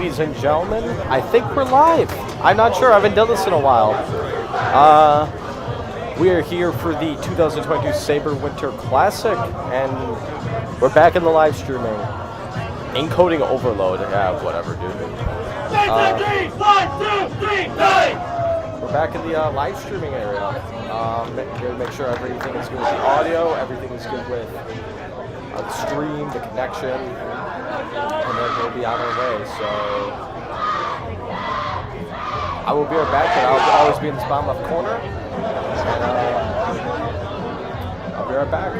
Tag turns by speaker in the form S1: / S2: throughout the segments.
S1: ladies and gentlemen, I think we're live. I'm not sure. I haven't done this in a while. We are here for the 2022 Sabre Winter Classic, and we're back in the live streaming. Encoding overload. Yeah, whatever, dude. We're back in the live streaming area. Here to make sure everything is good with the audio, everything is good with the stream, the connection, and then we'll be on our way. So I will be right back, but I'll always be in this bottom left corner. And I'll be right back.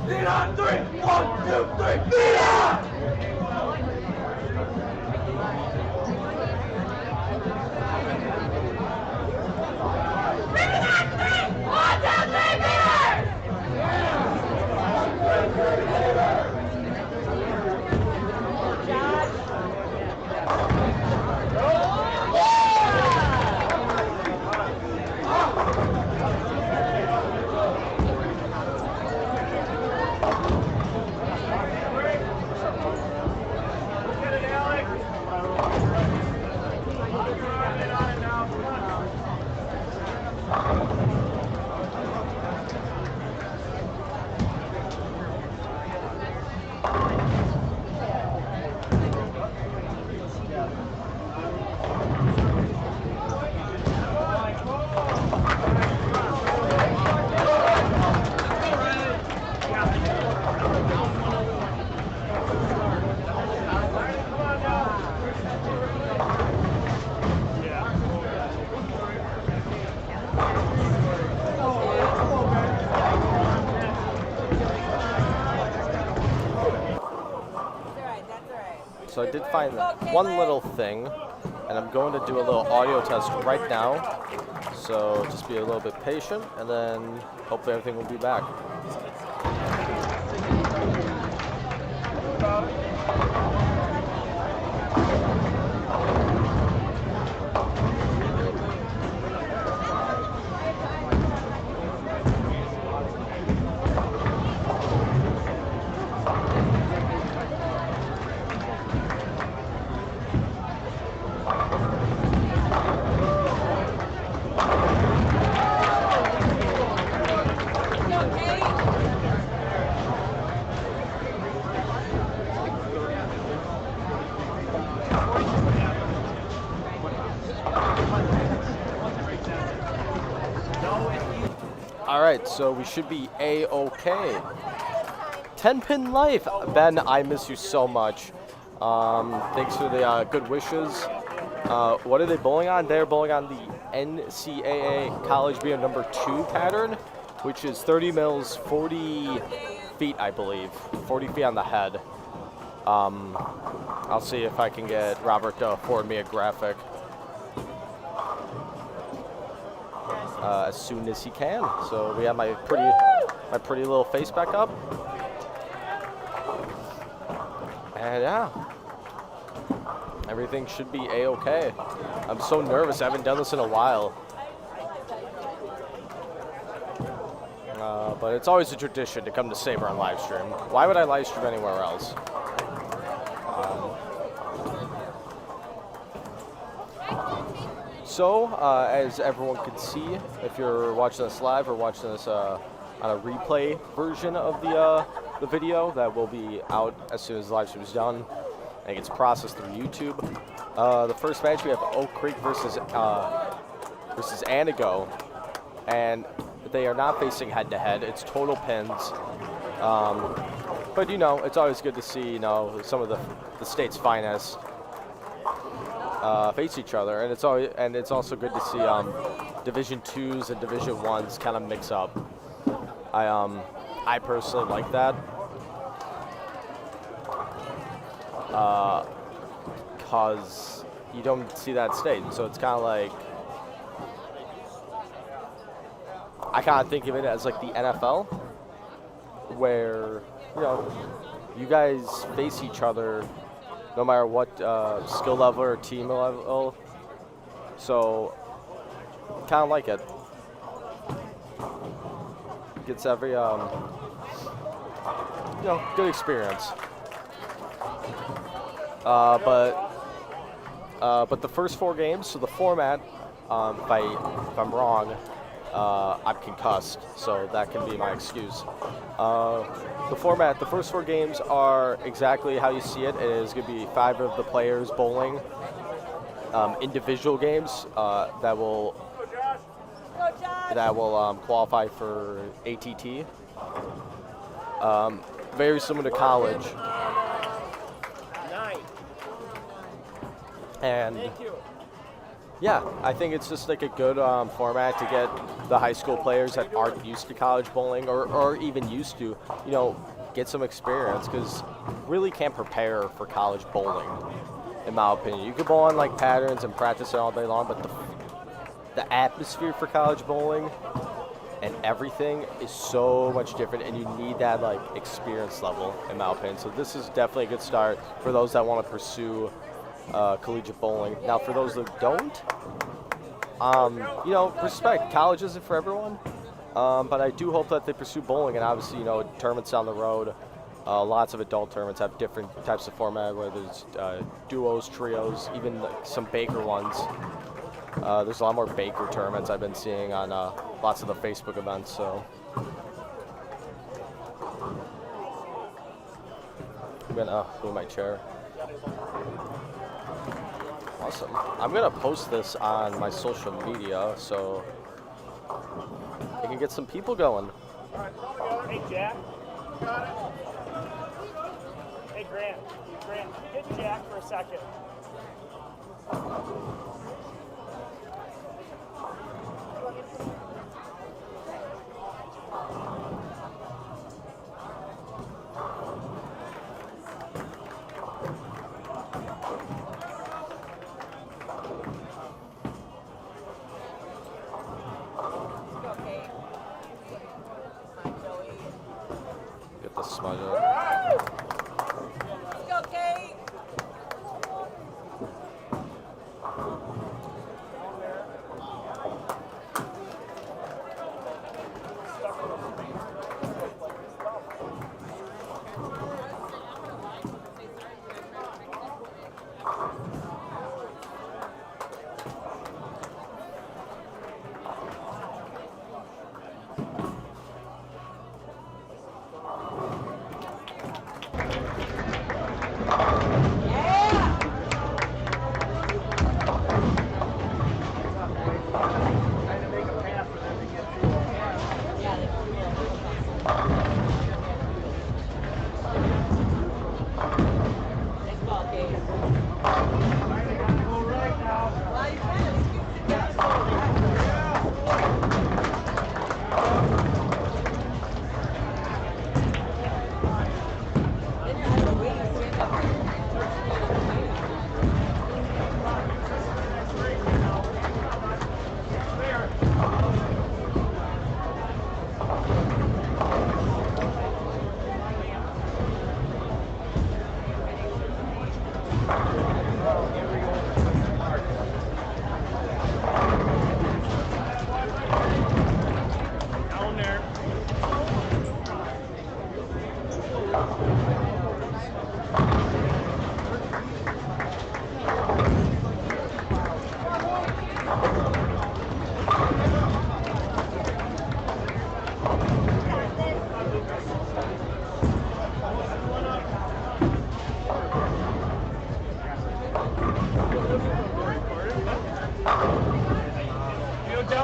S1: Feet on three. 1, 2, 3. Feet on! So I did find one little thing, and I'm going to do a little audio test right now. So just be a little bit patient, and then hopefully everything will be back. Alright, so we should be A-okay. 10-pin life. Ben, I miss you so much. Thanks for the good wishes. What are they bowling on? They're bowling on the NCAA College BM number 2 pattern, which is 30 mils, 40 feet, I believe. 40 feet on the head. I'll see if I can get Robert to forward me a graphic as soon as he can. So we have my pretty little face back up. And yeah, everything should be A-okay. I'm so nervous. I haven't done this in a while. But it's always a tradition to come to Sabre on live stream. Why would I live stream anywhere else? So, as everyone can see, if you're watching this live or watching this on a replay version of the video, that will be out as soon as the live stream is done and it gets processed through YouTube. The first match we have Oak Creek versus Anago, and they are not facing head-to-head. It's total pins. But you know, it's always good to see some of the state's finest face each other, and it's also good to see Division 2s and Division 1s kind of mix up. I personally like that, because you don't see that state, so it's kind of like, I kind of think of it as like the NFL, where you guys face each other no matter what skill level or team level. So, kind of like it. Gets every, good experience. But But the first 4 games, so the format, if I'm wrong, I'm concussed, so that can be my excuse. The format, the first 4 games are exactly how you see it. It is going to be 5 of the players bowling, individual games that will qualify for ATT. Very similar to college. And yeah, I think it's just like a good format to get the high school players that aren't used to college bowling or even used to, you know, get some experience, because really can't prepare for college bowling, in my opinion. You could bowl on like patterns and practice it all day long, but the atmosphere for college bowling and everything is so much different, and you need that like experience level, in my opinion. So this is definitely a good start for those that want to pursue collegiate bowling. Now, for those that don't, you know, respect. College isn't for everyone, but I do hope that they pursue bowling, and obviously, you know, tournaments down the road. Lots of adult tournaments have different types of format, where there's duos, trios, even like some Baker ones. There's a lot more Baker tournaments I've been seeing on lots of the Facebook events. So I'm gonna move my chair. Awesome. I'm gonna post this on my social media so I can get some people going.
S2: All right, hey Jack. Got it. Hey Grant, hit Jack for a second.
S1: Get the smudge up.
S3: Let's go, Kate.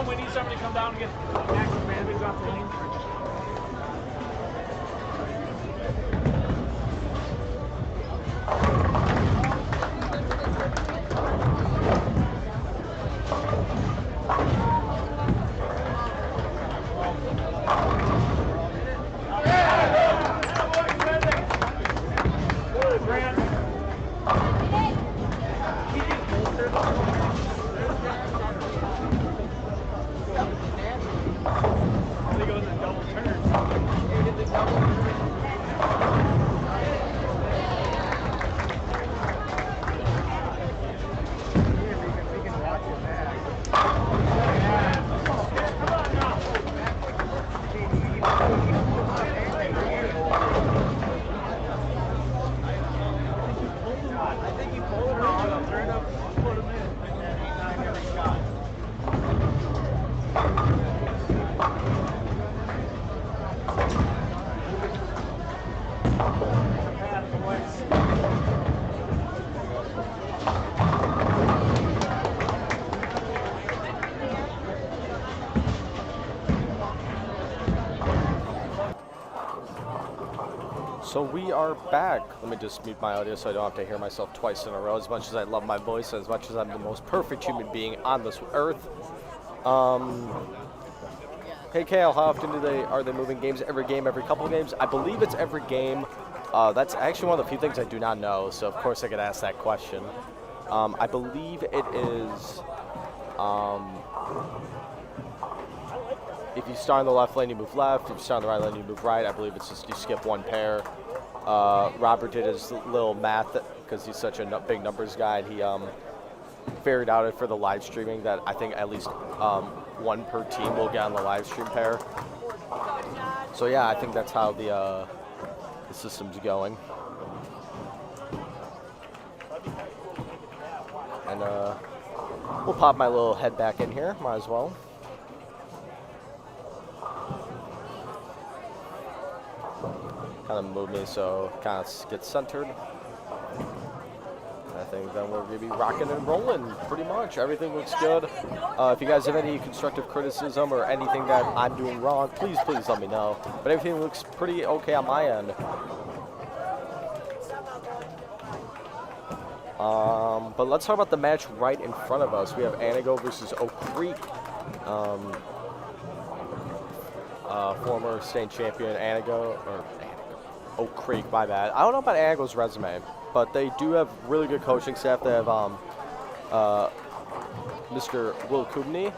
S3: We need somebody to come down and get action bandage off the lane.
S1: So we are back. Let me just mute my audio so I don't have to hear myself twice in a row. As much as I love my voice, as much as I'm the most perfect human being on this earth. Hey Cale, how often are they moving games? Every game, every couple of games? I believe it's every game. That's actually one of the few things I do not know, so of course I could ask that question. I believe it is. If you start on the left lane, you move left. If you start on the right lane, you move right. I believe it's just you skip one pair. Robert did his little math because he's such a big numbers guy. And he figured out it for the live streaming that I think at least one per team will get on the live stream pair. So yeah, I think that's how the system's going. And we'll pop my little head back in here. Might as well. Kind of move me so it kind of gets centered. I think then we're going to be rocking and rolling pretty much. Everything looks good. If you guys have any constructive criticism or anything that I'm doing wrong, please let me know. But everything looks pretty okay on my end. But let's talk about the match right in front of us. We have Anago versus Oak Creek. Former state champion Oak Creek, my bad. I don't know about Anago's resume, but they do have really good coaching staff. They have Mr. Will Kubney,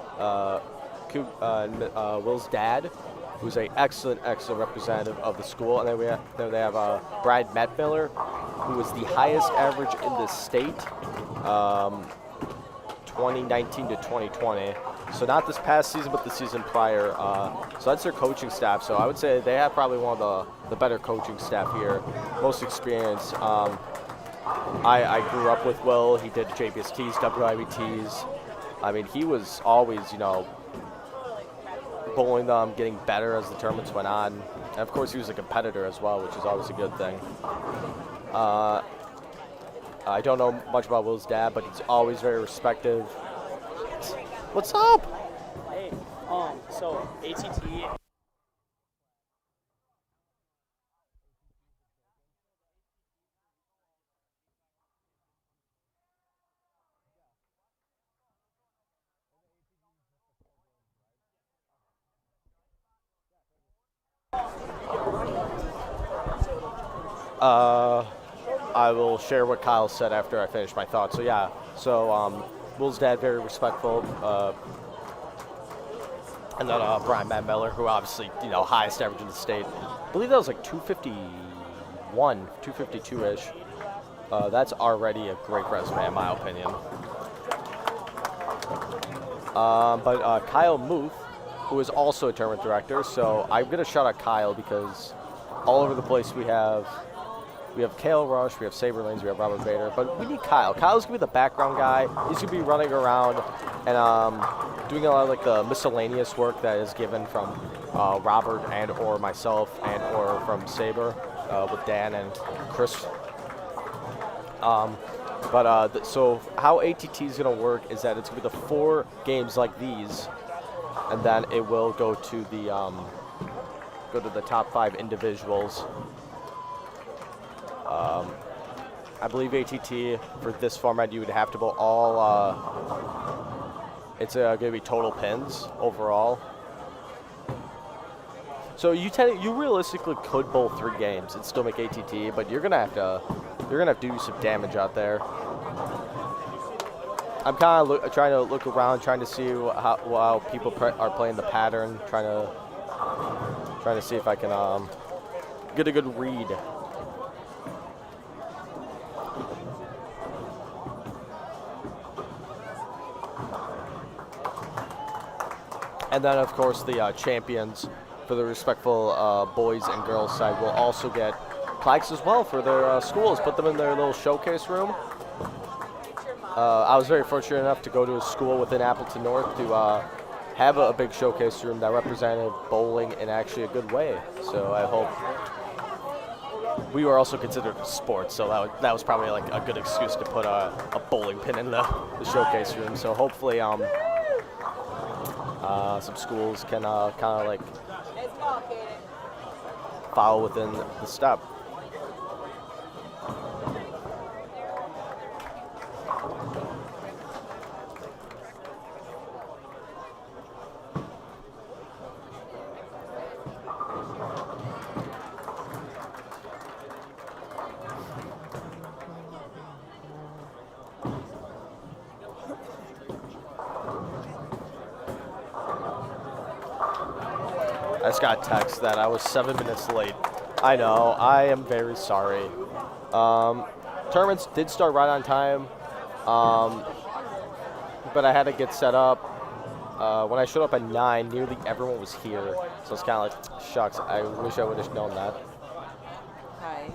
S1: Will's dad, who's an excellent representative of the school. And then they have Brad Mettmiller, who was the highest average in the state, 2019 to 2020. So not this past season, but the season prior. So that's their coaching staff. So I would say they have probably one of the better coaching staff here, most experienced. I grew up with Will. He did JBSTs, WIBTs. I mean, he was always, bowling them, getting better as the tournaments went on. And of course, he was a competitor as well, which is always a good thing. I don't know much about Will's dad, but he's always very respectful. What's up?
S4: Hey, so ATT.
S1: I will share what Kyle said after I finish my thoughts. So yeah, Will's dad, very respectful. And then Brian Mettmiller, who obviously, highest average in the state. I believe that was like 251, 252-ish. That's already a great resume, in my opinion. But Kyle Muth, who is also a tournament director. So I'm going to shout out Kyle because all over the place we have Cale Rusch, we have Sabre Lanes, we have Robert Vater, but we need Kyle. Kyle's going to be the background guy. He's going to be running around and doing a lot of like the miscellaneous work that is given from Robert and or myself and or from Sabre with Dan and Chris. So how ATT is going to work is that it's going to be the 4 games like these, and then it will go to the top 5 individuals. I believe ATT for this format you would have to bowl all. It's going to be total pins overall. So you realistically could bowl 3 games and still make ATT, but you're gonna have to do some damage out there. I'm kind of trying to look around, trying to see how people are playing the pattern, trying to see if I can get a good read. And then, of course, the champions for the respectful boys and girls side will also get plaques as well for their schools. Put them in their little showcase room. I was very fortunate enough to go to a school within Appleton North to have a big showcase room that represented bowling in actually a good way. So I hope we were also considered a sport, so that was probably like a good excuse to put a bowling pin in the showcase room. So hopefully some schools can kind of like follow within the step. I just got a text that I was 7 minutes late. I know. I am very sorry. Tournaments did start right on time, but I had to get set up. When I showed up at 9, nearly everyone was here. So it's kind of like, shucks, I wish I would have known that.
S5: Hi.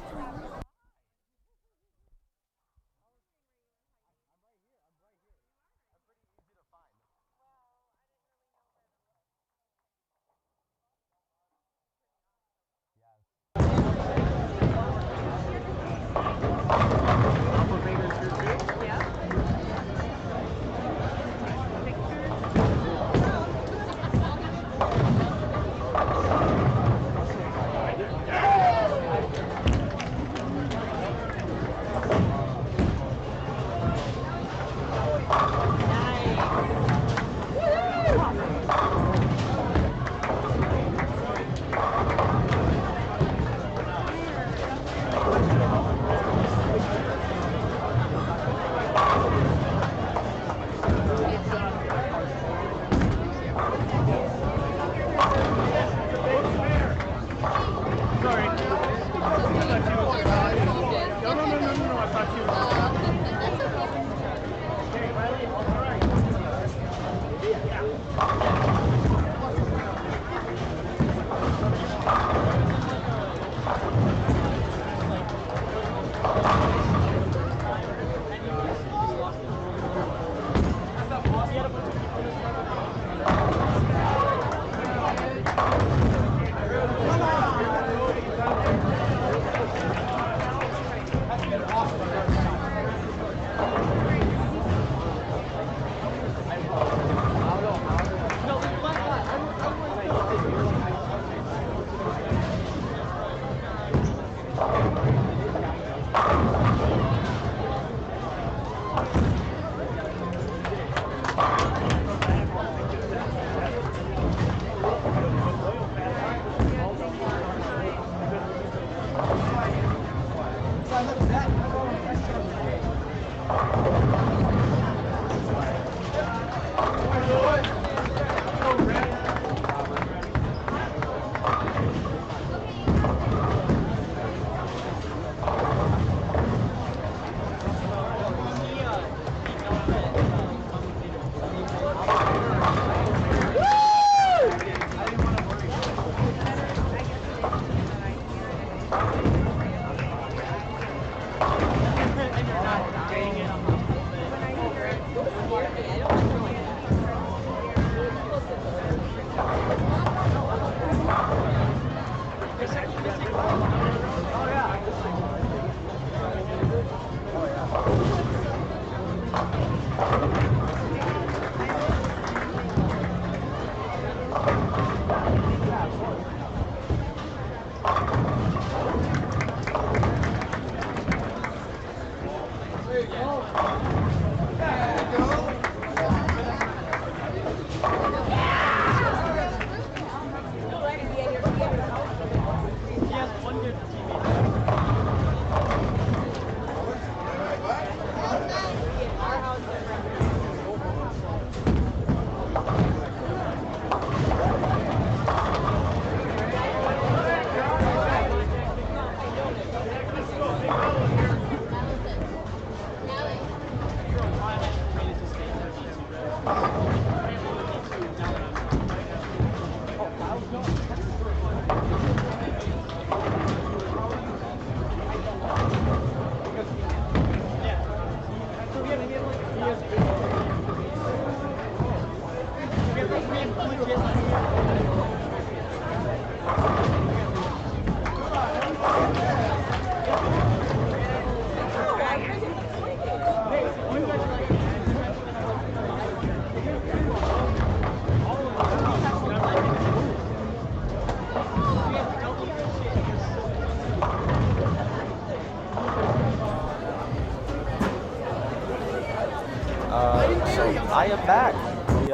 S1: I am back. We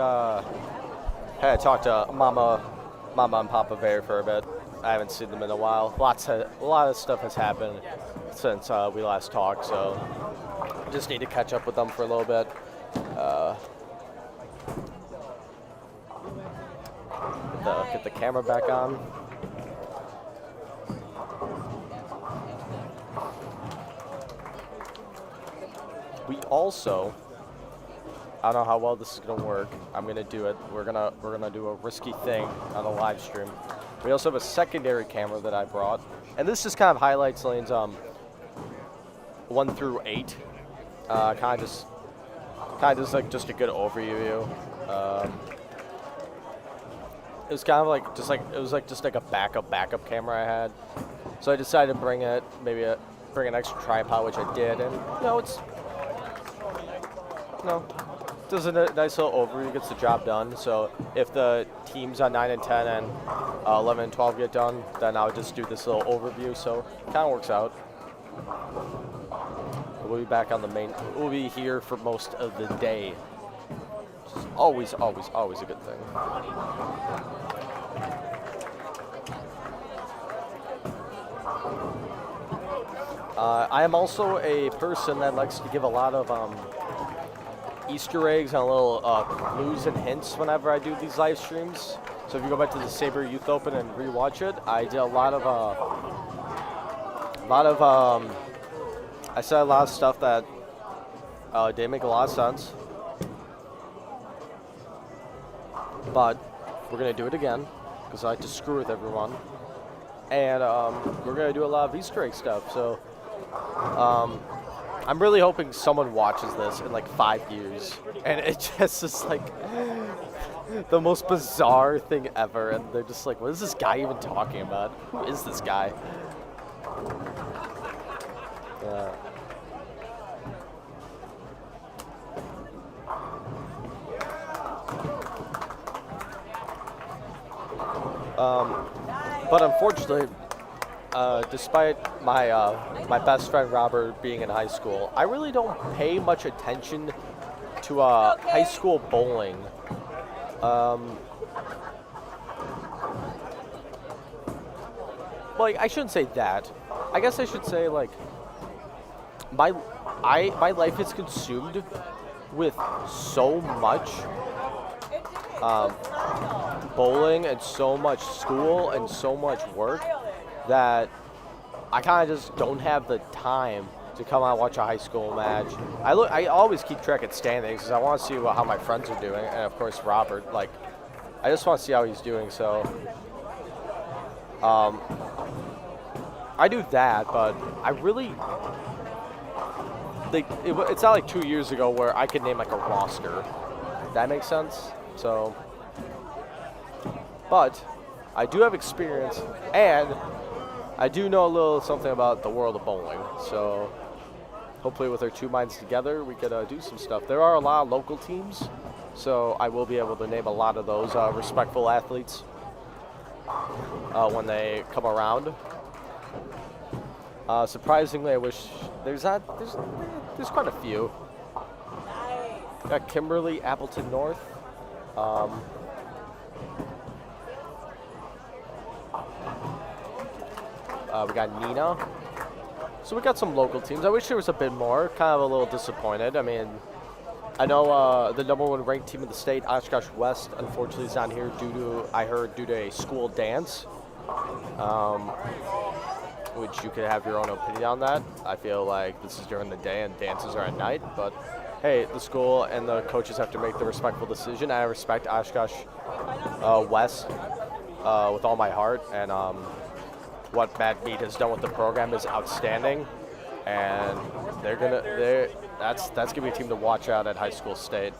S1: had talked to Mama and Papa Vater for a bit. I haven't seen them in a while. A lot of stuff has happened since we last talked, so just need to catch up with them for a little bit. get the camera back on. We also, I don't know how well this is gonna work. I'm gonna do it. We're gonna do a risky thing on the live stream. We also have a secondary camera that I brought, and this just kind of highlights lanes 1 through 8. Kind of just like just a good overview. It was kind of like just like a backup camera I had. So I decided to bring it, bring an extra tripod, which I did, and does a nice little overview, gets the job done. So if the teams on 9 and 10 and 11 and 12 get done, then I'll just do this little overview. So it kind of works out. We'll be back on the main. We'll be here for most of the day. Which is always a good thing. I am also a person that likes to give a lot of Easter eggs and a little clues and hints whenever I do these live streams. So if you go back to the Sabre Youth Open and rewatch it, I did a lot of I said a lot of stuff that didn't make a lot of sense. But we're gonna do it again because I like to screw with everyone, and we're gonna do a lot of Easter egg stuff. So I'm really hoping someone watches this in like 5 years, and it just is like the most bizarre thing ever, and they're just like, what is this guy even talking about? Who is this guy? Yeah. But unfortunately, despite my best friend Robert being in high school, I really don't pay much attention to high school bowling. Like, I shouldn't say that. I guess I should say, like, my life is consumed with so much bowling and so much school and so much work that I kind of just don't have the time to come out and watch a high school match. I always keep track of standings because I want to see how my friends are doing, and of course Robert. Like, I just want to see how he's doing. So I do that, but I really like it's not like 2 years ago where I could name like a roster. That makes sense. So, but I do have experience, and I do know a little something about the world of bowling. So hopefully with our two minds together, we could do some stuff. There are a lot of local teams, so I will be able to name a lot of those respectful athletes when they come around. Surprisingly, I wish there's quite a few. Got Kimberly, Appleton North. We got Nina. So we got some local teams. I wish there was a bit more. Kind of a little disappointed. I mean, I know the #1 ranked team in the state, Oshkosh West, unfortunately is not here due to a school dance. Which you could have your own opinion on that. I feel like this is during the day and dances are at night, but hey, the school and the coaches have to make the respectful decision. I respect Oshkosh West with all my heart, and what Matt Mead has done with the program is outstanding, and that's gonna be a team to watch out at high school state.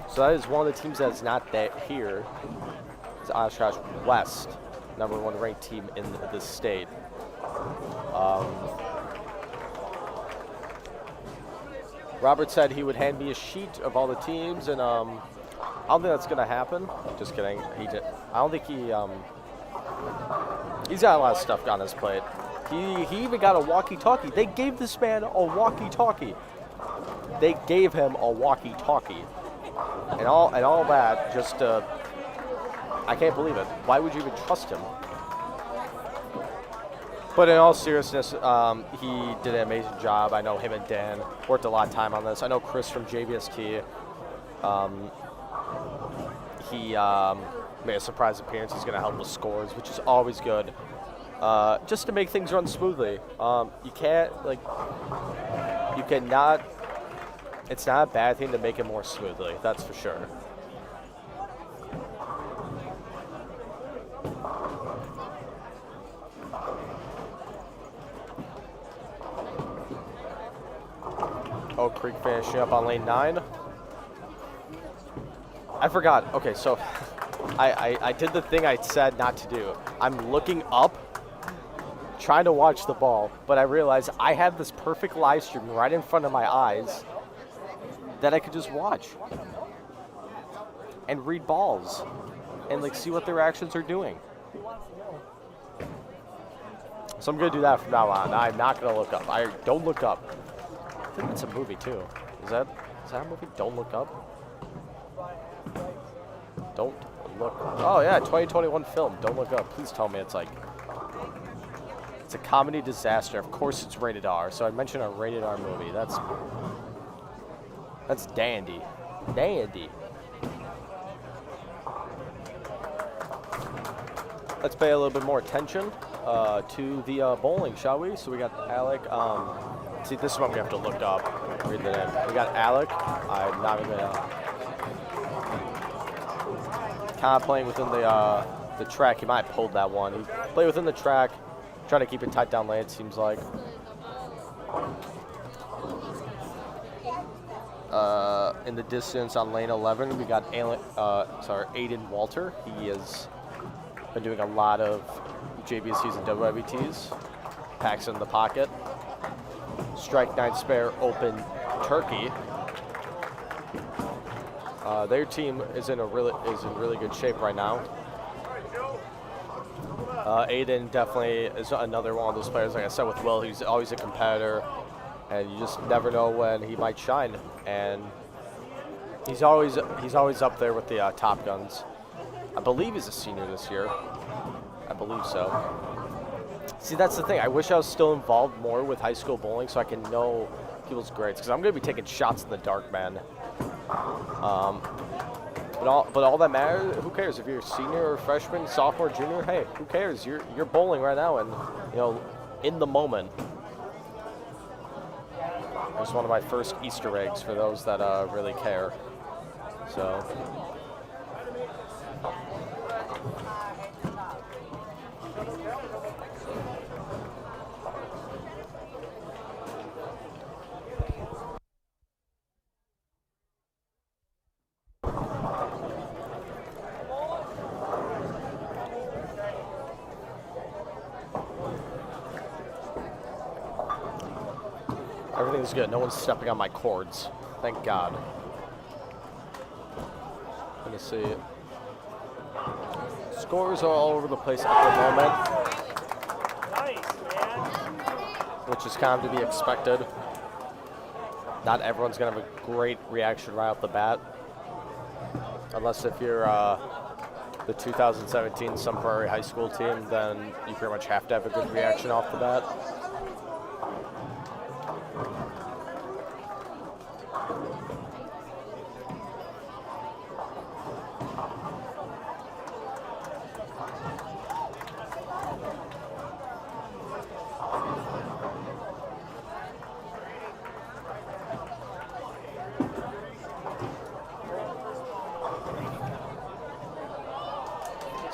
S1: So that is one of the teams that's not here. It's Oshkosh West, #1 ranked team in the state. Robert said he would hand me a sheet of all the teams, and I don't think that's gonna happen. Just kidding. I don't think he's got a lot of stuff on his plate. He even got a walkie-talkie. They gave this man a walkie-talkie. They gave him a walkie-talkie, and all that just to. I can't believe it. Why would you even trust him? But in all seriousness, he did an amazing job. I know him and Dan worked a lot of time on this. I know Chris from JVST. he made a surprise appearance. He's going to help with scores, which is always good. Just to make things run smoothly. You can't, like, you cannot, it's not a bad thing to make it more smoothly, that's for sure. Oak Creek finishing up on lane 9. I forgot. Okay, so I did the thing I said not to do. I'm looking up, trying to watch the ball, but I realized I have this perfect live stream right in front of my eyes that I could just watch and read balls and like see what their reactions are doing. So I'm gonna do that from now on. I'm not gonna look up. I don't look up. I think it's a movie too. Is that a movie? Don't Look Up? Don't Look. Oh yeah, 2021 film. Don't Look Up. Please tell me it's like, it's a comedy disaster. Of course it's rated R. So I mentioned a rated R movie. That's dandy. Dandy. Let's pay a little bit more attention to the bowling, shall we? So we got Alec. See, this is what we have to look up. Read the name. We got Alec. I'm not even gonna. Kind of playing within the track. He might have pulled that one. He played within the track, trying to keep it tight down lane. It seems like. In the distance on lane 11, we got Aiden Walter. He has been doing a lot of JBCs and WWTs. Packs in the pocket. Strike 9 spare open turkey. Their team is in really good shape right now. Aiden definitely is another one of those players. Like I said with Will, he's always a competitor, and you just never know when he might shine. And he's always up there with the top guns. I believe he's a senior this year. I believe so. See, that's the thing. I wish I was still involved more with high school bowling so I can know people's grades, because I'm going to be taking shots in the dark, man. But all that matters, who cares if you're a senior or freshman, sophomore, junior? Hey, who cares? You're bowling right now, and in the moment. It's one of my first Easter eggs for those that really care. So. Everything's good. No one's stepping on my cords. Thank God. Let me see. Scores are all over the place at the moment.
S2: Nice, man.
S1: Which is kind of to be expected. Not everyone's going to have a great reaction right off the bat. Unless if you're the 2017 Sun Prairie High School team, then you pretty much have to have a good reaction off the bat.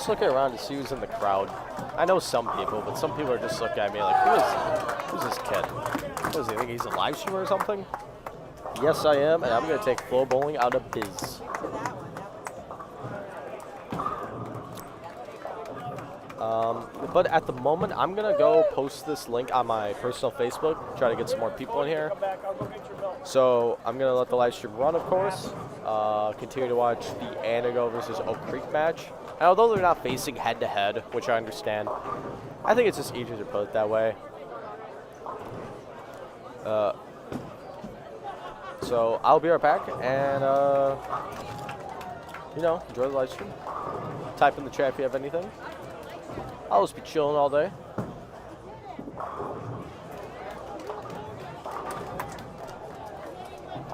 S1: Looking around to see who's in the crowd. I know some people, but some people are just looking at me like, who's this kid? What does he think, he's a live streamer or something? Yes, I am, and I'm going to take Flow Bowling out of biz. But at the moment, I'm going to go post this link on my personal Facebook, try to get some more people in here. So I'm going to let the live stream run, of course. Continue to watch the Anago versus Oak Creek match. And although they're not facing head-to-head, which I understand, I think it's just easier to put it that way. So I'll be right back, and enjoy the live stream. Type in the chat if you have anything. I'll just be chilling all day.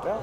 S1: Yeah.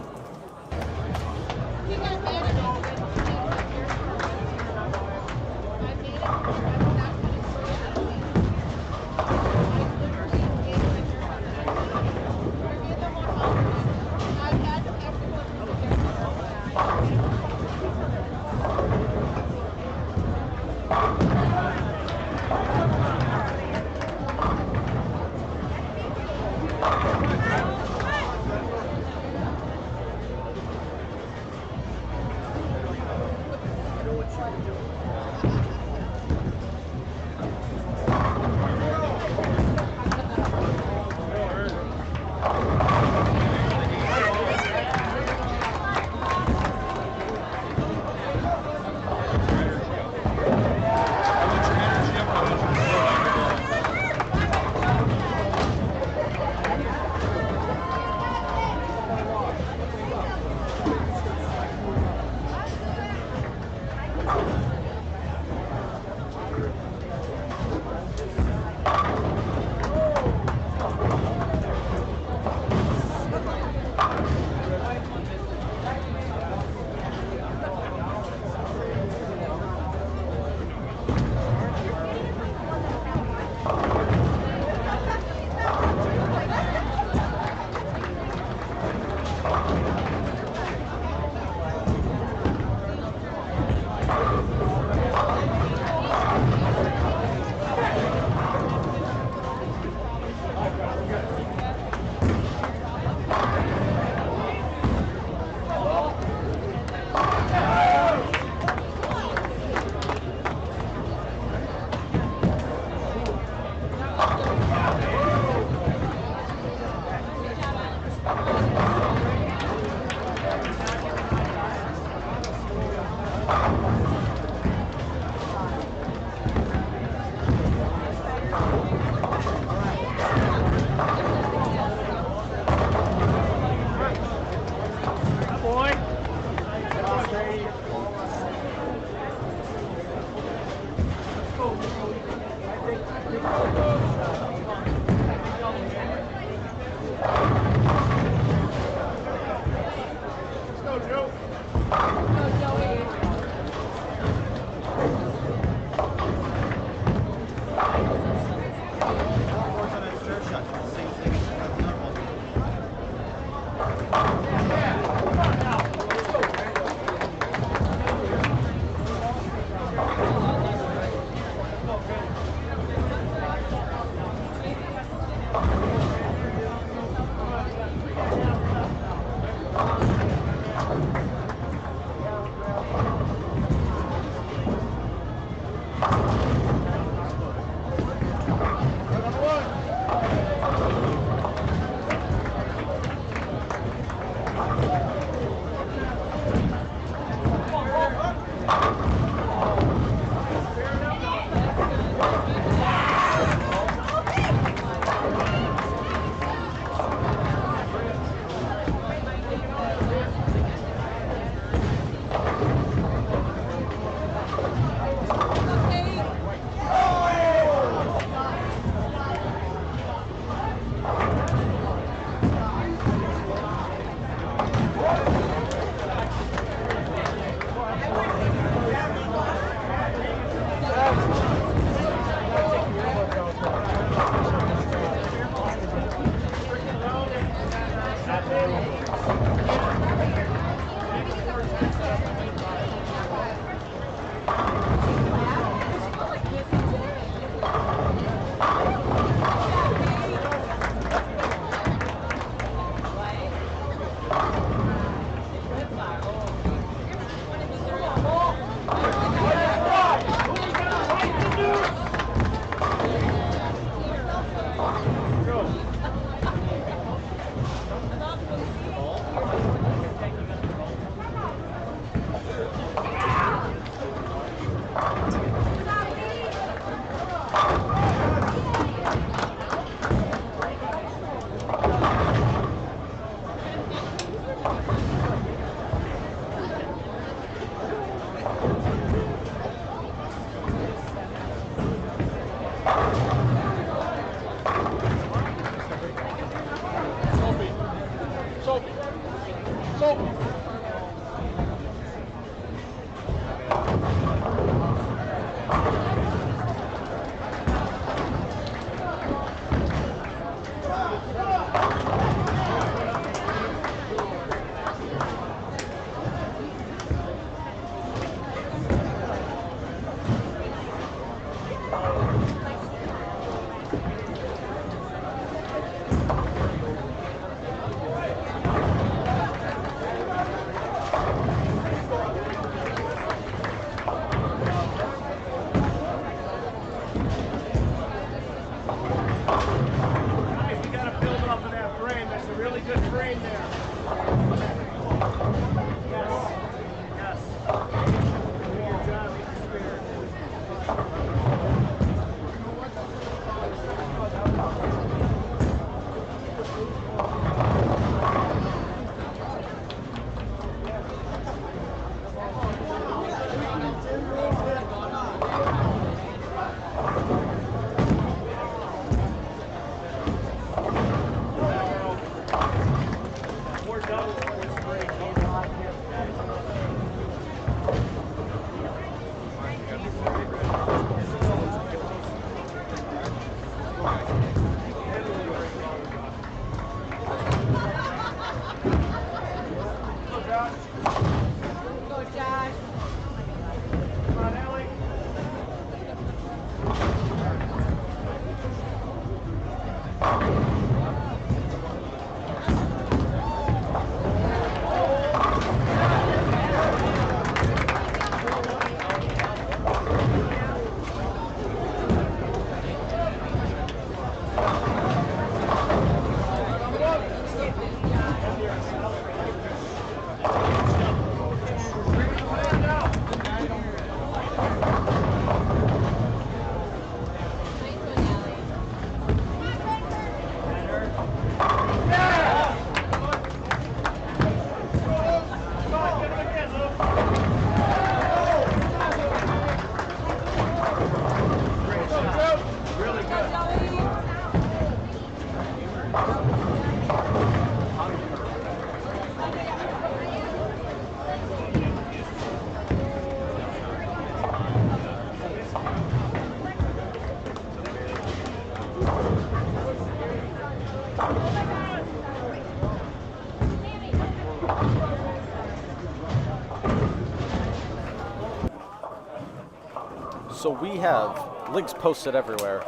S1: So we have links posted everywhere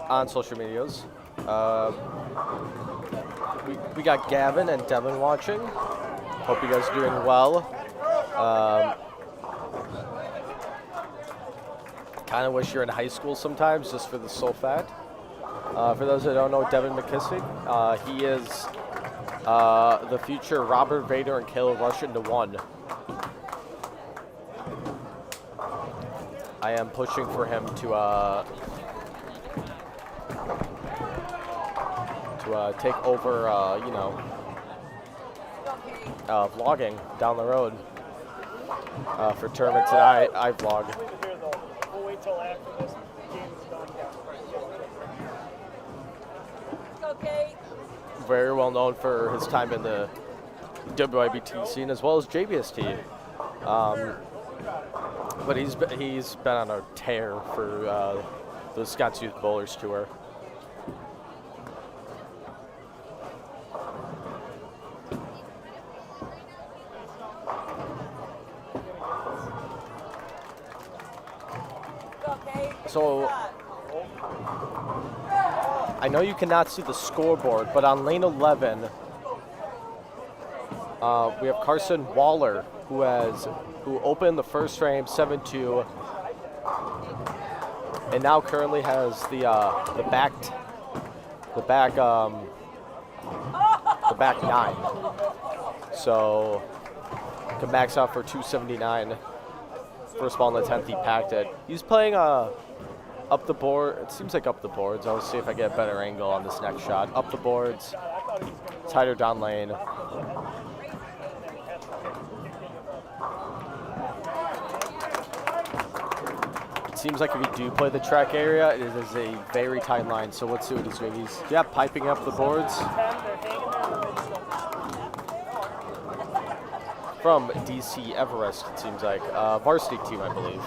S1: on social medias. We got Gavin and Devin watching. Hope you guys are doing well. Kind of wish you're in high school sometimes, just for the sole fact. For those that don't know, Devin McKissick, he is the future Robert Vater and Cale Rusch into one. I am pushing for him to take over, vlogging down the road for tournaments that I vlog.
S2: Leave it here though. We'll wait till after this game is done.
S5: Okay.
S1: Very well known for his time in the WIBT scene as well as JBST. But he's been on a tear for the Wisconsin Youth Bowlers Tour. So, I know you cannot see the scoreboard, but on lane 11, we have Carson Waller, who opened the first frame 7-2, and now currently has the back 9. So can max out for 279. First ball in the 10th, he packed it. He's playing up the board. It seems like up the boards. I'll see if I get a better angle on this next shot. Up the boards, tighter down lane. It seems like if you do play the track area, it is a very tight line. So let's see what he's doing. He's piping up the boards. From DC Everest, it seems like. Varsity team, I believe.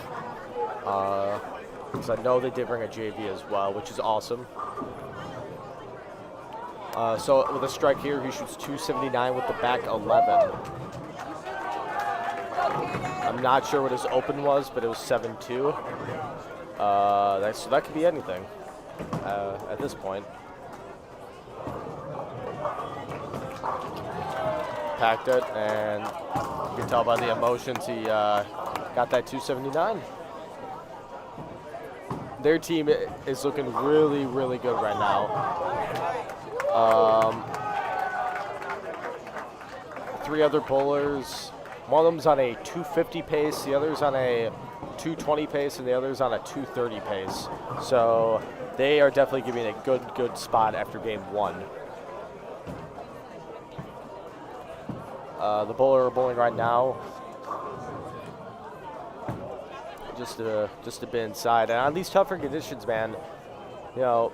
S1: Because I know they did bring a JV as well, which is awesome. So with a strike here, he shoots 279 with the back 11. I'm not sure what his open was, but it was 7-2. So that could be anything at this point. Packed it, and you can tell by the emotions he got that 279. Their team is looking really, really good right now. 3 other bowlers. One of them's on a 250 pace, the other's on a 220 pace, and the other's on a 230 pace. So they are definitely giving a good spot after game 1. The bowler bowling right now, just a bit inside. And on these tougher conditions, man, you know,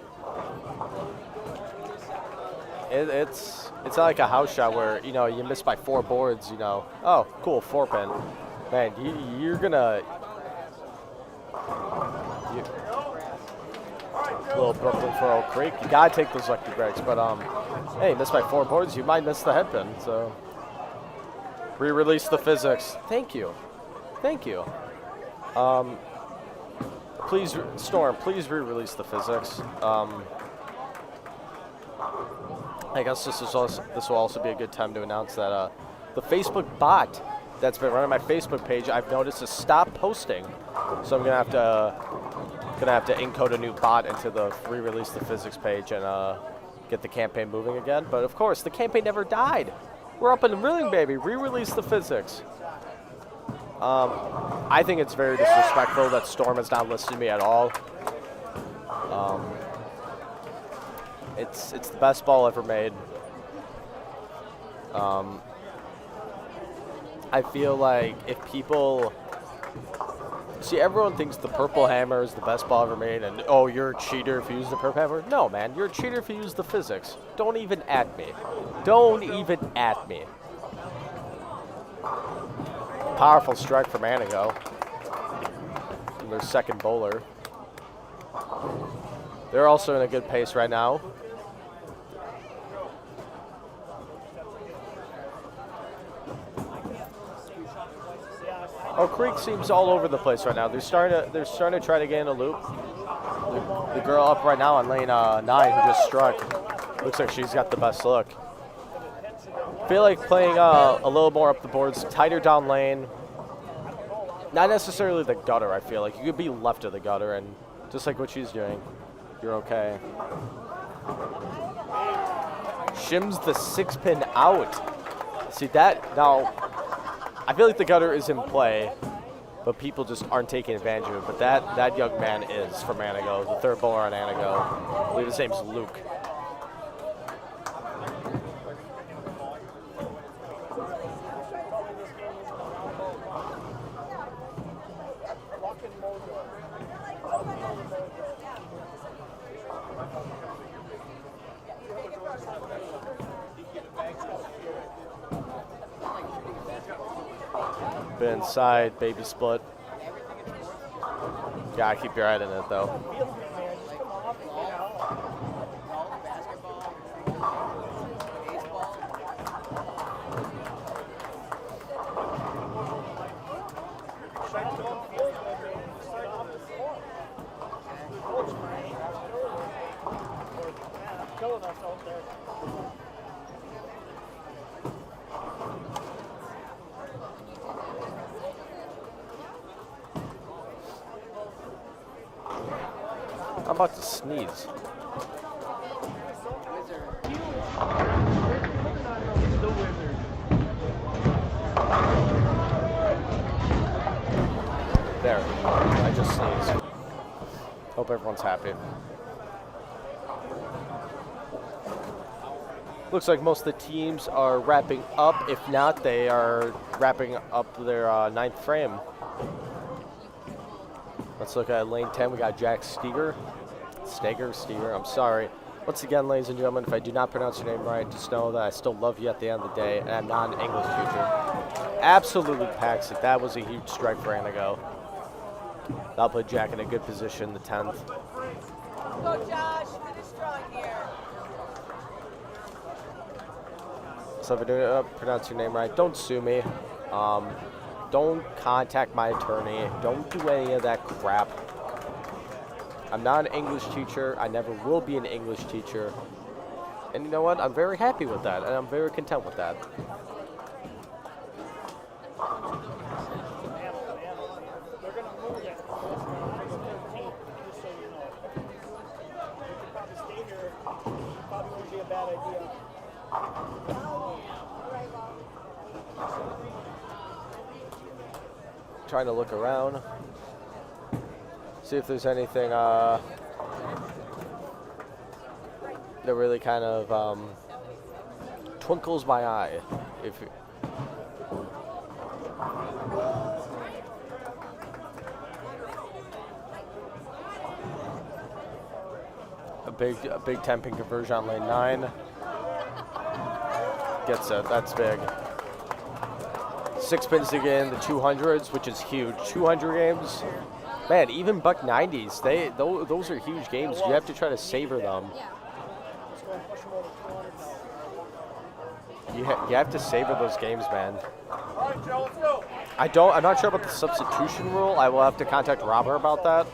S1: it's not like a house shot where, you know, you miss by 4 boards, you know. Oh, cool, 4-pin. Man, you're gonna... little Brooklyn for Oak Creek. You gotta take those lucky breaks, but hey, miss by 4 boards, you might miss the headpin, so... Re-release the physics. Thank you. Thank you. Please, Storm, please re-release the physics. I guess this will also be a good time to announce that the Facebook bot that's been running my Facebook page, I've noticed, has stopped posting. So I'm gonna have to encode a new bot into the re-release the physics page and get the campaign moving again. But of course, the campaign never died. We're up and running, baby. Re-release the physics. I think it's very disrespectful that Storm has not listed me at all. It's the best ball ever made. I feel like if people see, everyone thinks the purple hammer is the best ball ever made, and oh, you're a cheater if you use the purple hammer. No, man, you're a cheater if you use the physics. Don't even at me. Don't even at me. Powerful strike from Anigo. Their second bowler. They're also in a good pace right now. Oh, Creek seems all over the place right now. They're starting to try to get in a loop. The girl up right now on lane 9 who just struck. Looks like she's got the best look. Feel like playing a little more up the boards, tighter down lane. Not necessarily the gutter, I feel like. You could be left of the gutter, and just like what she's doing, you're okay. Shims the 6-pin out. See that? Now, I feel like the gutter is in play, but people just aren't taking advantage of it. But that young man is from Anago, the third bowler on Anago. I believe his name's Luke. Bit inside, baby split. Gotta keep your head in it though.
S2: Killing us out there.
S1: I'm about to sneeze. There, I just sneezed. Hope everyone's happy. Looks like most of the teams are wrapping up. If not, they are wrapping up their 9th frame. Let's look at lane 10. We got Jack Steger. Steger, I'm sorry. Once again, ladies and gentlemen, if I do not pronounce your name right, just know that I still love you at the end of the day, and I'm not an English teacher. Absolutely packs it. That was a huge strike for Anago. That'll put Jack in a good position, the 10th.
S5: Go, Josh. Finish strong here.
S1: So if I do pronounce your name right, don't sue me. Don't contact my attorney. Don't do any of that crap. I'm not an English teacher. I never will be an English teacher. And you know what? I'm very happy with that, and I'm very content with that.
S2: They're going to move it. Just so you know. You could probably stay here. Probably wouldn't be a bad idea.
S1: Trying to look around. See if there's anything that really kind of twinkles my eye. A big 10-pin conversion on lane 9. Gets it. That's big. 6 pins to get in the 200s, which is huge. 200 games. Man, even buck 90s, those are huge games. You have to try to savor them. You have to savor those games, man. I'm not sure about the substitution rule. I will have to contact Robert about that.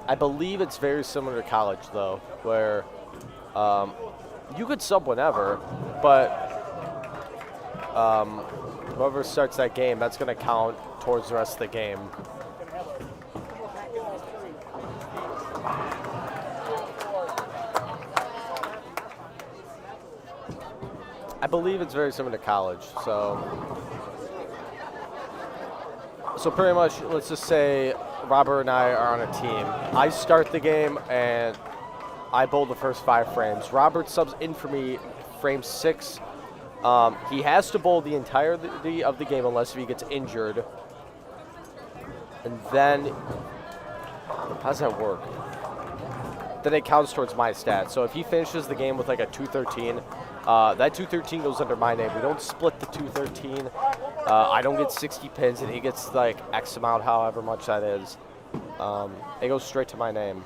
S1: I believe it's very similar to college, though, where you could sub whenever, but whoever starts that game, that's going to count towards the rest of the game. I believe it's very similar to college, so pretty much, let's just say Robert and I are on a team. I start the game and I bowl the first 5 frames. Robert subs in for me frame 6. He has to bowl the entirety of the game unless he gets injured. And then, how does that work? Then it counts towards my stats. So if he finishes the game with like a 213, that 213 goes under my name. We don't split the 213. I don't get 60 pins, and he gets like X amount, however much that is. It goes straight to my name.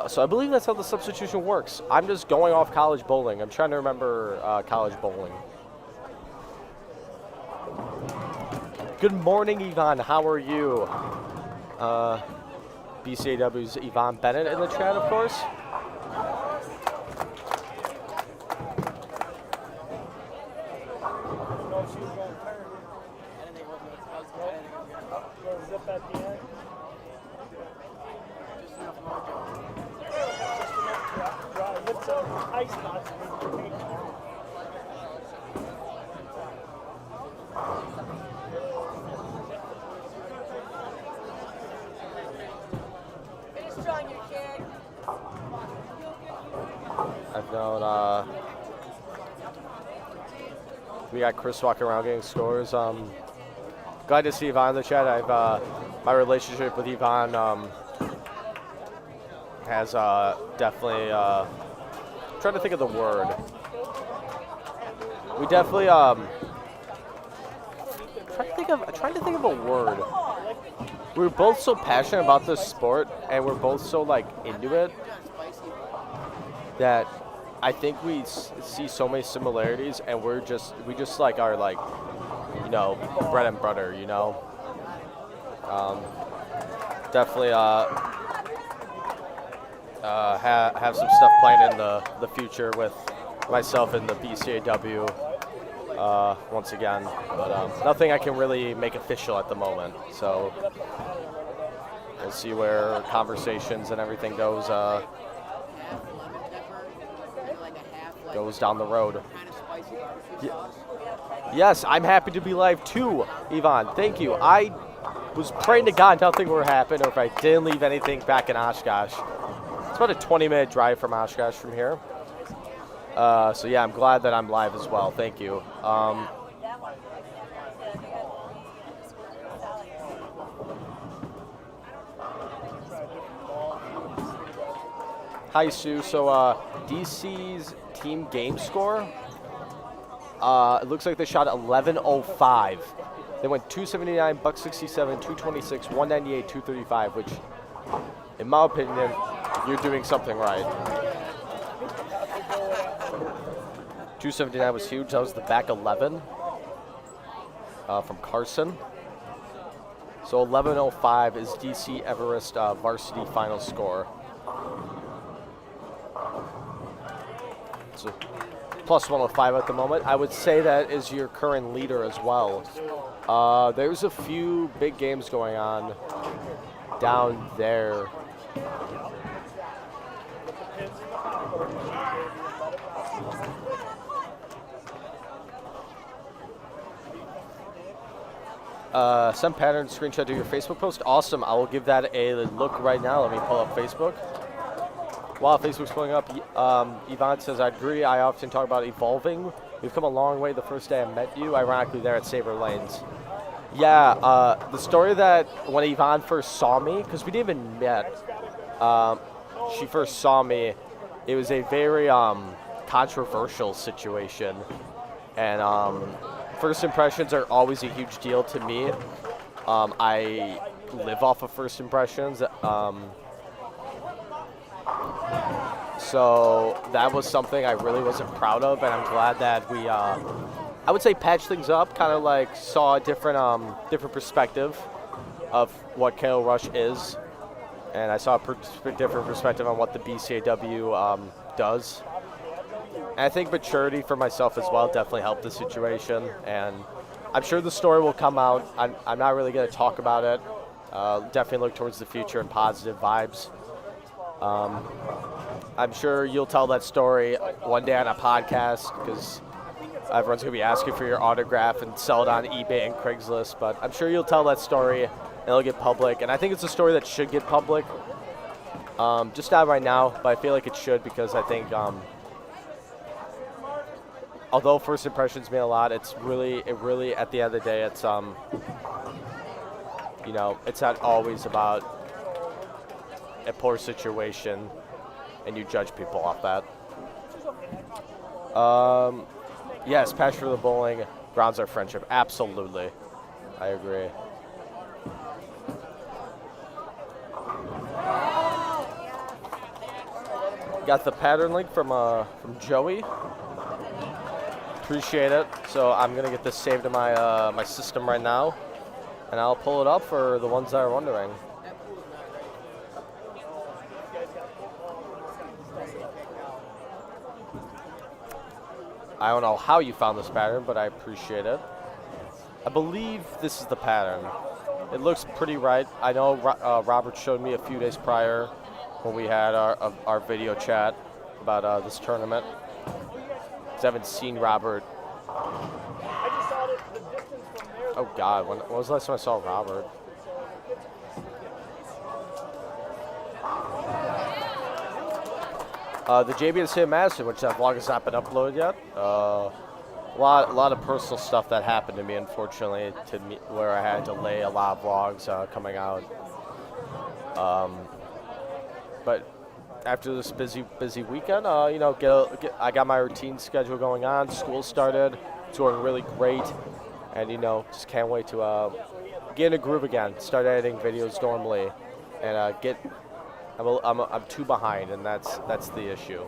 S1: So I believe that's how the substitution works. I'm just going off college bowling. I'm trying to remember college bowling. Good morning, Yvonne. How are you? BCAW's Yvonne Bennett in the chat, of course.
S2: Zip at the end. What's up? Ice spots.
S5: Finish strong, you kid.
S1: I've known, we got Chris walking around getting scores. Glad to see Yvonne in the chat. I've, my relationship with Yvonne, has, definitely, trying to think of the word. We definitely, trying to think of a word. We're both so passionate about this sport, and we're both so like into it that I think we see so many similarities, and we just like are like, you know, bread and butter, you know. Definitely have some stuff planned in the future with myself and the BCAW once again, but nothing I can really make official at the moment. So we'll see where conversations and everything goes down the road. Yes, I'm happy to be live too, Yvonne. Thank you. I was praying to God nothing would happen, or if I didn't leave anything back in Oshkosh. It's about a 20-minute drive from Oshkosh from here. So yeah, I'm glad that I'm live as well. Thank you. Hi, Sue. So DC's team game score, it looks like they shot 11:05. They went 279, buck 67, 226, 198, 235, which, in my opinion, you're doing something right. 279 was huge. That was the back 11 from Carson. So 11:05 is DC Everest varsity final score. So plus 105 at the moment. I would say that is your current leader as well. There's a few big games going on down there. Send pattern screenshot to your Facebook post. Awesome. I will give that a look right now. Let me pull up Facebook. While Facebook's pulling up, Yvonne says, I agree. I often talk about evolving. We've come a long way the first day I met you, ironically there at Sabre Lanes. Yeah, the story that when Yvonne first saw me, because we didn't even met, she first saw me, it was a very controversial situation. And first impressions are always a huge deal to me. I live off of first impressions. So that was something I really wasn't proud of, and I'm glad that we, I would say, patched things up, kind of like saw a different perspective of what Cale Rusch is, and I saw a different perspective on what the BCAW does. And I think maturity for myself as well definitely helped the situation, and I'm sure the story will come out. I'm not really going to talk about it. Definitely look towards the future and positive vibes. I'm sure you'll tell that story one day on a podcast because everyone's going to be asking for your autograph and sell it on eBay and Craigslist. But I'm sure you'll tell that story and it'll get public. And I think it's a story that should get public. Just not right now, but I feel like it should because I think although first impressions mean a lot, it really, at the end of the day, it's, you know, it's not always about a poor situation and you judge people off that. Yes, passion for the bowling grounds our friendship. Absolutely. I agree. Got the pattern link from Joey. Appreciate it. So I'm gonna get this saved in my my system right now, and I'll pull it up for the ones that are wondering. I don't know how you found this pattern, but I appreciate it. I believe this is the pattern. It looks pretty right. I know Robert showed me a few days prior when we had our video chat about this tournament. 'Cause I haven't seen Robert.
S2: I just saw the distance from there.
S1: Oh God, when was the last time I saw Robert? The JBSC Madison, which that vlog has not been uploaded yet. A lot of personal stuff that happened to me, unfortunately, where I had to delay a lot of vlogs coming out. But after this busy weekend, you know, I got my routine schedule going on. School started. It's going really great, and you know, just can't wait to get in a groove again. Start editing videos normally, and get. I'm too behind, and that's the issue.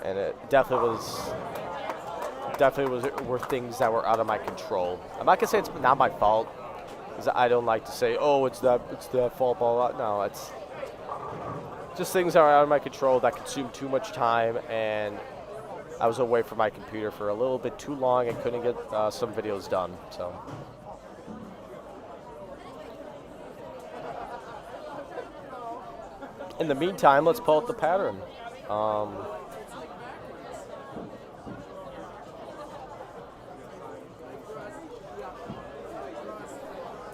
S1: And it definitely were things that were out of my control. I'm not gonna say it's not my fault, because I don't like to say, oh, it's their fault. Blah, blah. No, it's just things that are out of my control that consume too much time, and I was away from my computer for a little bit too long and couldn't get some videos done. So. In the meantime, let's pull up the pattern.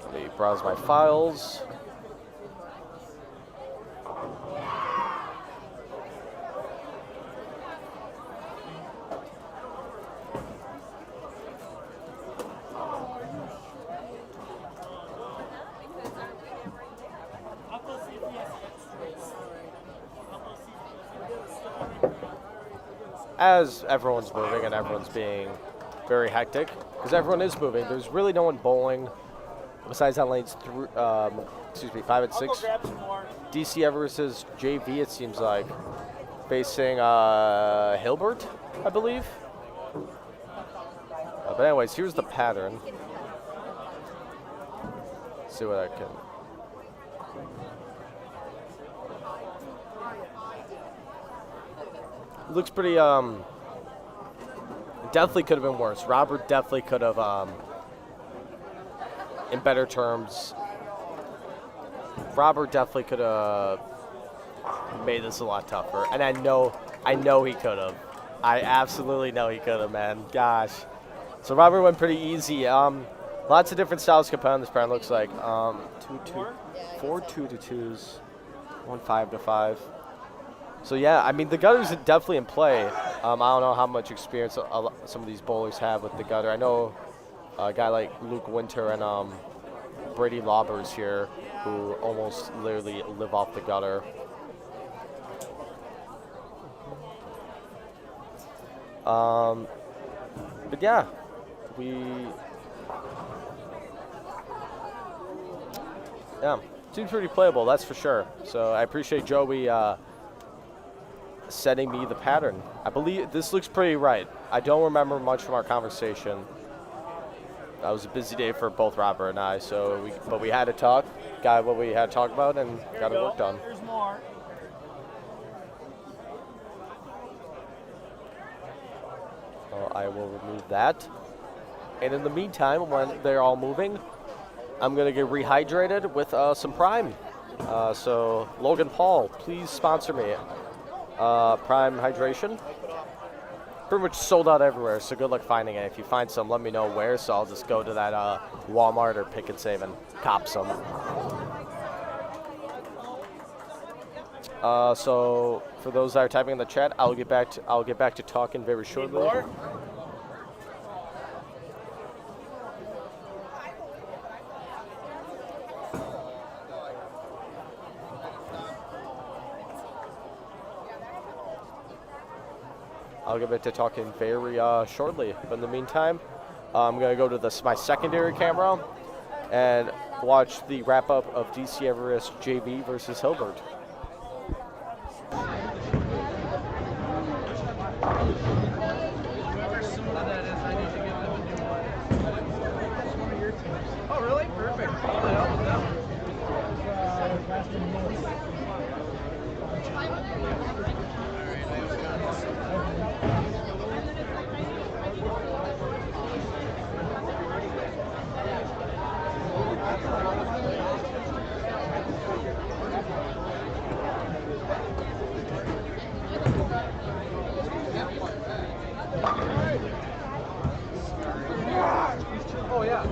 S1: Let me browse my files. As everyone's moving and everyone's being very hectic, because everyone is moving. There's really no one bowling besides on lanes 5 and 6.
S2: Grab some more.
S1: DC versus JV, it seems like, facing Hilbert, I believe. But anyways, here's the pattern. Let's see what I can. Looks pretty, definitely could have been worse. Robert definitely could have, in better terms, Robert definitely could have made this a lot tougher. And I know he could have. I absolutely know he could have, man. Gosh. So Robert went pretty easy. Lots of different styles to compare on this pattern, looks like. 4 2-2s, 1 5-5. So yeah, I mean, the gutters are definitely in play. I don't know how much experience some of these bowlers have with the gutter. I know a guy like Luke Winter and Brady Laubers here, who almost literally live off the gutter. But yeah, seems pretty playable, that's for sure. So I appreciate Joey sending me the pattern. I believe this looks pretty right. I don't remember much from our conversation. That was a busy day for both Robert and I, but we had to talk, got what we had to talk about, and got it work done.
S2: There's more.
S1: So I will remove that. And in the meantime, when they're all moving, I'm going to get rehydrated with some Prime. So Logan Paul, please sponsor me. Prime Hydration. Pretty much sold out everywhere, so good luck finding it. If you find some, let me know where, so I'll just go to that Walmart or Pick and Save and cop some. So for those that are typing in the chat, I'll get back to talking very shortly. I'll get back to talking very shortly. But in the meantime, I'm going to go to my secondary camera and watch the wrap-up of DC Everest JV versus Hilbert.
S3: Oh, really? Perfect. Oh, yeah.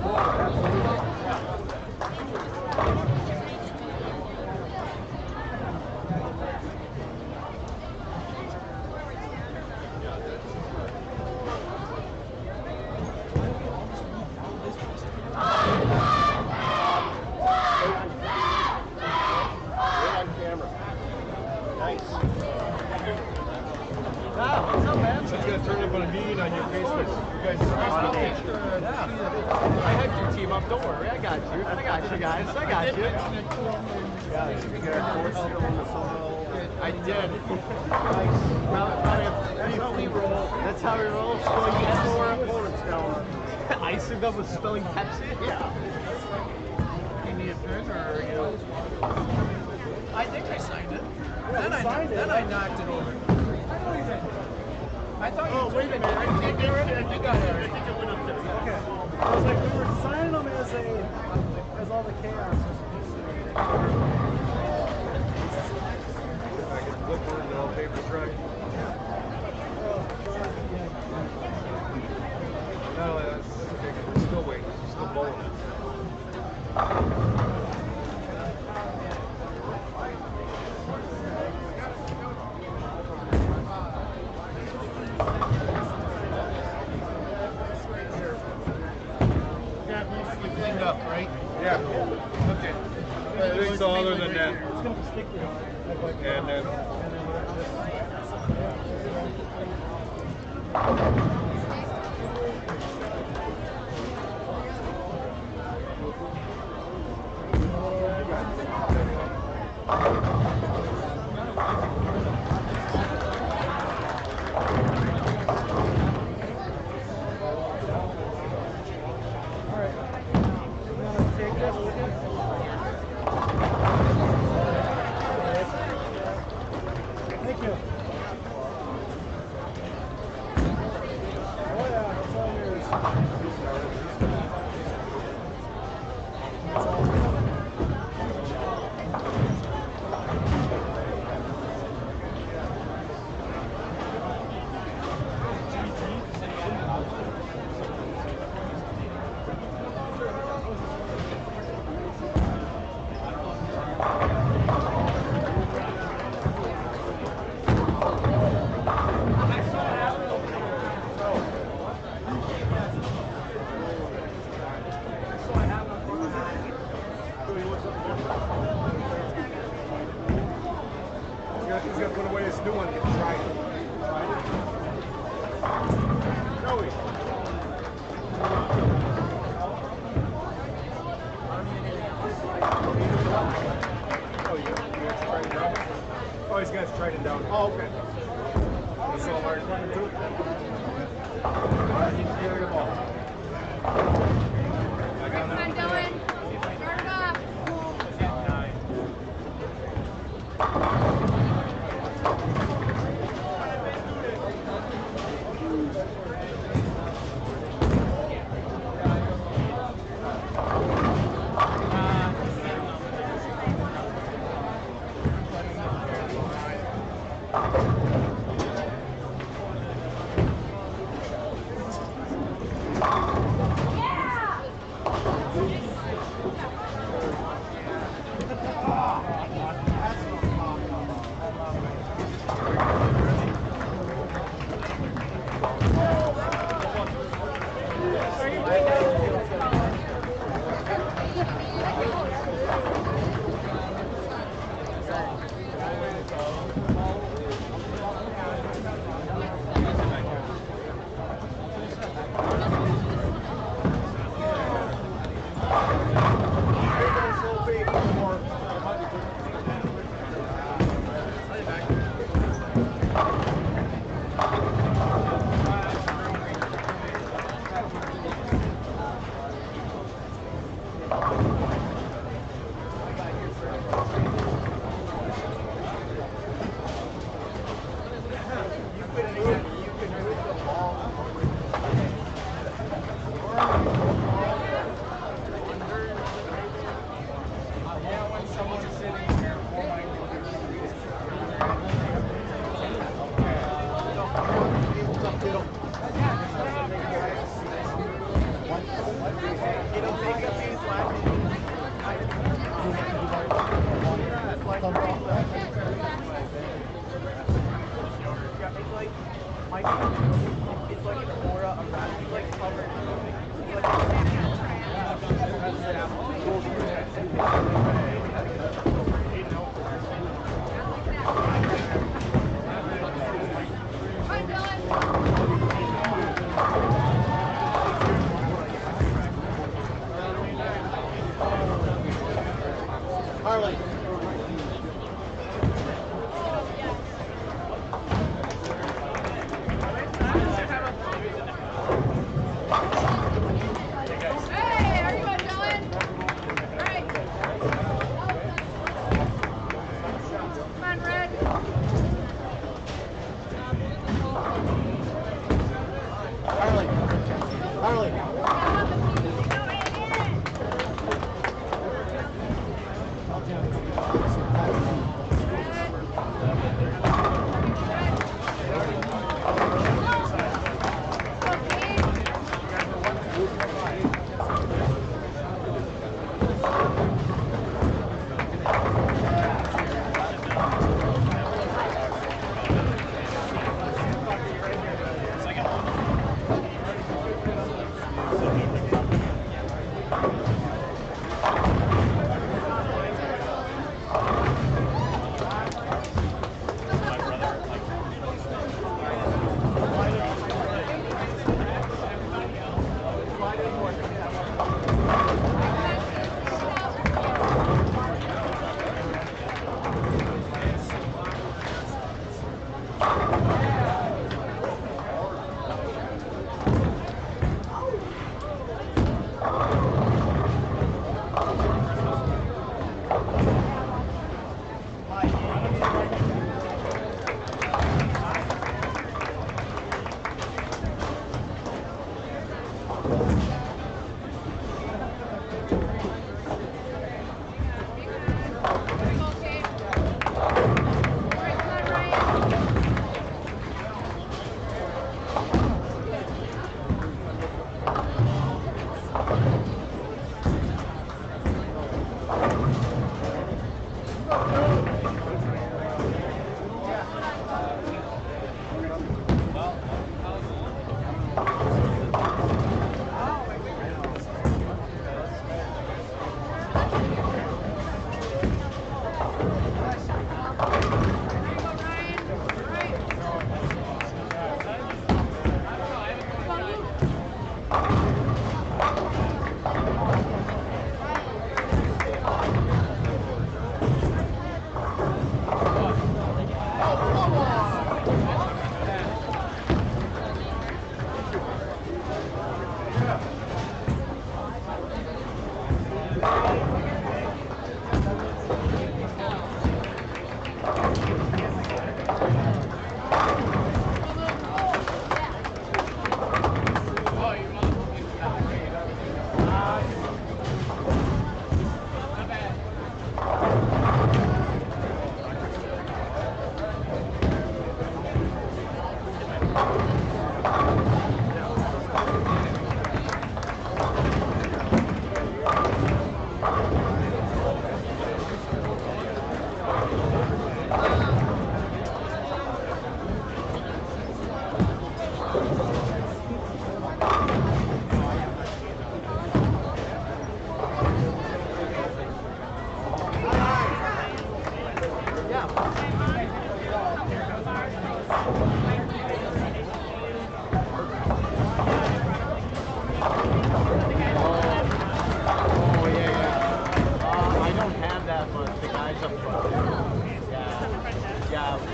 S3: What's up, man?
S6: It's gonna turn up on a meeting on your Facebook. You guys are
S3: I had your team up. Don't worry. I got you. I got you guys. I got you. I did. That's how we roll. That's how we roll. Slow our opponents down. Icing them with spilling Pepsi? Yeah. You need a pen or, you know? I think I signed it. Then I knocked it over. I thought you wait a minute. I think you got it. I think it went up there. Okay. I was like, we were signing them as all the chaos.
S6: I can flip her into all paper track. No, that's okay. We're still waiting. We're still bowling.
S3: Cleaned up, right?
S6: Yeah. Okay. Everything's all other than that.
S3: It's going to stick with it.
S6: And then. He's gonna put away his new one and get tried. Joey. Oh, you got to try it down? Oh, he's got to try it down. Oh, okay. That's all hard to do. All right, you can get the ball.
S5: I'm going. Start it off.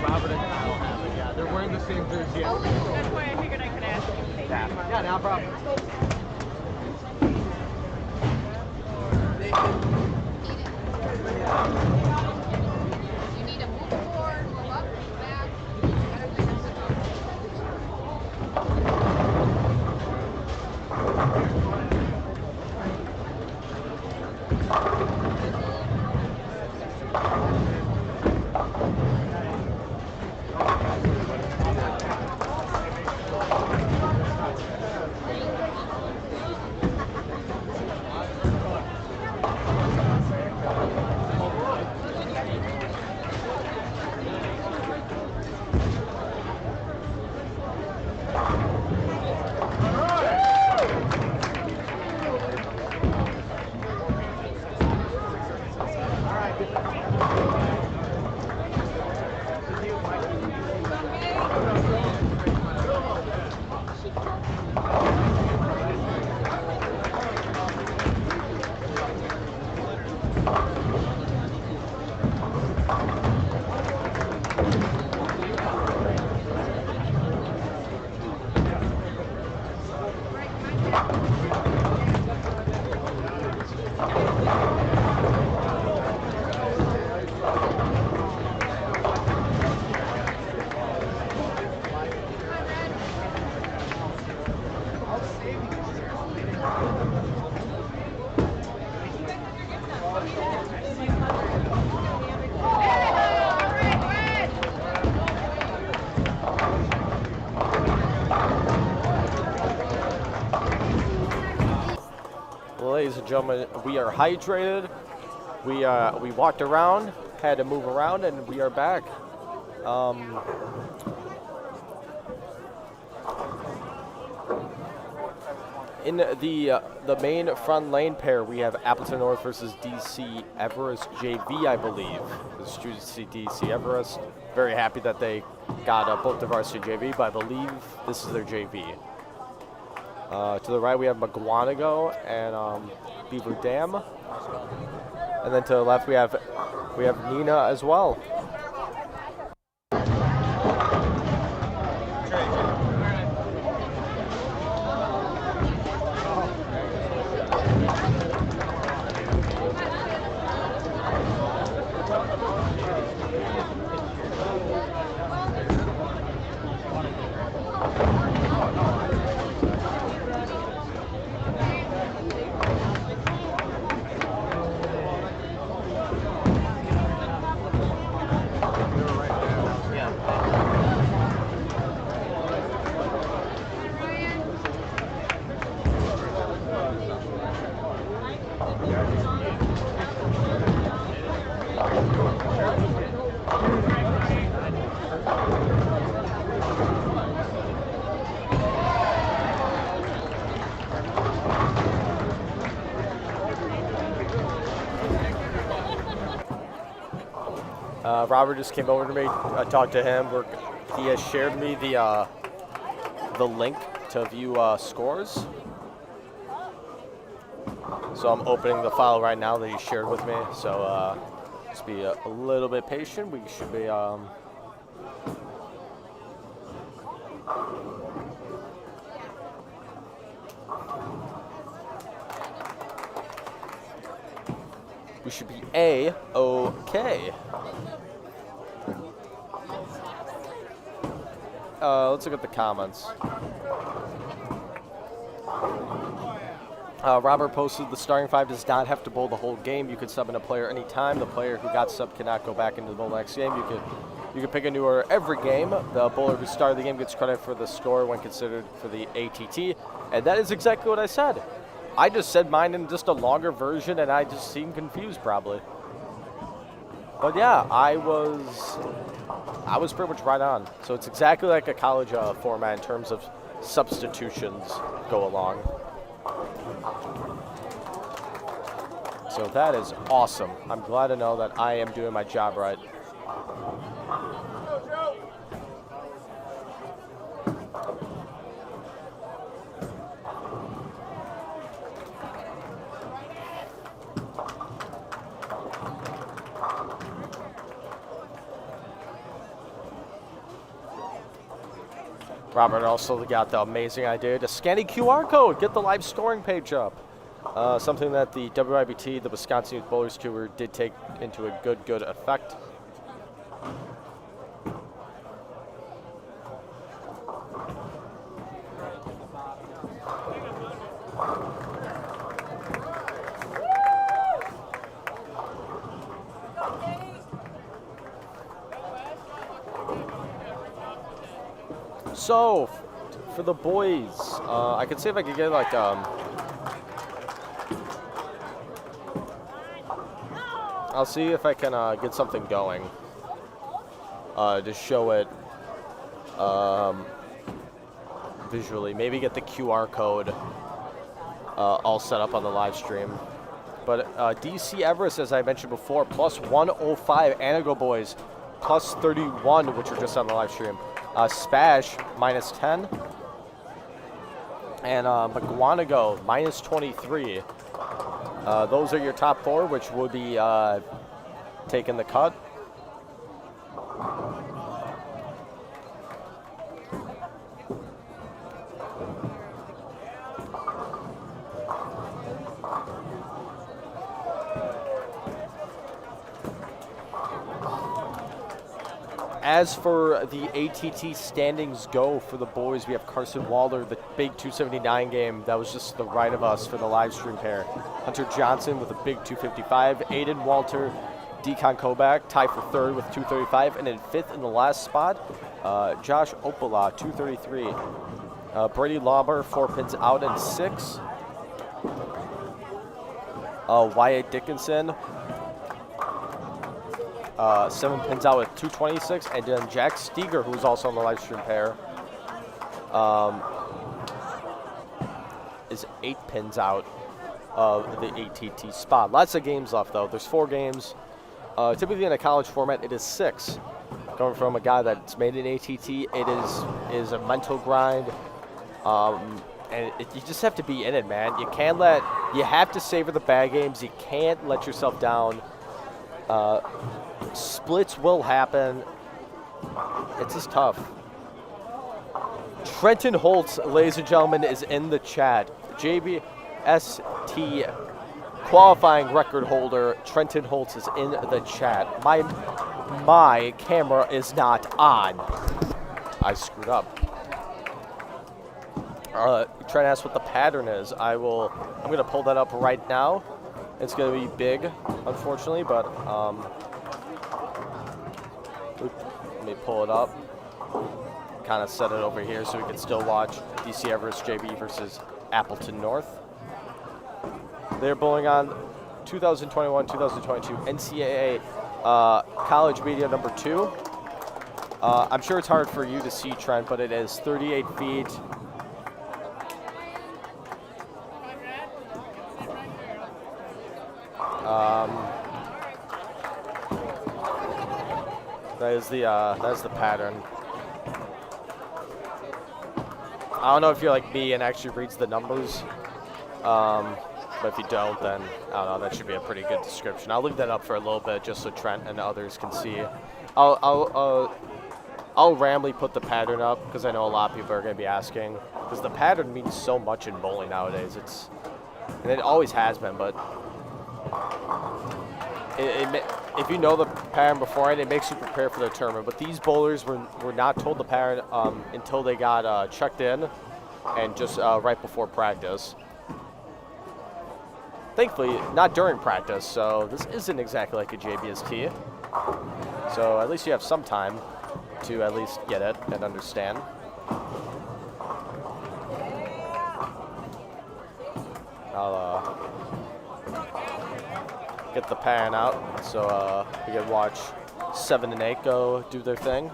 S3: Robert and Kyle have it. Yeah, they're wearing the same jersey.
S7: That's why I figured I could ask.
S3: Yeah, no problem.
S7: You need to move forward, move up, move back. You gotta fix it.
S1: gentlemen, we are hydrated. We walked around, had to move around, and we are back. In the main front lane pair, we have Appleton North versus DC Everest JV, I believe. It's DC Everest. Very happy that they got both the varsity JV, but I believe this is their JV. To the right, we have McGuanago and Beaver Dam, and then to the left, we have Nina as well. Robert just came over to me. I talked to him. He has shared me the link to view scores. So I'm opening the file right now that he shared with me. So just be a little bit patient. We should be. We should be A-okay. Let's look at the comments. Robert posted the starting five does not have to bowl the whole game. You could sub in a player anytime. The player who got subbed cannot go back into the bowl next game. You could pick a newer every game. The bowler who started the game gets credit for the score when considered for the ATT. And that is exactly what I said. I just said mine in just a longer version, and I just seemed confused probably. But yeah, I was pretty much right on. So it's exactly like a college format in terms of substitutions go along. So that is awesome. I'm glad to know that I am doing my job right. Robert also got the amazing idea to scan a QR code, get the live scoring page up. Something that the WIBT, the Wisconsin Youth Bowlers Tour, did take into a good effect. So, for the boys, I could see if I could get like I'll see if I can get something going to show it visually. Maybe get the QR code all set up on the live stream. But DC Everest, as I mentioned before, plus 105. Anago boys, plus 31, which are just on the live stream. Spash, minus 10. And McGuanago, minus 23. Those are your top four, which would be taking the cut. As for the ATT standings go for the boys, we have Carson Waller, the big 279 game. That was just to the right of us for the live stream pair. Hunter Johnson with a big 255. Aiden Walter, Decon Kobach, tied for third with 235. And in fifth in the last spot, Josh Opala, 233. Brady Lauber, 4 pins out in 6. Wyatt Dickinson, 7 pins out with 226, and then Jack Steger, who's also on the live stream pair, is 8 pins out of the ATT spot. Lots of games left, though. There's 4 games. Typically in a college format, it is 6. Coming from a guy that's made an ATT, it is a mental grind, and you just have to be in it, man. You have to savor the bad games. You can't let yourself down. Splits will happen. It's just tough. Trenton Holtz, ladies and gentlemen, is in the chat. JBST qualifying record holder Trenton Holtz is in the chat. My camera is not on. I screwed up. Trying to ask what the pattern is. I'm gonna pull that up right now. It's gonna be big, unfortunately, but let me pull it up. Kind of set it over here so we can still watch DC Everest JB versus Appleton North. They're bowling on 2021-2022 NCAA College Media number 2. I'm sure it's hard for you to see, Trent, but it is 38 feet. That is the pattern. I don't know if you're like me and actually reads the numbers, but if you don't, then I don't know. That should be a pretty good description. I'll leave that up for a little bit just so Trent and others can see. I'll randomly put the pattern up because I know a lot of people are going to be asking, because the pattern means so much in bowling nowadays. And it always has been, but if you know the pattern beforehand, it makes you prepare for the tournament. But these bowlers were not told the pattern until they got checked in and just right before practice. Thankfully, not during practice, so this isn't exactly like a JBST. So at least you have some time to at least get it and understand. I'll get the pan out so we can watch 7 and 8 go do their thing.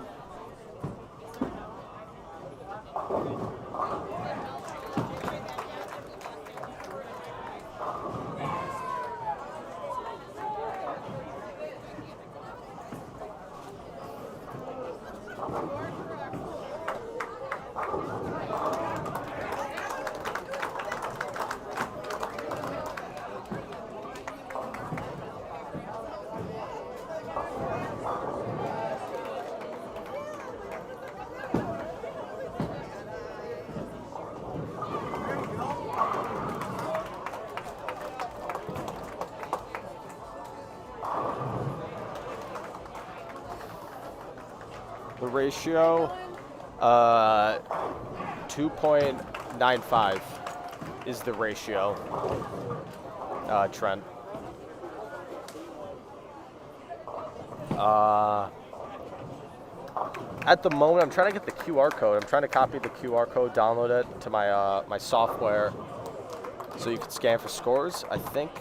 S1: The ratio, 2.95 is the ratio, Trent. At the moment, I'm trying to get the QR code. I'm trying to copy the QR code, download it to my my software, so you can scan for scores. I think,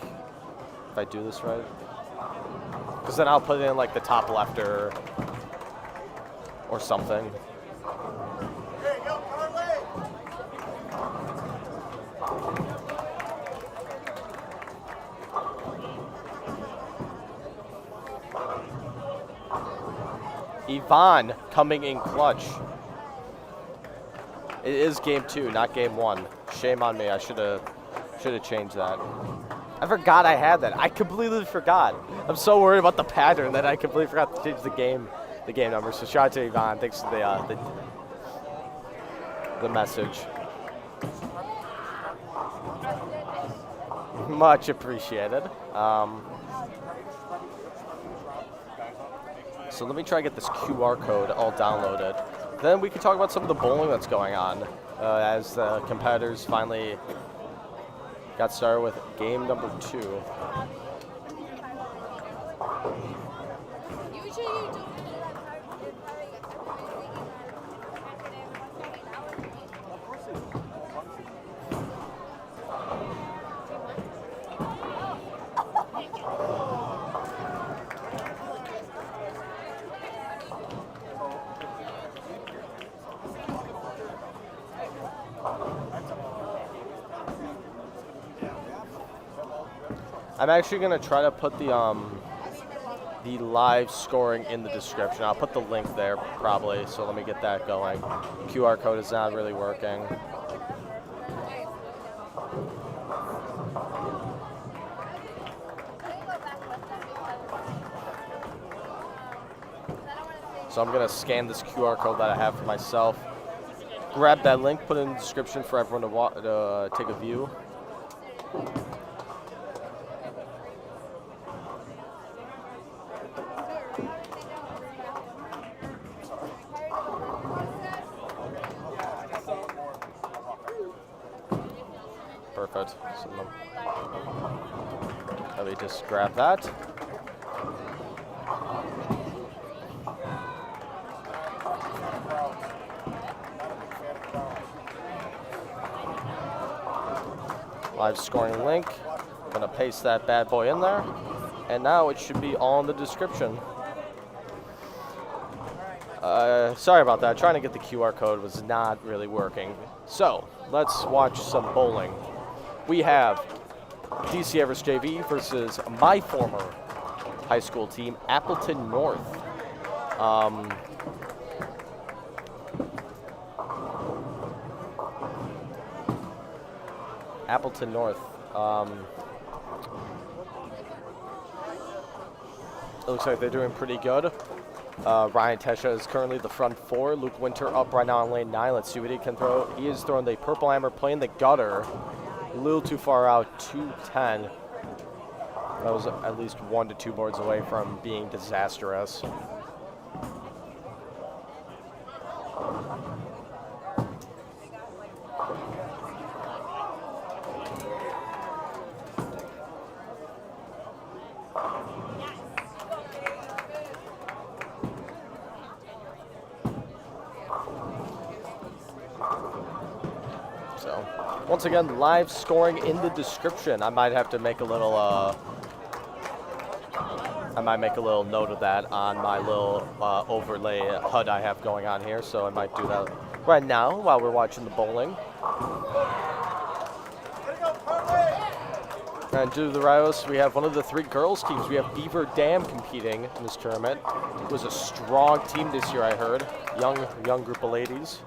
S1: if I do this right, because then I'll put it in like the top left or something. Yvonne coming in clutch. It is game 2, not game 1. Shame on me. I should have changed that. I forgot I had that. I completely forgot. I'm so worried about the pattern that I completely forgot to change the game number. So shout out to Yvonne. Thanks for the message. Much appreciated. So let me try to get this QR code all downloaded. Then we can talk about some of the bowling that's going on as the competitors finally got started with game number 2. I'm actually gonna try to put the live scoring in the description. I'll put the link there probably. So let me get that going. QR code is not really working. So I'm gonna scan this QR code that I have for myself. Grab that link, put it in the description for everyone to take a view. Perfect. So let me just grab that. Live scoring link. I'm gonna paste that bad boy in there, and now it should be all in the description. Sorry about that. Trying to get the QR code was not really working. So let's watch some bowling. We have DC Everest JV versus my former high school team, Appleton North. Appleton North. It looks like they're doing pretty good. Ryan Tesha is currently the front four. Luke Winter up right now on lane 9. Let's see what he can throw. He is throwing the purple hammer, playing the gutter. A little too far out, 210. That was at least 1 to 2 boards away from being disastrous. So, once again, live scoring in the description. I might have to make a little, note of that on my little overlay HUD I have going on here. So I might do that right now while we're watching the bowling. And due to the Rios, we have one of the 3 girls teams. We have Beaver Dam competing in this tournament. It was a strong team this year, I heard. Young group of ladies.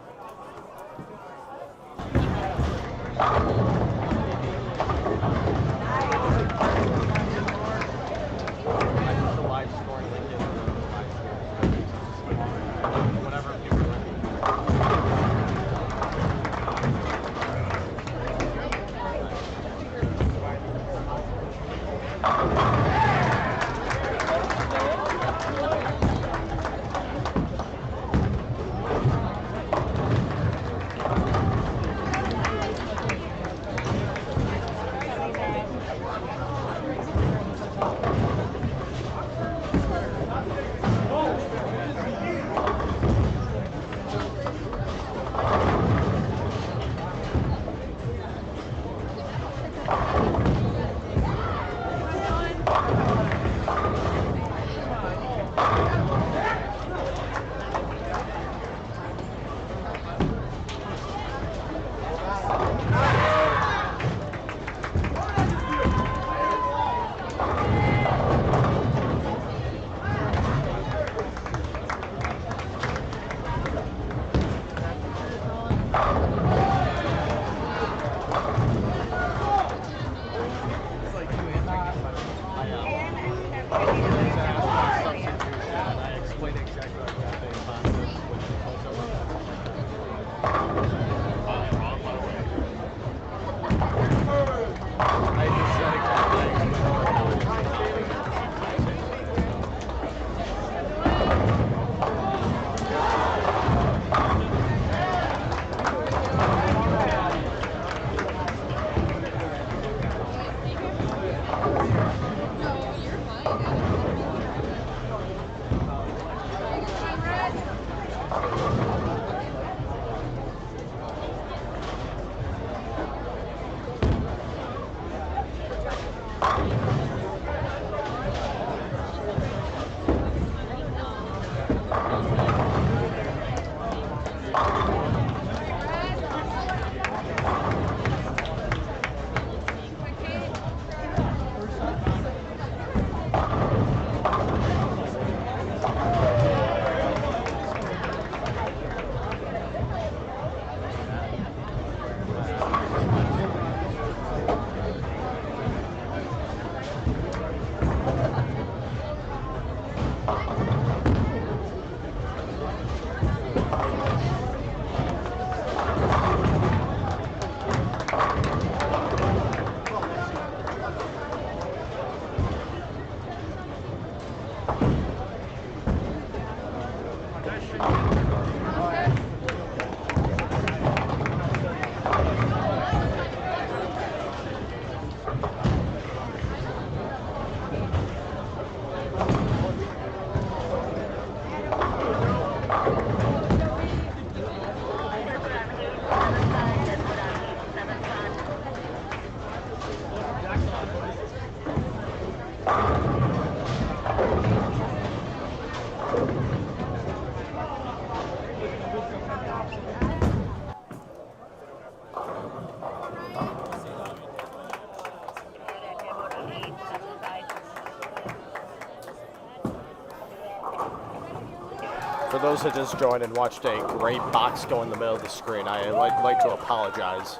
S1: For those that just joined and watched a great box go in the middle of the screen, I like to apologize.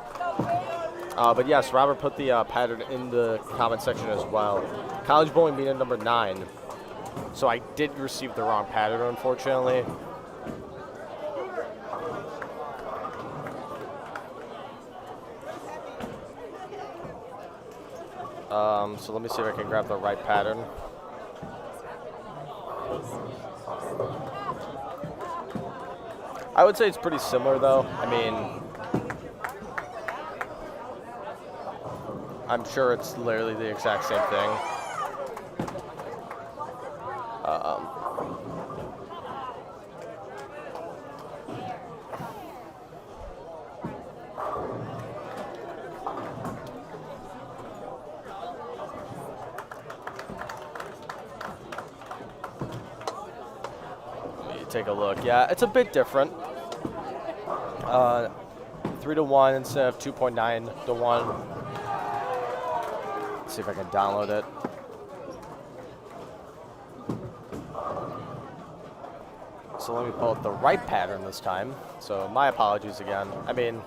S1: But yes, Robert put the pattern in the comment section as well. College bowling meet at number 9. So I did receive the wrong pattern, unfortunately. So let me see if I can grab the right pattern. I would say it's pretty similar, though. I mean, I'm sure it's literally the exact same thing. Let me take a look. Yeah, it's a bit different. 3-to-1 instead of 2.9-to-1. Let's see if I can download it. So let me pull up the right pattern this time. So my apologies again. I mean,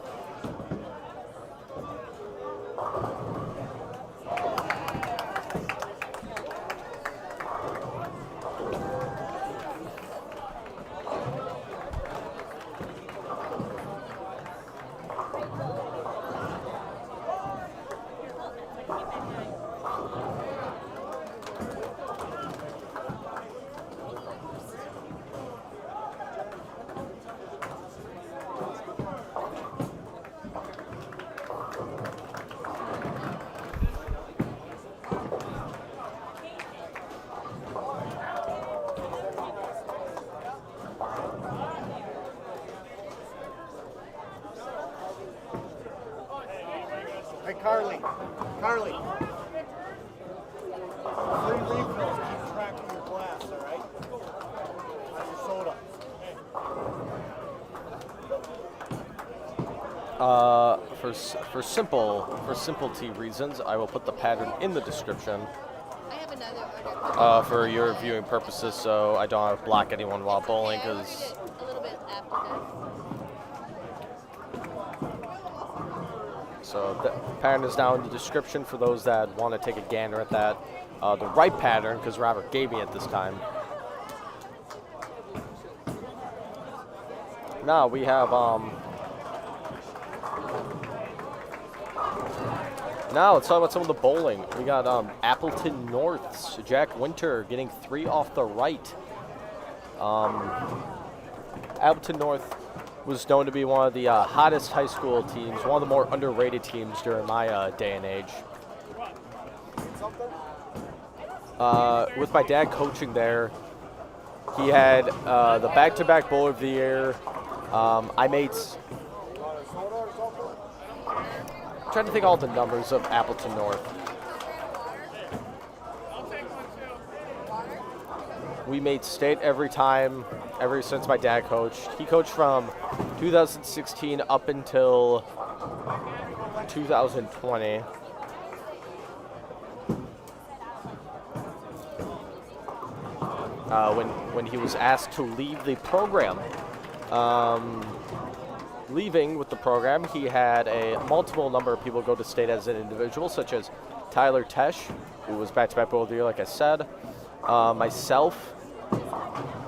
S6: Hey, Carly. Carly. Free refills. Keep track of your glass, all right? On your soda.
S1: for simplicity reasons, I will put the pattern in the description
S7: I have another.
S1: for your viewing purposes, so I don't have to block anyone while bowling.
S7: I'll
S1: Because
S7: read it a little bit after that.
S1: so the pattern is now in the description for those that want to take a gander at that. The right pattern, because Robert gave me it this time. Now we have now let's talk about some of the bowling. We got Appleton North's Jack Winter getting 3 off the right. Appleton North was known to be one of the hottest high school teams, one of the more underrated teams during my day and age. With my dad coaching there, he had the back-to-back bowler of the year. I made. I'm trying to think all the numbers of Appleton North. We made state every time, ever since my dad coached. He coached from 2016 up until 2020. When he was asked to leave the program. Leaving with the program, he had a multiple number of people go to state as an individual, such as Tyler Tesh, who was back-to-back bowler of the year, like I said. Myself,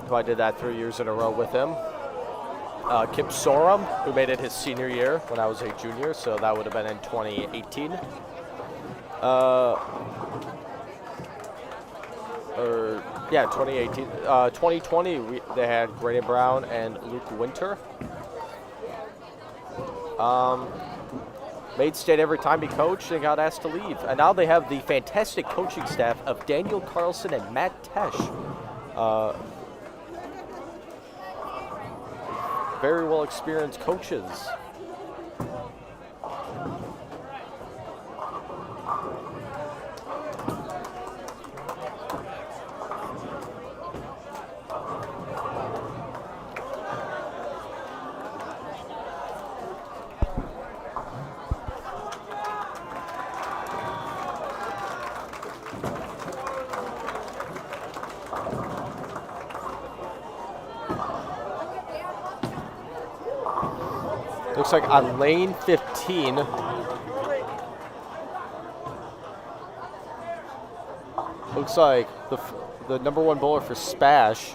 S1: who I did that 3 years in a row with him. Kip Sorum, who made it his senior year when I was a junior, so that would have been in 2018. Yeah, 2018. 2020, they had Brandon Brown and Luke Winter. Made state every time he coached and got asked to leave. And now they have the fantastic coaching staff of Daniel Carlson and Matt Tesh. Very well experienced coaches. Looks like on lane 15, looks like the number one bowler for Spash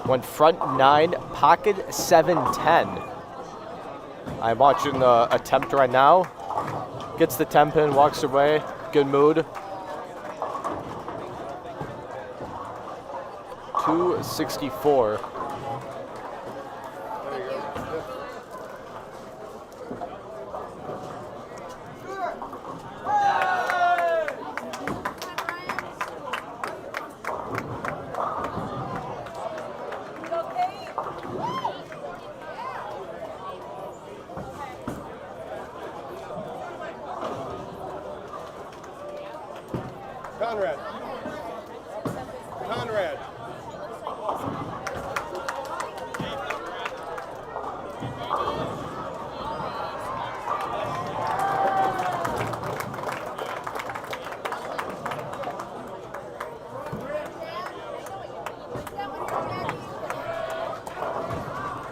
S1: went front 9, pocket 7-10. I'm watching the attempt right now. Gets the 10 pin, walks away, good mood. 264.
S6: Conrad. Conrad.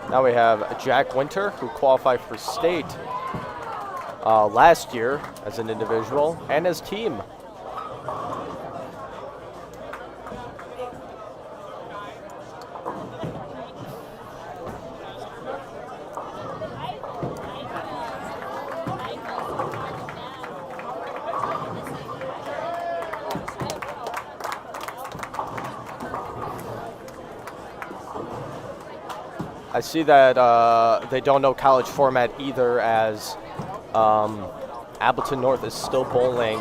S1: Now we have Jack Winter, who qualified for state last year as an individual and as team. I see that they don't know college format either, as Appleton North is still bowling,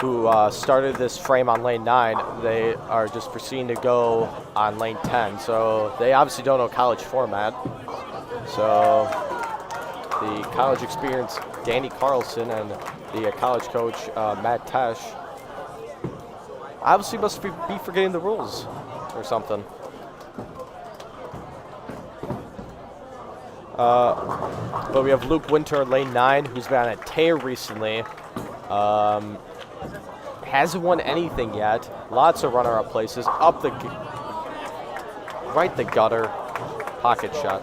S1: who started this frame on lane 9. They are just proceeding to go on lane 10. So they obviously don't know college format. So the college experience, Danny Carlson, and the college coach, Matt Tesh, obviously must be forgetting the rules or something. But we have Luke Winter, lane 9, who's been on a tear recently. Hasn't won anything yet. Lots of runner-up places. Up the right the gutter, pocket shot.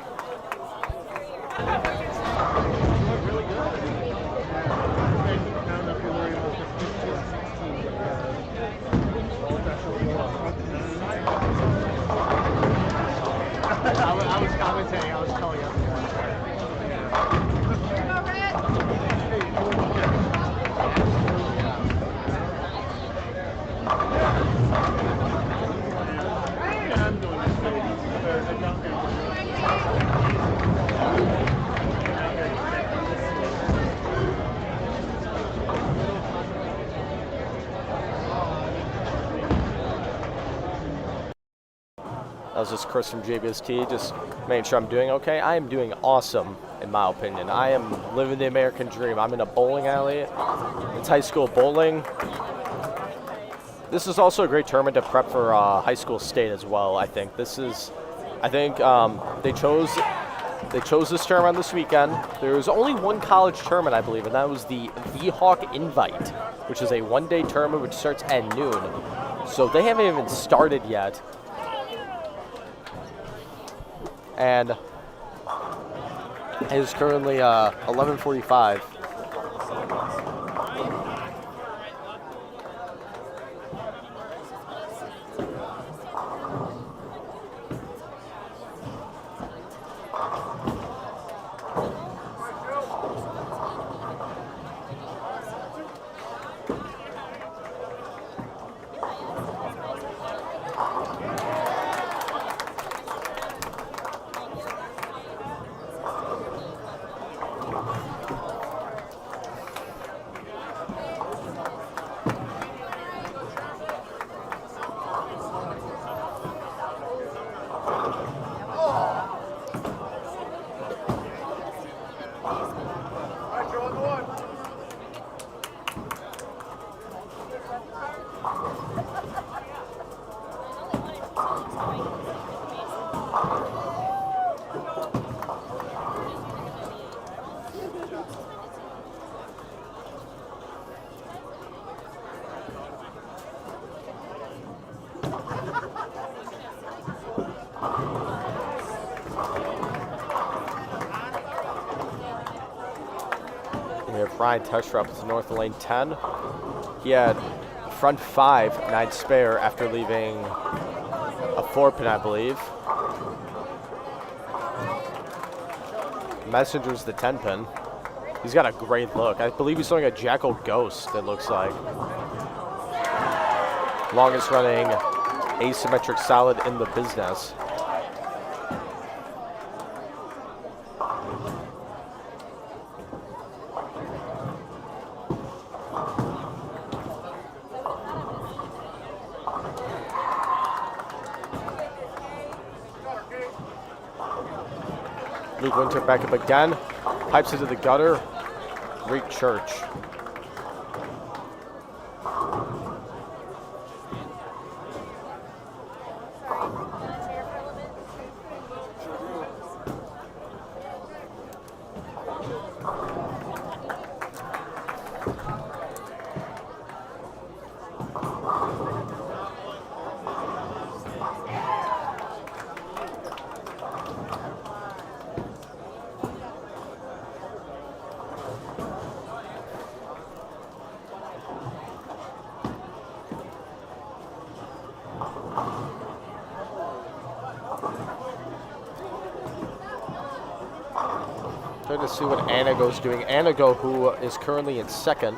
S3: I was commentating. I was calling up.
S1: That was just Chris from JBST, just making sure I'm doing okay. I am doing awesome, in my opinion. I am living the American dream. I'm in a bowling alley. It's high school bowling. This is also a great tournament to prep for high school state as well, I think. They chose this tournament this weekend. There was only one college tournament, I believe, and that was the V-Hawk Invite, which is a one-day tournament which starts at noon. So they haven't even started yet. And it is currently 11:45. Ryan Teschra up to north of lane 10. He had front 5, 9 spare after leaving a 4-pin, I believe. Messenger's the 10-pin. He's got a great look. I believe he's throwing a Jackal Ghost, it looks like. Longest running asymmetric solid in the business. Luke Winter back up again. Pipes into the gutter. Great Church. Trying to see what Anago's doing. Anago, who is currently in second,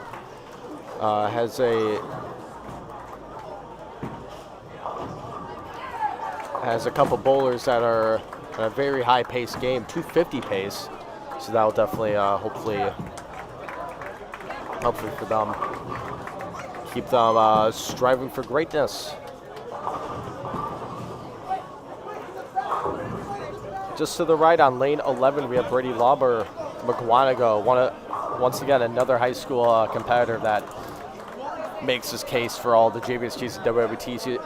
S1: has a couple bowlers that are in a very high pace game, 250 pace. So that'll definitely, hopefully for them. Keep them striving for greatness. Just to the right on lane 11, we have Brady Lauber, McGuanago. Once again, another high school competitor that makes his case for all the JBSGs and WWTs.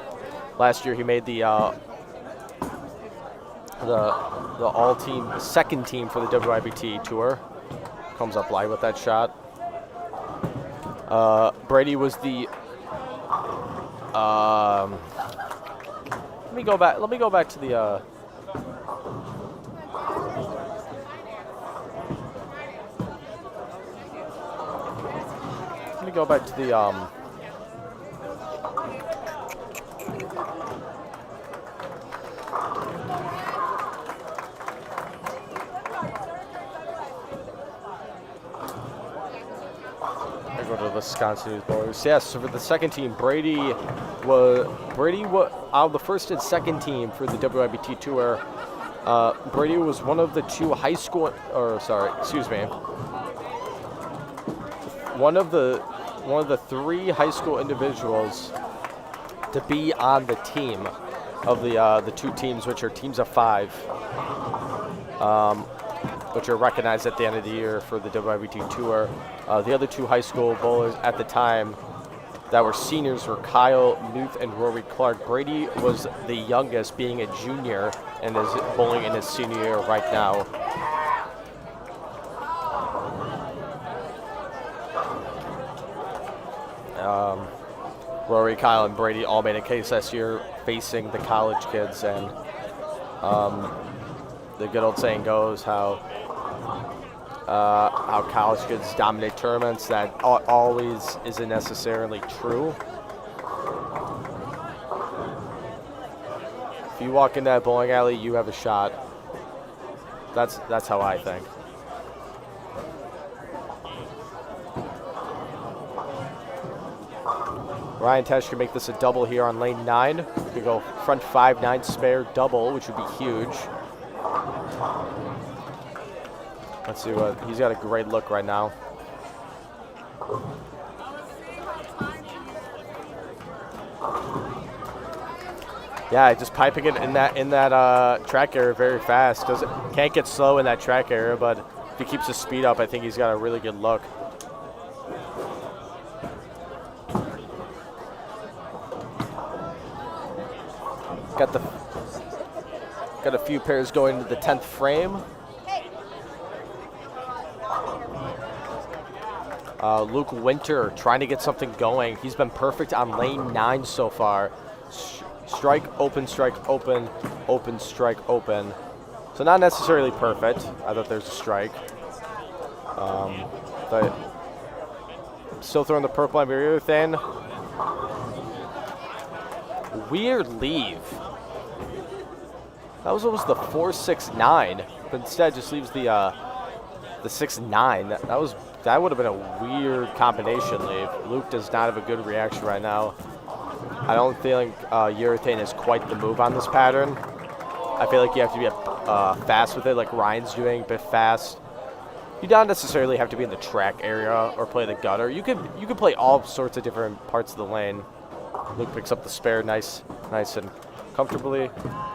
S1: Last year, he made the all-team second team for the WIBT tour. Comes up live with that shot. Brady was the. Let me go back to the. Let me go back to the I go to the Wisconsin Bowlers. Yes, so for the second team, Brady was out of the first and second team for the WIBT tour. Brady was one of the two high school, or sorry, excuse me. One of the three high school individuals to be on the team of the two teams, which are teams of 5, which are recognized at the end of the year for the WIBT tour. The other two high school bowlers at the time that were seniors were Kyle Newth and Rory Clark. Brady was the youngest, being a junior, and is bowling in his senior year right now. Rory, Kyle, and Brady all made a case this year facing the college kids, and the good old saying goes how college kids dominate tournaments. That always isn't necessarily true. If you walk in that bowling alley, you have a shot. That's how I think. Ryan Tesh can make this a double here on lane 9. Could go front 5, 9 spare double, which would be huge. Let's see what he's got. A great look right now. Yeah, just piping it in that track area very fast. Can't get slow in that track area, but if he keeps his speed up, I think he's got a really good look. Got a few pairs going to the 10th frame. Luke Winter trying to get something going. He's been perfect on lane 9 so far. Strike, open, open, strike, open. So not necessarily perfect. I thought there's a strike. But Still throwing the purple on urethane. Weird leave. That was almost the 4-6-9, but instead just leaves the 6-9. That would have been a weird combination leave. Luke does not have a good reaction right now. I don't think urethane is quite the move on this pattern. I feel like you have to be fast with it, like Ryan's doing, a bit fast. You don't necessarily have to be in the track area or play the gutter. You could play all sorts of different parts of the lane. Luke picks up the spare nice and comfortably.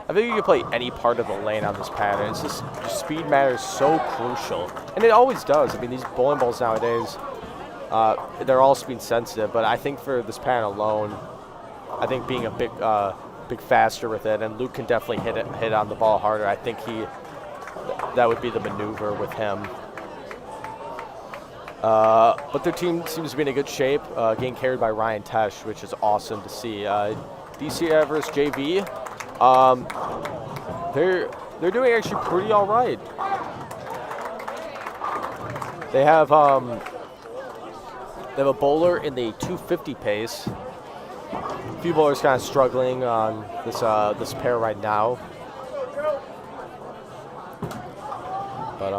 S1: I think you can play any part of the lane on this pattern. It's just speed matters so crucial, and it always does. I mean, these bowling balls nowadays, they're all speed sensitive, but I think for this pattern alone, I think being a bit faster with it, and Luke can definitely hit on the ball harder. I think that would be the maneuver with him. But their team seems to be in a good shape, getting carried by Ryan Tesh, which is awesome to see. DC Everest JV, they're doing actually pretty all right. They have a bowler in the 250 pace. A few bowlers kind of struggling on this pair right now. But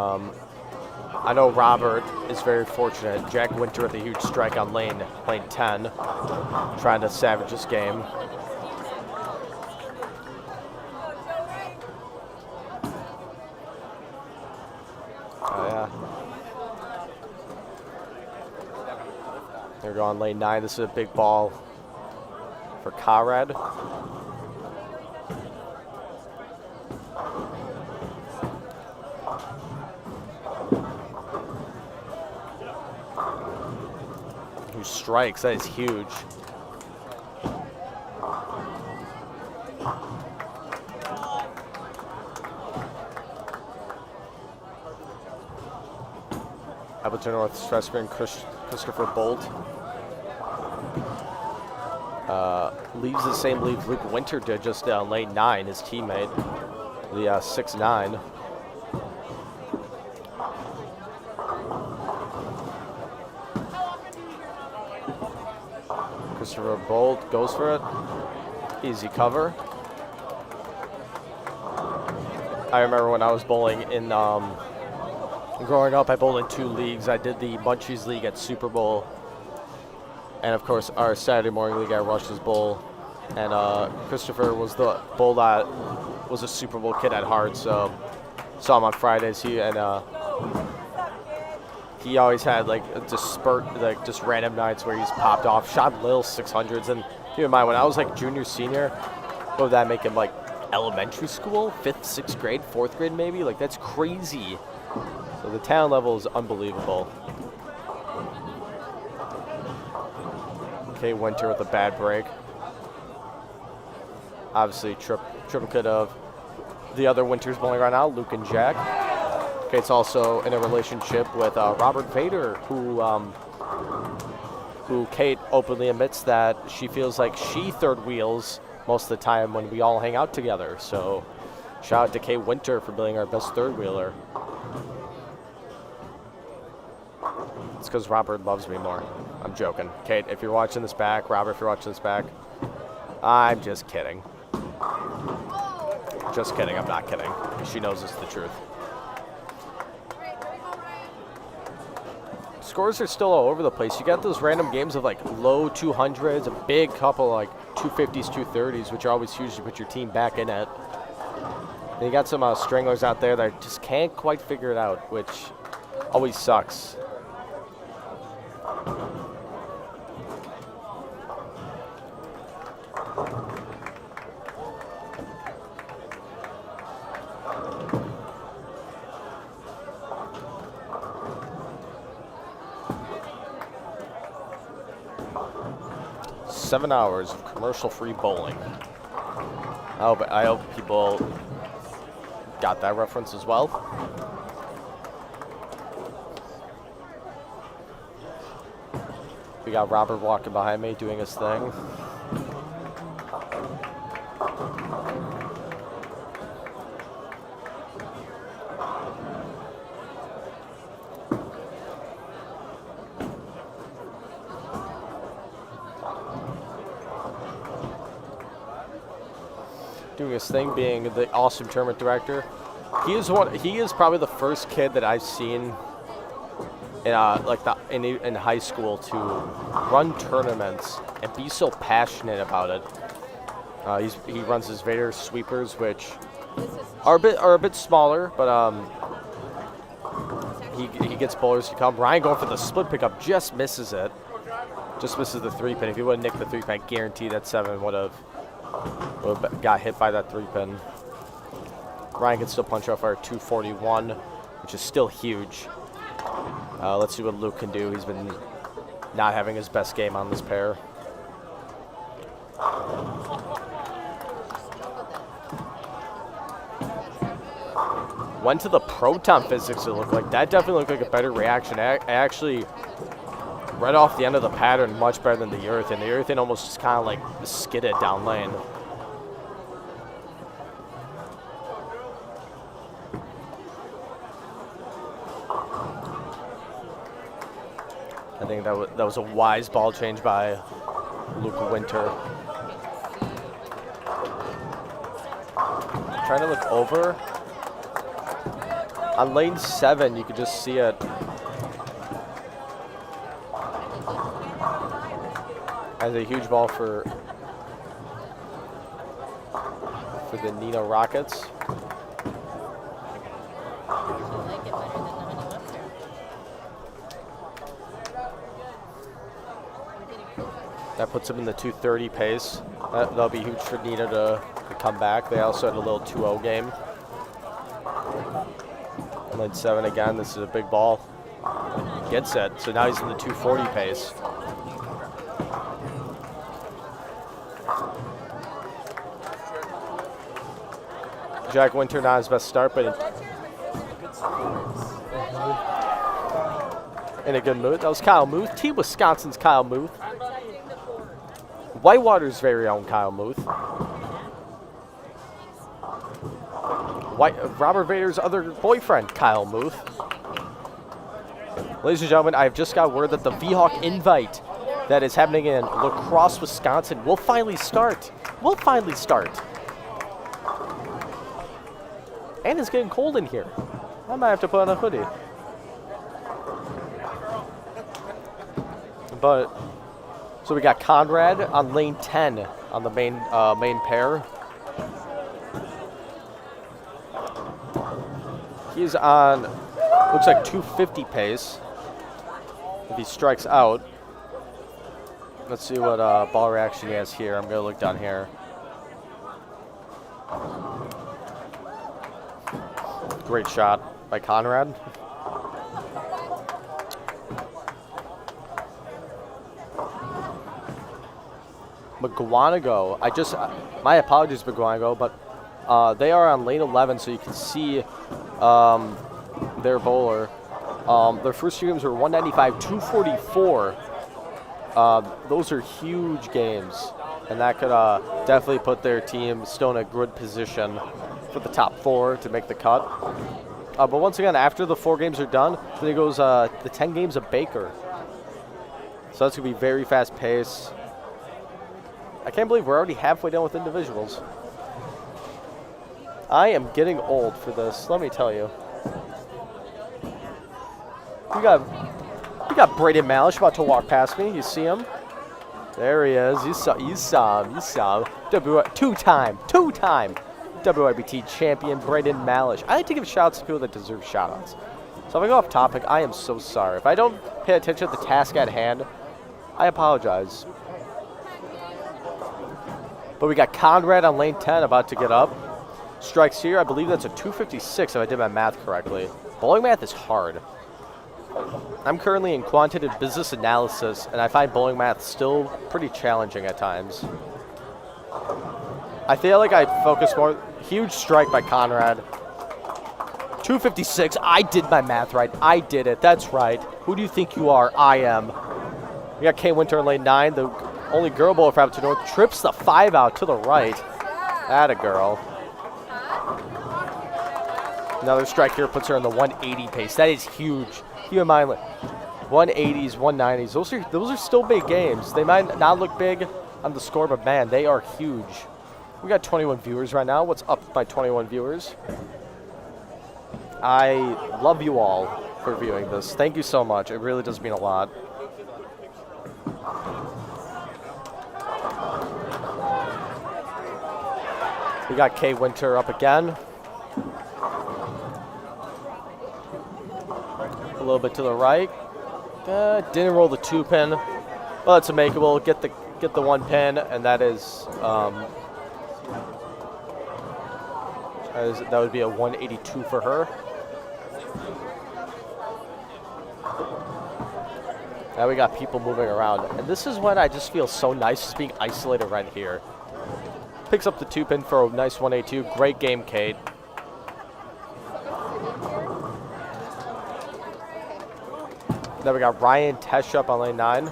S1: I know Robert is very fortunate. Jack Winter with a huge strike on lane 10, trying to savage this game. Oh yeah. They're going lane 9. This is a big ball for Conrad. Who strikes? That is huge. Appleton North Strasburg, Christopher Bolt. Leaves the same leave Luke Winter did just down lane 9, his teammate, the 6-9. Christopher Bolt goes for it. Easy cover. I remember when I was bowling in growing up, I bowled in 2 leagues. I did the Munchies League at Super Bowl, and of course our Saturday morning league at Rush's Bowl. And Christopher was the bowl that was a Super Bowl kid at heart, so saw him on Fridays. He always had like just random nights where he's popped off, shot little 600s. And keep in mind, when I was like junior, senior, what would that make him, like elementary school, 5th, 6th grade, 4th grade maybe? Like, that's crazy. So the talent level is unbelievable. Okay, Winter with a bad break. Obviously, triple could have the other Winters bowling right now, Luke and Jack. Okay, it's also in a relationship with Robert Vater, who Kate openly admits that she feels like she third wheels most of the time when we all hang out together. So shout out to Kate Winter for being our best third wheeler. It's because Robert loves me more. I'm joking. Kate, if you're watching this back, Robert, if you're watching this back, I'm just kidding. Just kidding, I'm not kidding. She knows it's the truth. Scores are still all over the place. You got those random games of like low 200s, a big couple like 250s, 230s, which are always huge to put your team back in it. And you got some stranglers out there that just can't quite figure it out, which always sucks. Seven hours of commercial-free bowling. I hope people got that reference as well. We got Robert walking behind me doing his thing. doing his thing, being the awesome tournament director. He is probably the first kid that I've seen in in high school to run tournaments and be so passionate about it. He runs his Vater sweepers, which are a bit smaller, but he gets bowlers to come. Ryan going for the split pickup, just misses it. Just misses the 3-pin. If he would have nicked the 3-pin, I guarantee that 7 would have got hit by that 3-pin. Ryan can still punch off our 241, which is still huge. Let's see what Luke can do. He's been not having his best game on this pair. Went to the proton physics, it looked like. That definitely looked like a better reaction. I actually read off the end of the pattern much better than the urethane. The urethane almost just kind of like skidded down lane. I think that was a wise ball change by Luke Winter. Trying to look over. On lane 7, you could just see it. As a huge ball for the Nino Rockets. That puts him in the 230 pace. That'll be huge for Nino to come back. They also had a little 2-0 game. Lane 7 again. This is a big ball. Gets it. So now he's in the 240 pace. Jack Winter not his best start, but in a good mood. That was Kyle Muth. Team Wisconsin's Kyle Muth. Whitewater's very own Kyle Muth. Robert Vater's other boyfriend, Kyle Muth. Ladies and gentlemen, I've just got word that the V-Hawk invite that is happening in La Crosse, Wisconsin will finally start. And it's getting cold in here. I might have to put on a hoodie. But, so we got Conrad on lane 10 on the main pair. He's on, looks like 250 pace. If he strikes out. Let's see what ball reaction he has here. I'm going to look down here. Great shot by Conrad. McGuanago, my apologies, McGuanago, but they are on lane 11, so you can see their bowler. Their first two games were 195, 244. Those are huge games, and that could definitely put their team still in a good position for the top 4 to make the cut. But once again, after the 4 games are done, then it goes the 10 games of Baker. So that's going to be very fast pace. I can't believe we're already halfway done with individuals. I am getting old for this, let me tell you. We got Braden Malish about to walk past me. You see him? There he is. You saw him. Two-time WIBT champion Braden Malish. I like to give shout-outs to people that deserve shout-outs. So if I go off topic, I am so sorry. If I don't pay attention to the task at hand, I apologize. But we got Conrad on lane 10 about to get up. Strikes here. I believe that's a 256 if I did my math correctly. Bowling math is hard. I'm currently in quantitative business analysis, and I find bowling math still pretty challenging at times. I feel like I focus more. Huge strike by Conrad. 256. I did my math right. I did it. That's right. Who do you think you are? I am. We got Kay Winter in lane 9. The only girl bowler for Appleton North trips the 5 out to the right. Atta girl. Another strike here puts her in the 180 pace. That is huge. Keep in mind, 180s, 190s. Those are still big games. They might not look big on the score, but man, they are huge. We got 21 viewers right now. What's up, my 21 viewers? I love you all for viewing this. Thank you so much. It really does mean a lot. We got K Winter up again. A little bit to the right. Didn't roll the 2-pin. Well, that's a makeable. Get the 1 pin, and that would be a 182 for her. Now we got people moving around, and this is when I just feel so nice just being isolated right here. Picks up the 2-pin for a nice 182. Great game, Kate. Then we got Ryan Tesh up on lane 9.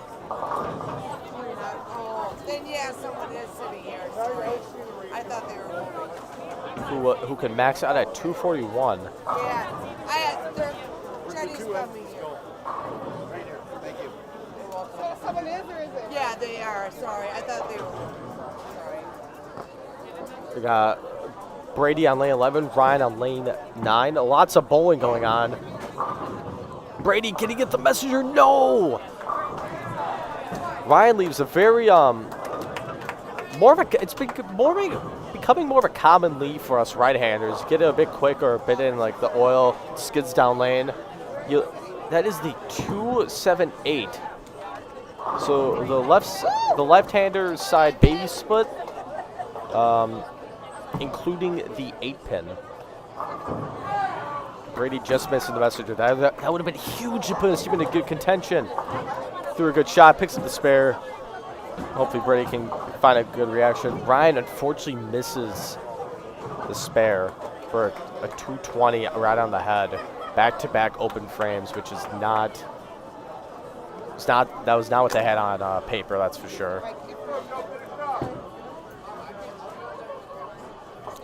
S5: Then yeah, someone is sitting here. Sorry. I thought they were moving.
S1: Who can max out at 241.
S5: Yeah, Jenny's coming here.
S8: So someone is or is it?
S5: Yeah, they are. Sorry, I thought they were. Sorry.
S1: We got Brady on lane 11, Ryan on lane 9. Lots of bowling going on. Brady, can he get the messenger? No! Ryan leaves a very, becoming more of a common leave for us right-handers. Get it a bit quick or a bit in like the oil, skids down lane. That is the 278. So the left-hander side baby split, including the 8-pin. Brady just missing the messenger. That would have been huge to put us in a good contention. Threw a good shot, picks up the spare. Hopefully Brady can find a good reaction. Ryan unfortunately misses the spare for a 220 right on the head. Back-to-back open frames, which is not. That was not what they had on paper. That's for sure.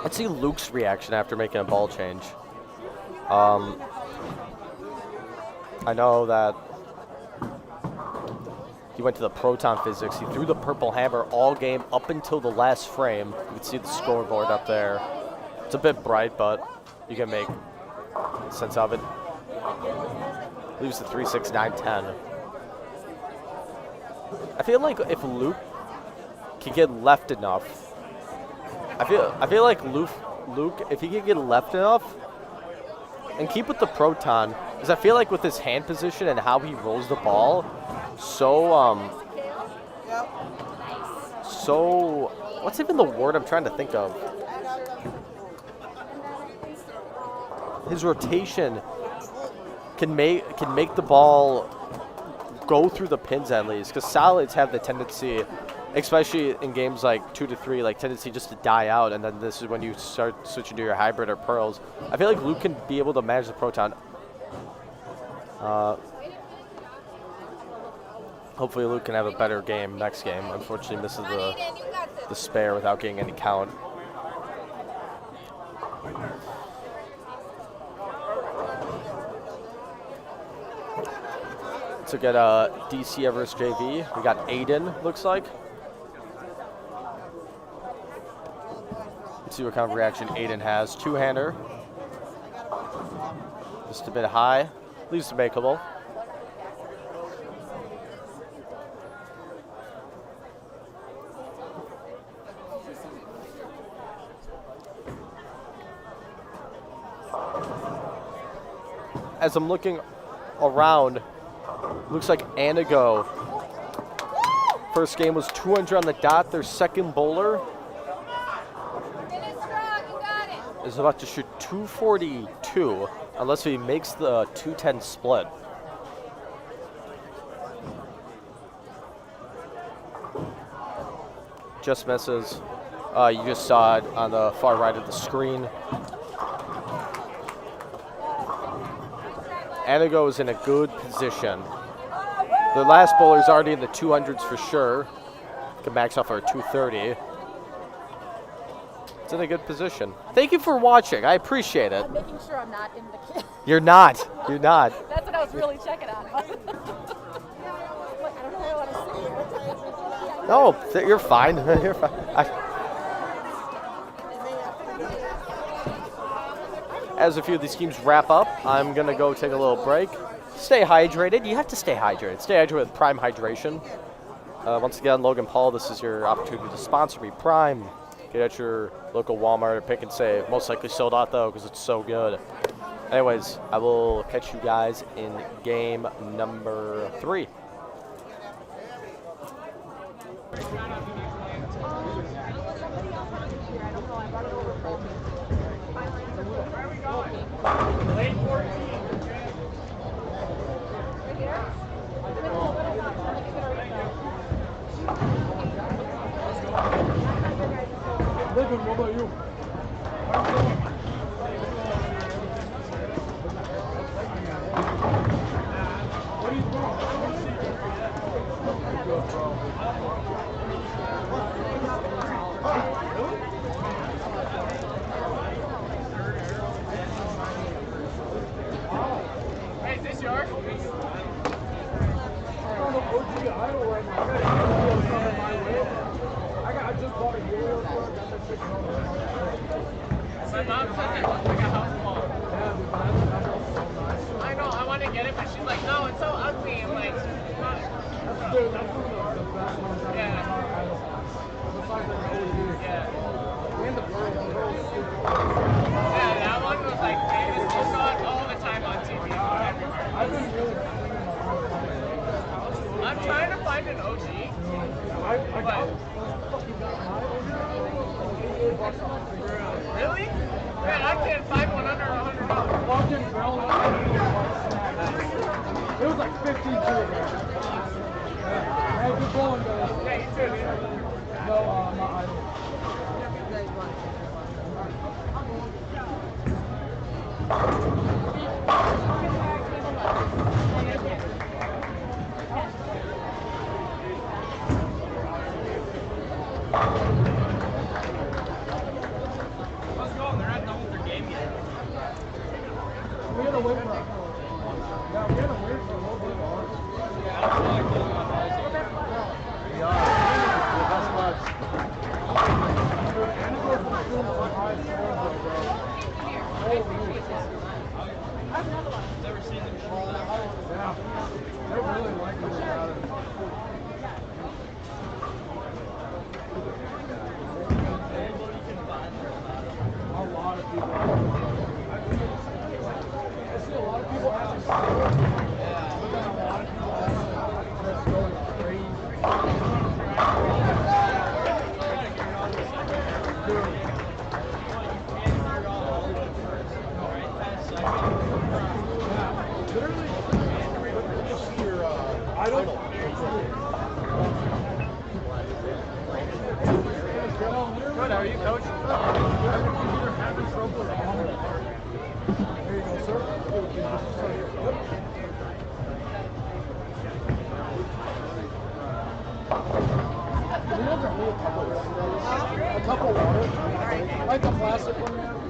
S1: Let's see Luke's reaction after making a ball change. I know that he went to the proton physics. He threw the purple hammer all game up until the last frame. You can see the scoreboard up there. It's a bit bright, but you can make sense of it. Leaves the 3, 6, 9, 10. I feel like if Luke can get left enough, I feel like Luke, if he can get left enough and keep with the proton, because I feel like with his hand position and how he rolls the ball, so what's even the word I'm trying to think of? His rotation can make the ball go through the pins at least, because solids have the tendency, especially in games like 2 to 3, like tendency just to die out, and then this is when you start switching to your hybrid or pearls. I feel like Luke can be able to manage the proton. Hopefully Luke can have a better game next game. Unfortunately misses the spare without getting any count. To get a DC Everest JV, we got Aiden, looks like. Let's see what kind of reaction Aiden has. 2-hander. Just a bit high. Leaves the makeable. As I'm looking around, looks like Anago. First game was 200 on the dot. Their second bowler is about to shoot 242 unless he makes the 210 split. Just misses. You just saw it on the far right of the screen. Anago is in a good position. The last bowler's already in the 200s for sure. Can max off our 230. It's in a good position. Thank you for watching. I appreciate it.
S8: I'm making sure I'm not in the kid.
S1: You're not. You're not.
S8: That's what I was really checking on. I don't know if I want to sit here.
S1: No, you're fine. You're fine. as a few of these games wrap up, I'm going to go take a little break. Stay hydrated. You have to stay hydrated. Stay hydrated with Prime Hydration. Once again, Logan Paul, this is your opportunity to sponsor me. Prime. Get at your local Walmart or Pick and Save. Most likely sold out, though, because it's so good. Anyways, I will catch you guys in game number 3.
S2: Lane 14.
S6: Logan, what about you? What are you
S3: Hey, is this yours?
S6: I just bought a Yo-Yo truck. Got that shit going.
S3: My mom said it looks like a house ball.
S6: Yeah, dude, that looks so nice.
S3: I know, I want to get it, but she's like, no, it's so ugly. I'm like,
S6: Dude, that's one of the best ones I've
S3: Yeah.
S6: ever had. Besides the OG.
S3: yeah.
S6: And the Pearl. The Pearl's super cool.
S3: Yeah, that one was like famous. You saw it all the time on TV. Everywhere.
S6: I've been really thinking about
S3: I'm trying to find an OG.
S6: I got fucking got my OG. $88 off.
S3: Really? Man, I can't find one under $100.
S6: Fucking Pearl. It was like 52 of them. Hey, good bowling, guys.
S3: Yeah, you too, man.
S6: No, not idle.
S3: Let's go. They're not done with their game yet.
S6: We had to wait for yeah, we had to wait for a little bit more. We are. The best buds. Dude, and it goes from school to high school, bro.
S3: Never seen them.
S6: Yeah. They're really liking it about it. A lot of people. I see a lot of people asking for it, but then a lot of people asking that's going crazy. Dude. Yeah, literally, just see your idol.
S3: Good, how are you, coach?
S6: Everyone's either having trouble or on it. There you go, sir. Yep. Can you ever hold a couple of a couple of water? Like the plastic one you have?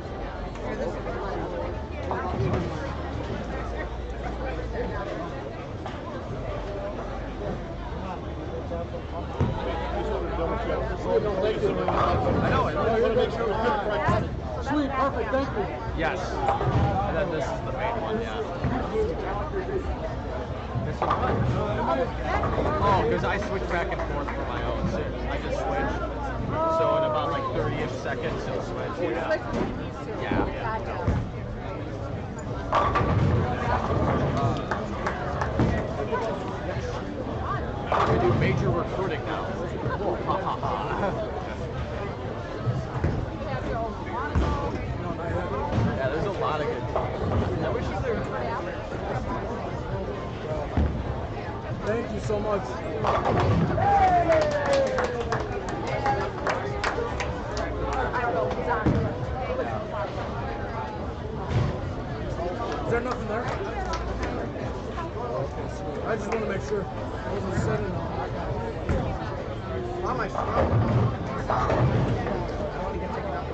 S6: I know, I want to make sure we fit the right time. Sweet, perfect, thank you.
S3: Yes. And then this is the main one, yeah. This is what? Oh, because I switch back and forth for my own sims. I just switch. So in about like 30-ish seconds, it'll switch. Yeah. We do major recruiting now. Ha ha ha. Yeah, there's a lot of good teams. I wish you were.
S6: Thank you so much. Is there nothing there? I just want to make sure I wasn't sitting on it. On my phone. I want to get taken out.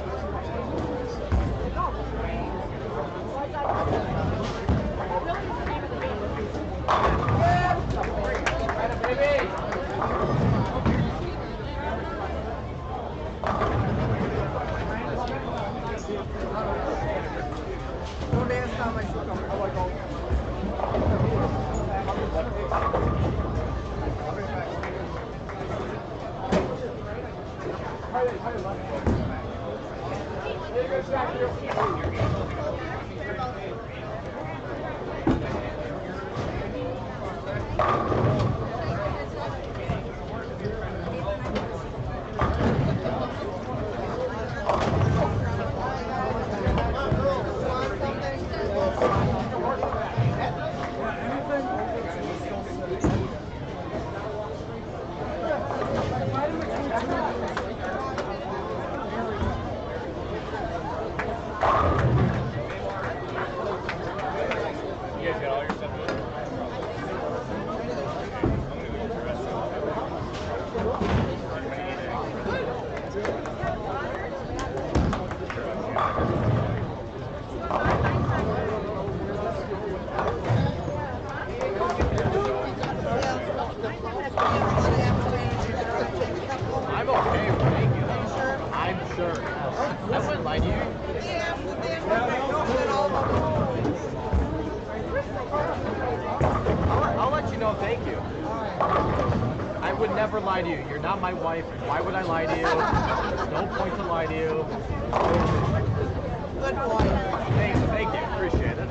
S3: I'm okay, thank you. I'm sure. Yes. I wouldn't lie to you. I'll let you know, thank you. I would never lie to you. You're not my wife. Why would I lie to you? There's no point to lie to you.
S5: Good boy.
S3: Thank you. Appreciate it.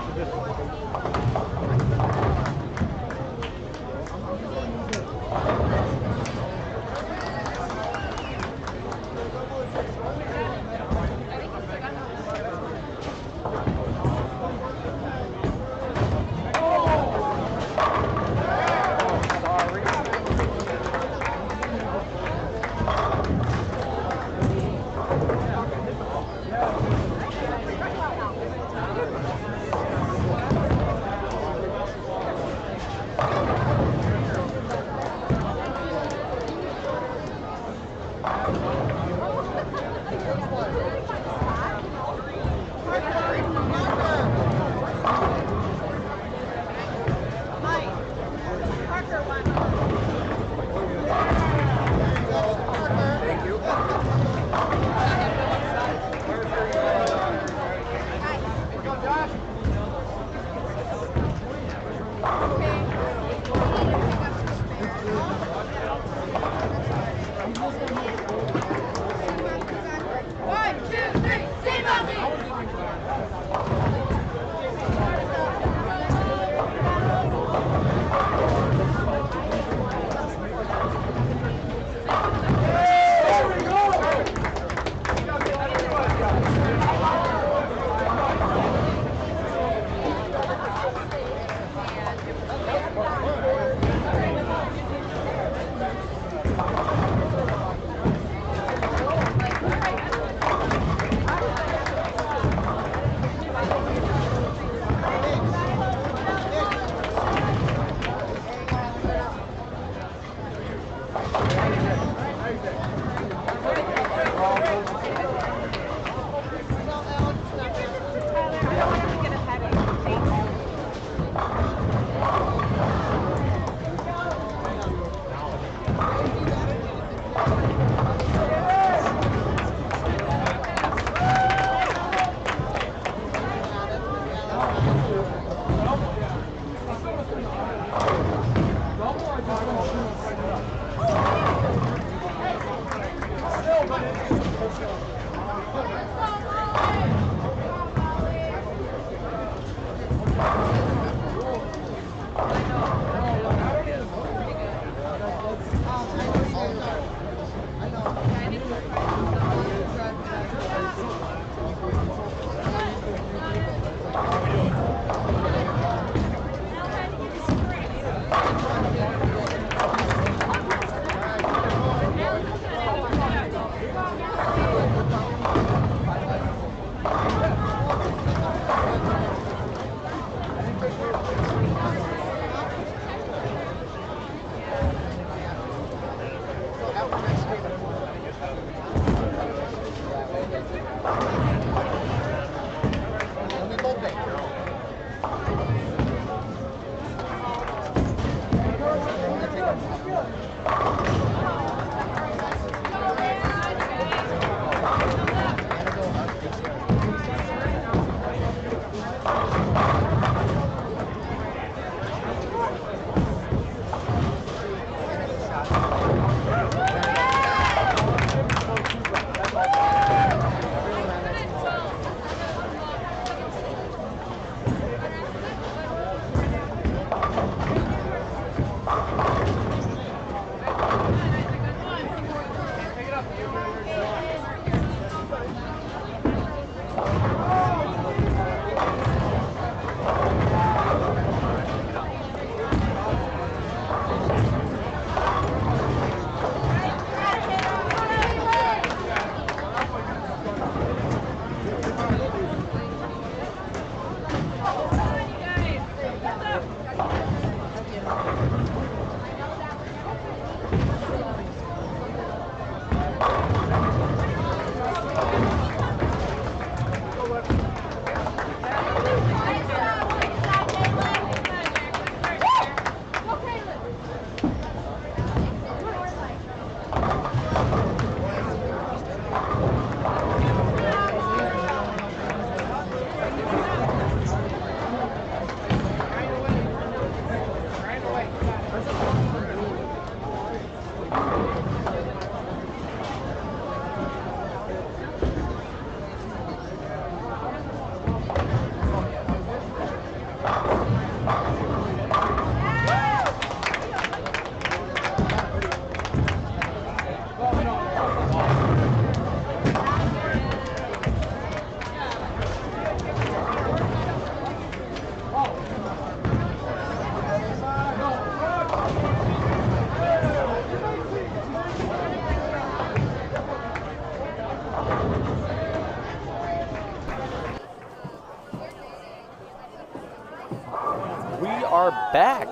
S1: We are back.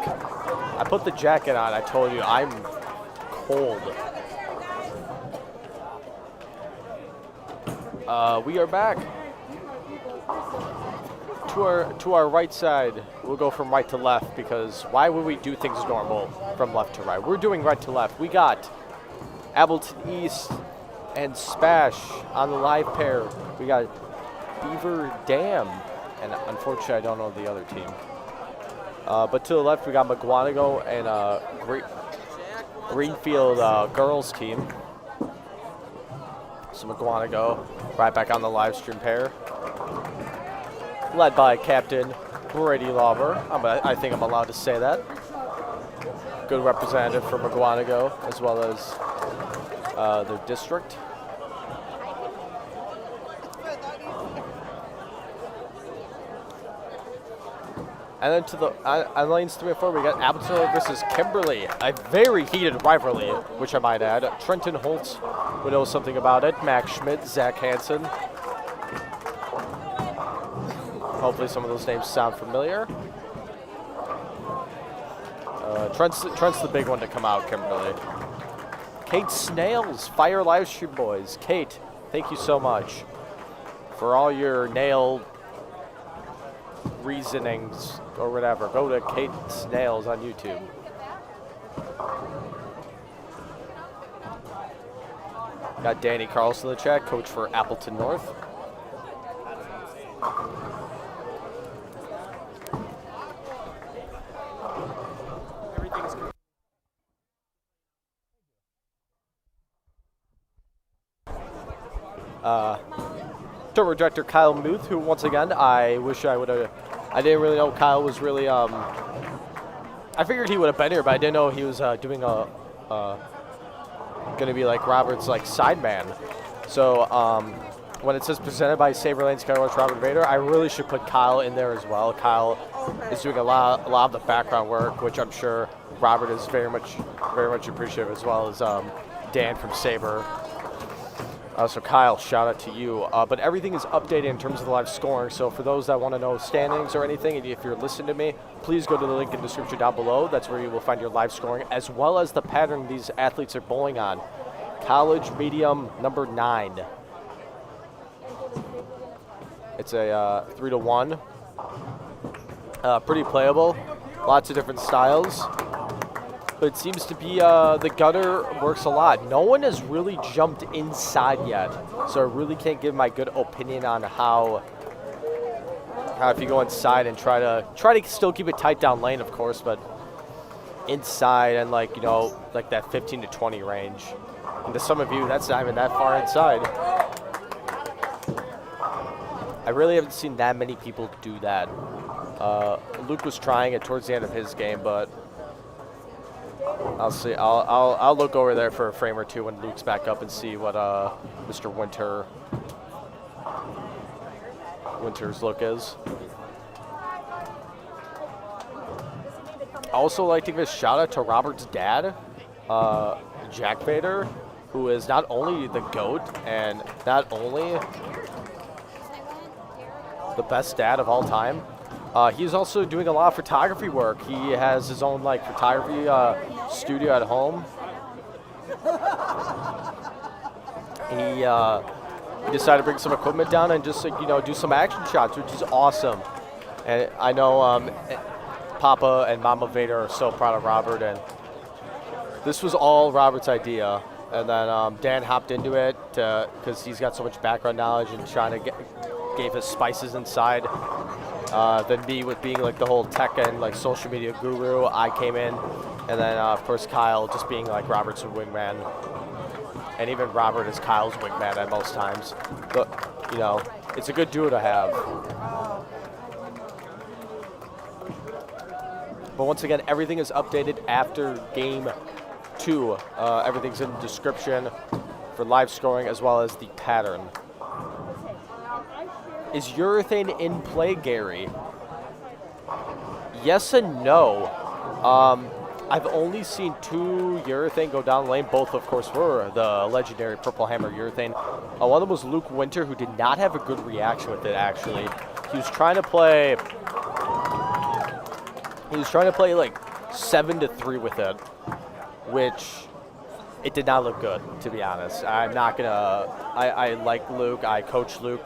S1: I put the jacket on. I told you I'm cold. We are back. To our right side, we'll go from right to left because why would we do things normal from left to right? We're doing right to left. We got Appleton East and Spash on the live pair. We got Beaver Dam, and unfortunately I don't know the other team. But to the left we got McGuanago and Greenfield girls team. So McGuanago right back on the live stream pair, led by Captain Brady Lauber. I think I'm allowed to say that. Good representative for McGuanago as well as their district. And then to the on lanes 3 and 4, we got Appleton versus Kimberly, a very heated rivalry, which I might add. Trenton Holtz would know something about it. Max Schmidt, Zach Hansen. Hopefully some of those names sound familiar. Trent's the big one to come out, Kimberly. Kate Snails, Fire Livestream Boys. Kate, thank you so much for all your nail reasonings or whatever. Go to Kate Snails on YouTube. Got Danny Carlson in the chat, coach for Appleton North. Tour director Kyle Muth, who once again I wish I would have. I didn't really know Kyle was really. I figured he would have been here, but I didn't know he was doing a going to be like Robert's like sideman. So when it says presented by Sabre Lanes, Cale Rusch, Robert Vater, I really should put Kyle in there as well. Kyle is doing a lot of the background work, which I'm sure Robert is very much appreciative, as well as Dan from Sabre. So Kyle, shout out to you. But everything is updated in terms of the live scoring. So for those that want to know standings or anything, and if you're listening to me, please go to the link in the description down below. That's where you will find your live scoring, as well as the pattern these athletes are bowling on. College medium number 9. It's a 3-1. Pretty playable. Lots of different styles. But it seems to be the gutter works a lot. No one has really jumped inside yet, so I really can't give my good opinion on how if you go inside and try to still keep it tight down lane, of course, but inside and like that 15 to 20 range. And to some of you, that's not even that far inside. I really haven't seen that many people do that. Luke was trying it towards the end of his game, but I'll see. I'll look over there for a frame or two when Luke's back up and see what Mr. Winter's look is. I also like to give a shout out to Robert's dad, Jack Vater, who is not only the GOAT and not only the best dad of all time. He's also doing a lot of photography work. He has his own photography studio at home. He decided to bring some equipment down and just do some action shots, which is awesome. And I know Papa and Mama Vader are so proud of Robert, and this was all Robert's idea. And then Dan hopped into it because he's got so much background knowledge and gave his spices inside. Then me with being the whole tech and social media guru, I came in, and then of course Kyle just being Robert's wingman, and even Robert is Kyle's wingman at most times. But it's a good duo to have. But once again, everything is updated after game 2. Everything's in the description for live scoring as well as the pattern. Is urethane in play, Gary? Yes and no. I've only seen 2 urethane go down the lane. Both, of course, were the legendary Purple Hammer urethane. One of them was Luke Winter, who did not have a good reaction with it, actually. He was trying to play He was trying to play like 7-3 with it, which it did not look good, to be honest. I'm not gonna. I like Luke. I coach Luke.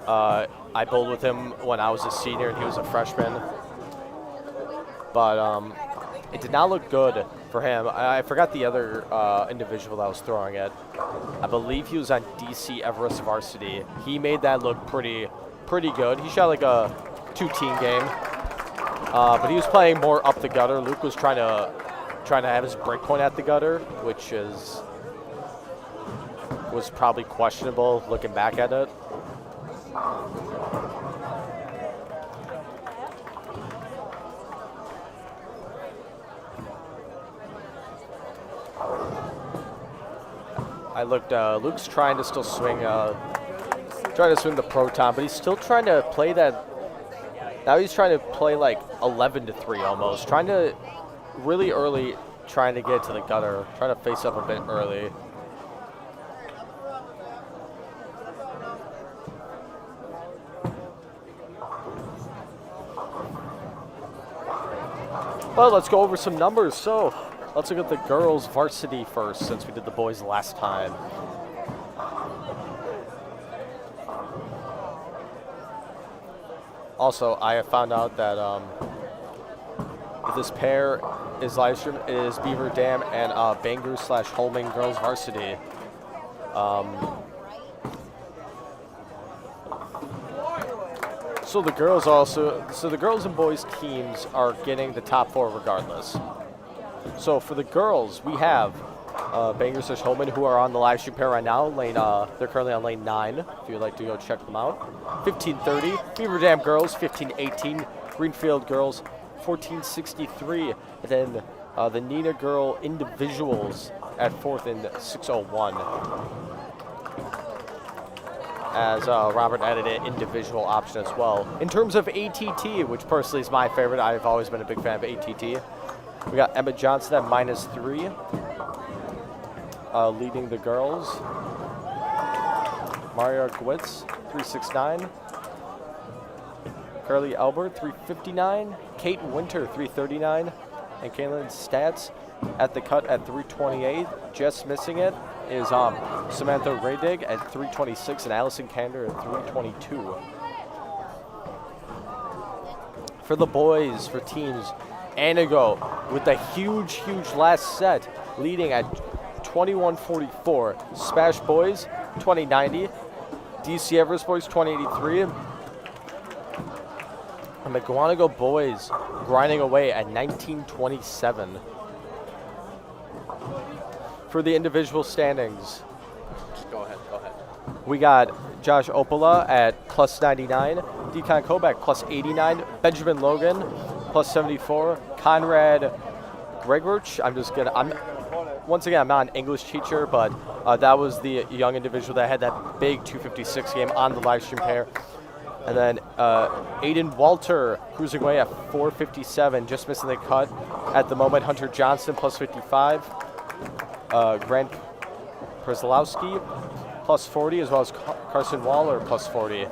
S1: I bowled with him when I was a senior and he was a freshman. But it did not look good for him. I forgot the other individual that was throwing it. I believe he was on DC Everest varsity. He made that look pretty good. He shot like a 2-team game, but he was playing more up the gutter. Luke was trying to have his break point at the gutter, which was probably questionable looking back at it. I looked. Luke's trying to still swing. Trying to swing the proton, but he's still trying to play that. Now he's trying to play like 11-3 almost. Trying to really early, trying to get to the gutter. Trying to face up a bit early. Well, let's go over some numbers. So, let's look at the girls' varsity first, since we did the boys last time. Also, I have found out that this pair is live stream is Beaver Dam and Bangor/Holman girls varsity. So the girls and boys teams are getting the top 4 regardless. So for the girls, we have Bangor/Holman, who are on the live stream pair right now. They're currently on lane 9. If you'd like to go check them out. 1530. Beaver Dam girls 1518. Greenfield girls 1463. And then the Nina girl individuals at 4th and 601. As Robert added an individual option as well. In terms of ATT, which personally is my favorite, I've always been a big fan of ATT. We got Emma Johnson at -3, leading the girls. Maria Gwitz, 369. Carly Albert, 359. Kate Winter, 339. And Kaylin Stats at the cut at 328. Just missing it is Samantha Raydig at 326 and Allison Kander at 322. For the boys, for teams, Anago with a huge last set, leading at 2144. Smash boys, 2090. DC Everest boys, 2083. And the Guanago boys grinding away at 1927. For the individual standings,
S3: Go ahead.
S1: we got Josh Opala at +99, Decon Kovac +89, Benjamin Logan +74, Conrad Gregorch. Once again, I'm not an English teacher, but that was the young individual that had that big 256 game on the live stream pair. And then Aiden Walter cruising away at 457, just missing the cut at the moment. Hunter Johnson +55. Grant Przlowski +40, as well as Carson Waller +40.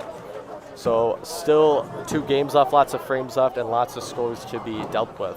S1: So still 2 games left, lots of frames left, and lots of scores to be dealt with.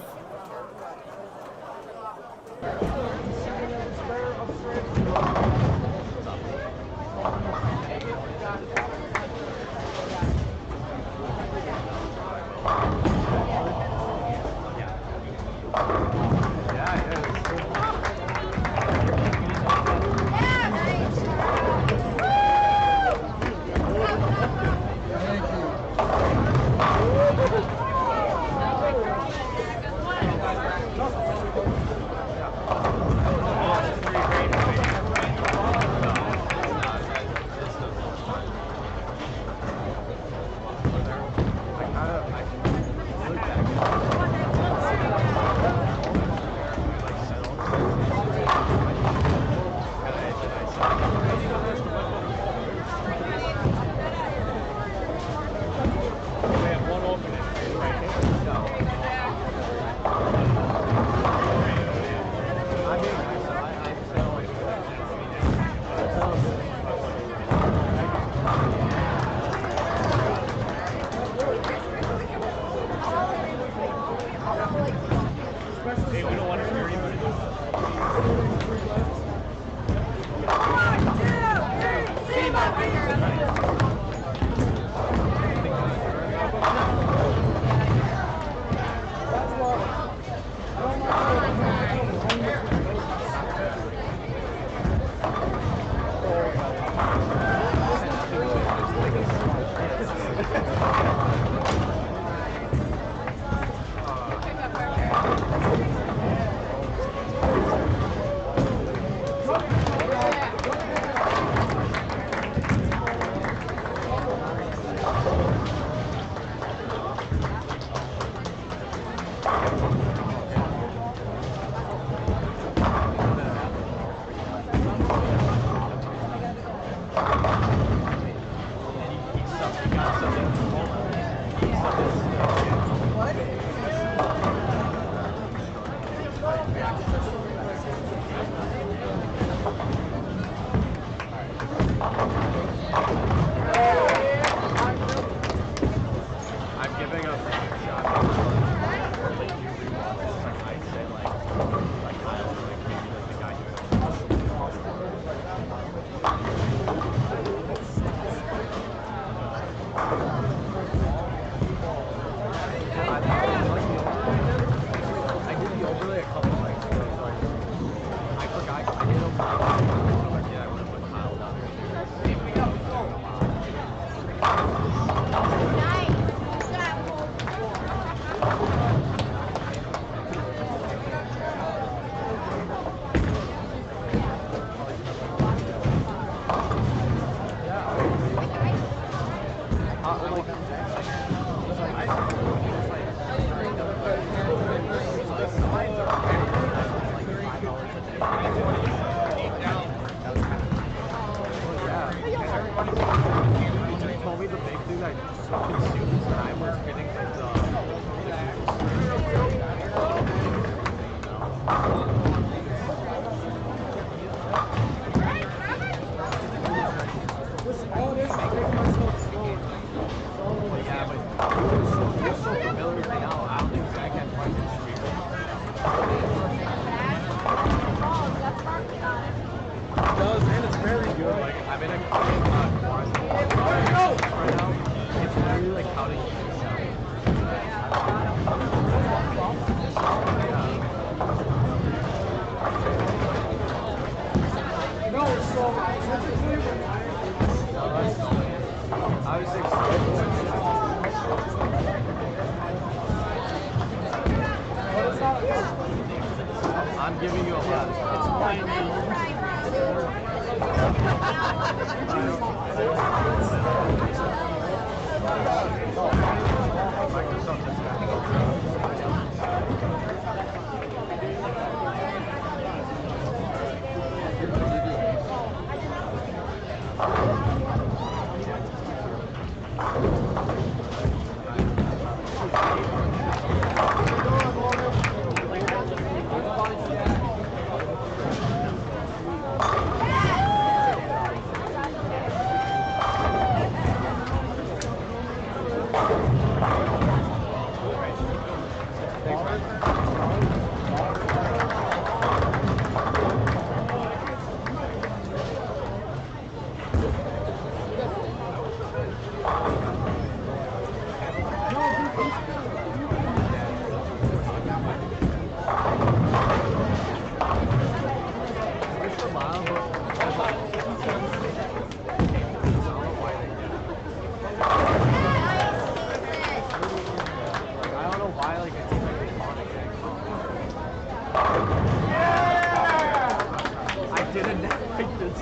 S3: I'm giving a shot. I'd say like Kyle, like maybe like the guy who. I did the overlay a couple nights ago. So I forgot. I didn't know. Yeah, I would have put Kyle down there. He told me the big thing that consumes time was getting the yeah, but you're so familiar right now. I don't think Zach had much street. It does, and it's very good. Like I'm in a right now. It's really like how to use sound.
S6: No, so
S3: I was I'm giving you a lot.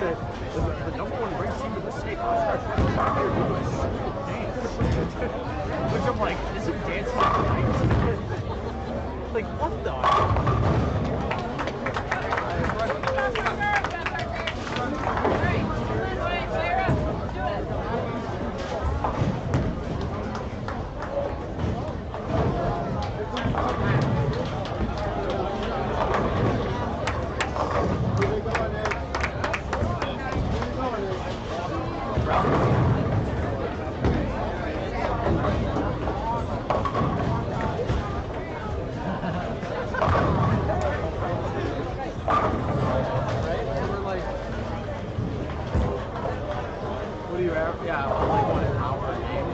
S3: The number one race team in the state. Which I'm like, isn't dancing night? Like, what the? Yeah, like 1 hour a game.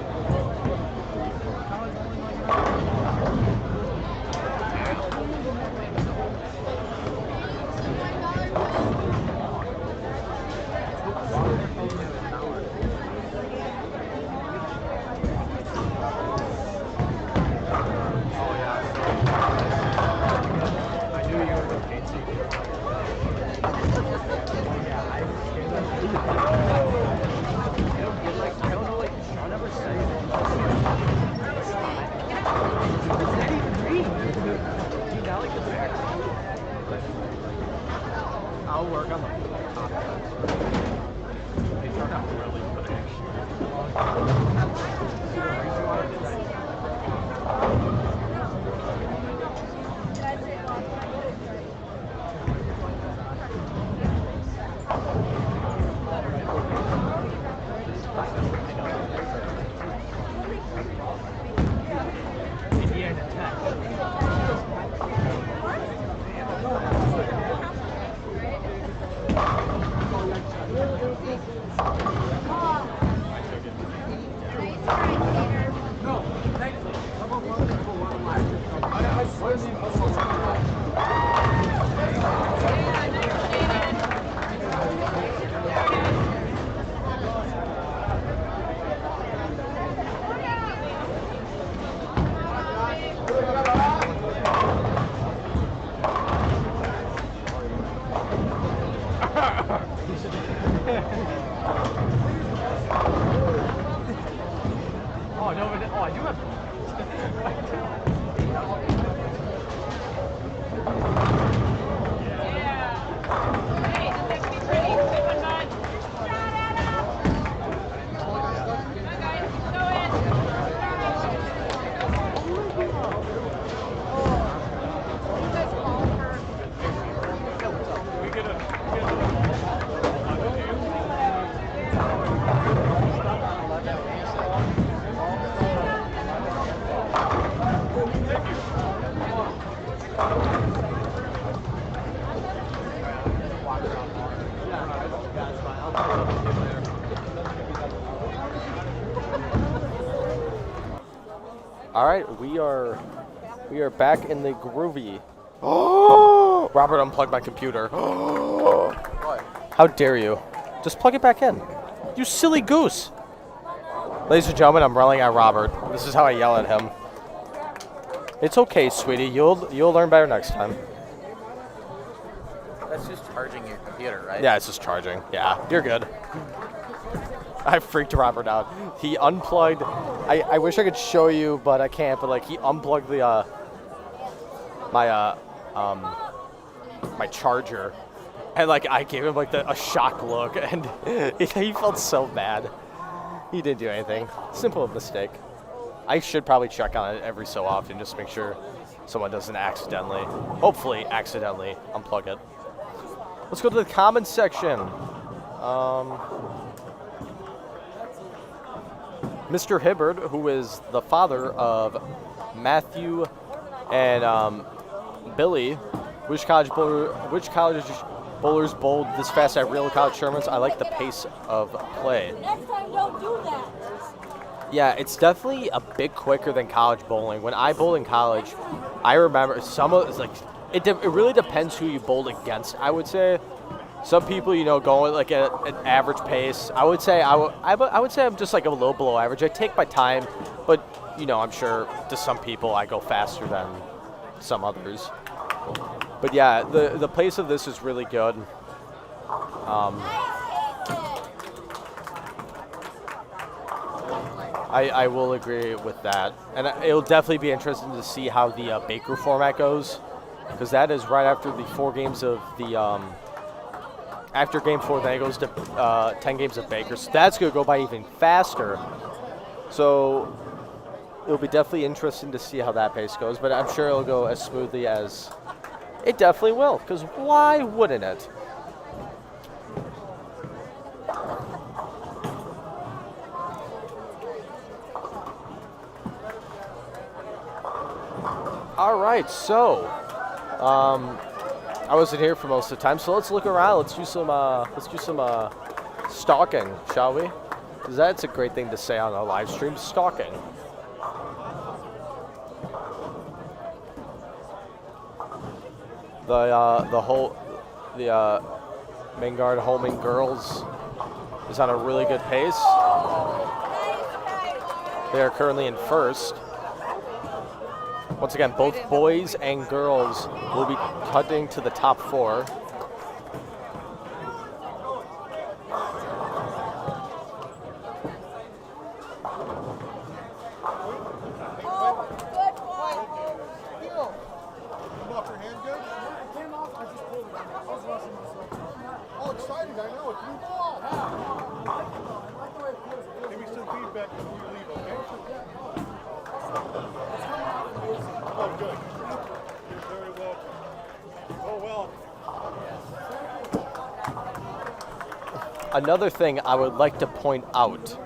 S3: Oh yeah, I knew you were the paid secret. Yeah, I I don't know, like, Sean never said anything. It's not even green. He's not like the back. I'll work on the top side. They turned out really good, actually. Oh, no, but, oh, I do have.
S1: All right, we are back in the groovy. Oh, Robert unplugged my computer. What? How dare you? Just plug it back in. You silly goose. Ladies and gentlemen, I'm yelling at Robert. This is how I yell at him. It's okay, sweetie. You'll learn better next time.
S9: That's just charging your computer, right?
S1: Yeah, it's just charging. Yeah, you're good. I freaked Robert out. He unplugged. I wish I could show you, but I can't. But like, he unplugged the my charger, and like I gave him like a shock look, and he felt so bad. He didn't do anything. Simple mistake. I should probably check on it every so often, just to make sure someone doesn't accidentally, hopefully accidentally, unplug it. Let's go to the comments section. Mr. Hibbard, who is the father of Matthew and Billy, which college bowlers bowled this fast at real college tournaments? I like the pace of play.
S8: Next time, don't do that.
S1: Yeah, it's definitely a bit quicker than college bowling. When I bowled in college, I remember some of it's like it really depends who you bowled against. I would say some people, going like at an average pace. I would say I would say I'm just like a little below average. I take my time, but I'm sure to some people I go faster than some others. But yeah, the pace of this is really good. I will agree with that, and it'll definitely be interesting to see how the Baker format goes, because that is right after the 4 games of the after game 4, then it goes to 10 games of Baker, so that's going to go by even faster. So it'll be definitely interesting to see how that pace goes, but I'm sure it'll go as smoothly as it definitely will, because why wouldn't it? All right, so I wasn't here for most of the time, so let's look around. Let's do some stalking, shall we? Because that's a great thing to say on a live stream, stalking. The main guard homing girls is on a really good pace. They are currently in first. Once again, both boys and girls will be cutting to the top 4.
S6: Oh, exciting, I know. It's new ball. Give me some feedback before you leave, okay? Oh, good. You're very welcome. Oh, well.
S1: Another thing I would like to point out.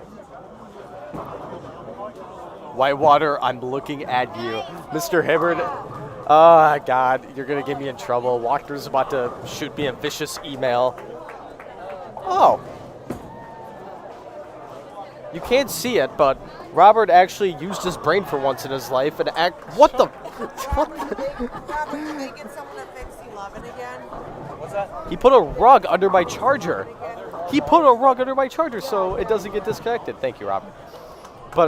S1: Whitewater, I'm looking at you. Mr. Hibbard, oh, God, you're going to get me in trouble. Walker's about to shoot me a vicious email. Oh. You can't see it, but Robert actually used his brain for once in his life and what the?
S5: Robert, did they get someone to fix 11 again?
S2: What's that?
S1: He put a rug under my charger. He put a rug under my charger so it doesn't get disconnected. Thank you, Robert. But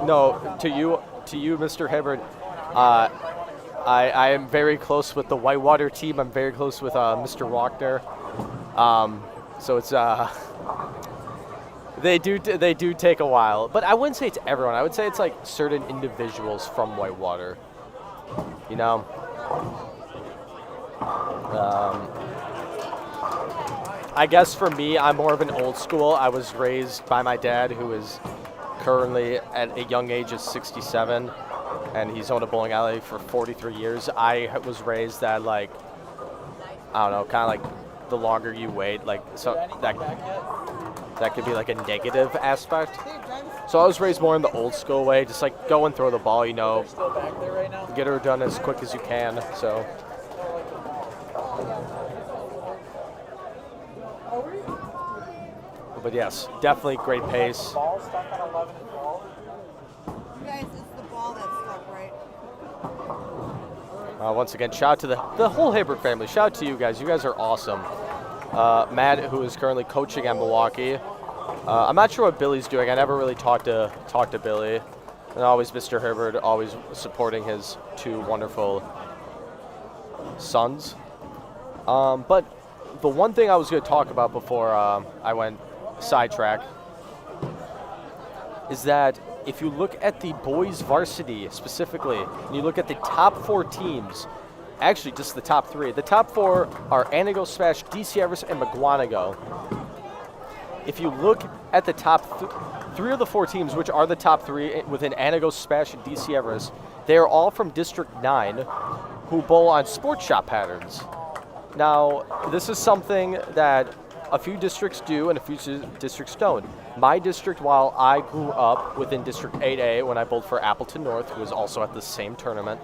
S1: no, to you, Mr. Hibbard. I am very close with the Whitewater team. I'm very close with Mr. Walkner. So it's they do take a while, but I wouldn't say it's everyone. I would say it's like certain individuals from Whitewater. You know. I guess for me, I'm more of an old school. I was raised by my dad, who is currently at a young age of 67, and he's owned a bowling alley for 43 years. I was raised that, like, I don't know, kind of like the longer you wait, like, so that could be like a negative aspect. So I was raised more in the old school way, just like go and throw the ball, you know, get her done as quick as you can. So. But yes, definitely great pace.
S2: Ball stuck on 11 and 12.
S5: You guys, it's the ball that's stuck, right?
S1: Once again, shout out to the whole Hibbert family. Shout out to you guys. You guys are awesome. Matt, who is currently coaching at Milwaukee. I'm not sure what Billy's doing. I never really talked to Billy. And always Mr. Hibbert, always supporting his two wonderful sons. But the one thing I was going to talk about before I went sidetrack is that if you look at the boys varsity specifically, and you look at the top 4 teams, actually just the top 3. The top 4 are Anago, Smash, DC Everest, and McGuanago. If you look at the top 3 of the 4 teams, which are the top 3 within Anago, Smash, and DC Everest, they are all from District 9 who bowl on sports shot patterns. Now, this is something that a few districts do and a few districts don't. My district, while I grew up within District 8A when I bowled for Appleton North, who was also at the same tournament.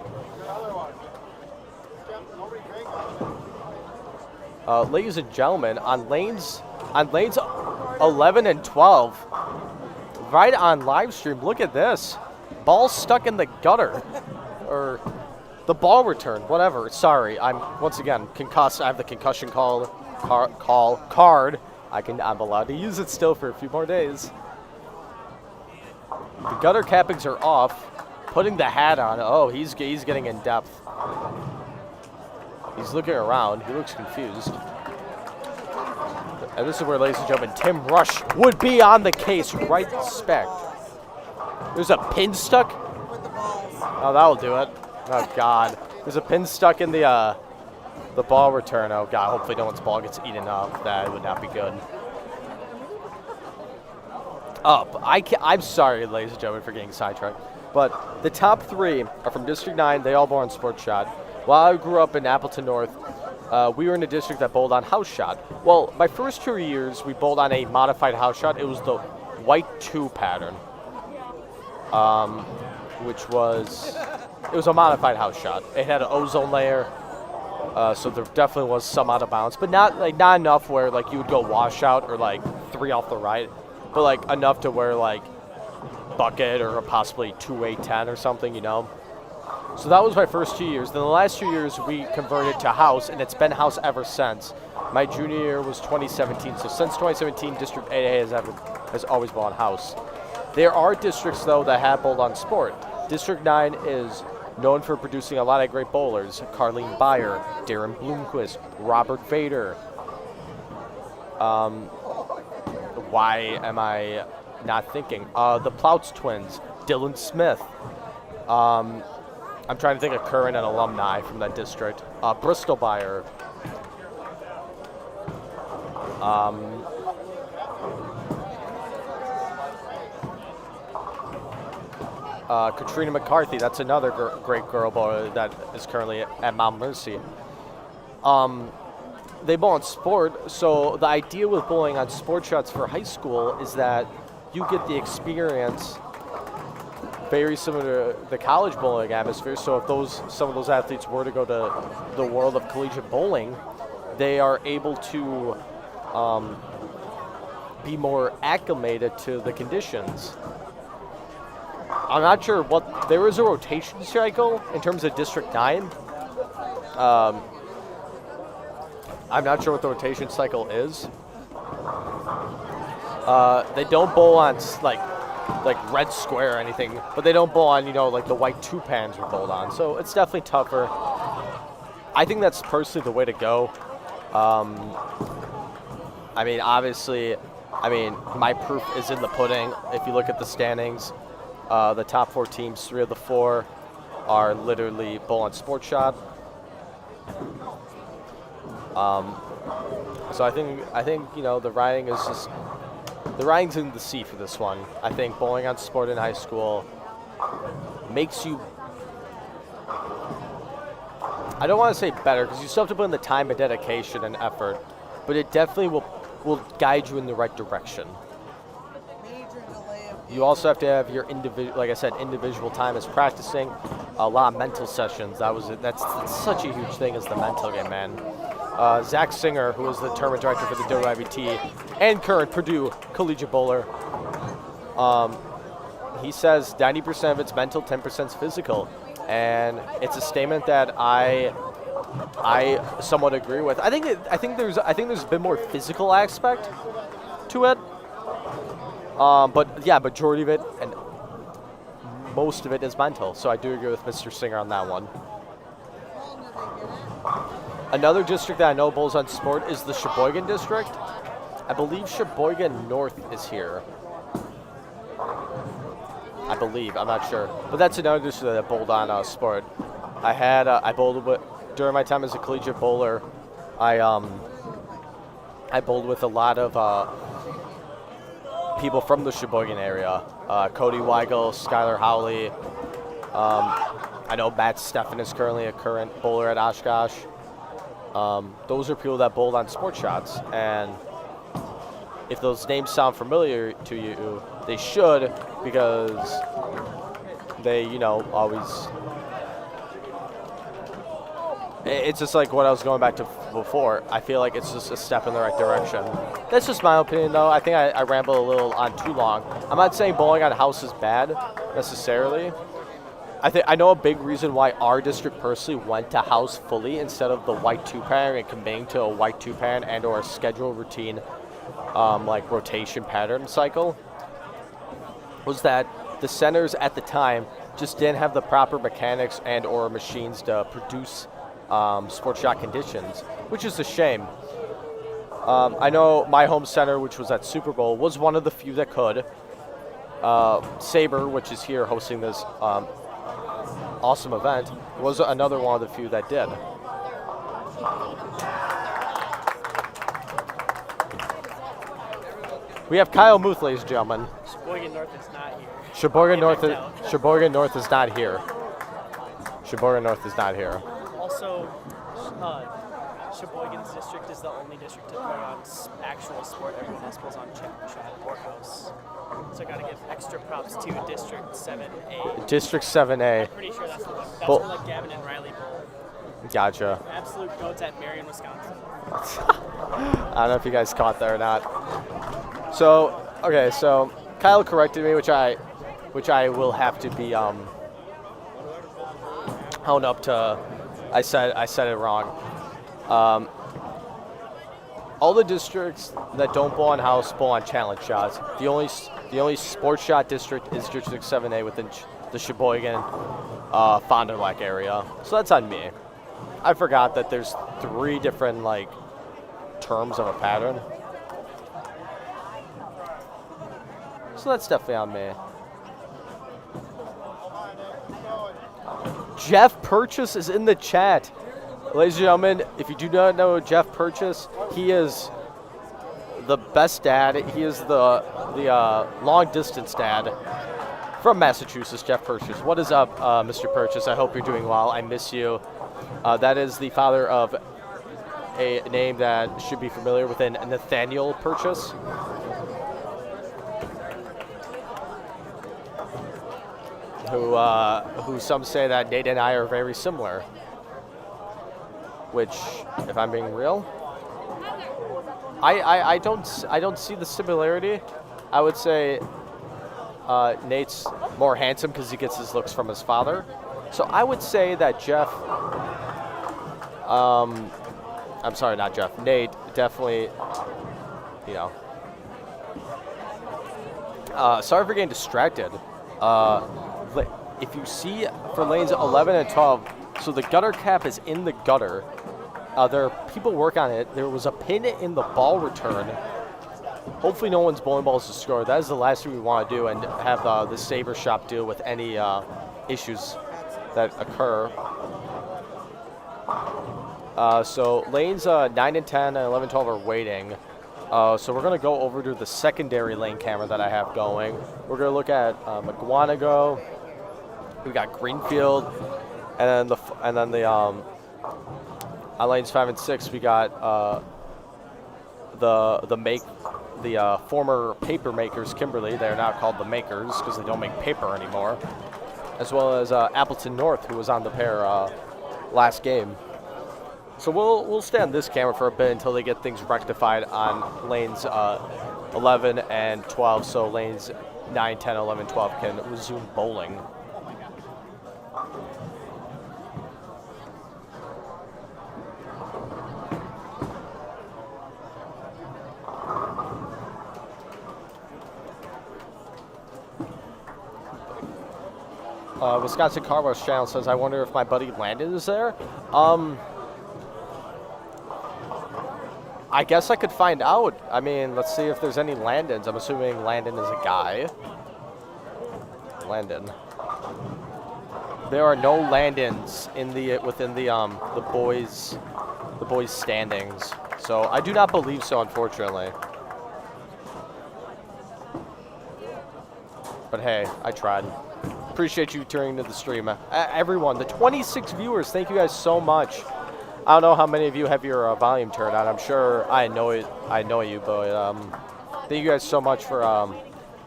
S1: Ladies and gentlemen, on lanes 11 and 12, right on live stream, look at this. Ball stuck in the gutter. Or the ball return, whatever. Sorry, I'm once again concussed. I have the concussion card. I'm allowed to use it still for a few more days. The gutter cappings are off. Putting the hat on. Oh, he's getting in depth. He's looking around. He looks confused. And this is where, ladies and gentlemen, Tim Rusch would be on the case. Right spec. There's a pin stuck. Oh, that'll do it. Oh God. There's a pin stuck in the ball return. Oh God. Hopefully no one's ball gets eaten up. That would not be good. I'm sorry, ladies and gentlemen, for getting sidetracked. But the top 3 are from District 9. They all bowl on sports shot. While I grew up in Appleton North, we were in a district that bowled on house shot. Well, my first 2 years, we bowled on a modified house shot. It was the white 2 pattern, which was, it was a modified house shot. It had an ozone layer, so there definitely was some out of bounds, but not enough where like you would go washout or like 3 off the right, but like enough to where like bucket or possibly 2-8-10 or something, you know. So that was my first 2 years. Then the last 2 years we converted to house, and it's been house ever since. My junior year was 2017, so since 2017, District 8A has always been on house. There are districts though that have bowled on sport. District 9 is known for producing a lot of great bowlers. Carlene Beyer, Darren Bloomquist, Robert Vater. Why am I not thinking? The Plouts twins, Dylan Smith. I'm trying to think of current and alumni from that district. Bristol Beyer. Katrina McCarthy, that's another great girl bowler that is currently at Mount Mercy. They bowl on sport, so the idea with bowling on sport shots for high school is that you get the experience very similar to the college bowling atmosphere. So if some of those athletes were to go to the world of collegiate bowling, they are able to be more acclimated to the conditions. I'm not sure what, there is a rotation cycle in terms of District 9. I'm not sure what the rotation cycle is. They don't bowl on like red square or anything, but they don't bowl on, you know, like the white 2 pans are bowled on. So it's definitely tougher. I think that's personally the way to go. I mean, obviously, my proof is in the pudding. If you look at the standings, the top 4 teams, 3 of the 4 are literally bowl on sport shot. So I think you know, the writing is just, the writing's in the sea for this one. I think bowling on sport in high school makes you, I don't want to say better, because you still have to put in the time and dedication and effort, but it definitely will guide you in the right direction. You also have to have your individual, like I said, individual time as practicing. A lot of mental sessions. That's such a huge thing, is the mental game, man. Zach Singer, who is the tournament director for the WIVT and current Purdue collegiate bowler, he says 90% of it's mental, 10% is physical, and it's a statement that I somewhat agree with. I think there's a bit more physical aspect to it, but yeah, majority of it and most of it is mental. So I do agree with Mr. Singer on that one. Another district that I know bowls on sport is the Sheboygan district. I believe Sheboygan North is here. I believe, I'm not sure, but that's another district that bowled on sport. I bowled with, during my time as a collegiate bowler, I bowled with a lot of people from the Sheboygan area. Cody Weigel, Skylar Howley. I know Matt Steffen is currently a current bowler at Oshkosh. Those are people that bowled on sport shots, and if those names sound familiar to you, they should, because they, you know, always, it's just like what I was going back to before. I feel like it's just a step in the right direction. That's just my opinion, though. I think I rambled a little on too long. I'm not saying bowling on house is bad, necessarily. I know a big reason why our district personally went to house fully instead of the white 2-pan and conveying to a white 2-pan and or a schedule routine, like rotation pattern cycle, was that the centers at the time just didn't have the proper mechanics and or machines to produce sport shot conditions, which is a shame. I know my home center, which was at Super Bowl, was one of the few that could. Sabre, which is here hosting this awesome event, was another one of the few that did. We have Kyle Muth, ladies and gentlemen.
S4: Sheboygan North is not here.
S1: Sheboygan North is not here. Sheboygan North is not here.
S4: Also, Sheboygan's district is the only district to put on actual sport. Everyone else pulls on chip shot or house. So I got to give extra props to District 7A.
S1: District 7A.
S4: I'm pretty sure that's the one. That's where like Gavin and Riley bowl.
S1: Gotcha.
S4: Absolute goats at Marion, Wisconsin.
S1: I don't know if you guys caught that or not. So, okay, so Kyle corrected me, which I will have to be owned up to. I said it wrong. All the districts that don't bowl on house bowl on challenge shots. The only sports shot district is District 7A within the Sheboygan, Fond du Lac area. So that's on me. I forgot that there's 3 different like terms of a pattern. So that's definitely on me. Jeff Purchase is in the chat. Ladies and gentlemen, if you do not know Jeff Purchase, he is the best dad. He is the long-distance dad from Massachusetts, Jeff Purchase. What is up, Mr. Purchase? I hope you're doing well. I miss you. That is the father of a name that should be familiar with, Nathaniel Purchase. Who some say that Nate and I are very similar. Which, if I'm being real, I don't see the similarity. I would say Nate's more handsome because he gets his looks from his father. So I would say that Jeff, I'm sorry, not Jeff, Nate definitely, you know. Sorry for getting distracted. If you see for lanes 11 and 12, so the gutter cap is in the gutter. There are people work on it. There was a pin in the ball return. Hopefully no one's bowling balls to score. That is the last thing we want to do, and have the Sabre shop deal with any issues that occur. So lanes 9 and 10 and 11 and 12 are waiting. So we're going to go over to the secondary lane camera that I have going. We're going to look at McGuanago. We got Greenfield, and then the on lanes 5 and 6 we got the former paper makers Kimberly. They're now called the Makers because they don't make paper anymore, as well as Appleton North, who was on the pair last game. So we'll stay on this camera for a bit until they get things rectified on lanes 11 and 12, so lanes 9, 10, 11, 12 can resume bowling. Wisconsin Car Wash Channel says, I wonder if my buddy Landon is there. I guess I could find out. I mean, let's see if there's any Landons. I'm assuming Landon is a guy. Landon. There are no Landons within the boys standings. So I do not believe so, unfortunately. But hey, I tried. Appreciate you tuning into the stream. Everyone, the 26 viewers, thank you guys so much. I don't know how many of you have your volume turned on. I'm sure I know you, but thank you guys so much for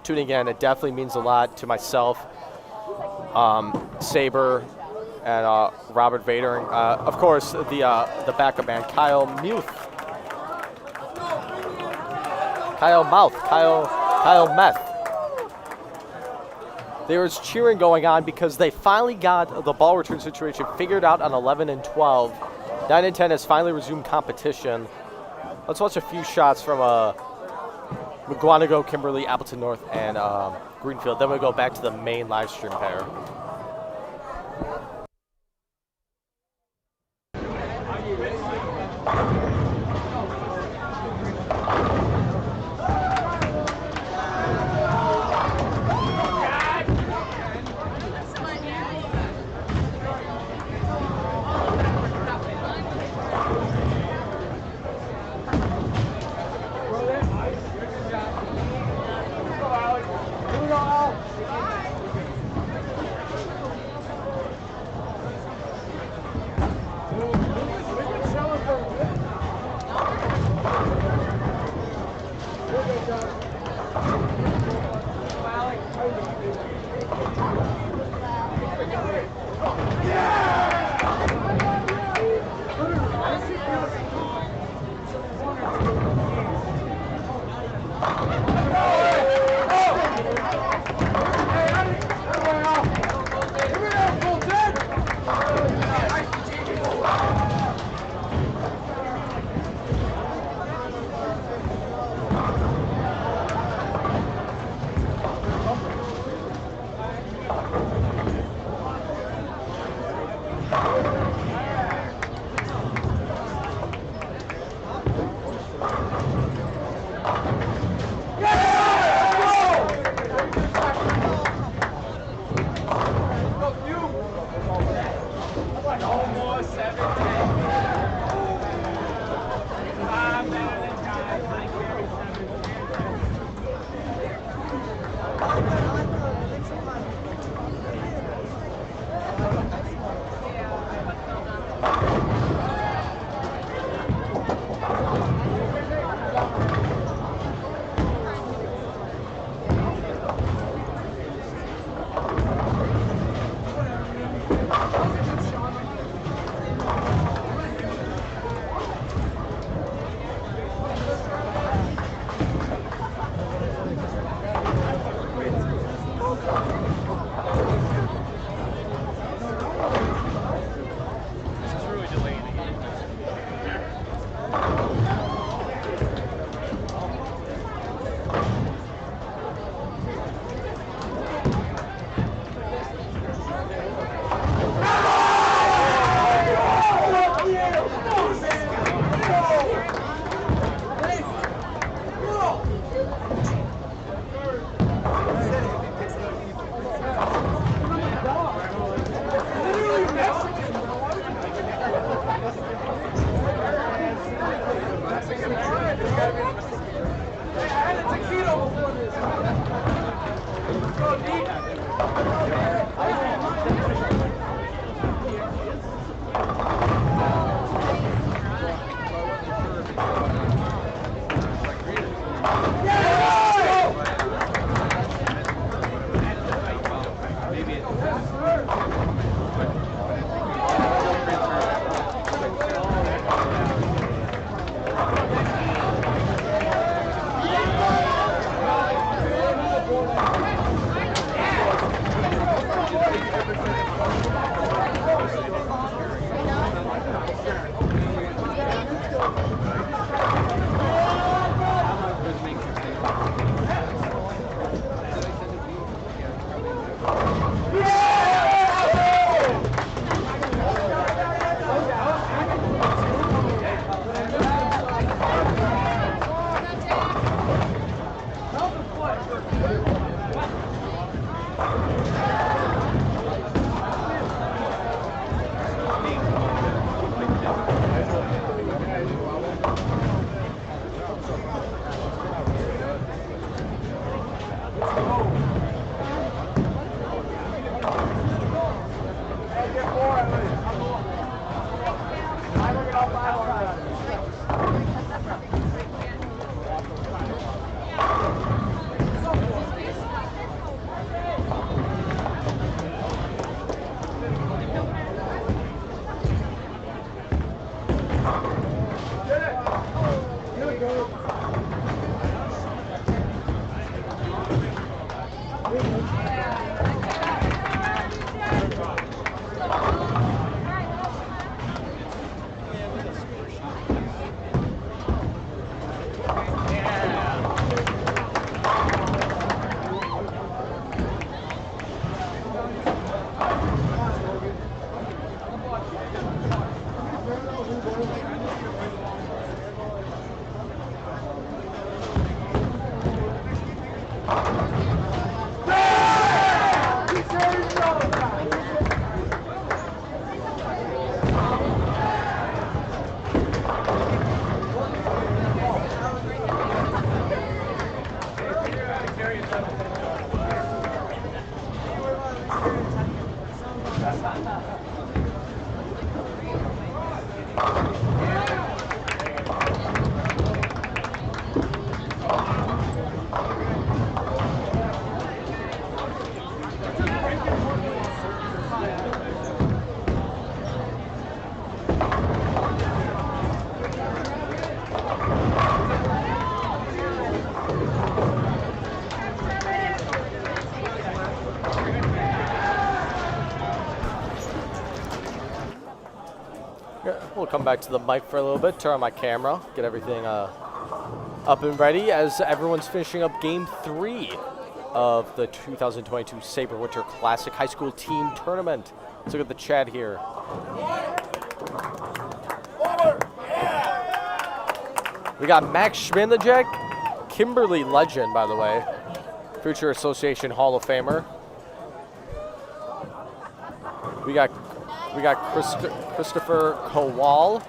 S1: tuning in. It definitely means a lot to myself, Sabre, and Robert Vater. Of course, the backup man, Kyle Meth. There was cheering going on because they finally got the ball return situation figured out on 11 and 12. 9 and 10 has finally resumed competition. Let's watch a few shots from McGuanago, Kimberly, Appleton North, and Greenfield. Then we'll go back to the main live stream pair. We'll come back to the mic for a little bit, turn on my camera, get everything up and ready as everyone's finishing up Game 3 of the 2022 Sabre Winter Classic High School Team Tournament. Let's look at the chat here. We got Max Schmandlejek, Kimberly Legend, by the way, Future Association Hall of Famer. We got Christopher Kowal.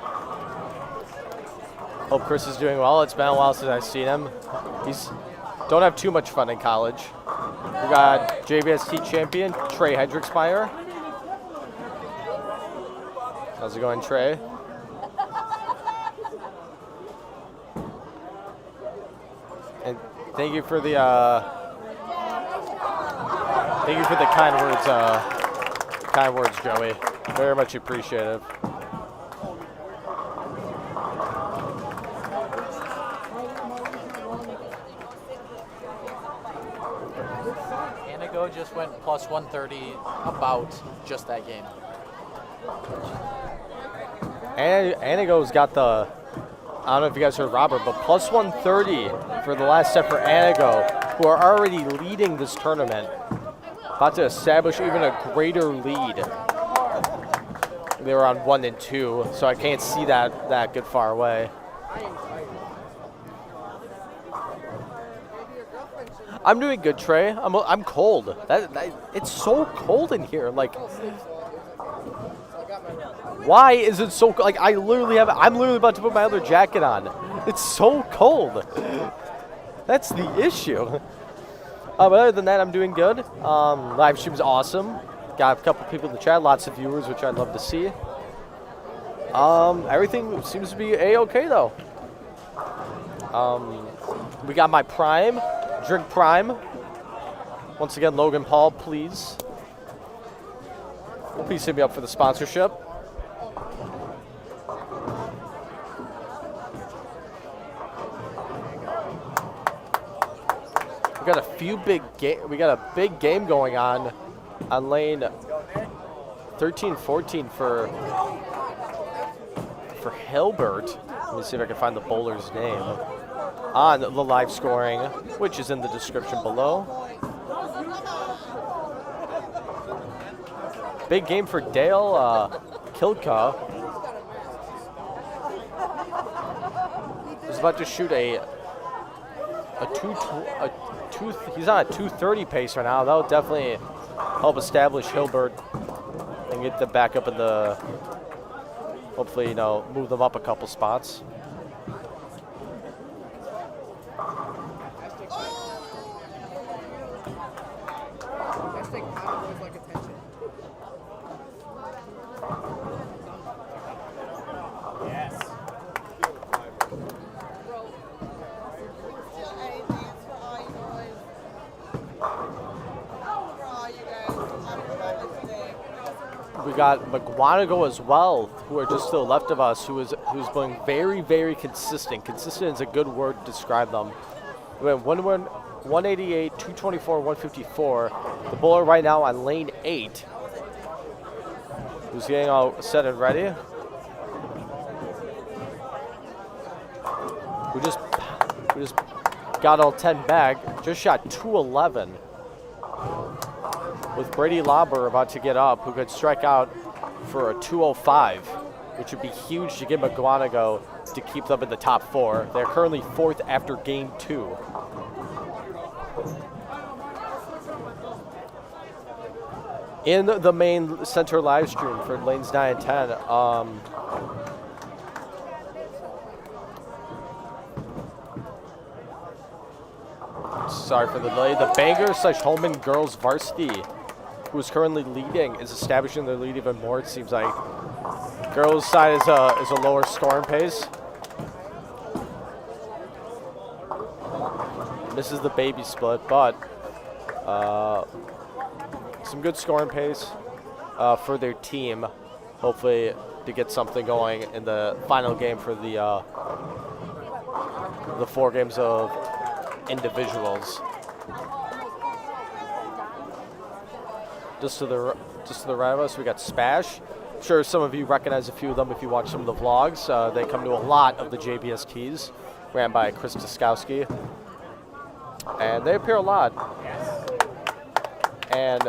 S1: Hope Chris is doing well. It's been a while since I've seen him. He's don't have too much fun in college. We got JVST champion Trey Hendricksmeyer. How's it going, Trey? And thank you for the kind words, Joey. Very much appreciative.
S9: Anago just went plus 130 about just that game.
S1: Anago's got the, I don't know if you guys heard Robert, but plus 130 for the last set for Anago, who are already leading this tournament. About to establish even a greater lead. They were on 1 and 2, so I can't see that good far away. I'm doing good, Trey. I'm cold. It's so cold in here. Like, why is it so? Like, I'm literally about to put my other jacket on. It's so cold. That's the issue. But other than that, I'm doing good. Live stream's awesome. Got a couple people in the chat, lots of viewers, which I'd love to see. Everything seems to be A-okay, though. We got my Prime, Drink Prime. Once again, Logan Paul, please. Please hit me up for the sponsorship. We got a big game going on lane 13-14 for Hilbert. Let me see if I can find the bowler's name on the live scoring, which is in the description below. Big game for Dale Kilka. He's about to shoot he's on a 230 pace right now. That'll definitely help establish Hilbert and get them back up in the, hopefully, move them up a couple spots. We got McGuanago as well, who are just to the left of us, who's going very, very consistent. Consistent is a good word to describe them. We have 188, 224, 154. The bowler right now on lane 8, who's getting all set and ready. We just got all 10 back. Just shot 211. With Brady Lauber about to get up, who could strike out for a 205, which would be huge to give McGuanago to keep them in the top 4. They're currently 4th after game 2. In the main center live stream for lanes 9 and 10, sorry for the delay. The Bangor / Holman girls varsity, who is currently leading, is establishing their lead even more, it seems like. Girls' side is a lower scoring pace. Misses the baby split, but some good scoring pace for their team. Hopefully to get something going in the final game for the 4 games of individuals. Just to the right of us, we got Spash. I'm sure some of you recognize a few of them if you watch some of the vlogs. They come to a lot of the JBSTs, ran by Chris Tuskowski. And they appear a lot. And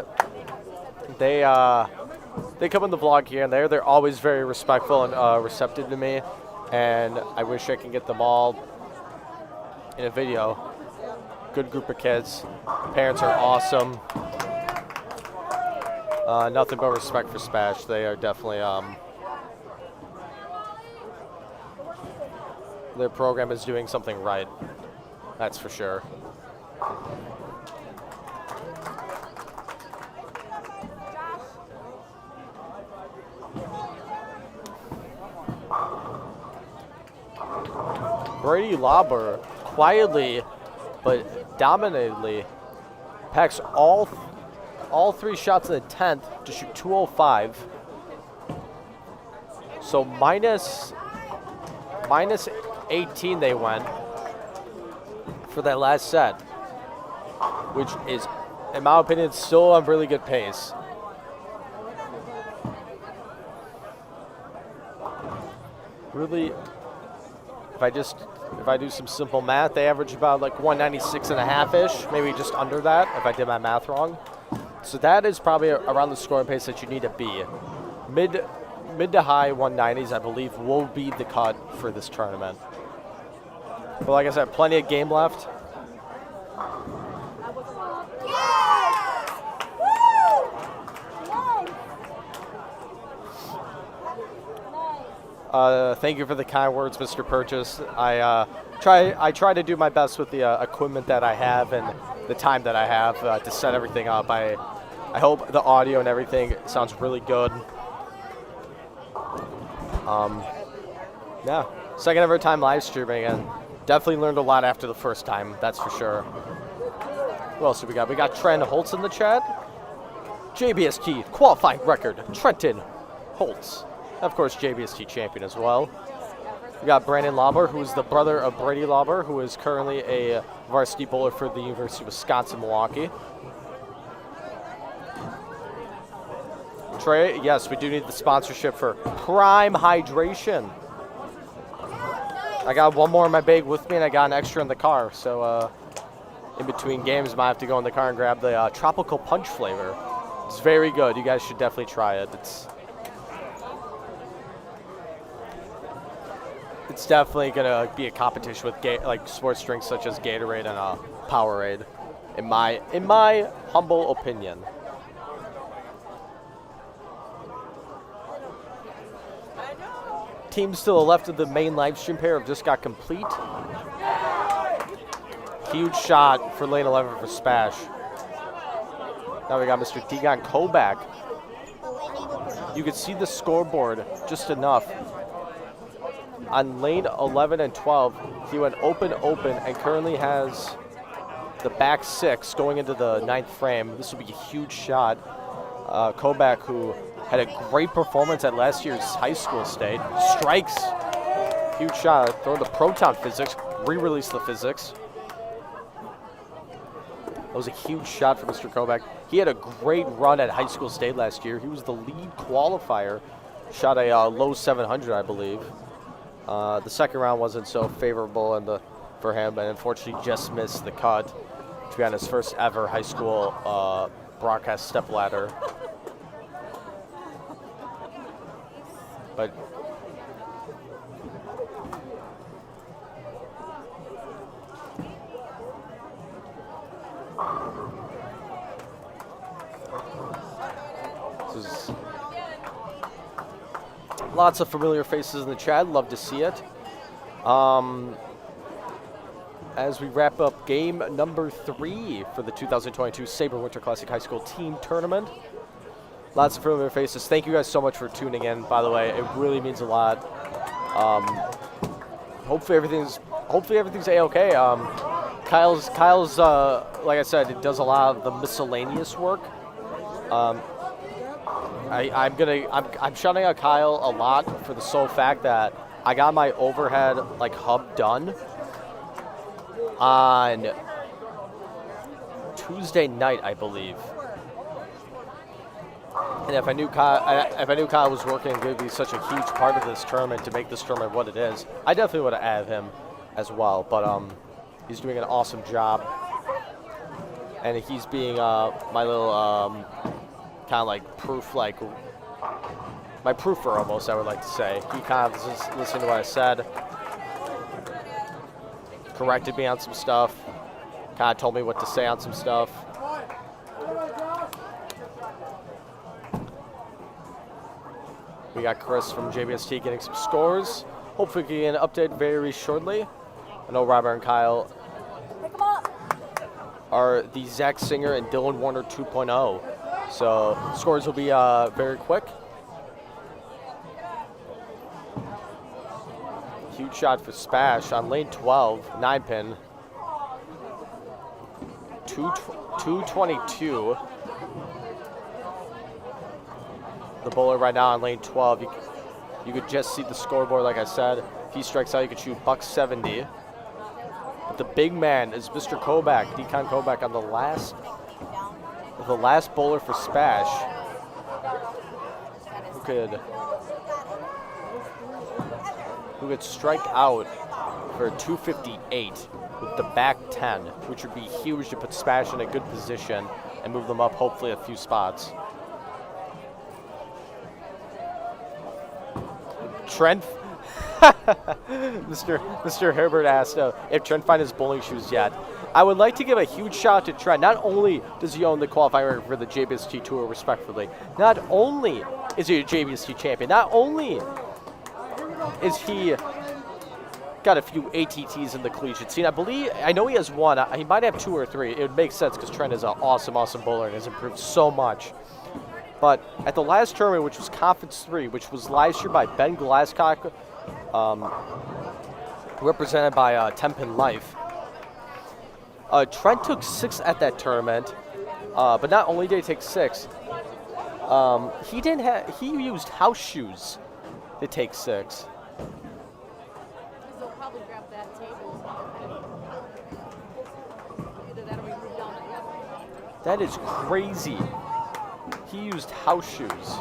S1: they come in the vlog here and there. They're always very respectful and receptive to me. And I wish I can get them all in a video. Good group of kids. Parents are awesome. Nothing but respect for Spash. They are definitely, their program is doing something right. That's for sure. Brady Lauber quietly but dominantly packs all 3 shots in the 10th to shoot 205. So minus 18 they went for that last set, which is, in my opinion, still a really good pace. Really, if I do some simple math, they average about like 196.5-ish, maybe just under that if I did my math wrong. So that is probably around the scoring pace that you need to be. Mid to high 190s, I believe, will be the cut for this tournament. But like I said, plenty of game left. Thank you for the kind words, Mr. Purchase. I try to do my best with the equipment that I have and the time that I have to set everything up. I hope the audio and everything sounds really good. Yeah, second ever time live streaming, and definitely learned a lot after the first time, that's for sure. Who else do we got? We got Trent Holtz in the chat. JBST qualifying record, Trenton Holtz. Of course, JBST champion as well. We got Brandon Lauber, who is the brother of Brady Lauber, who is currently a varsity bowler for the University of Wisconsin-Milwaukee. Trey, yes, we do need the sponsorship for Prime Hydration. I got one more in my bag with me, and I got an extra in the car. So in between games, I might have to go in the car and grab the tropical punch flavor. It's very good. You guys should definitely try it. It's definitely gonna be a competition with like sports drinks such as Gatorade and Powerade, in my humble opinion. Teams to the left of the main live stream pair have just got complete. Huge shot for lane 11 for Spash. Now we got Mr. Degon Kobach. You can see the scoreboard just enough. On lane 11 and 12, he went open, and currently has the back 6 going into the 9th frame. This will be a huge shot. Kobach, who had a great performance at last year's high school state, strikes. Huge shot. Throw the proton physics, re-release the physics. That was a huge shot for Mr. Kobach. He had a great run at high school state last year. He was the lead qualifier. Shot a low 700, I believe. The second round wasn't so favorable for him, and unfortunately just missed the cut to be on his first ever high school broadcast stepladder. But this is lots of familiar faces in the chat. Love to see it. As we wrap up game number 3 for the 2022 Sabre Winter Classic High School Team Tournament. Lots of familiar faces. Thank you guys so much for tuning in, by the way. It really means a lot. Hopefully everything's A-okay. Kyle's like I said, it does a lot of the miscellaneous work. I'm shouting out Kyle a lot for the sole fact that I got my overhead like hub done on Tuesday night, I believe. And if I knew Kyle was working and going to be such a huge part of this tournament to make this tournament what it is, I definitely would have added him as well. But he's doing an awesome job, and he's being my little kind of like proof, like my proofer almost, I would like to say. He kind of just listened to what I said, corrected me on some stuff, kind of told me what to say on some stuff. We got Chris from JBST getting some scores. Hopefully we can get an update very shortly. I know Robert and Kyle are the Zach Singer and Dylan Warner 2.0. So scores will be very quick. Huge shot for Spash on lane 12, 9-pin. 222. The bowler right now on lane 12. You could just see the scoreboard, like I said. If he strikes out, you could shoot $170. But the big man is Mr. Kobach, Decon Kobach, on the last bowler for Spash, who could strike out for 258 with the back 10, which would be huge to put Spash in a good position and move them up hopefully a few spots. Trent, Mr. Herbert asked if Trent find his bowling shoes yet. I would like to give a huge shout out to Trent. Not only does he own the qualifying record for the JBST Tour, respectively, not only is he a JBST champion, not only is he got a few ATTs in the collegiate scene. I know he has one. He might have 2 or 3. It would make sense because Trent is an awesome bowler and has improved so much. But at the last tournament, which was Conference 3, which was live streamed by Ben Glasscock, represented by 10-Pin Life, Trent took 6 at that tournament. But not only did he take 6, he used house shoes to take 6.
S8: They'll probably grab that table. Either that or we move down to the other.
S1: That is crazy. He used house shoes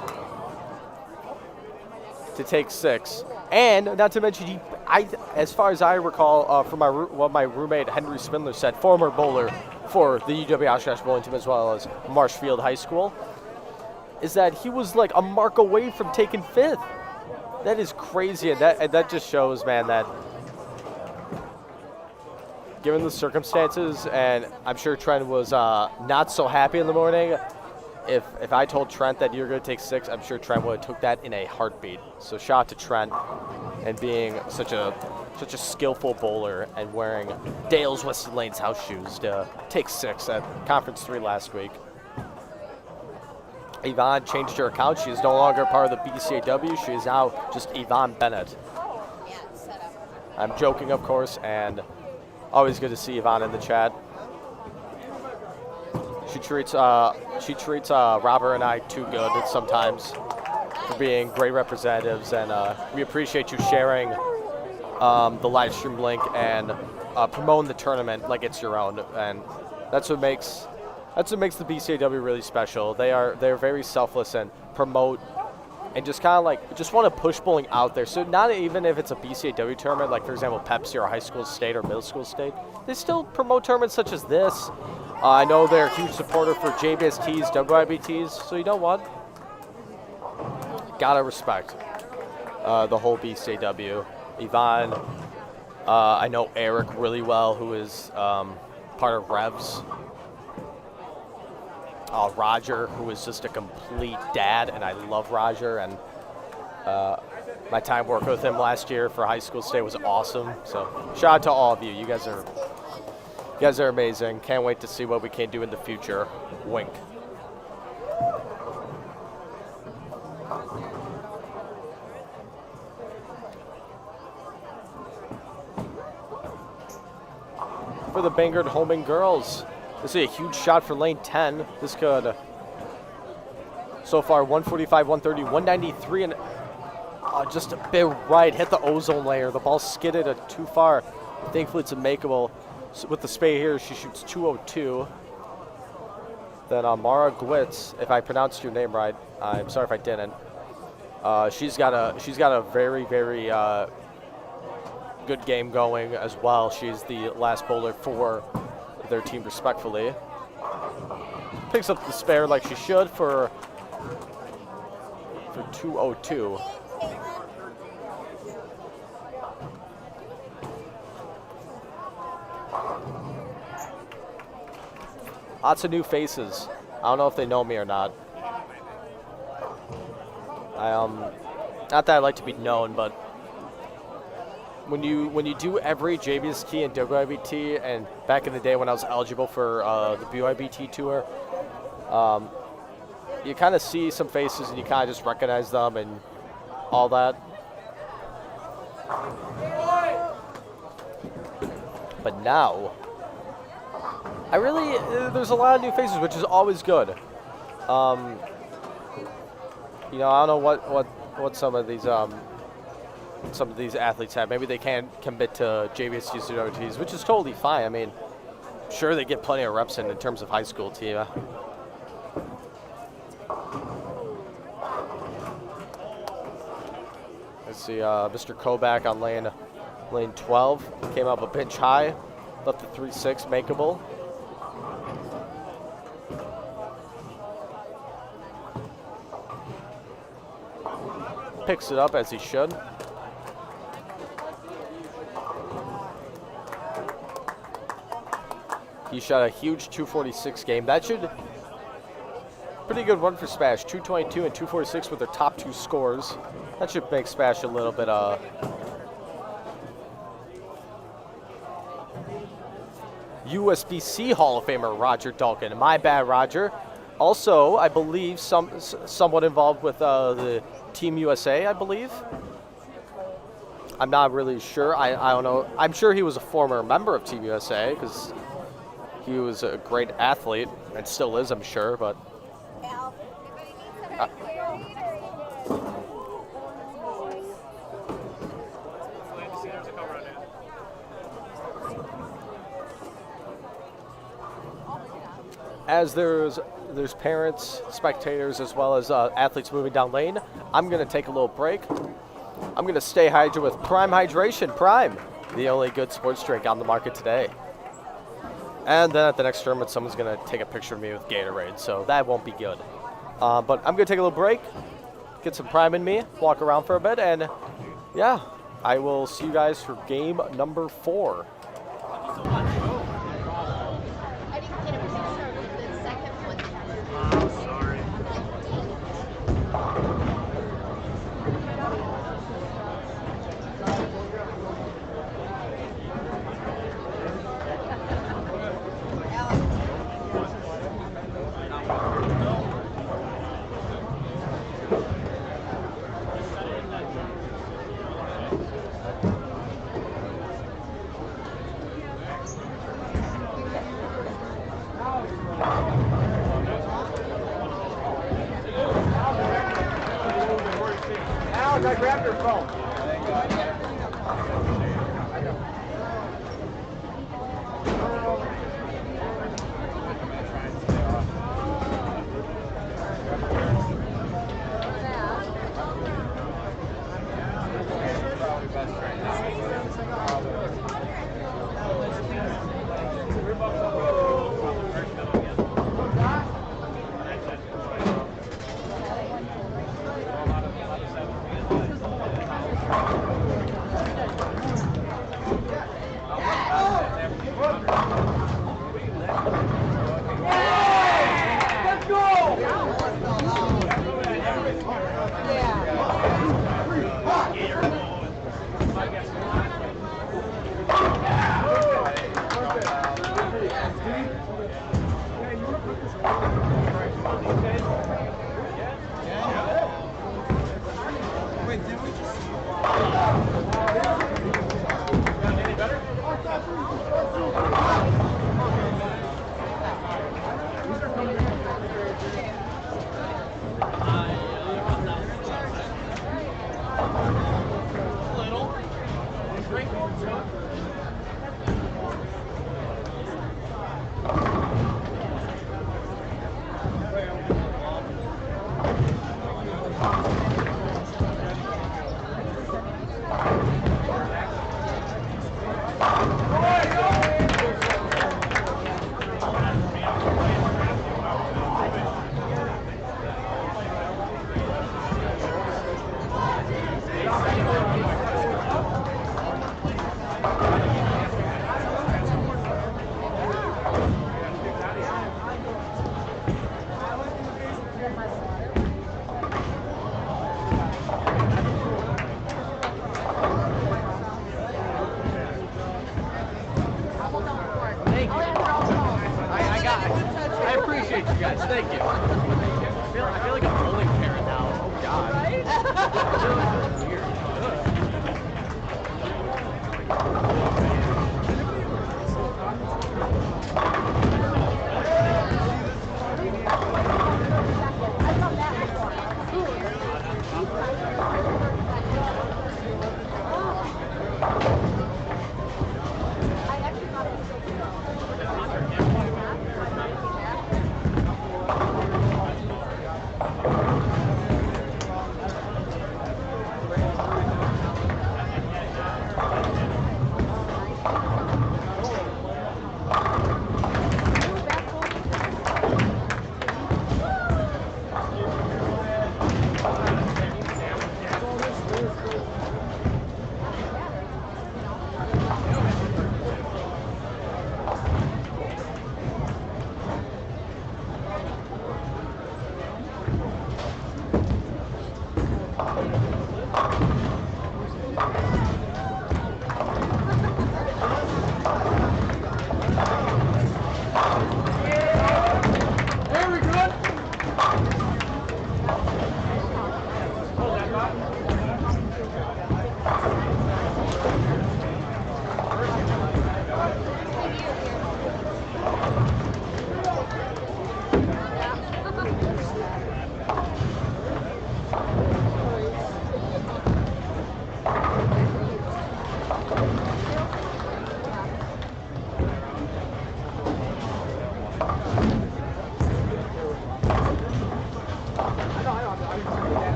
S1: to take 6, and not to mention, as far as I recall, from what my roommate Henry Spindler said, former bowler for the UW Oshkosh bowling team as well as Marshfield High School, is that he was like a mark away from taking 5th. That is crazy, and that just shows, man, that given the circumstances, and I'm sure Trent was not so happy in the morning. If I told Trent that you're going to take 6, I'm sure Trent would have took that in a heartbeat. So shout out to Trent and being such a skillful bowler and wearing Dale's Weston Lane's house shoes to take 6 at Conference 3 last week. Yvonne changed her account. She is no longer part of the BCAW. She is now just Yvonne Bennett. I'm joking, of course, and always good to see Yvonne in the chat. She treats Robert and I too good sometimes for being great representatives, and we appreciate you sharing the live stream link and promoting the tournament like it's your own, and that's what makes the BCAW really special. They're very selfless and promote and just kind of like just want to push bowling out there. So not even if it's a BCAW tournament, like for example Pepsi or a high school state or middle school state, they still promote tournaments such as this. I know they're a huge supporter for JBSTs, WIBTs, so you know what? Gotta respect the whole BCAW. Yvonne, I know Eric really well, who is part of Revs. Roger, who is just a complete dad, and I love Roger, and my time working with him last year for high school state was awesome. So shout out to all of you. You guys are amazing. Can't wait to see what we can do in the future. Wink. for the Bangor Holman girls. This is a huge shot for lane 10. This could, so far, 145, 130, 193, and just a bit right. Hit the ozone layer. The ball skidded too far. Thankfully, it's a makeable. So with the spade here, she shoots 202. Then Mara Gwitz, if I pronounced your name right, I'm sorry if I didn't. She's got a very, very good game going as well. She's the last bowler for their team, respectfully. Picks up the spare like she should for 202. Lots of new faces. I don't know if they know me or not. Not that I like to be known, but when you do every JBST and WIBT, and back in the day when I was eligible for the BYBT tour, you kind of see some faces and you kind of just recognize them and all that. But now, there's a lot of new faces, which is always good. You know, I don't know what some of these athletes have. Maybe they can't commit to JBSTs or WTs, which is totally fine. I mean, sure, they get plenty of reps in terms of high school team. Let's see, Mr. Koback on lane 12 came up a pinch high, left the 3-6 makeable. Picks it up as he should. He shot a huge 246 game. That should pretty good run for Spash. 222 and 246 with their top two scores. That should make Spash a little bit USBC Hall of Famer Roger Dulkin. My bad, Roger. Also, I believe somewhat involved with the Team USA, I believe. I'm not really sure. I don't know. I'm sure he was a former member of Team USA because he was a great athlete and still is, I'm sure. But as there's parents, spectators, as well as athletes moving down lane, I'm going to take a little break. I'm going to stay hydrated with Prime Hydration. Prime, the only good sports drink on the market today. And then at the next tournament, someone's going to take a picture of me with Gatorade, so that won't be good. But I'm going to take a little break, get some Prime in me, walk around for a bit, and yeah, I will see you guys for game number 4.
S6: I grabbed her phone. Wait, did we just...
S3: I appreciate you guys. Thank you. I feel like a bowling parent now. Oh God. Right? I feel like it's weird.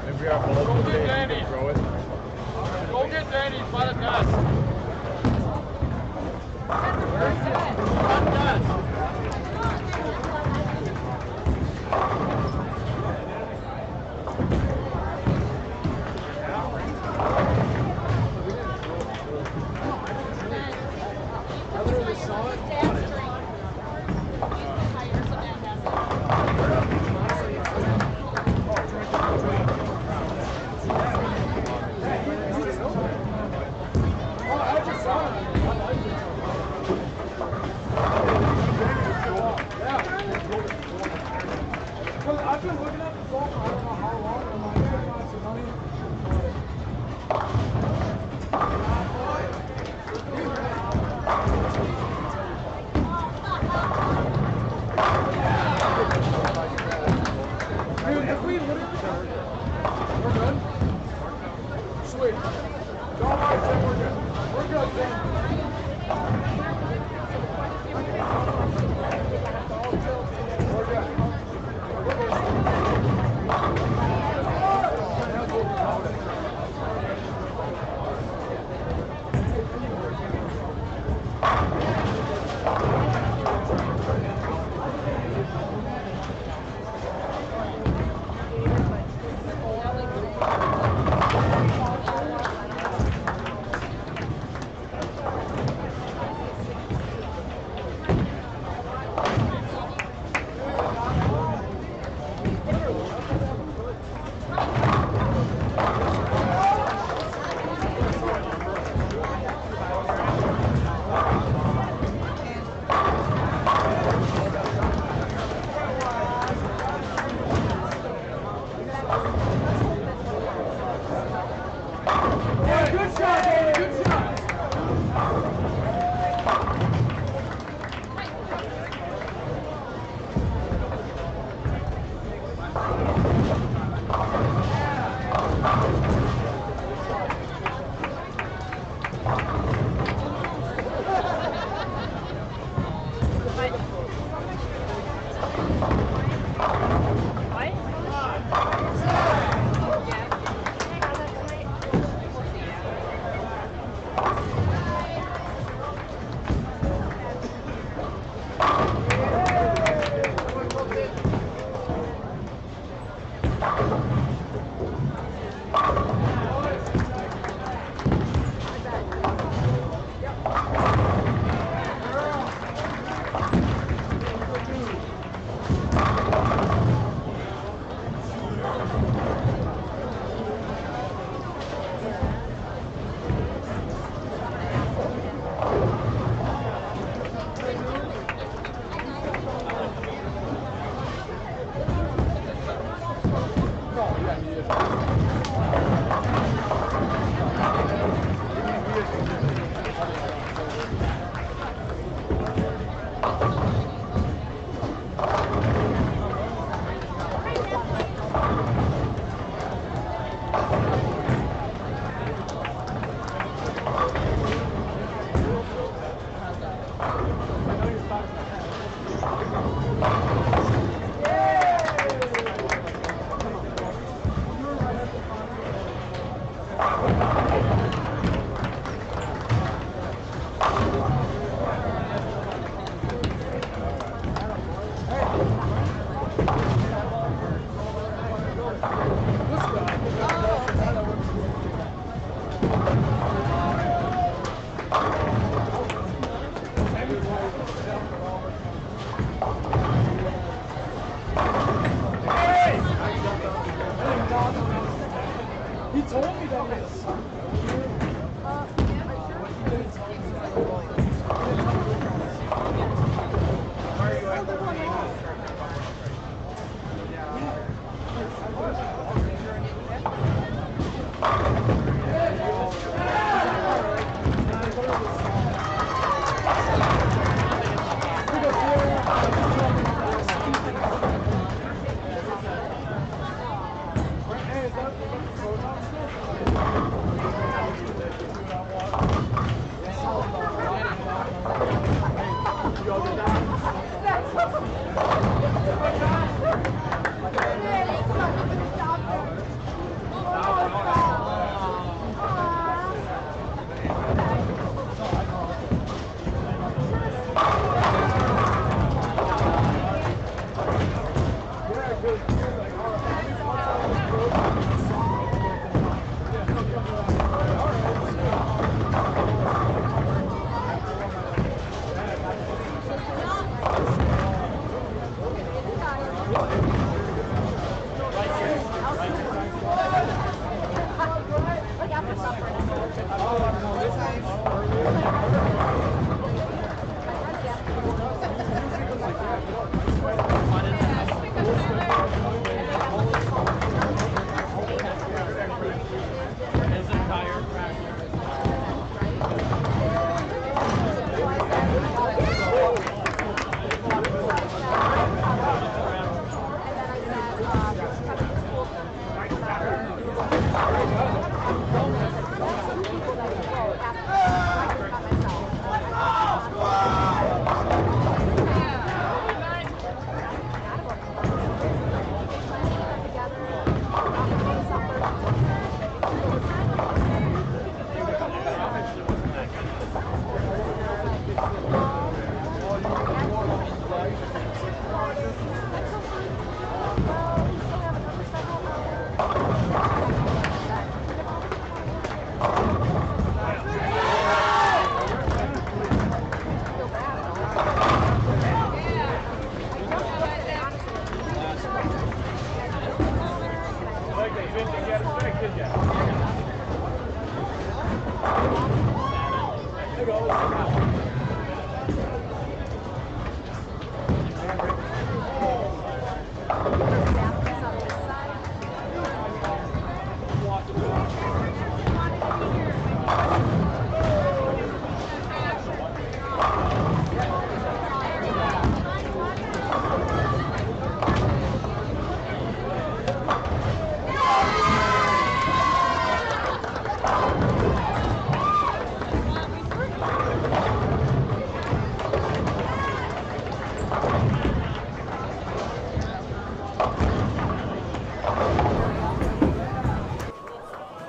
S6: If we have balls today, you can throw it.
S3: Go get Danny by the desk.
S6: I literally saw it. I've been looking at the phone for I don't know how long, and I'm like, I got some money. Dude, if we literally we're good? Sweet. Don't worry, Tim, we're good. We're good, Tim. We're good.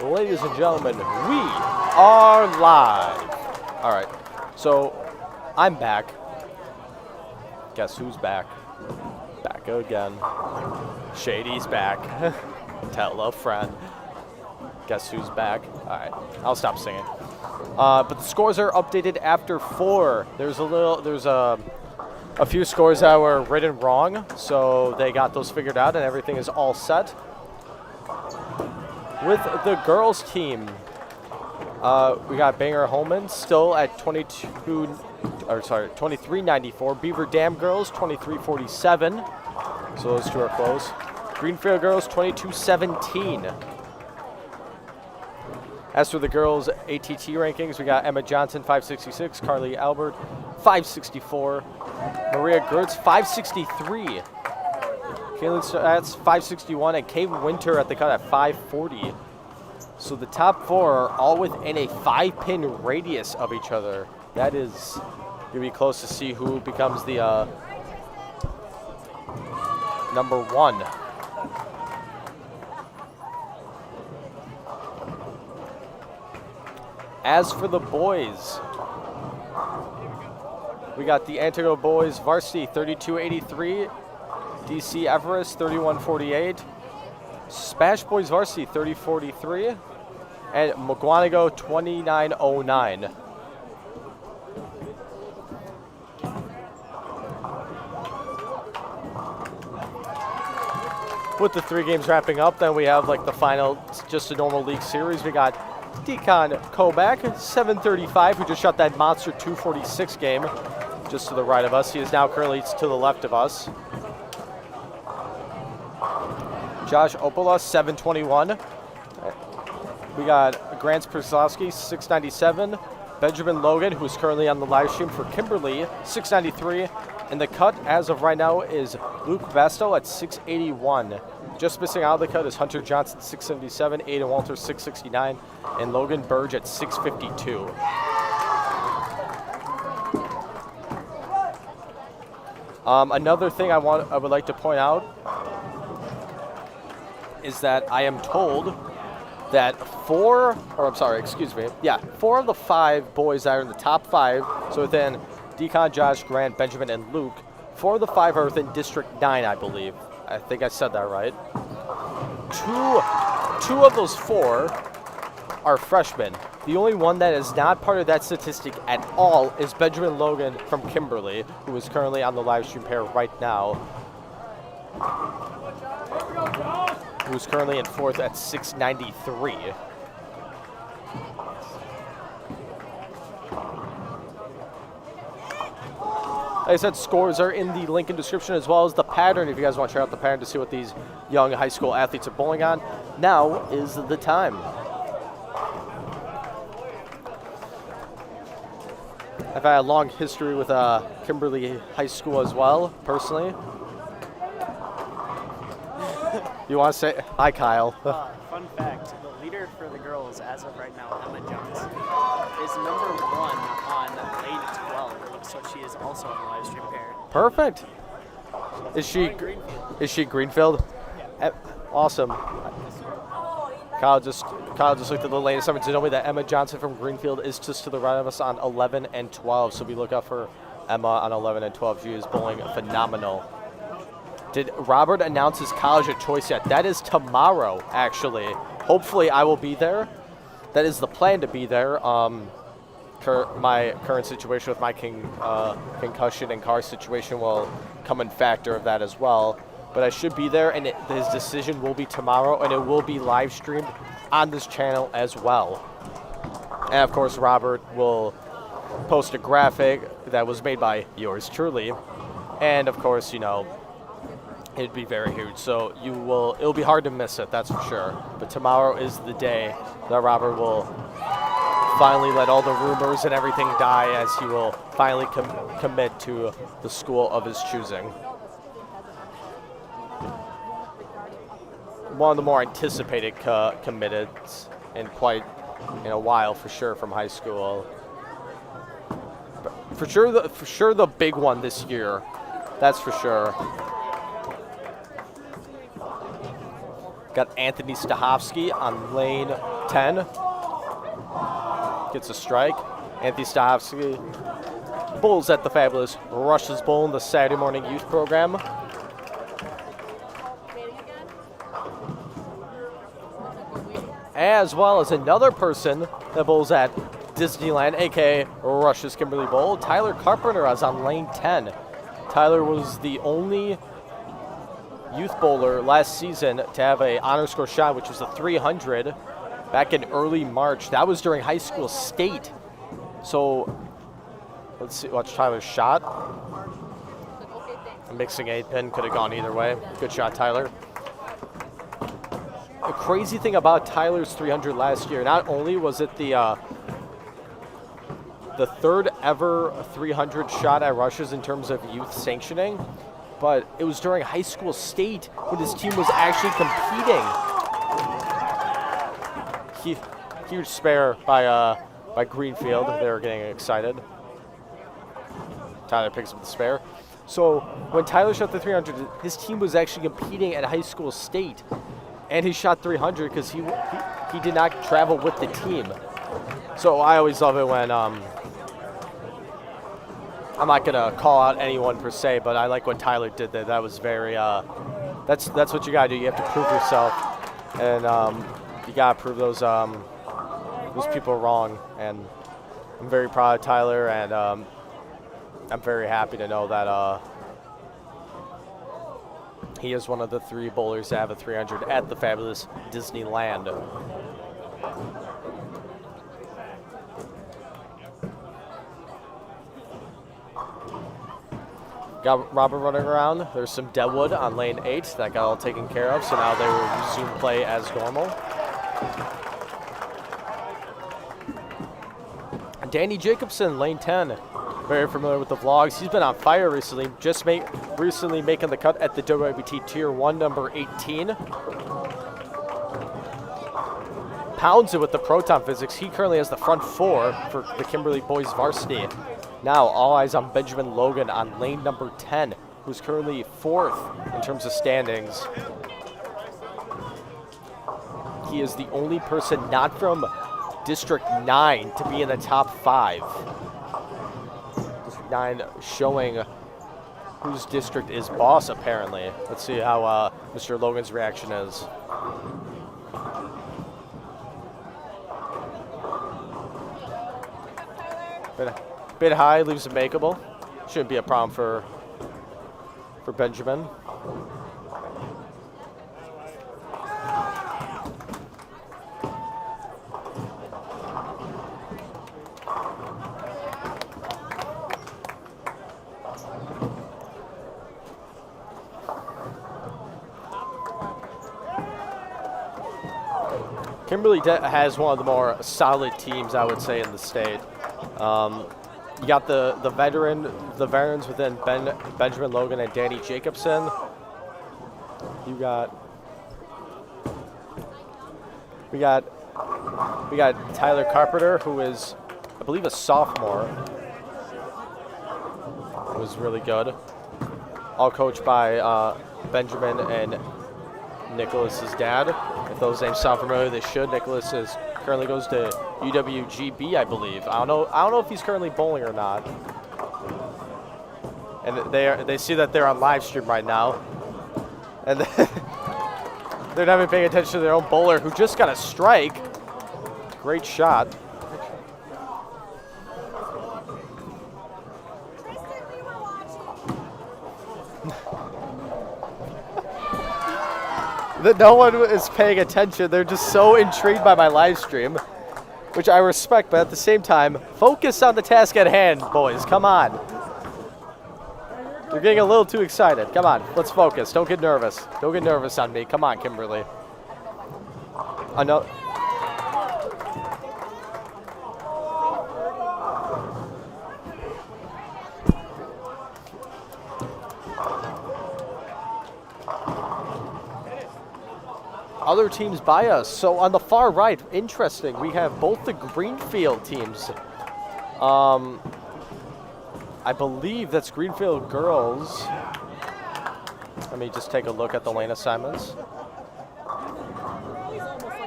S1: Ladies and gentlemen, we are live. All right, so I'm back. Guess who's back? Back again. Shady's back. Tell a friend. Guess who's back? All right, I'll stop singing. But the scores are updated after 4. There's a few scores that were written wrong, so they got those figured out, and everything is all set. With the girls' team, we got Banger Holman still at 2394. Beaver Dam girls 2347. So those two are close. Greenfield girls 2217. As for the girls' ATT rankings, we got Emma Johnson 566, Carly Albert 564, Maria Gertz 563, Kaylin Stats 561, and Kate Winter at the cut at 540. So the top 4 are all within a 5-pin radius of each other. That is going to be close to see who becomes the number 1. As for the boys, we got the Antigo boys varsity 3283, DC Everest 3148, Spash boys varsity 3043, and Mugwanago 2909. With the 3 games wrapping up, then we have like the final, just a normal league series. We got Deacon Kobach, 735, who just shot that monster 246 game just to the right of us. He is now currently to the left of us. Josh Opola, 721. We got Grant Przlowski, 697. Benjamin Logan, who is currently on the live stream for Kimberly, 693. And the cut as of right now is Luke Basto at 681. Just missing out of the cut is Hunter Johnson, 677, Aiden Walter, 669, and Logan Burge at 652. Another thing I would like to point out is that I am told that 4 of the 5 boys that are in the top 5, so within Deacon, Josh, Grant, Benjamin, and Luke, 4 of the 5 are within District 9, I believe. I think I said that right. Two of those 4 are freshmen. The only one that is not part of that statistic at all is Benjamin Logan from Kimberly, who is currently on the live stream pair right now, who's currently in 4th at 693. Like I said, scores are in the link in description, as well as the pattern if you guys want to check out the pattern to see what these young high school athletes are bowling on. Now is the time. I've had a long history with Kimberly High School as well, personally. You want to say hi, Kyle?
S4: Fun fact, the leader for the girls as of right now, Emma Johnson, is number 1 on lane 12, so she is also on the live stream pair.
S1: Perfect. Is she Greenfield?
S4: Yeah.
S1: Awesome. Kyle just looked at the latest summons to tell me that Emma Johnson from Greenfield is just to the right of us on 11 and 12. So we look out for Emma on 11 and 12. She is bowling phenomenal. Did Robert announce his college of choice yet? That is tomorrow, actually. Hopefully I will be there. That is the plan to be there. My current situation with my concussion and car situation will come in factor of that as well. But I should be there, and his decision will be tomorrow, and it will be live streamed on this channel as well. And of course, Robert will post a graphic that was made by yours truly. And of course, you know, it'd be very huge. So it'll be hard to miss it, that's for sure. But tomorrow is the day that Robert will finally let all the rumors and everything die, as he will finally commit to the school of his choosing. One of the more anticipated committed in quite in a while, for sure, from high school. But for sure the big one this year. That's for sure. Got Anthony Stahovsky on lane 10. Gets a strike. Anthony Stahovsky bowls at the fabulous Rush's Bowl in the Saturday morning youth program. as well as another person that bowls at Disneyland, aka Rush's Kimberly Bowl. Tyler Carpenter is on lane 10. Tyler was the only youth bowler last season to have a honor score shot, which was a 300 back in early March. That was during high school state. So let's see, watch Tyler's shot. A mixing 8-pin, could have gone either way. Good shot, Tyler. The crazy thing about Tyler's 300 last year, not only was it the third ever 300 shot at Rush's in terms of youth sanctioning, but it was during high school state when his team was actually competing. Huge spare by Greenfield. They were getting excited. Tyler picks up the spare. So when Tyler shot the 300, his team was actually competing at high school state, and he shot 300 because he did not travel with the team. So I always love it when I'm not gonna call out anyone per se, but I like what Tyler did there. That was very that's what you gotta do. You have to prove yourself, and you gotta prove those people wrong. And I'm very proud of Tyler, and I'm very happy to know that he is one of the 3 bowlers to have a 300 at the fabulous Disneyland. Got Robert running around. There's some Deadwood on lane 8 that got all taken care of, so now they will resume play as normal. Danny Jacobson, lane 10. Very familiar with the vlogs. He's been on fire recently, just recently making the cut at the WWT Tier 1 number 18. Pounds it with the proton physics. He currently has the front 4 for the Kimberly boys varsity. Now all eyes on Benjamin Logan on lane number 10, who's currently 4th in terms of standings. He is the only person not from District 9 to be in the top 5. District 9 showing whose district is boss, apparently. Let's see how Mr. Logan's reaction is. Bit high, leaves it makeable. Shouldn't be a problem for Benjamin. Kimberly has one of the more solid teams, I would say, in the state. You got the veterans within Benjamin Logan and Danny Jacobson. We got Tyler Carpenter, who is, I believe, a sophomore. It was really good. All coached by Benjamin and Nicholas's dad. If those names sound familiar, they should. Nicholas currently goes to UWGB, I believe. I don't know if he's currently bowling or not. And they see that they're on live stream right now, and they're not even paying attention to their own bowler who just got a strike. Great shot. That no one is paying attention. They're just so intrigued by my live stream, which I respect, but at the same time, focus on the task at hand, boys. Come on. You're getting a little too excited. Come on, let's focus. Don't get nervous. Don't get nervous on me. Come on, Kimberly. I know. Other teams by us. So on the far right, interesting, we have both the Greenfield teams. I believe that's Greenfield girls. Let me just take a look at the lane assignments.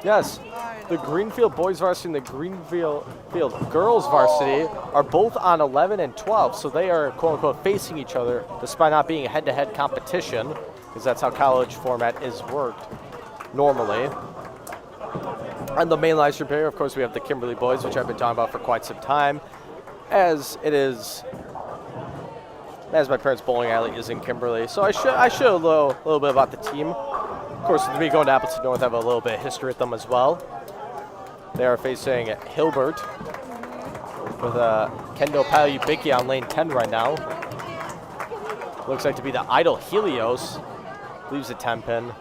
S1: Yes, the Greenfield boys varsity and the Greenfield girls varsity are both on 11 and 12, so they are quote unquote facing each other despite not being a head-to-head competition, because that's how college format is worked normally. On the main live stream here, of course, we have the Kimberly boys, which I've been talking about for quite some time, as my parents' bowling alley is in Kimberly. So I show a little bit about the team. Of course, with me going to Appleton North, I have a little bit of history with them as well. They are facing Hilbert with Kendo Palubicki on lane 10 right now. Looks like to be the idle Helios. Leaves a 10 pin.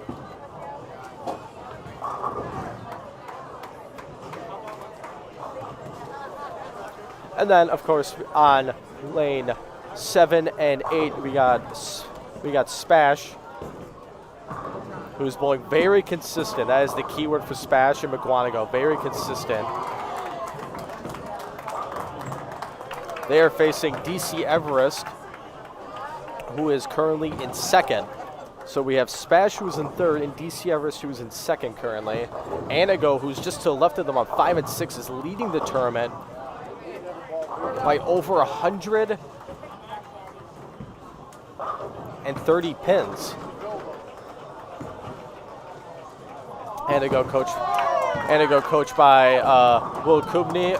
S1: And then, of course, on lane 7 and 8, we got Spash, who's bowling very consistent. That is the key word for Spash and McGuanago. Very consistent. They are facing DC Everest, who is currently in second. So we have Spash, who's in third, and DC Everest, who's in second currently. Anago, who's just to the left of them on 5 and 6, is leading the tournament by over 130 pins. Anago coached by Will Kubney,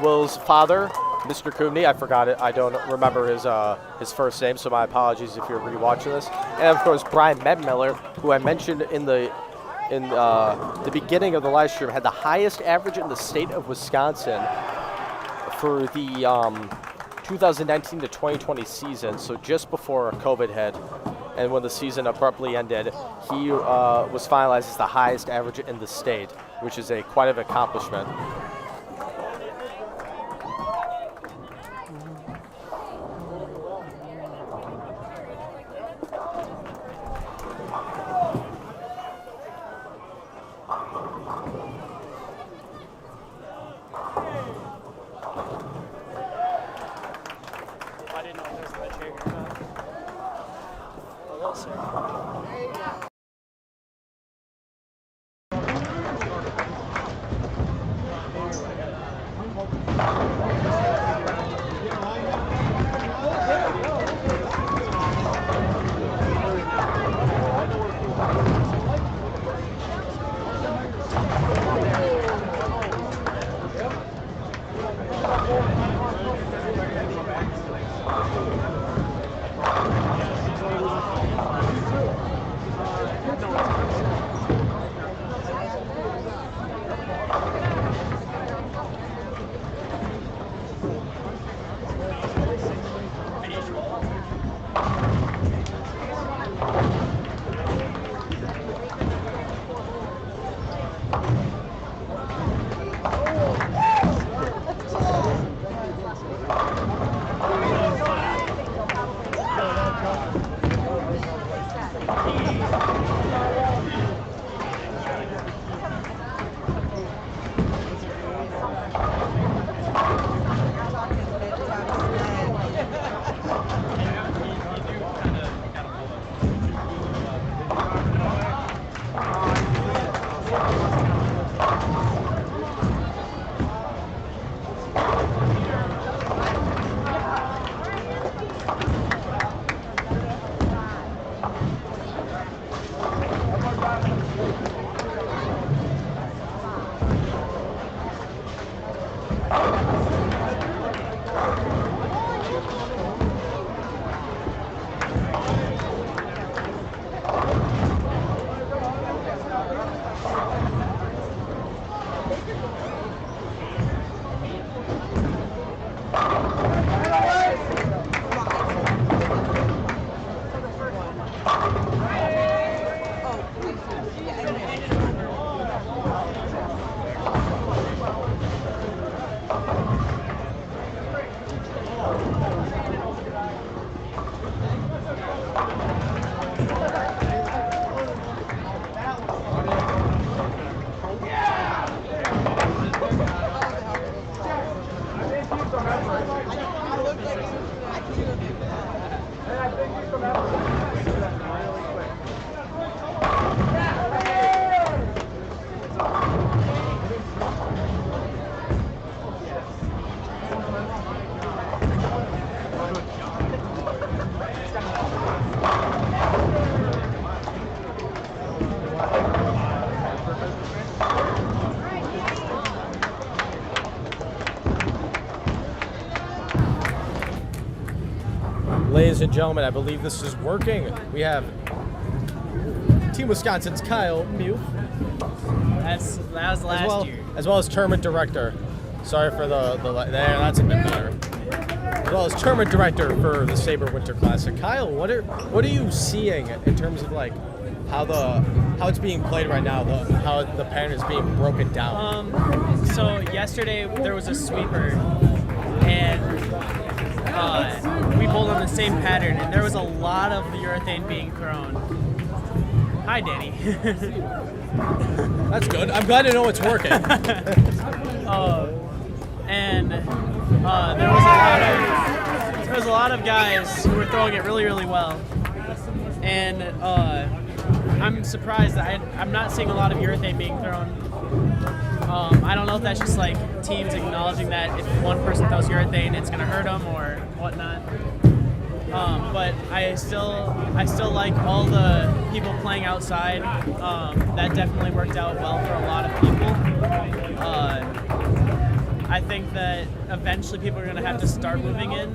S1: Will's father, Mr. Kubney. I forgot it. I don't remember his first name, so my apologies if you're rewatching this. And of course, Brian Medmiller, who I mentioned in the beginning of the live stream, had the highest average in the state of Wisconsin for the 2019 to 2020 season, so just before COVID hit, and when the season abruptly ended, he was finalized as the highest average in the state, which is quite an accomplishment. Ladies and gentlemen, I believe this is working. We have Team Wisconsin's Cale Rusch,
S4: That was last year.
S1: as well as tournament director. Sorry for there, that's a bit better. As well as tournament director for the Sabre Winter Classic. Kyle, what are you seeing in terms of like how it's being played right now, how the pattern is being broken down?
S4: So yesterday there was a sweeper, and we bowled on the same pattern, and there was a lot of urethane being thrown. Hi, Danny.
S1: That's good. I'm glad to know it's working.
S4: And there was a lot of guys who were throwing it really, really well, and I'm surprised that I'm not seeing a lot of urethane being thrown. I don't know if that's just like teams acknowledging that if one person throws urethane, it's gonna hurt them or whatnot. But I still like all the people playing outside. That definitely worked out well for a lot of people. I think that eventually people are going to have to start moving in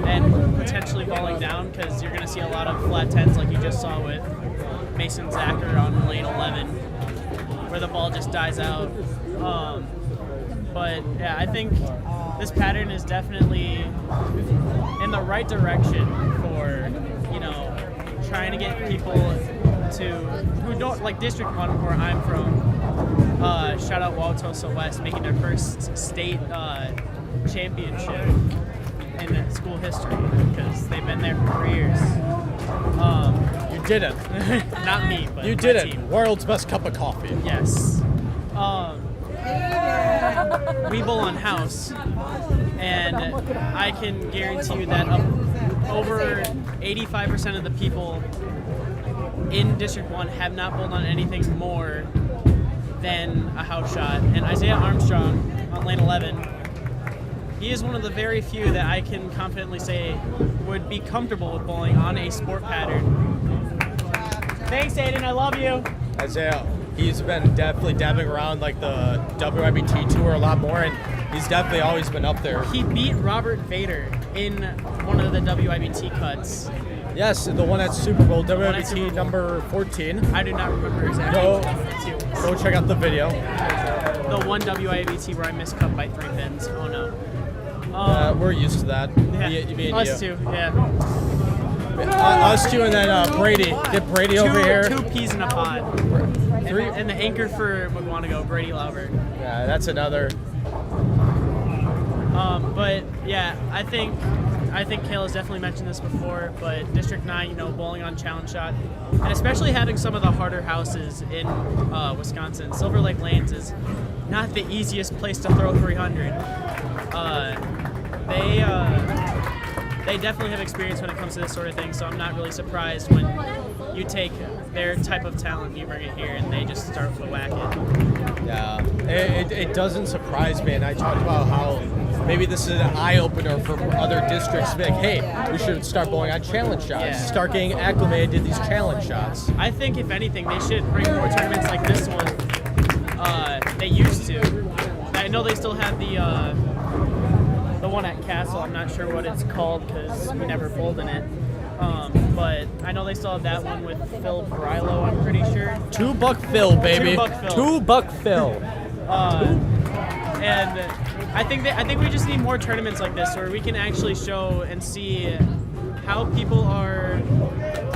S4: and potentially bowling down, because you're going to see a lot of flat 10s like you just saw with Mason Zacher on lane 11, where the ball just dies out. But yeah, I think this pattern is definitely in the right direction for, trying to get people who don't like District 1 where I'm from. Shout out Wauwatosa West, making their first state championship in school history, because they've been there for 3 years.
S1: You did it.
S4: Not me, but
S1: you did
S4: my
S1: it.
S4: team.
S1: World's best cup of coffee.
S4: Yes. We bowl on house, and I can guarantee you that over 85% of the people in District 1 have not bowled on anything more than a house shot. And Isaiah Armstrong on lane 11, he is one of the very few that I can confidently say would be comfortable with bowling on a sport pattern. Thanks, Aiden. I love you.
S1: Isaiah, he's been definitely dabbing around like the WIBT tour a lot more, and he's definitely always been up there.
S4: He beat Robert Vater in one of the WIBT cuts.
S1: Yes, the one at Super Bowl, WIBT number 14.
S4: I do not remember exactly.
S1: Go check out the video.
S4: The one WIBT where I miscut by 3 pins. Oh no.
S1: We're used to that.
S4: Yeah. Us too, yeah.
S1: Us two, and then Brady. Get Brady over here.
S4: 2 peas in a pod. And the anchor for Mugwanago, Brady Laubert.
S1: Yeah, that's another.
S4: But yeah, I think Cale has definitely mentioned this before, but District 9, bowling on challenge shot, and especially having some of the harder houses in Wisconsin. Silver Lake Lanes is not the easiest place to throw 300. They definitely have experience when it comes to this sort of thing, so I'm not really surprised when you take their type of talent and you bring it here and they just start to whack it.
S1: Yeah, it doesn't surprise me, and I talked about how maybe this is an eye-opener for other districts to be like, hey, we should start bowling on challenge shots.
S4: Yeah.
S1: Start getting acclimated to these challenge shots.
S4: I think, if anything, they should bring more tournaments like this one. They used to. I know they still have the one at Castle. I'm not sure what it's called because we never bowled in it. But I know they still have that one with Phil Barillo, I'm pretty sure.
S1: $2 Phil, baby.
S4: $2
S1: Phil.
S4: And I think we just need more tournaments like this where we can actually show and see how people are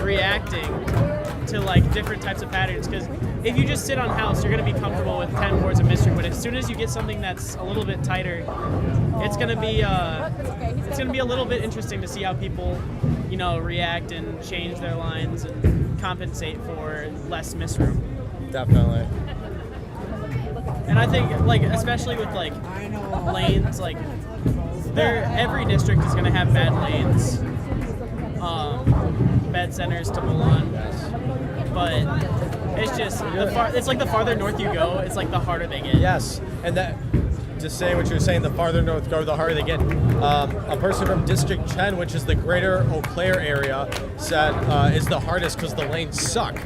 S4: reacting to like different types of patterns. Because if you just sit on house, you're going to be comfortable with 10 boards of mystery. But as soon as you get something that's a little bit tighter, it's going to be a little bit interesting to see how people, react and change their lines and compensate for less misroom.
S1: Definitely.
S4: And I think, especially with lanes, every district is going to have bad lanes, bad centers to bowl on. But it's just it's like the farther north you go, it's like the harder they get.
S1: Yes, and that. Just saying what you're saying, the farther north go, the harder they get. A person from District 10, which is the greater Eau Claire area, said is the hardest because the lanes suck.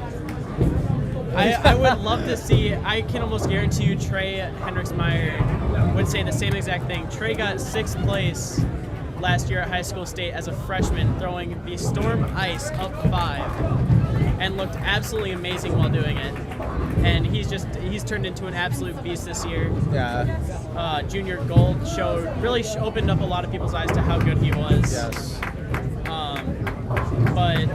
S4: I would love to see, I can almost guarantee you Trey Hendricksmeyer would say the same exact thing. Trey got 6th place last year at high school state as a freshman, throwing the Storm Ice up 5, and looked absolutely amazing while doing it. And he's turned into an absolute beast this year.
S1: Yeah.
S4: Junior Gold really opened up a lot of people's eyes to how good he was.
S1: Yes.
S4: But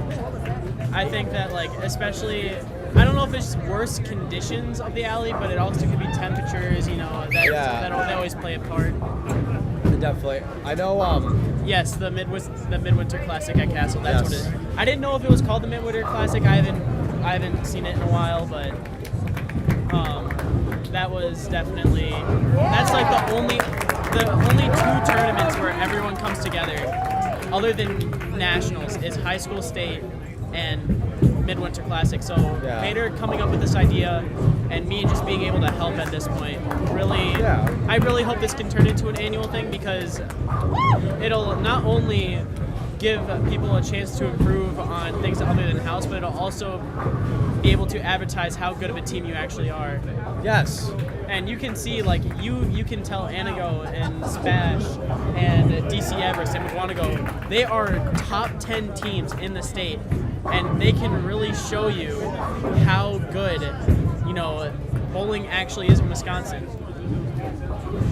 S4: I think that, like, especially, I don't know if it's worse conditions of the alley, but it also could be temperatures, you know, that always play a part.
S1: Definitely. I know.
S4: Yes, the Midwinter Classic at Castle. That's what it
S1: Yes.
S4: is. I didn't know if it was called the Midwinter Classic. I haven't seen it in a while, but that was definitely, that's like the only 2 tournaments where everyone comes together, other than nationals, is high school state and Midwinter Classic. So Vater coming up with this idea, and me just being able to help at this point, really, I really hope this can turn into an annual thing, because it'll not only give people a chance to improve on things other than house, but it'll also be able to advertise how good of a team you actually are.
S1: Yes.
S4: And you can see, like, you can tell Anago and Spash and DC Everest and McWanago, they are top 10 teams in the state, and they can really show you how good, you know, bowling actually is in Wisconsin.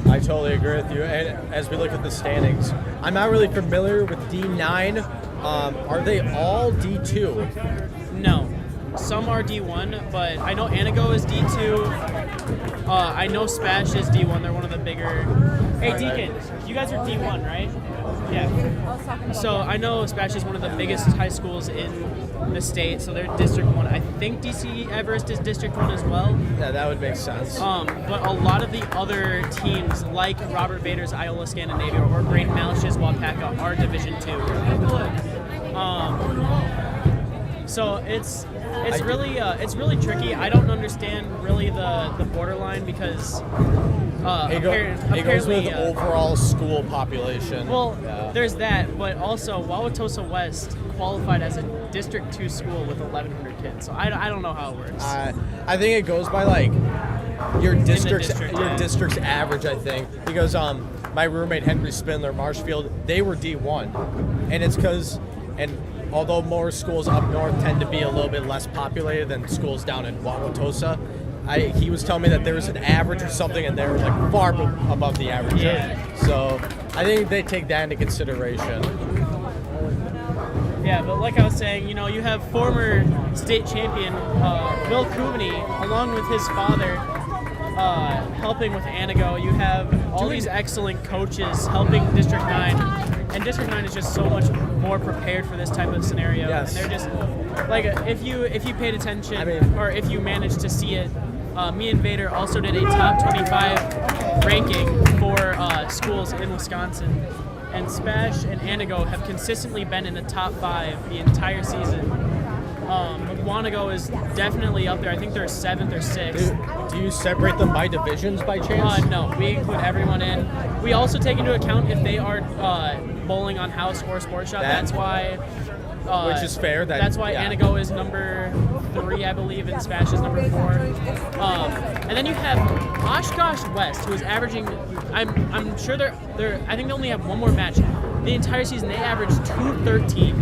S1: I totally agree with you. And as we look at the standings, I'm not really familiar with D9. Are they all D2?
S4: No. Some are D1, but I know Anago is D2. I know Spash is D1. They're one of the bigger. Hey, Deacon, you guys are D1, right? Yeah. So I know Spash is one of the biggest high schools in the state, so they're District 1. I think DC Everest is District 1 as well.
S1: Yeah, that would make sense.
S4: But a lot of the other teams, like Robert Vater's Iola Scandinavia or Brain Malish's Wapaka, are Division 2. So it's really tricky. I don't understand really the borderline, because
S1: it goes with overall school population.
S4: Well, there's that, but also Wauwatosa West qualified as a District 2 school with 1,100 kids. So I don't know how it works.
S1: I think it goes by like your district's
S4: district,
S1: average. I think, because my roommate Henry Spindler, Marshfield, they were D1, and it's because although more schools up north tend to be a little bit less populated than schools down in Wauwatosa, he was telling me that there was an average or something, and they were like far above the average.
S4: Yeah.
S1: So I think they take that into consideration.
S4: Yeah, but like I was saying, you know, you have former state champion Will Coveney, along with his father, helping with Anago. You have all these excellent coaches helping District 9. And District 9 is just so much more prepared for this type of scenario.
S1: Yes.
S4: And they're just, like, if you paid attention, or if you managed to see it, me and Vater also did a top 25 ranking for schools in Wisconsin. And Spash and Anago have consistently been in the top 5 the entire season. McWanago is definitely up there. I think they're 7th or 6th.
S1: Do you separate them by divisions by chance?
S4: No, we include everyone in. We also take into account if they are bowling on house or sports shop. That's why.
S1: Which is fair.
S4: That's why Anago is number 3, I believe, and Spash is number 4. And then you have Oshkosh West, who is averaging. I'm sure they're. I think they only have one more match. The entire season they average 213.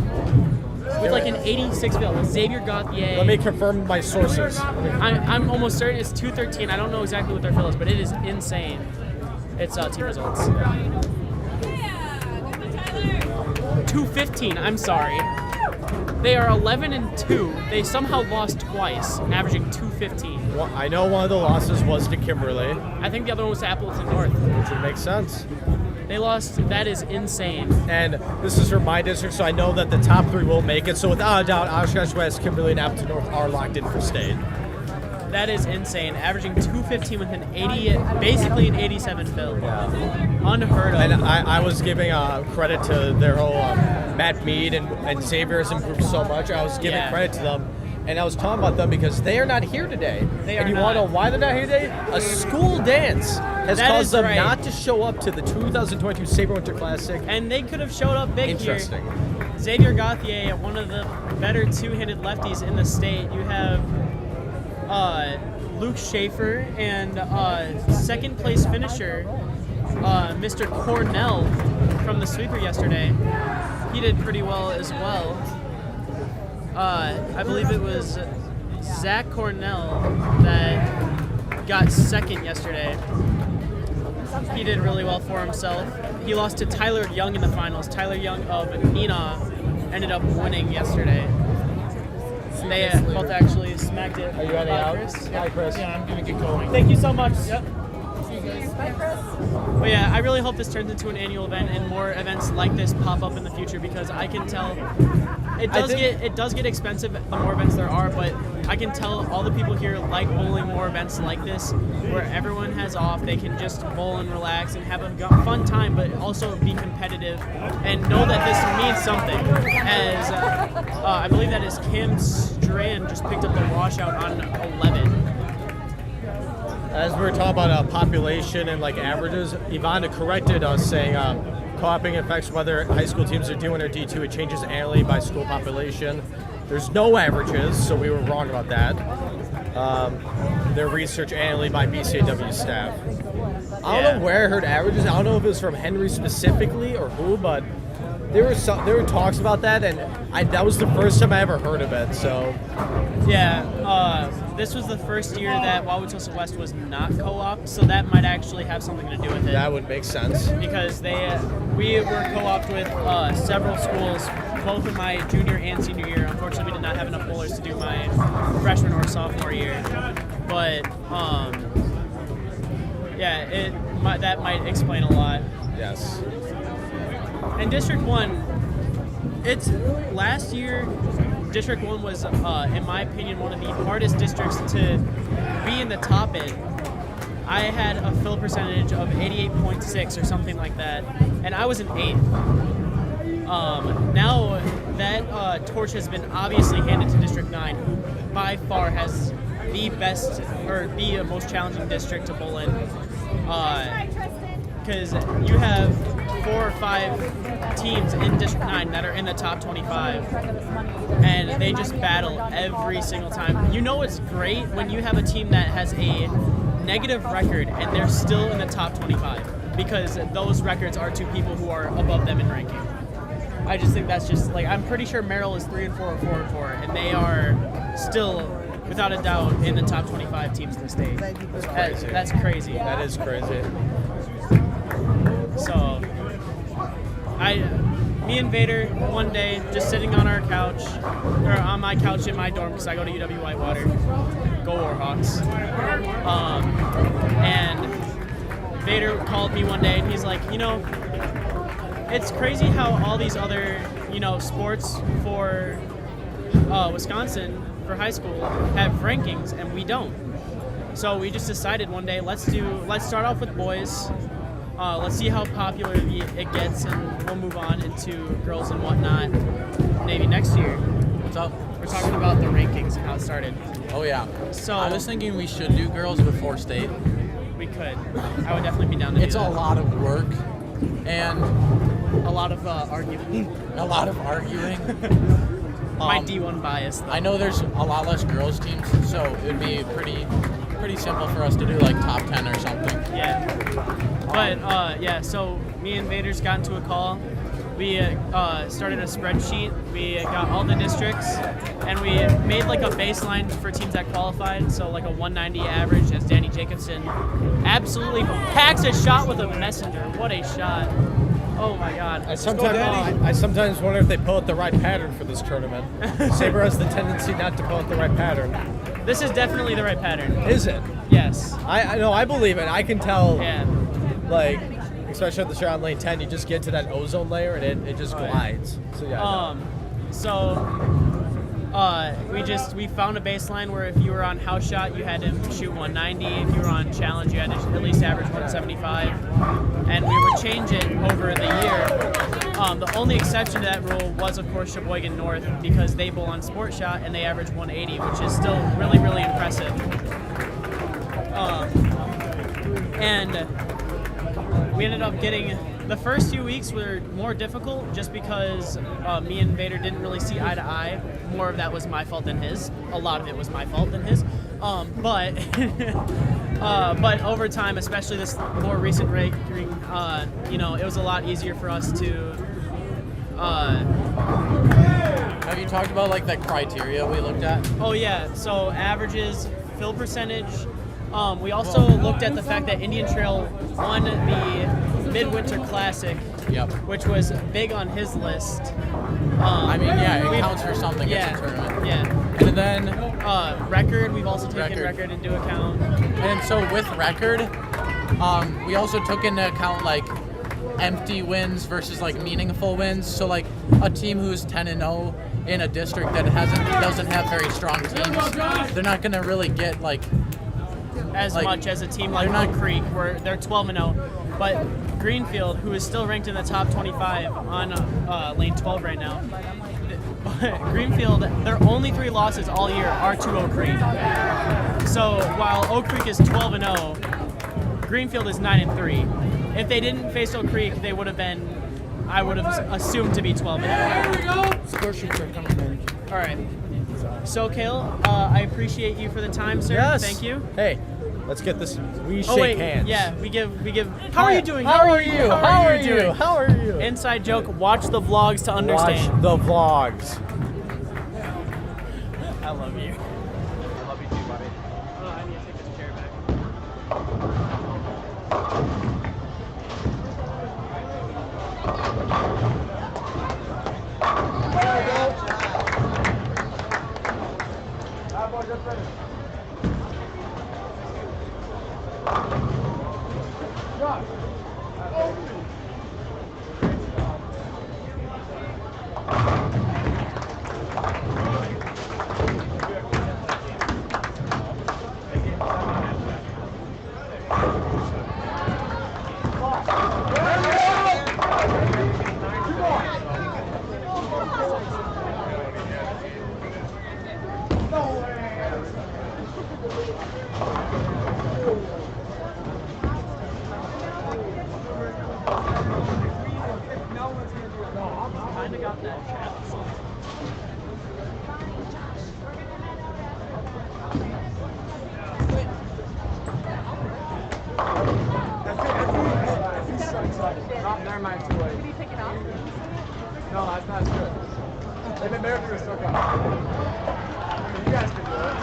S4: With like an 86 bill with Xavier Gauthier.
S1: Let me confirm my sources.
S4: I'm almost certain it's 213. I don't know exactly what their fill is, but it is insane. It's team results. 215. I'm sorry. They are 11-2. They somehow lost twice, averaging 215.
S1: Well, I know one of the losses was to Kimberly.
S4: I think the other one was to Appleton North.
S1: Which would make sense.
S4: They lost. That is insane.
S1: And this is for my district, so I know that the top 3 will make it. So without a doubt, Oshkosh West, Kimberly, and Appleton North are locked in for state.
S4: That is insane. Averaging 215 with an 80, basically an 87 bill.
S1: Yeah.
S4: Unheard of.
S1: And I was giving credit to their whole Matt Mead and Xavier has improved so much. I was giving credit to them. And I was talking about them because they are not here today. And you want to know why they're not here today? A school dance has caused them not to show up to the 2022 Sabre Winter Classic.
S4: And they could have showed up big
S1: Interesting.
S4: here. Xavier Gauthier, one of the better two-handed lefties in the state. You have Luke Schaefer and second place finisher Mr. Cornell from the sweeper yesterday, he did pretty well as well. I believe it was Zach Cornell that got second yesterday. He did really well for himself. He lost to Tyler Young in the finals. Tyler Young of Neenah ended up winning yesterday. They both actually smacked it.
S3: Are you ready out?
S4: Chris?
S3: Hi, Chris.
S4: Yeah, I'm gonna get going. Thank you so much. Yep. But yeah, I really hope this turns into an annual event and more events like this pop up in the future, because I can tell it does get expensive the more events there are, but I can tell all the people here like bowling more events like this where everyone has off, they can just bowl and relax and have a fun time, but also be competitive and know that this means something. As I believe that is Kim Strand just picked up the washout on 11.
S3: As we were talking about population and like averages, Ivana corrected us saying co-oping affects whether high school teams are D1 or D2. It changes annually by school population. There's no averages, so we were wrong about that. Their research annually by BCAW staff. I don't know where I heard averages. I don't know if it was from Henry specifically or who, but there were talks about that, and that was the first time I ever heard of it. So
S4: yeah, this was the first year that Wauwatosa West was not co-op, so that might actually have something to do with it.
S3: That would make sense.
S4: Because we were co-opted with several schools, both in my junior and senior year. Unfortunately, we did not have enough bowlers to do my freshman or sophomore year. But yeah, that might explain a lot.
S3: Yes.
S4: And District 1, last year, District 1 was, in my opinion, one of the hardest districts to be in the top in. I had a fill percentage of 88.6 or something like that, and I was an 8th. Now that torch has been obviously handed to District 9, who by far has the best, or the most challenging district to bowl in. Because you have 4 or 5 teams in District 9 that are in the top 25, and they just battle every single time. You know it's great when you have a team that has a negative record and they're still in the top 25, because those records are to people who are above them in ranking. I just think that's just, like, I'm pretty sure Merrill is 3-4 or 4-4, and they are still, without a doubt, in the top 25 teams in the state. That's crazy.
S3: That is crazy.
S4: So, me and Vater, one day, just sitting on our couch, or on my couch in my dorm, because I go to UW Whitewater, go Warhawks. And Vater called me one day, and he's like, it's crazy how all these other, sports for Wisconsin, for high school, have rankings, and we don't. So we just decided one day, let's start off with boys. Let's see how popular it gets, and we'll move on into girls and whatnot maybe next year.
S9: What's up?
S4: We're talking about the rankings and how it started.
S9: Oh yeah.
S4: So
S9: I was thinking we should do girls before state.
S4: We could. I would definitely be down to do that.
S9: It's a lot of work and
S4: a lot of arguing.
S9: A lot of arguing.
S4: My D1 bias, though.
S9: I know there's a lot less girls teams, so it would be pretty simple for us to do like top 10 or something.
S4: Yeah. But so me and Vader's got into a call. We started a spreadsheet. We got all the districts, and we made like a baseline for teams that qualified. So like a 190 average, as Danny Jacobson absolutely packs a shot with a messenger. What a shot! Oh my God!
S3: I sometimes wonder if they pull out the right pattern for this tournament. Sabre has the tendency not to pull out the right pattern.
S4: This is definitely the right pattern.
S3: Is it?
S4: Yes.
S3: I know. I believe it. I can tell.
S4: Yeah.
S3: Like, especially at the shot on lane 10, you just get to that ozone layer and it just glides. So yeah.
S4: We found a baseline where if you were on house shot, you had to shoot 190. If you were on challenge, you had to at least average 175. And we would change it over the year. The only exception to that rule was, of course, Sheboygan North, because they bowl on sport shot and they average 180, which is still really, really impressive. And we ended up getting, the first few weeks were more difficult just because me and Vader didn't really see eye to eye. More of that was my fault than his. A lot of it was my fault than his. But over time, especially this more recent ranking, you know, it was a lot easier for us to.
S9: Have you talked about like the criteria we looked at?
S4: Oh yeah, so averages, fill percentage. We also looked at the fact that Indian Trail won the Midwinter Classic,
S9: Yep.
S4: which was big on his list.
S9: I mean, yeah, it counts for something.
S4: Yeah,
S9: It's a tournament.
S4: yeah.
S9: And then
S4: Record, we've also taken record into account.
S9: And so with record, we also took into account like empty wins versus like meaningful wins. So like a team who's 10-0 in a district that doesn't have very strong teams, they're not gonna really get like
S4: as much as a team like Oak Creek, where they're 12-0. But Greenfield, who is still ranked in the top 25 on lane 12 right now, Greenfield, their only 3 losses all year are to Oak Creek. So while Oak Creek is 12-0, Greenfield is 9-3. If they didn't face Oak Creek, they would have been, I would have assumed, to be 12-0.
S3: There we go. Score sheets are coming in.
S4: All right. So Cale, I appreciate you for the time, sir.
S1: Yes.
S4: Thank you.
S1: Hey, let's get this. We
S4: Oh
S1: shake
S4: wait,
S1: hands.
S4: yeah, we give. How are you doing?
S1: How are you? How are you?
S4: doing?
S1: How are you?
S4: Inside joke. Watch the vlogs to understand.
S1: Watch the vlogs.
S4: I love you.
S1: I love you too, buddy.
S4: Oh, I need to take this chair back. Kinda got that chance.
S6: Never mind, too late.
S8: Did he pick it up?
S6: No, that's not good. They've been there for a second. You guys can do it.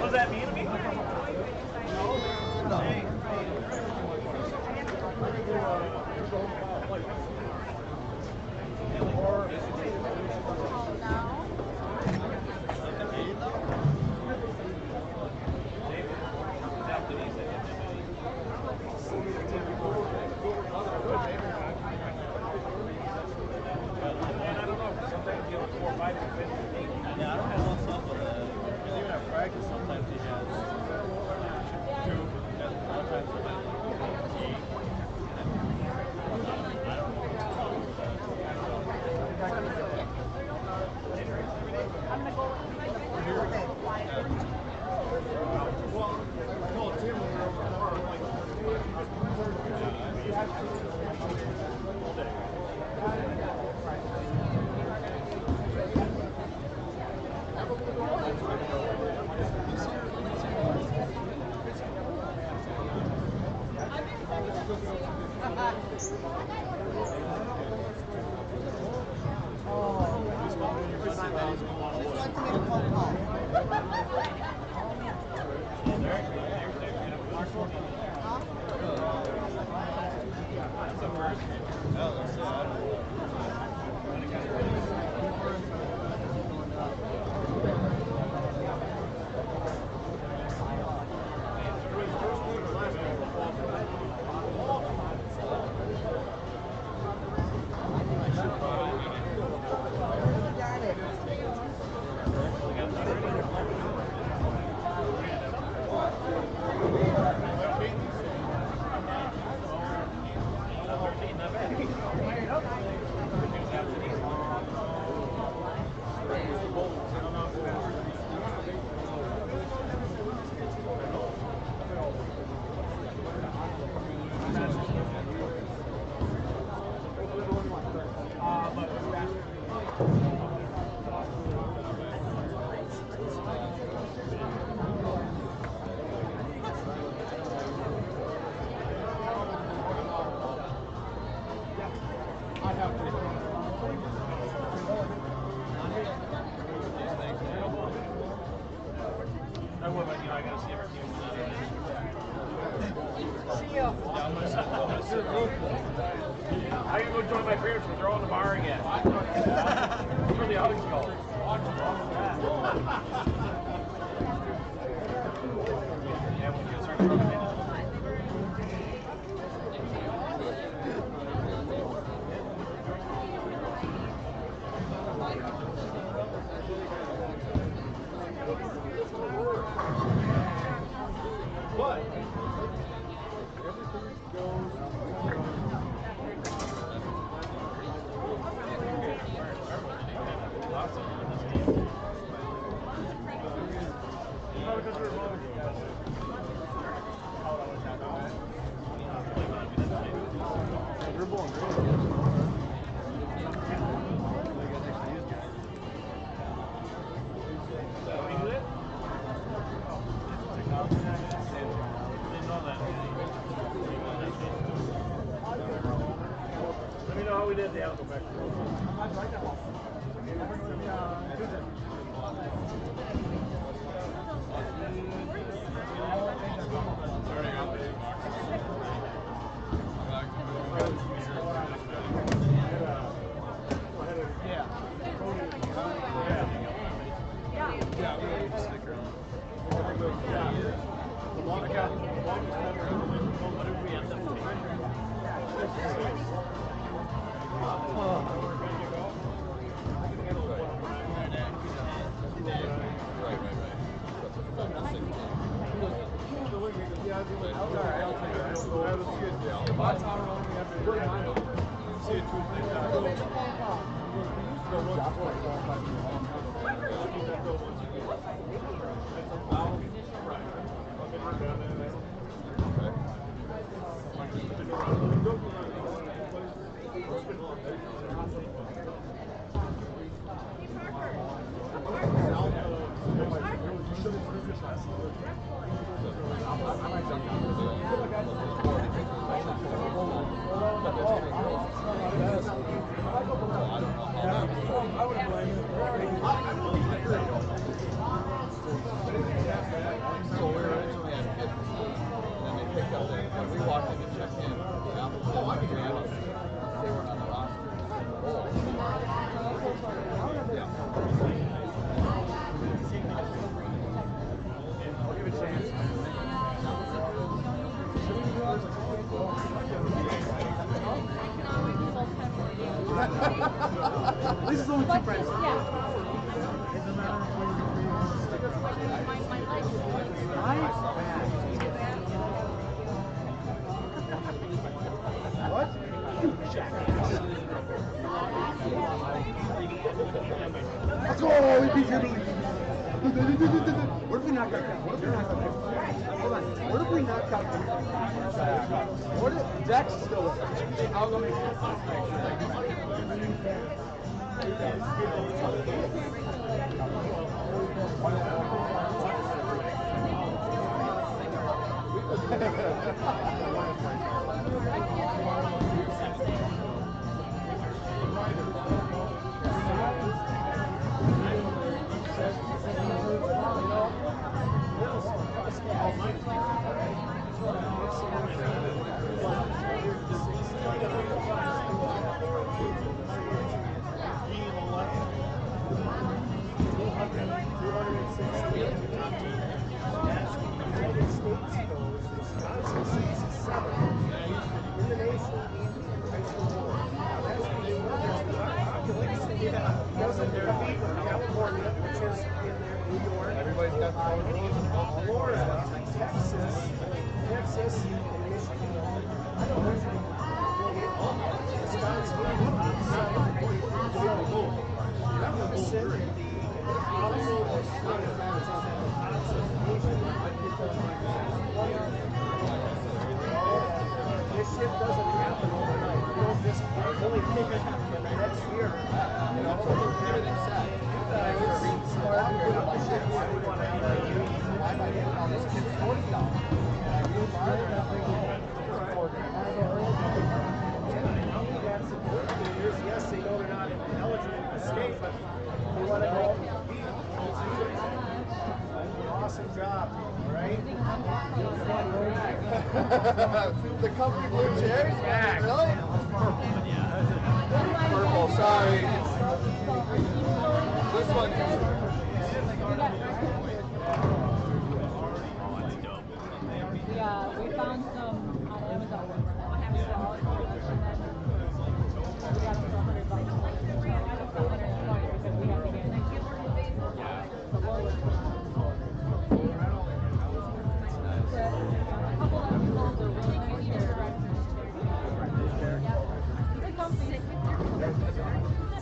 S2: Was that me to me?
S6: I can go join my parents for throwing the bar again. That's where the others go. Yeah, we're gonna start throwing them. What? Let me know how we did the outdoor back.
S3: This is only two friends. What? Let's go! We beat your belief. What if we knock out that? What if we knock out that? Hold on. What if we knock out that? What if Dex is still with us? I'll go make California, which is in there, New York. Everybody's got Florida, Texas, and Michigan. I don't know. This shit doesn't happen overnight. You don't just really pick it up the next year. You know, everything's set. You guys are being smart. You're not the shit you want to do. Why am I getting all this kid's $40? Yes, they know they're not eligible for state, but they want to go compete. Awesome job, right?
S6: The company blue chairs? Yeah. Really? Purple, sorry. This one.
S8: Yeah, we found some on Amazon. We got them for $100. Because we have to get the lowest. A couple of them sold are really nice here. They're comfy.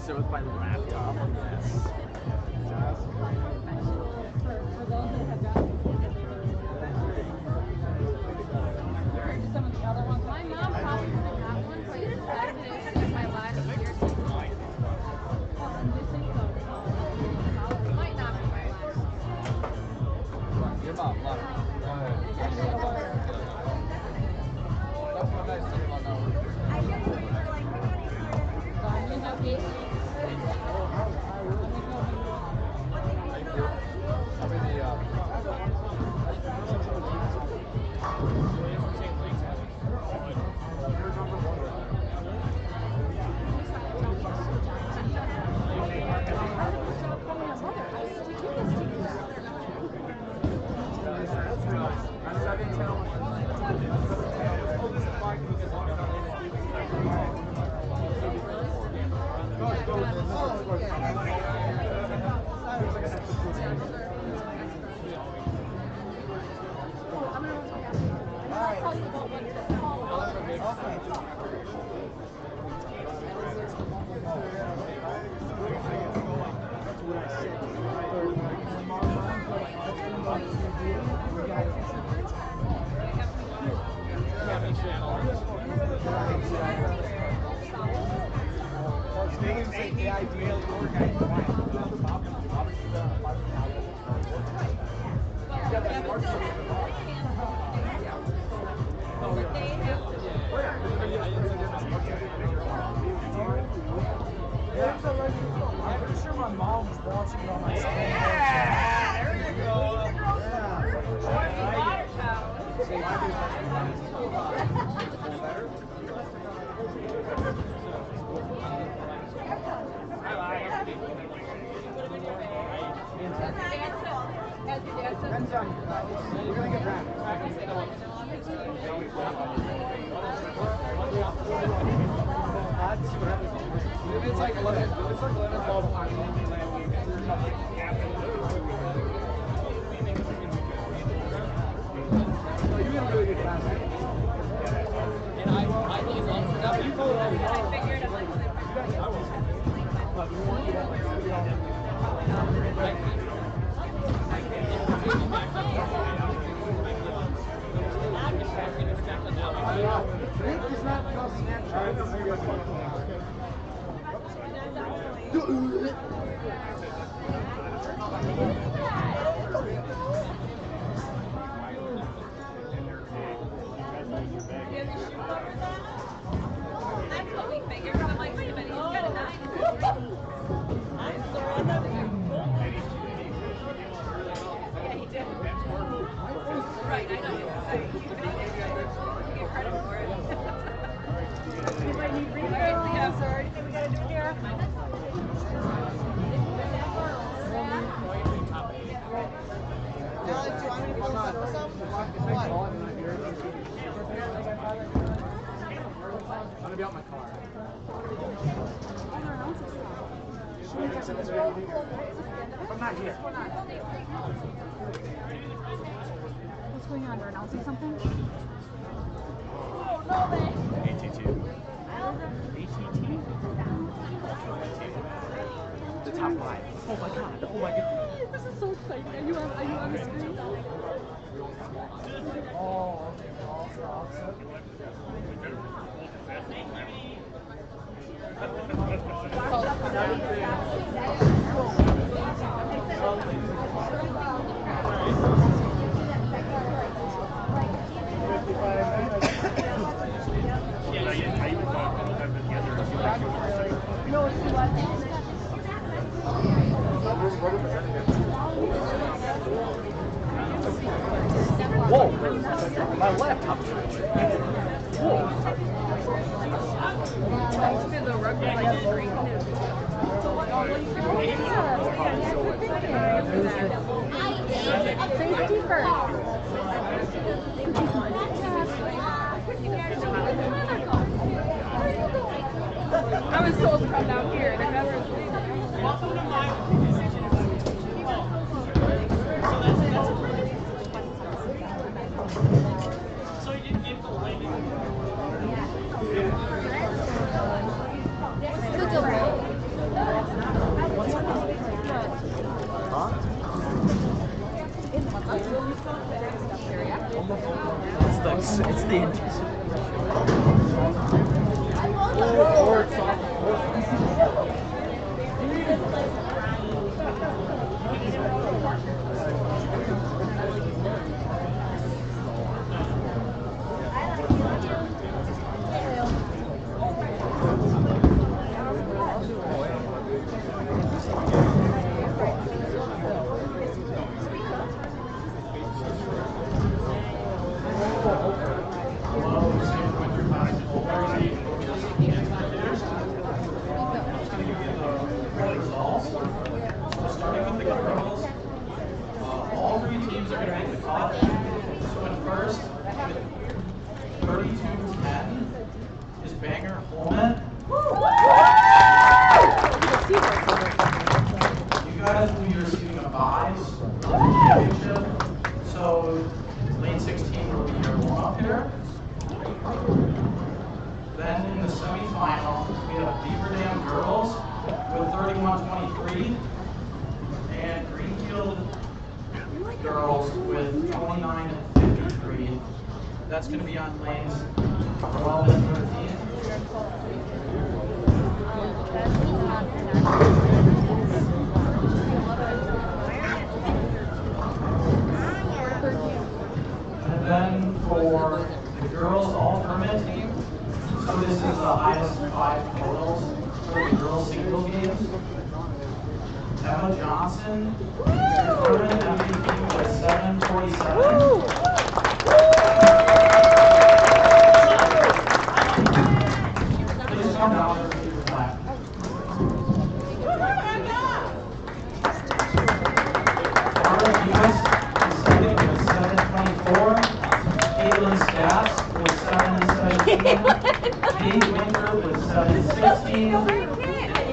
S3: So with my laptop.
S8: For those that have gotten some of the other ones.
S7: My mom probably would have got one, but it's in my last year. Might not be my last.
S6: Your mom, love her. Go ahead. That's what I said about that one.
S2: I'm sure my mom was watching it on my screen.
S5: Yeah, there you go.
S6: It's like 11, 12. You did a really good class. And I think long for that. You go over. I figured it out.
S7: That's what we figured. I'm like, wait a minute, he's got a 9. Yeah, he did. Right, I know. You get credit for it.
S8: Anybody need refills or anything we gotta do here?
S5: Alex, do you want me to pull some? What?
S6: I'm gonna be out in my car. I'm not here.
S8: What's going on? They're announcing something?
S3: The top 5. Oh my god. Oh my god.
S8: This is so exciting. Are you on the screen? No, it's too
S6: What?
S3: Whoa, my laptop.
S8: Safety first. I was told to come down here. They're never welcome to my.
S4: So you didn't get the landing.
S3: It's the anticipation.
S9: All three teams are going to make the call. So in first, 32-10 is Banger Holman. You guys will be receiving a buys on the championship. So lane 16 will be your warm-up here. Then in the semifinal, we have Beaver Dam Girls with 31-23 and Greenfield Girls with 29-53. That's going to be on lanes 12 and 13. And then for the girls alternate team, so this is the highest 5 totals for the girls single games. Emma Johnson, tournament MVP with 747. Please come down and repeat your clap. Barbara Lewis is second with 724. Caitlin Stats with 717. Kate Winter with 716.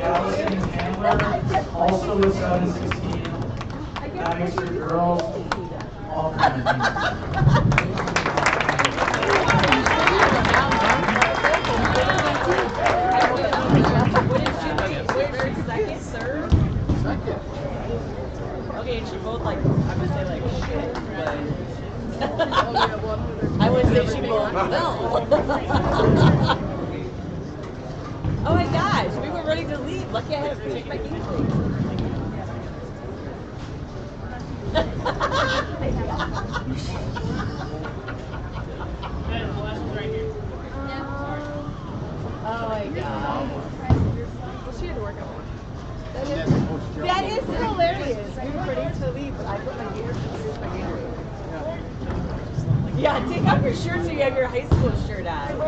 S9: Allison Handler also with 716. That makes your girls all kind of
S7: Second, third?
S3: Second.
S7: Okay, and she both like, I would say like shit, but I would say she both fell. Oh my gosh, we were ready to leave. Lucky I had to finish my game. Oh my god.
S8: Well, she had to work out more.
S7: That is hilarious. We were ready to leave, but I put my gear. Yeah, take off your shirt so you have your high school shirt on.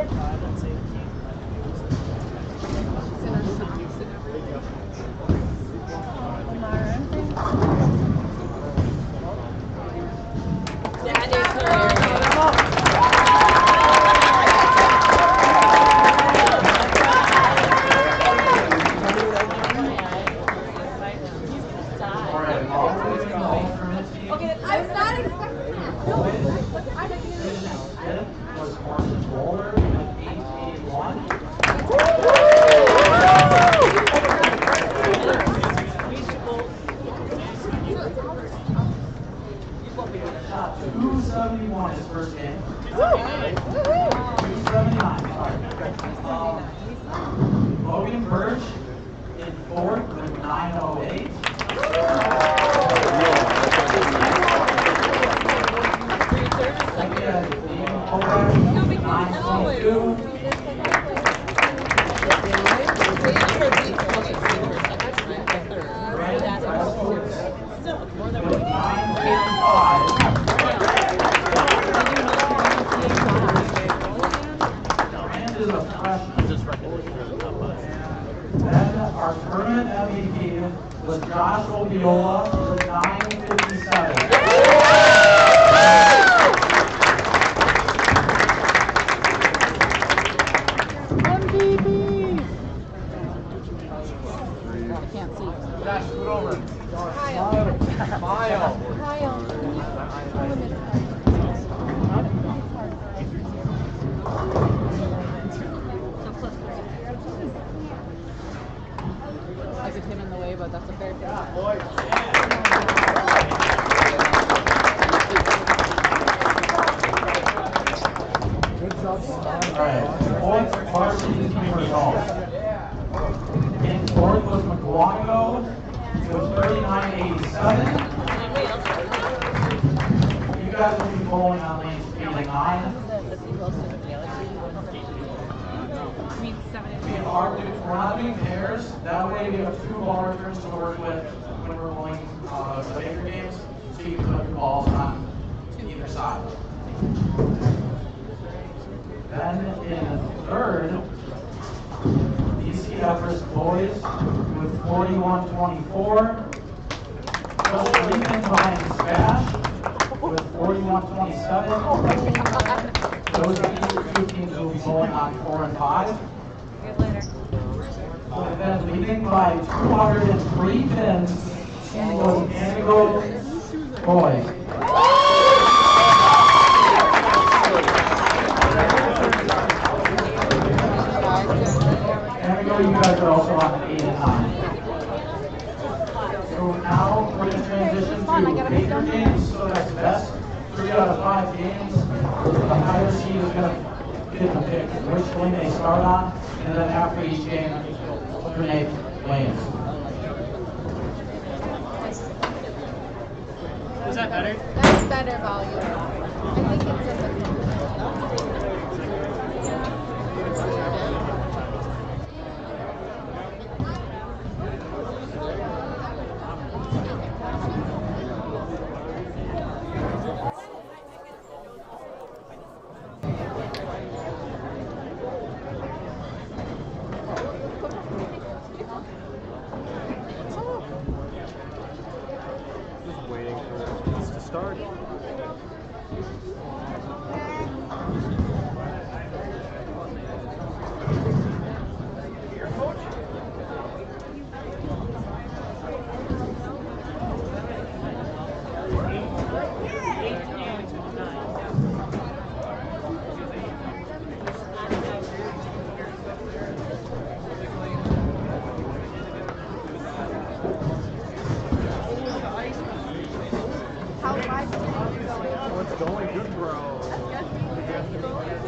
S7: That is hilarious.
S8: Okay, I was not expecting that. No, I didn't
S9: was Horses Roller with 881. $271 is first game. 279, sorry. Logan Birch in fourth with 908.
S10: tournament MVP was Josh Obiola with 9:57.
S8: I can't see.
S3: Josh, scoot over.
S8: Kyle.
S3: Smile.
S8: Kyle. I could hit in the way, but that's a fair thing.
S10: Alright, fourth varsity team results. In fourth was McGuanago with 39.87. You guys will be bowling on lanes 8 and 9. We're not doing pairs. That way we have 2 ball returns to work with when we're bowling the bigger games, so you can put your balls on either side. Then in third, DC Everest boys with 41.24. Just Lincoln behind Spash with 41.27. Those are the 2 teams will be bowling on 4 and 5. And then leading by 203 pins was Amigo boys. Amigo, you guys are also on 8 and 9. So now we're going to transition to paper games. So that's best 3 out of 5 games. The higher seed is going to get to pick which lane they start on, and then after each game, alternate lanes.
S4: Was that better?
S8: That's better volume. I think it's a bit.
S3: Just waiting for this to start. What's going good, bro?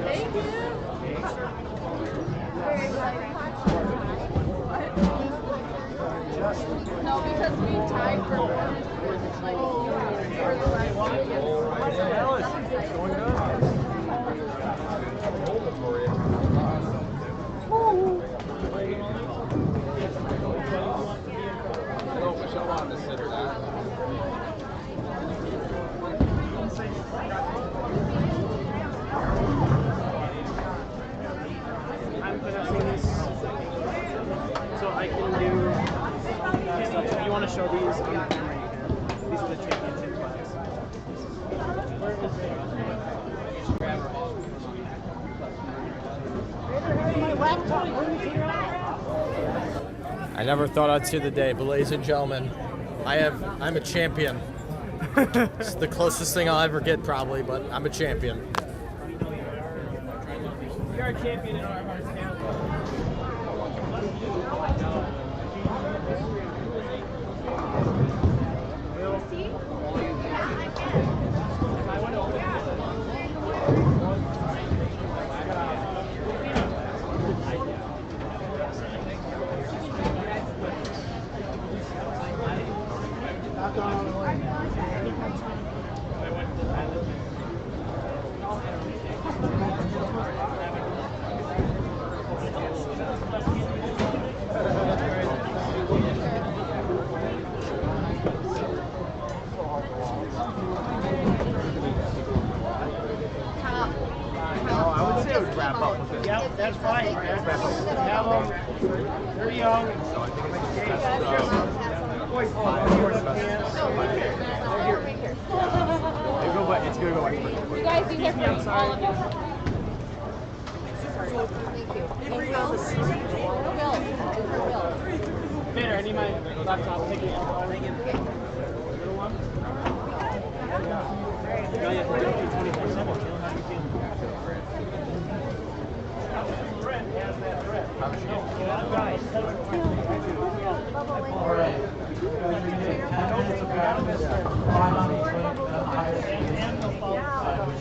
S8: Thank you. No, because we tied for one. Like, for the last
S3: Going good?
S1: Oh, Michelle wanted to sit her down.
S4: I'm pronouncing this so I can do. If you want to show these on the camera, you can. These are the championship flags.
S1: I never thought I'd see the day, but ladies and gentlemen, I'm a champion. It's the closest thing I'll ever get probably, but I'm a champion.
S4: We are a champion in our hearts now.
S2: Yep, that's fine. Have them. They're young.
S3: It's gonna go like
S8: You guys, these are for all of us.
S4: Vater, I need my laptop. Thank you.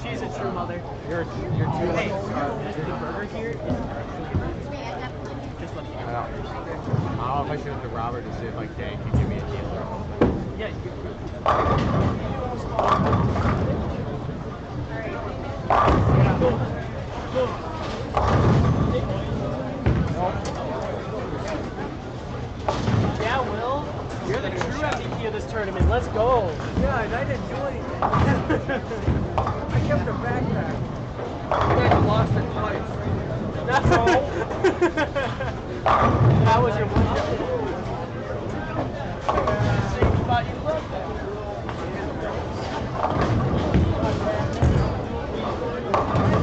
S4: She's a true mother.
S3: You're too
S4: Hey, the burger here is just let me know.
S3: I don't know if I should have to Robert to see if like Dan can give me a deal.
S4: Yeah, yeah, Will, you're the true MVP of this tournament. Let's go.
S3: Yeah, and I didn't do anything. I kept the backpack. You guys lost it twice.
S4: That was your one job. Same spot you looked at.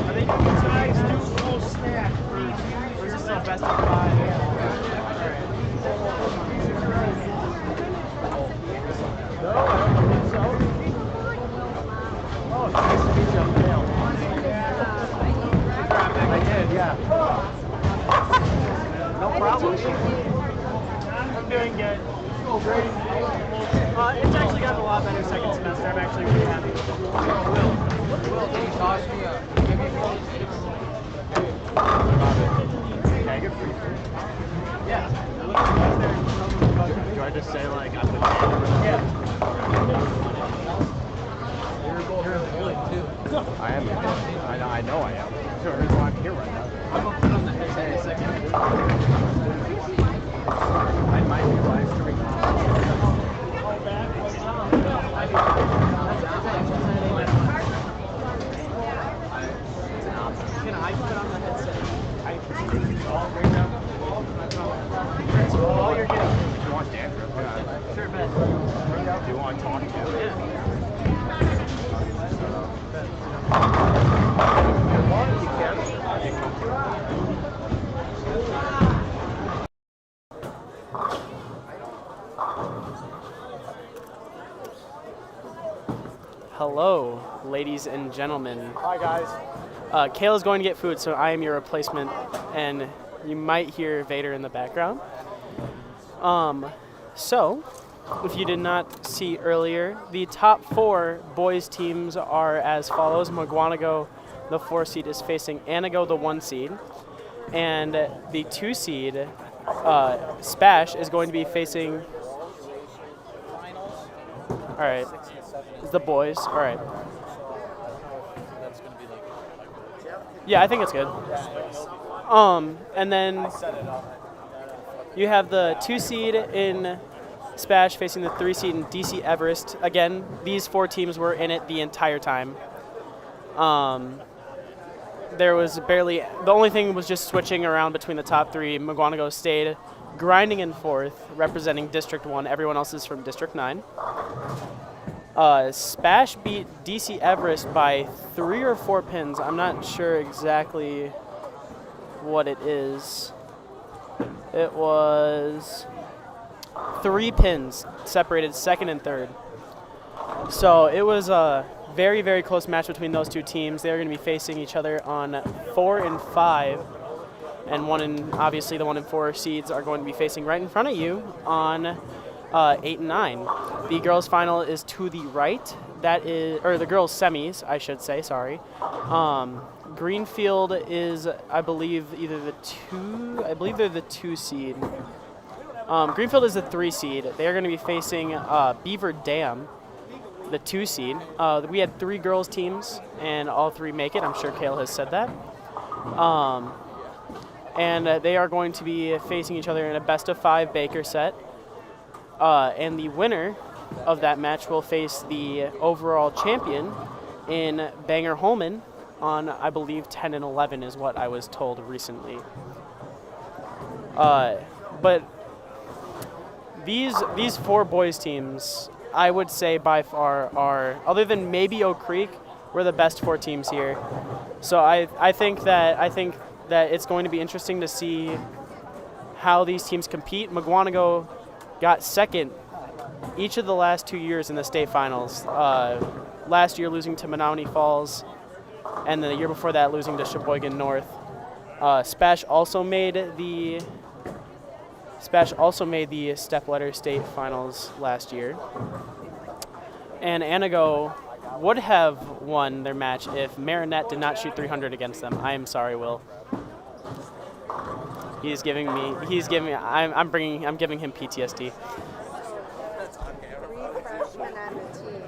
S4: I think you guys do full snack for this is the best of 5.
S3: No, I don't think so. Oh, nice to meet you, Cale. I did, yeah. No problem.
S4: I'm doing good.
S3: Oh, great.
S4: It's actually gotten a lot better second semester. I'm actually really happy with it.
S3: Will, can you toss me give me a Can I get free food?
S4: Yeah.
S3: Do I just say like I'm the champion? Yeah. You're bowling too. I am. I know I am. Sure, that's why I'm here right now.
S4: I'm gonna put on the headset in a second.
S3: I might be live streaming.
S4: Can I put on the headset?
S3: All you're getting. Do you want dance?
S4: Sure, bet.
S3: Do you want to talk to?
S4: Yeah.
S3: As long as you can.
S4: Hello, ladies and gentlemen.
S3: Hi guys.
S4: Cale is going to get food, so I am your replacement, and you might hear Vater in the background. So, if you did not see earlier, the top 4 boys teams are as follows. McGuanago, the 4 seed, is facing Anago, the 1 seed, and the 2 seed, Spash, is going to be facing. All right, it's the boys. All right. Yeah, I think it's good. And then you have the 2 seed in Spash facing the 3 seed in DC Everest. Again, these 4 teams were in it the entire time. There was barely, the only thing was just switching around between the top 3. McGuanago stayed grinding in 4th, representing District 1. Everyone else is from District 9. Spash beat DC Everest by 3 or 4 pins. I'm not sure exactly what it is. It was 3 pins separated 2nd and 3rd. So it was a very, very close match between those 2 teams. They're going to be facing each other on 4 and 5. And obviously the 1 and 4 seeds are going to be facing right in front of you on 8 and 9. The girls' final is to the right. That is, or the girls' semis, I should say. Sorry. Greenfield is, I believe, either the 2. I believe they're the 2 seed. Greenfield is the 3 seed. They are going to be facing Beaver Dam, the 2 seed. We had 3 girls' teams, and all 3 make it. I'm sure Cale has said that. And they are going to be facing each other in a best-of-5 Baker set. And the winner of that match will face the overall champion in Bangor Holman on, I believe, 10 and 11 is what I was told recently. But these 4 boys teams, I would say by far are, other than maybe Oak Creek, we're the best 4 teams here. So I think that it's going to be interesting to see how these teams compete. McGuanago got second each of the last 2 years in the state finals. Last year losing to Menominee Falls, and the year before that losing to Sheboygan North. Spash also made the step-ladder state finals last year. And Anago would have won their match if Marinette did not shoot 300 against them. I am sorry, Will. I'm giving him PTSD.
S5: 3 freshmen on the team.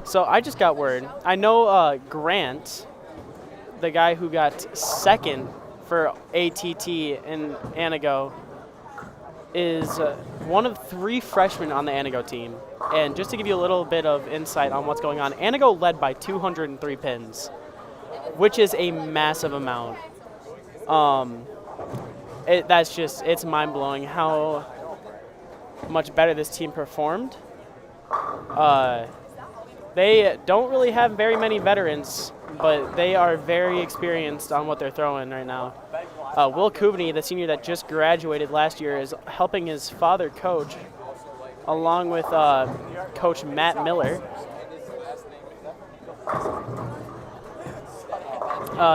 S4: So I just got word. I know Grant, the guy who got second for ATT in Anago, is one of 3 freshmen on the Anago team. And just to give you a little bit of insight on what's going on, Anago led by 203 pins, which is a massive amount. It's mind-blowing how much better this team performed. They don't really have very many veterans, but they are very experienced on what they're throwing right now. Will Coveney, the senior that just graduated last year, is helping his father coach, along with Coach Matt Miller.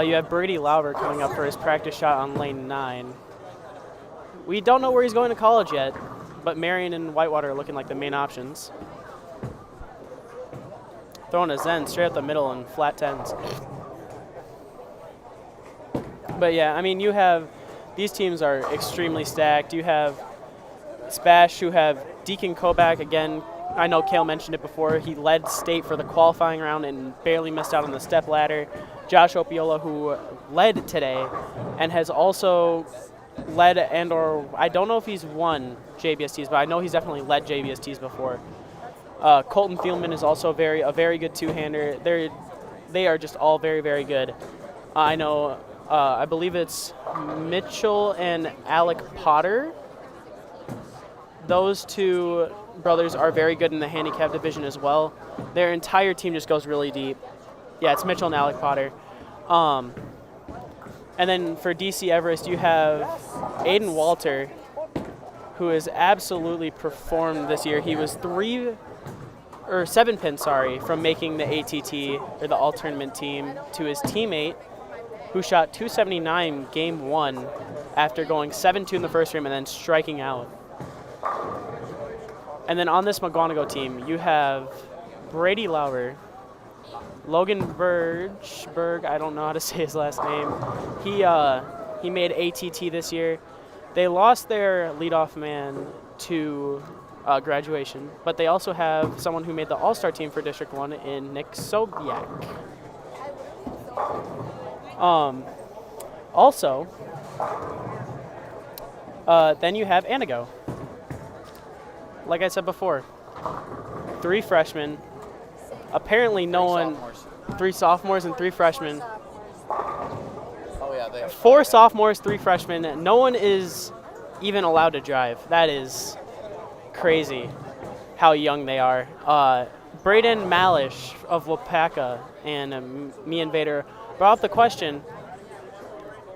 S4: You have Brady Lauber coming up for his practice shot on lane 9. We don't know where he's going to college yet, but Marion and Whitewater are looking like the main options. Throwing a Zen straight up the middle and flat 10s. But yeah, I mean, these teams are extremely stacked. You have Spash, who have Deacon Kobach again. I know Cale mentioned it before. He led state for the qualifying round and barely missed out on the step ladder. Josh Opiola, who led today and has also led or I don't know if he's won JBSTs, but I know he's definitely led JBSTs before. Colton Thielman is also a very good two-hander. They are just all very, very good. I know, I believe it's Mitchell and Alec Potter. Those 2 brothers are very good in the handicap division as well. Their entire team just goes really deep. Yeah, it's Mitchell and Alec Potter. And then for DC Everest, you have Aiden Walter, who has absolutely performed this year. He was 7 pins, from making the ATT, or the all-tournament team, to his teammate, who shot 279 game 1 after going 7-2 in the first frame and then striking out. And then on this McGuanago team, you have Brady Lauber, Logan Berg, I don't know how to say his last name. He made ATT this year. They lost their leadoff man to graduation, but they also have someone who made the All-Star team for District 1 in Nick Sobiak. Then you have Anago. Like I said before, 3 freshmen. Apparently no one... 3 sophomores and 3 freshmen.
S9: Oh yeah, they have
S4: 4 sophomores, 3 freshmen. No one is even allowed to drive. That is crazy how young they are. Braden Malish of Wapaka and me and Vader brought up the question,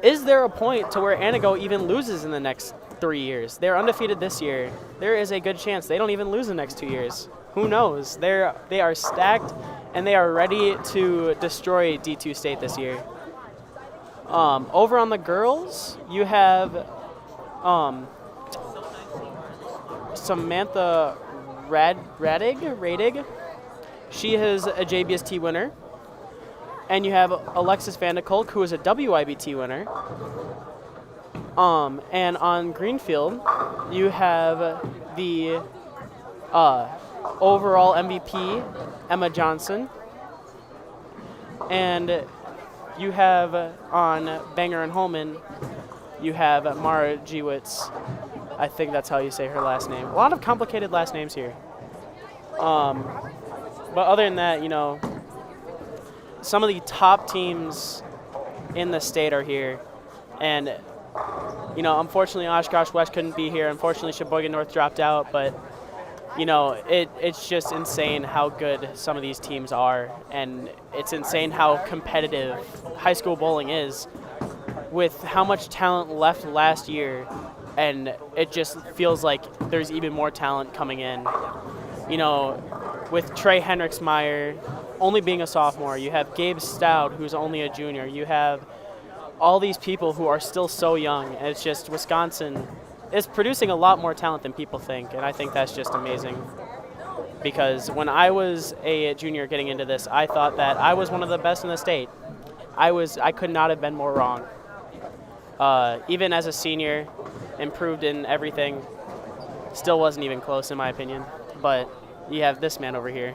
S4: is there a point to where Anago even loses in the next 3 years? They're undefeated this year. There is a good chance they don't even lose the next 2 years. Who knows? They are stacked, and they are ready to destroy D2 State this year. Over on the girls, you have Samantha Radig. She is a JBST winner. And you have Alexis Vandekolk, who is a WIBT winner. And on Greenfield, you have the overall MVP, Emma Johnson. And you have on Banger and Holman, you have Mara Giewitz. I think that's how you say her last name. A lot of complicated last names here. But other than that, you know, some of the top teams in the state are here. And, you know, unfortunately, Oshkosh West couldn't be here. Unfortunately, Sheboygan North dropped out. But, you know, it's just insane how good some of these teams are. And it's insane how competitive high school bowling is with how much talent left last year. And it just feels like there's even more talent coming in. You know, with Trey Henriksmeyer only being a sophomore, you have Gabe Stout, who's only a junior. You have all these people who are still so young. And it's just Wisconsin is producing a lot more talent than people think, and I think that's just amazing. Because when I was a junior getting into this, I thought that I was one of the best in the state. I could not have been more wrong. Even as a senior, improved in everything, still wasn't even close in my opinion. But you have this man over here.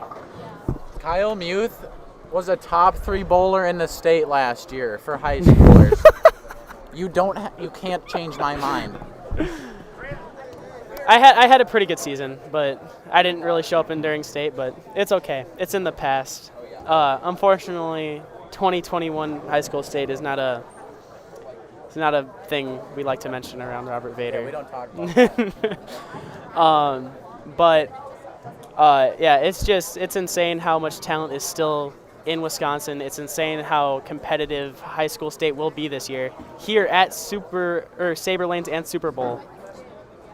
S9: Kyle Muth was a top 3 bowler in the state last year for high schoolers. You can't change my mind.
S4: I had a pretty good season, but I didn't really show up during state, but it's okay. It's in the past. Unfortunately, 2021 high school state is not a thing we like to mention around Robert Vater.
S9: Yeah, we don't talk about
S4: that. Yeah, it's insane how much talent is still in Wisconsin. It's insane how competitive high school state will be this year here at Sabre Lanes and Super Bowl.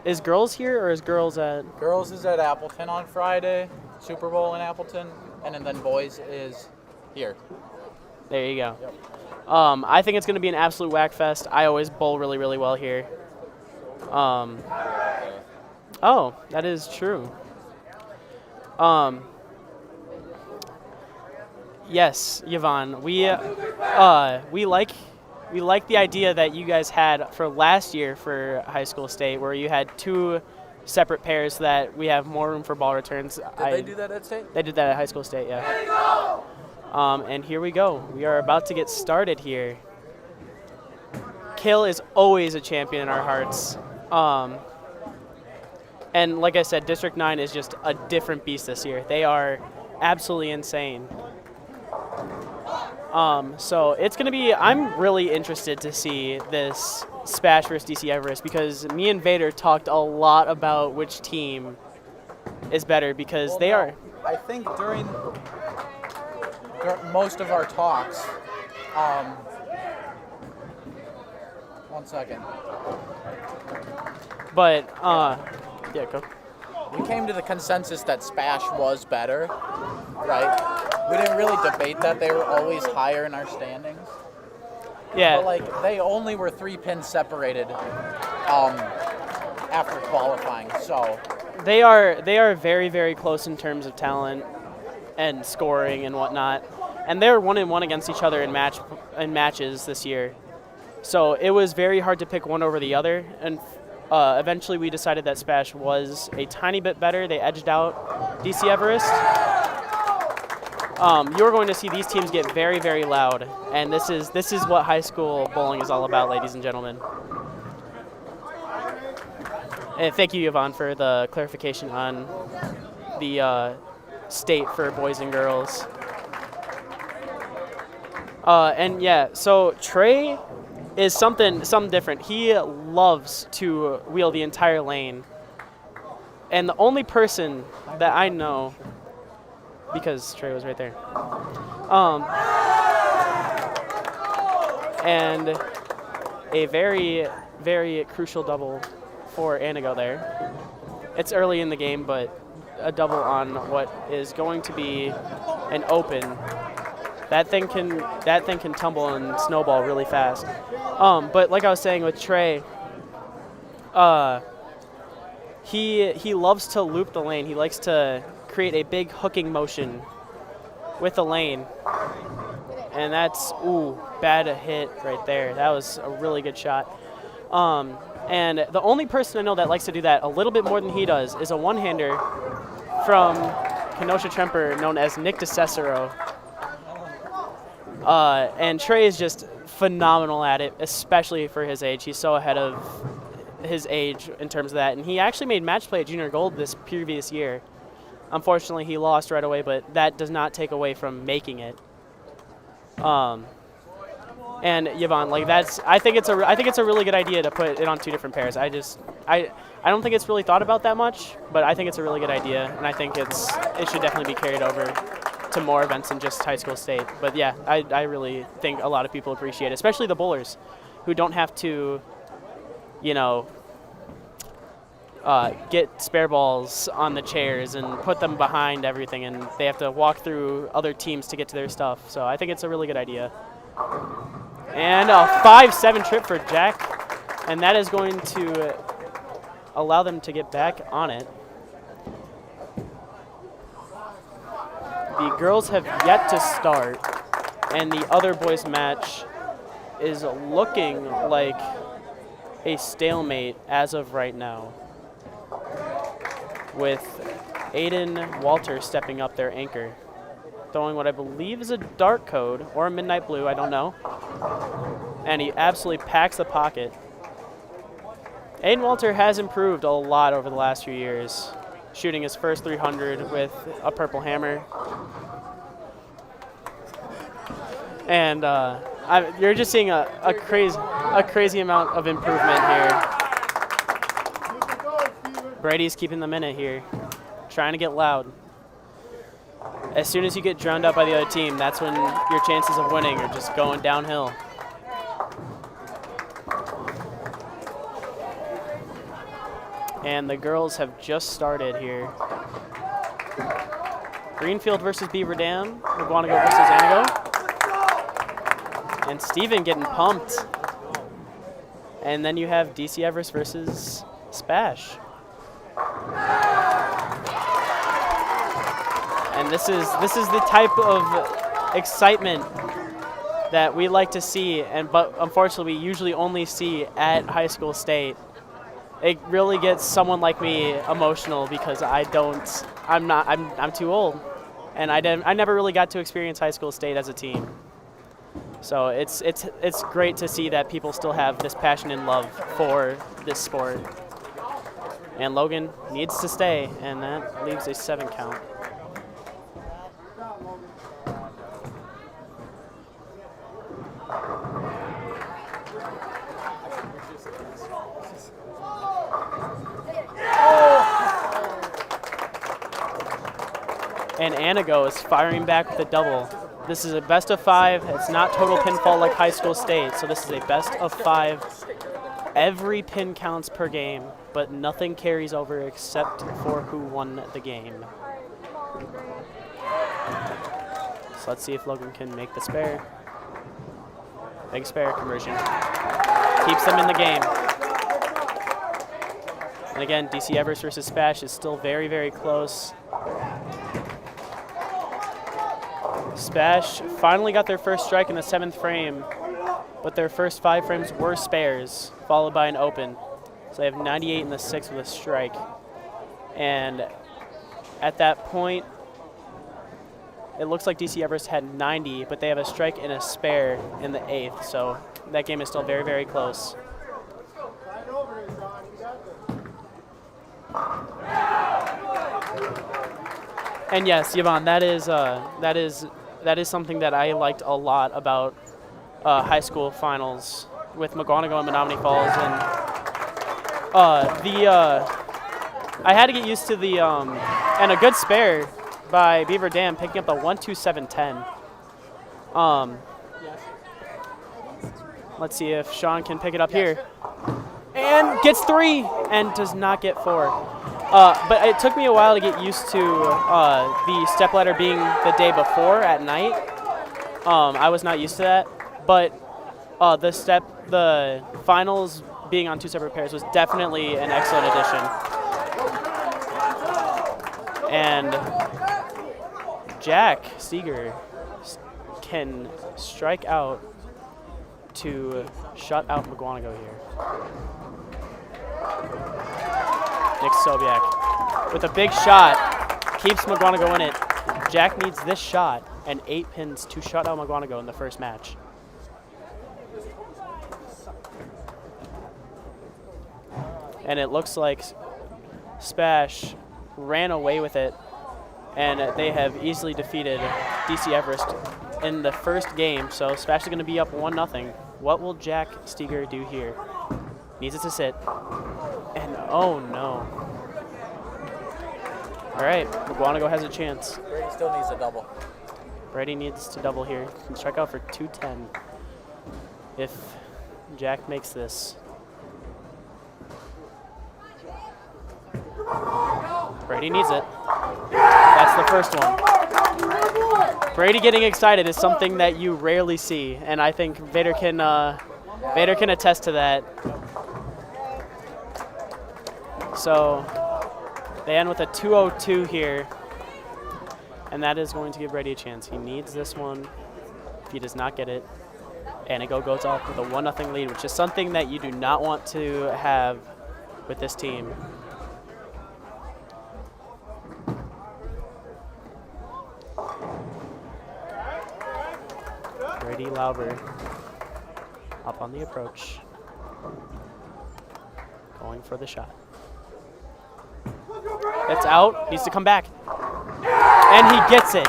S4: Is girls here or is girls at?
S9: Girls is at Appleton on Friday, Super Bowl in Appleton, and then boys is here.
S4: There you go.
S9: Yep.
S4: I think it's going to be an absolute whack fest. I always bowl really, really well here. Oh, that is true. Yes, Yvonne. We like the idea that you guys had for last year for high school state, where you had 2 separate pairs so that we have more room for ball returns.
S9: Did they do that at state?
S4: They did that at high school state, yeah. And here we go. We are about to get started here. Cale is always a champion in our hearts. And like I said, District 9 is just a different beast this year. They are absolutely insane. So it's going to be, I'm really interested to see this Spash versus DC Everest, because me and Vader talked a lot about which team is better, because they are.
S9: I think during most of our talks, one second.
S4: But, yeah, go.
S9: We came to the consensus that Spash was better, right? We didn't really debate that. They were always higher in our standings.
S4: Yeah.
S9: But, they only were 3 pins separated after qualifying, so.
S4: They are very, very close in terms of talent and scoring and whatnot. And they're 1-1 against each other in matches this year. So it was very hard to pick one over the other. And eventually we decided that Spash was a tiny bit better. They edged out DC Everest. You're going to see these teams get very, very loud. And this is what high school bowling is all about, ladies and gentlemen. And thank you, Yvonne, for the clarification on the state for boys and girls. And yeah, so Trey is something different. He loves to wheel the entire lane. And the only person that I know, because Trey was right there, and a very, very crucial double for Anago there. It's early in the game, but a double on what is going to be an open. That thing can tumble and snowball really fast. But like I was saying with Trey, he loves to loop the lane. He likes to create a big hooking motion with the lane. And that's, bad hit right there. That was a really good shot. And the only person I know that likes to do that a little bit more than he does is a one-hander from Kenosha Tremper known as Nick DeCicero. And Trey is just phenomenal at it, especially for his age. He's so ahead of his age in terms of that. And he actually made match play at Junior Gold this previous year. Unfortunately, he lost right away, but that does not take away from making it. And Yvonne, like I think it's a really good idea to put it on 2 different pairs. I don't think it's really thought about that much, but I think it's a really good idea, and I think it should definitely be carried over to more events than just high school state. But yeah, I really think a lot of people appreciate it, especially the bowlers, who don't have to, you know, get spare balls on the chairs and put them behind everything, and they have to walk through other teams to get to their stuff. So I think it's a really good idea. And a 5-7 trip for Jack, and that is going to allow them to get back on it. The girls have yet to start, and the other boys' match is looking like a stalemate as of right now, with Aiden Walter stepping up their anchor, throwing what I believe is a dark code or a midnight blue, I don't know. And he absolutely packs the pocket. Aiden Walter has improved a lot over the last few years, shooting his first 300 with a purple hammer. And you're just seeing a crazy amount of improvement here. Brady's keeping them in it here, trying to get loud. As soon as you get drowned out by the other team, that's when your chances of winning are just going downhill. And the girls have just started here. Greenfield versus Beaver Dam, McGuanago versus Anago. And Steven getting pumped. And then you have DC Everest versus Spash. And this is the type of excitement that we like to see, but unfortunately we usually only see at high school state. It really gets someone like me emotional because I'm too old, and I never really got to experience high school state as a team. So it's great to see that people still have this passion and love for this sport. And Logan needs to stay, and that leaves a 7 count. And Anago is firing back with a double. This is a best of 5. It's not total pinfall like high school state, so this is a best of 5. Every pin counts per game, but nothing carries over except for who won the game. So let's see if Logan can make the spare. Big spare conversion. Keeps them in the game. And again, DC Everest versus Spash is still very, very close. Spash finally got their first strike in the 7th frame, but their first 5 frames were spares, followed by an open. So they have 98 in the 6th with a strike. And at that point, it looks like DC Everest had 90, but they have a strike and a spare in the 8th. So that game is still very, very close. And yes, Yvonne, that is something that I liked a lot about high school finals with McGuanago and Menominee Falls, and I had to get used to the and a good spare by Beaver Dam picking up the 127-10. Let's see if Sean can pick it up here, and gets 3 and does not get 4. But it took me a while to get used to the stepladder being the day before at night. I was not used to that, but the finals being on 2 separate pairs was definitely an excellent addition. And Jack Seeger can strike out to shut out McGuanago here. Nick Sobiak with a big shot keeps McGuanago in it. Jack needs this shot and 8 pins to shut out McGuanago in the first match. And it looks like Spash ran away with it, and they have easily defeated DC Everest in the first game. So Spash is going to be up 1-0. What will Jack Steger do here? Needs it to sit. And oh no. All right, McGuanago has a chance.
S9: Brady still needs a double.
S4: Brady needs to double here. He can strike out for 210 if Jack makes this. Brady needs it. That's the first one. Brady getting excited is something that you rarely see, and I think Vater can attest to that. So they end with a 2-0-2 here, and that is going to give Brady a chance. He needs this one. If he does not get it, Anigo goes off with a 1-0 lead, which is something that you do not want to have with this team. Brady Lauber up on the approach, going for the shot. It's out, needs to come back, and he gets it.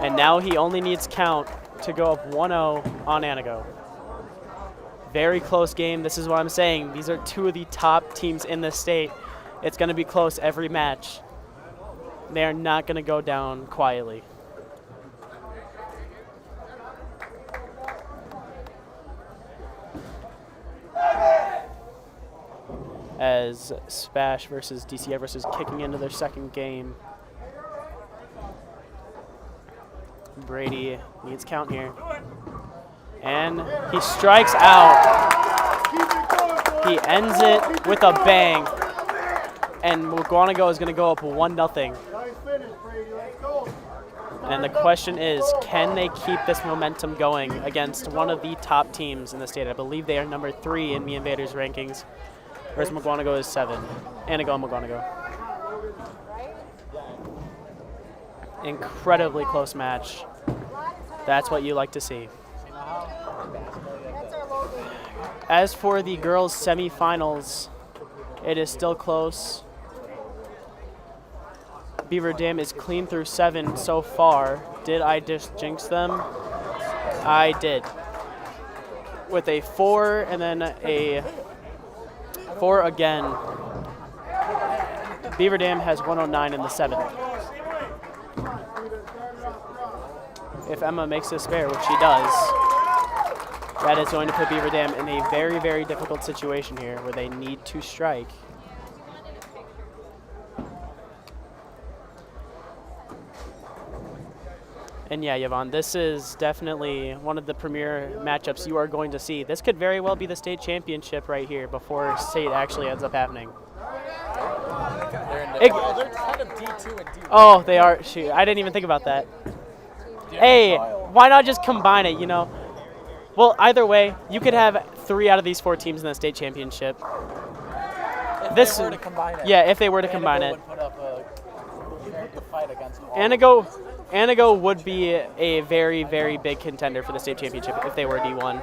S4: And now he only needs count to go up 1-0 on Anigo. Very close game. This is what I'm saying. These are two of the top teams in the state. It's going to be close every match. They are not going to go down quietly. As Spash versus DC Everest is kicking into their second game. Brady needs count here. And he strikes out. He ends it with a bang. And McGuanago is going to go up 1-0. And the question is, can they keep this momentum going against one of the top teams in the state? I believe they are number 3 in me and Vader's rankings, whereas McGuanago is 7. Anigo and McGuanago. Incredibly close match. That's what you like to see. As for the girls' semifinals, it is still close. Beaver Dam is clean through 7 so far. Did I just jinx them? I did. With a 4 and then a 4 again. Beaver Dam has 109 in the 7th. If Emma makes this spare, which she does, that is going to put Beaver Dam in a very, very difficult situation here where they need to strike. And yeah, Yvonne, this is definitely one of the premier matchups you are going to see. This could very well be the state championship right here before state actually ends up happening.
S9: They're kind of D2 and D1.
S4: Oh, they are. Shoot, I didn't even think about that. Hey, why not just combine it, you know? Well, either way, you could have 3 out of these 4 teams in the state championship.
S9: If they were to combine it.
S4: Yeah, if they were to combine it.
S9: Would put up the fight against
S4: Anigo would be a very, very big contender for the state championship if they were D1.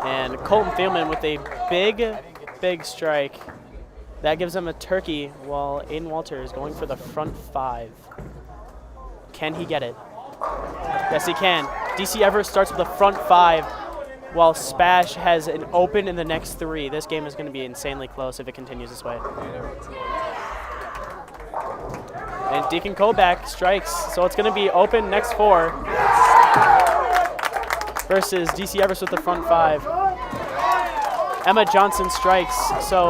S4: And Colton Thielman with a big strike. That gives him a turkey while Aiden Walter is going for the front 5. Can he get it? Yes, he can. DC Everest starts with the front 5 while Spash has an open in the next 3. This game is going to be insanely close if it continues this way. And Deacon Koback strikes, so it's going to be open next 4 versus DC Everest with the front 5. Emma Johnson strikes, so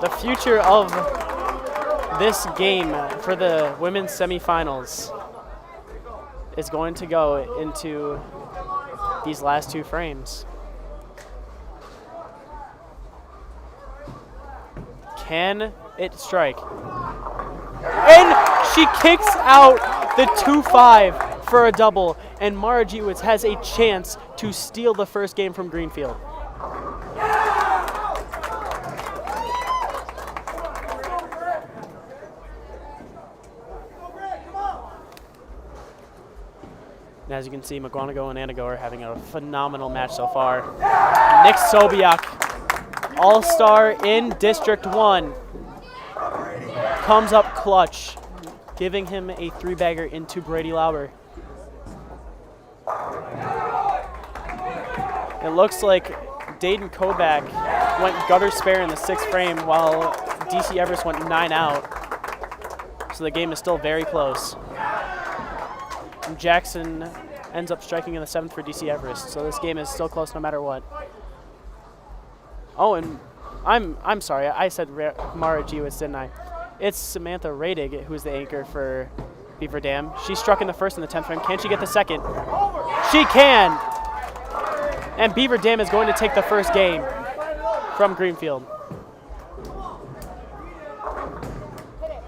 S4: the future of this game for the women's semifinals is going to go into these last 2 frames. Can it strike? And she kicks out the 2-5 for a double, and Mara Giewitz has a chance to steal the first game from Greenfield. And as you can see, McGuanago and Anago are having a phenomenal match so far. Nick Sobiak, all-star in District 1, comes up clutch, giving him a 3-bagger into Brady Lauber. It looks like Dayton Kovac went gutter spare in the 6th frame while DC Everest went 9 out. So the game is still very close. And Jackson ends up striking in the 7th for DC Everest. So this game is still close no matter what. Oh, and I'm sorry, I said Mara Giwitz, didn't I? It's Samantha Radig who's the anchor for Beaver Dam. She struck in the 1st and the 10th frame. Can she get the 2nd? She can! And Beaver Dam is going to take the 1st game from Greenfield.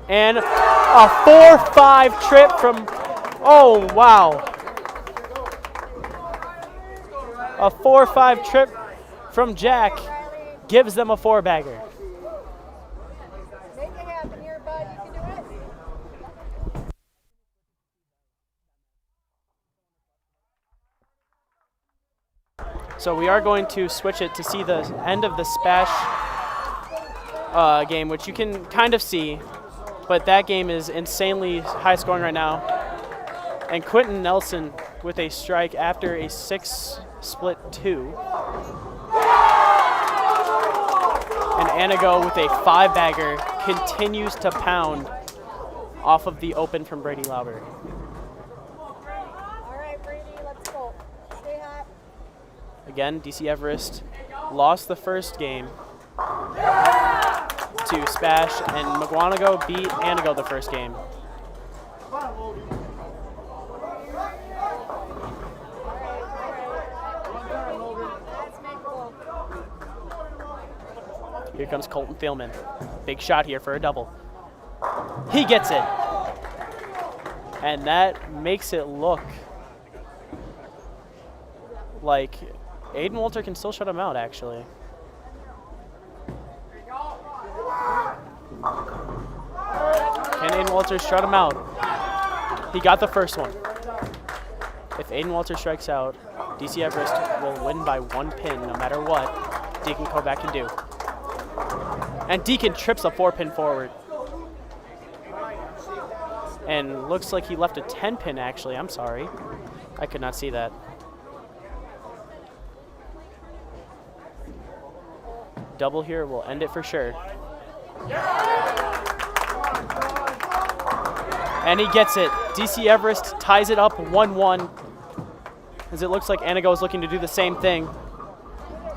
S4: And a 4-5 trip from, oh wow. A 4-5 trip from Jack gives them a 4-bagger.
S8: Make it happen here, bud. You can do it.
S4: So we are going to switch it to see the end of the Spash game, which you can kind of see, but that game is insanely high scoring right now. And Quentin Nelson with a strike after a 6-split-2. And Anago with a 5-bagger continues to pound off of the open from Brady Lauber.
S8: All right, Brady, let's go. Stay hot.
S4: Again, DC Everest lost the 1st game to Spash, and McGuanago beat Anago the 1st game. Here comes Colton Thielman. Big shot here for a double. He gets it. And that makes it look like Aiden Walter can still shut him out, actually. Can Aiden Walter shut him out? He got the 1st one. If Aiden Walter strikes out, DC Everest will win by 1 pin no matter what Deacon Kovac can do. And Deacon trips a 4-pin forward. And looks like he left a 10-pin, actually. I'm sorry. I could not see that. Double here will end it for sure. And he gets it. DC Everest ties it up 1-1, as it looks like Anago is looking to do the same thing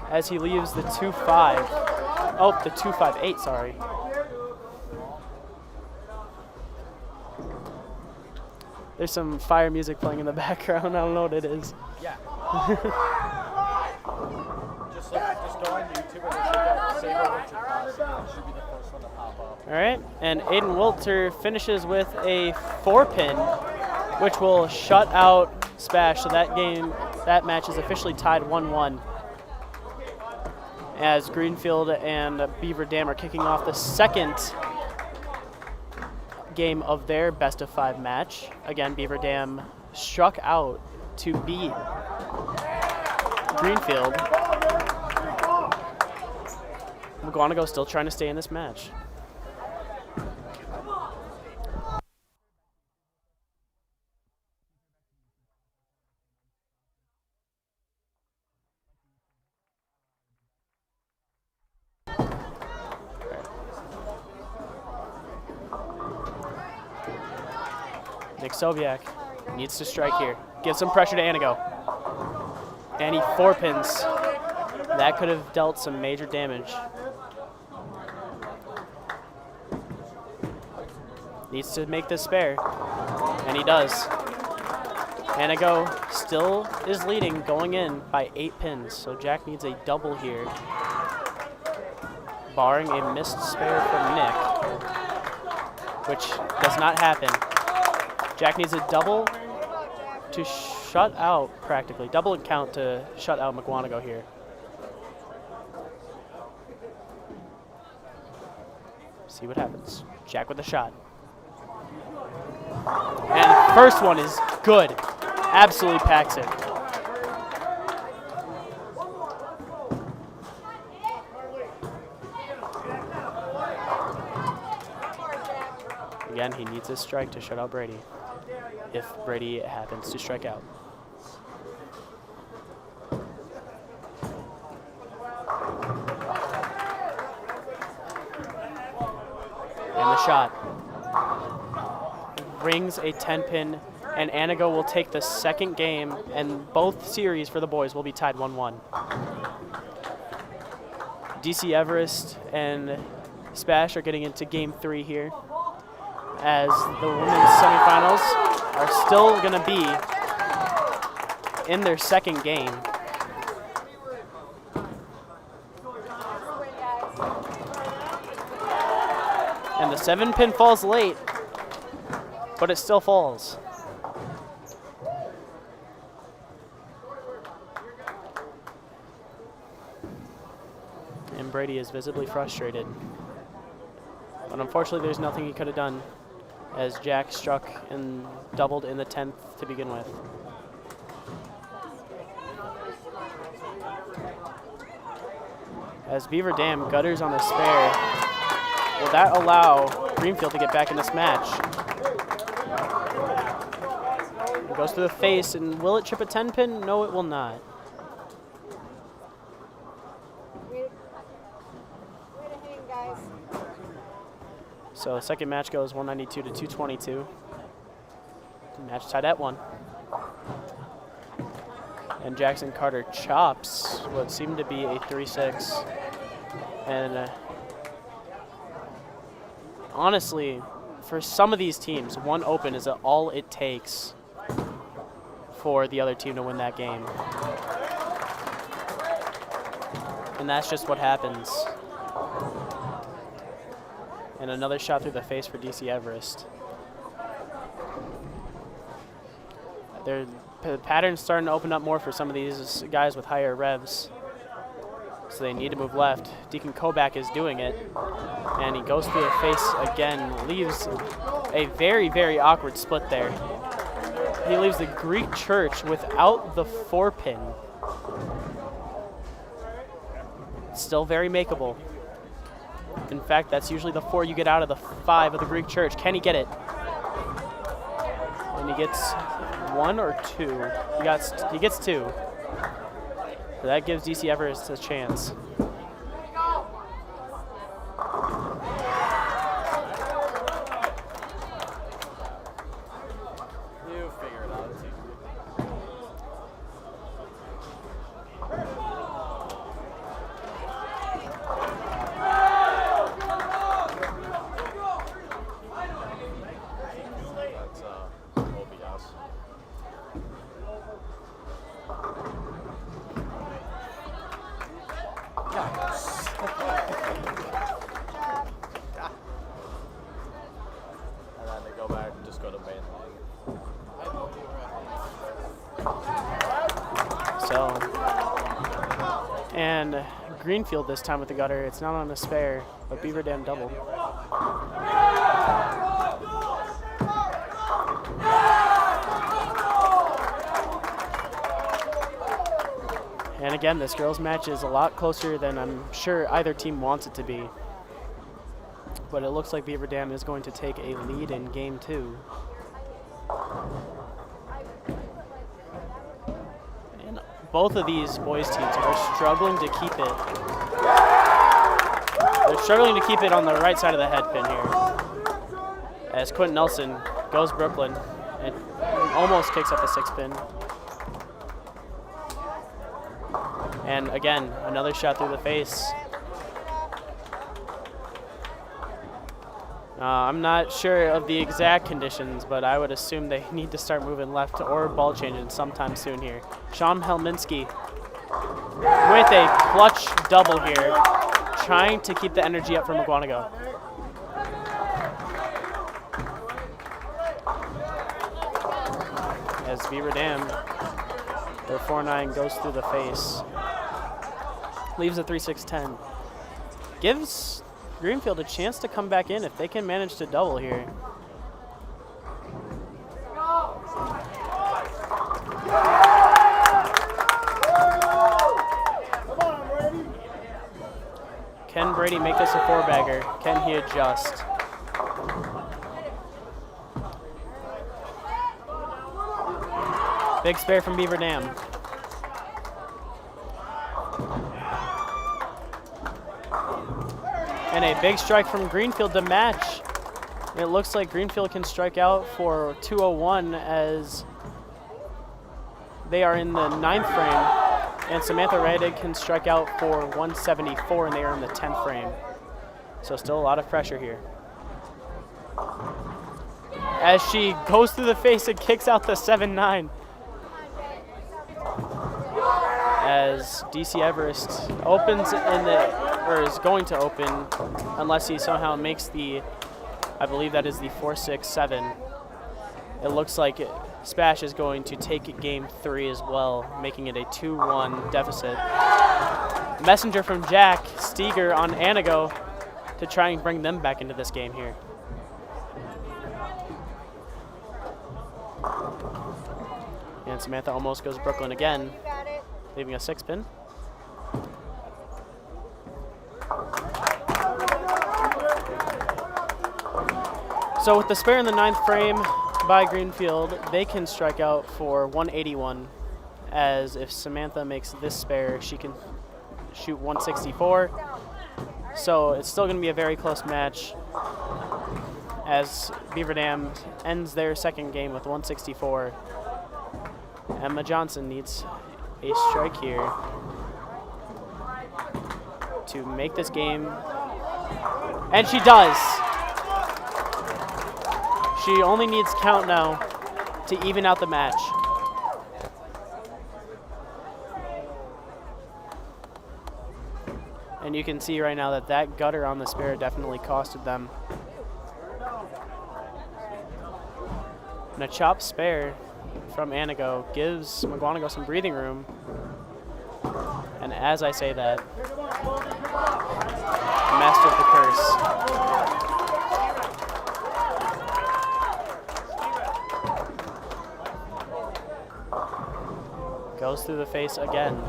S4: as he leaves the 2-5. Oh, the 2-5-8, sorry. There's some fire music playing in the background. I don't know what it is.
S1: Yeah. just go on YouTube and Sabre Lanes. Should be the first one to pop up.
S4: All right, and Aiden Walter finishes with a 4-pin, which will shut out Spash. So that match is officially tied 1-1. As Greenfield and Beaver Dam are kicking off the 2nd game of their best-of-5 match. Again, Beaver Dam struck out to beat Greenfield. McGuanago still trying to stay in this match. Nick Sobiak needs to strike here. Give some pressure to Anago. And he 4-pins. That could have dealt some major damage. Needs to make this spare. And he does. Anago still is leading going in by 8 pins. So Jack needs a double here, barring a missed spare from Nick, which does not happen. Jack needs a double to shut out, practically. Double and count to shut out McGuanago here. See what happens. Jack with a shot. And first one is good. absolutely packs it. Again, he needs a strike to shut out Brady, if Brady happens to strike out. And the shot rings a 10-pin, and Anago will take the second game, and both series for the boys will be tied 1-1. DC Everest and Spash are getting into game 3 here, as the women's semifinals are still going to be in their second game. And the 7-pin falls late, but it still falls. And Brady is visibly frustrated. But unfortunately, there's nothing he could have done, as Jack struck and doubled in the 10th to begin with. As Beaver Dam gutters on the spare, will that allow Greenfield to get back in this match? It goes to the face, and will it chip a 10-pin? No, it will not. So the second match goes 192 to 222. Match tied at 1. And Jackson Carter chops what seemed to be a 3-6. And honestly, for some of these teams, one open is all it takes for the other team to win that game. And that's just what happens. And another shot through the face for DC Everest. The pattern's starting to open up more for some of these guys with higher revs. So they need to move left. Deacon Kobach is doing it. And he goes through the face again, leaves a very, very awkward split there. He leaves the Greek Church without the 4-pin. Still very makeable. In fact, that's usually the 4 you get out of the 5 of the Greek Church. Can he get it? And he gets 1 or 2. He gets 2. So that gives DC Everest a chance.
S1: You figure it out. It's easy. And then they go back and just go to main line.
S4: So, and Greenfield this time with the gutter. It's not on a spare, but Beaver Dam doubled. And again, this girls' match is a lot closer than I'm sure either team wants it to be. But it looks like Beaver Dam is going to take a lead in game 2. And both of these boys' teams are struggling to keep it. They're struggling to keep it on the right side of the head pin here. As Quentin Nelson goes Brooklyn and almost kicks up a 6-pin. And again, another shot through the face. I'm not sure of the exact conditions, but I would assume they need to start moving left or ball changing sometime soon here. Sean Helminski with a clutch double here, trying to keep the energy up for McGuanago. As Beaver Dam, their 4-9 goes through the face. Leaves a 3-6-10. Gives Greenfield a chance to come back in if they can manage to double here. Brady make this a 4-bagger. Can he adjust? Big spare from Beaver Dam. And a big strike from Greenfield to match. It looks like Greenfield can strike out for 201 as they are in the 9th frame. And Samantha Reidig can strike out for 174 and they are in the 10th frame. So still a lot of pressure here. As she goes through the face and kicks out the 7-9. As DC Everest opens in the, or is going to open, unless he somehow makes the, I believe that is the 4-6-7. It looks like Spash is going to take game 3 as well, making it a 2-1 deficit. Messenger from Jack Steger on Anago to try and bring them back into this game here. And Samantha almost goes Brooklyn again, leaving a 6-pin. So with the spare in the 9th frame by Greenfield, they can strike out for 181, as if Samantha makes this spare, she can shoot 164. So it's still going to be a very close match, as Beaver Dam ends their second game with 164. Emma Johnson needs a strike here to make this game, and she does. She only needs count now to even out the match. And you can see right now that that gutter on the spare definitely costed them. And a chop spare from Anago gives McGuanago some breathing room. And as I say that, master of the curse. Goes through the face again.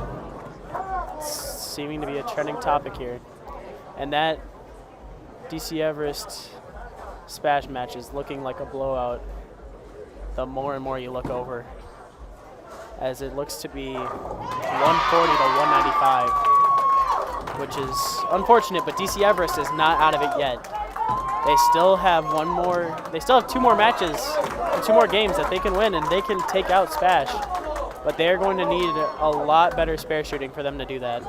S4: Seeming to be a trending topic here. And that DC Everest Spash match is looking like a blowout the more and more you look over, as it looks to be 140 to 195, which is unfortunate, but DC Everest is not out of it yet. They still have two more matches and 2 more games that they can win, and they can take out Spash, but they're going to need a lot better spare shooting for them to do that.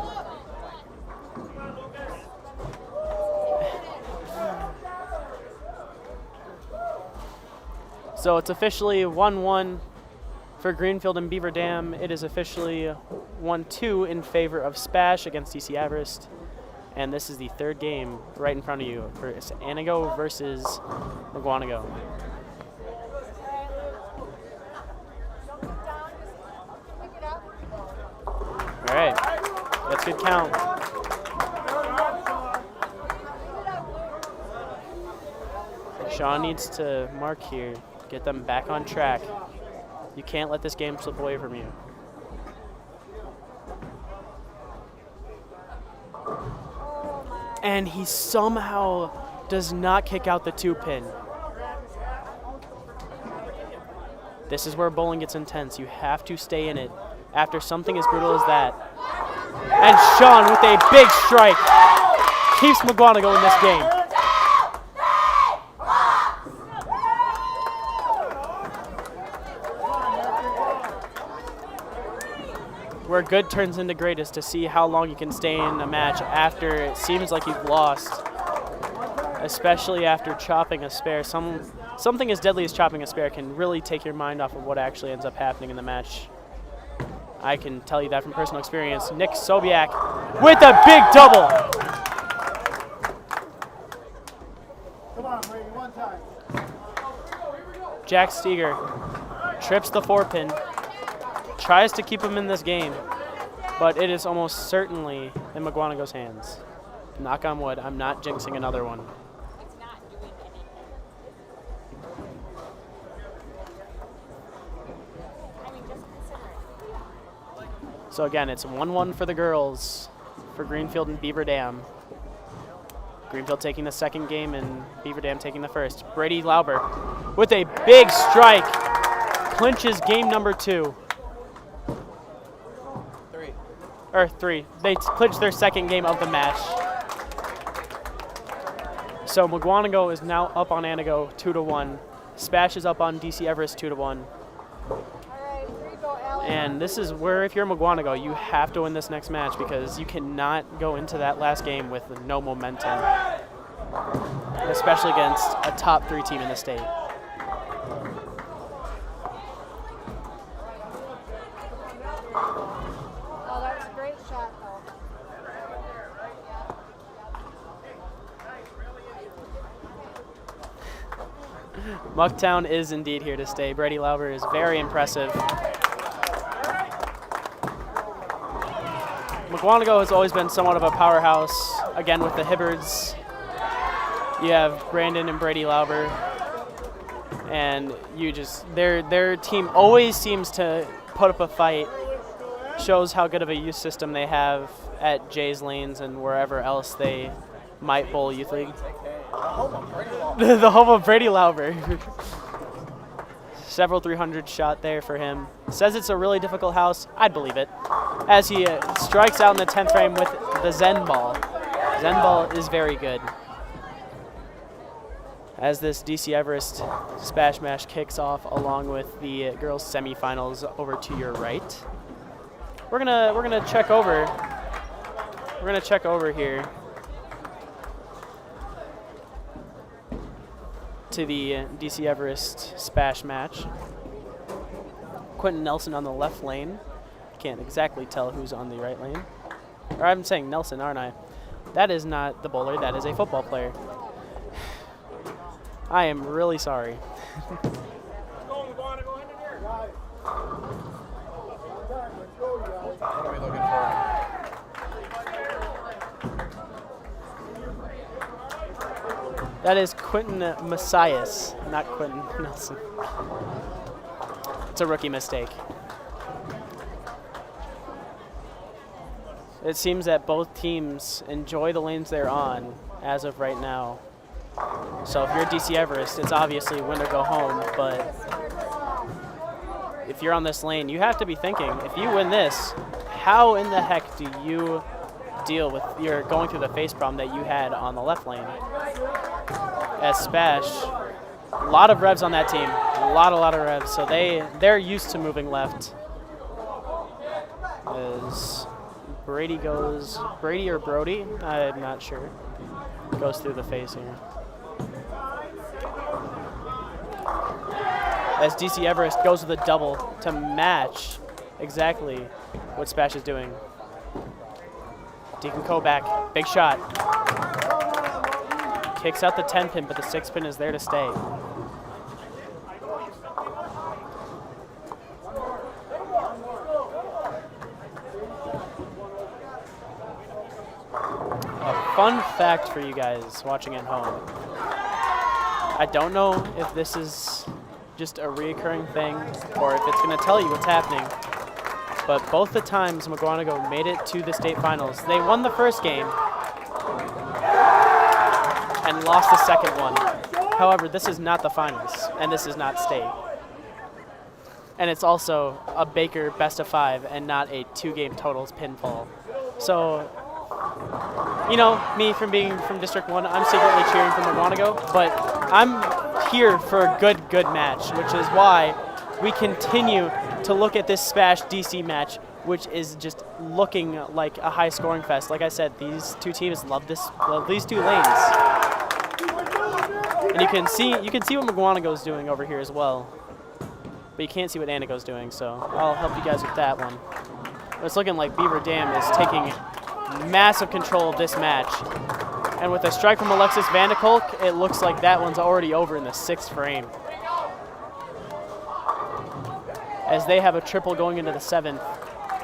S4: So it's officially 1-1 for Greenfield and Beaver Dam. It is officially 1-2 in favor of Spash against DC Everest. And this is the 3rd game right in front of you for Anago versus McGuanago. All right, that's good count. Sean needs to mark here. Get them back on track. You can't let this game slip away from you. And he somehow does not kick out the 2-pin. This is where bowling gets intense. You have to stay in it after something as brutal as that. And Sean with a big strike keeps McGuanago in this game. Where good turns into great is to see how long you can stay in a match after it seems like you've lost, especially after chopping a spare. Something as deadly as chopping a spare can really take your mind off of what actually ends up happening in the match. I can tell you that from personal experience. Nick Sobiak with a big double.
S2: Come on, Brady, one time.
S4: Jack Steger trips the 4-pin. Tries to keep him in this game, but it is almost certainly in McGuanago's hands. Knock on wood, I'm not jinxing another one. So again, it's 1-1 for the girls for Greenfield and Beaver Dam. Greenfield taking the second game and Beaver Dam taking the first. Brady Lauber with a big strike clinches game number 2. 3. They clinched their second game of the match. So McGuanago is now up on Anago 2-1. Spash is up on DC Everest 2-1. And this is where, if you're McGuanago, you have to win this next match because you cannot go into that last game with no momentum, especially against a top 3 team in the state.
S8: Oh, that was a great shot, though.
S4: Mucktown is indeed here to stay. Brady Lauber is very impressive. McGuanago has always been somewhat of a powerhouse. Again, with the Hibbards, you have Brandon and Brady Lauber, and their team always seems to put up a fight. Shows how good of a youth system they have at Jay's Lanes and wherever else they might bowl youth league. The home of Brady Lauber. Several 300 shot there for him. Says it's a really difficult house. I'd believe it. As he strikes out in the 10th frame with the Zen ball. Zen ball is very good. As this DC Everest Spash Mash kicks off along with the girls semifinals over to your right. We're gonna check over. We're gonna check over here to the DC Everest Spash match. Quentin Nelson on the left lane. Can't exactly tell who's on the right lane. Or I'm saying Nelson, aren't I? That is not the bowler, that is a football player. I am really sorry. That is Quentin Messias, not Quentin Nelson. It's a rookie mistake. It seems that both teams enjoy the lanes they're on as of right now. So if you're DC Everest, it's obviously win or go home, but if you're on this lane, you have to be thinking, if you win this, how in the heck do you deal with your going through the face problem that you had on the left lane? As Spash, a lot of revs on that team, a lot of revs, so they're used to moving left. As Brady or Brody, I'm not sure, goes through the face here. As DC Everest goes with a double to match exactly what Spash is doing. Deacon Koback, big shot. Kicks out the 10 pin, but the 6 pin is there to stay. A fun fact for you guys watching at home. I don't know if this is just a reoccurring thing or if it's going to tell you what's happening, but both the times McGuanago made it to the state finals, they won the first game and lost the second one. However, this is not the finals, and this is not state. And it's also a Baker best of 5 and not a 2-game totals pinfall. So, you know, me from being from District 1, I'm secretly cheering for McGuanago, but I'm here for a good match, which is why we continue to look at this Spash DC match, which is just looking like a high scoring fest. Like I said, these two teams love these two lanes. And you can see what McGuanago's doing over here as well. But you can't see what Anago's doing, so I'll help you guys with that one. It's looking like Beaver Dam is taking massive control of this match. And with a strike from Alexis Vandekolk, it looks like that one's already over in the 6th frame. As they have a triple going into the 7th,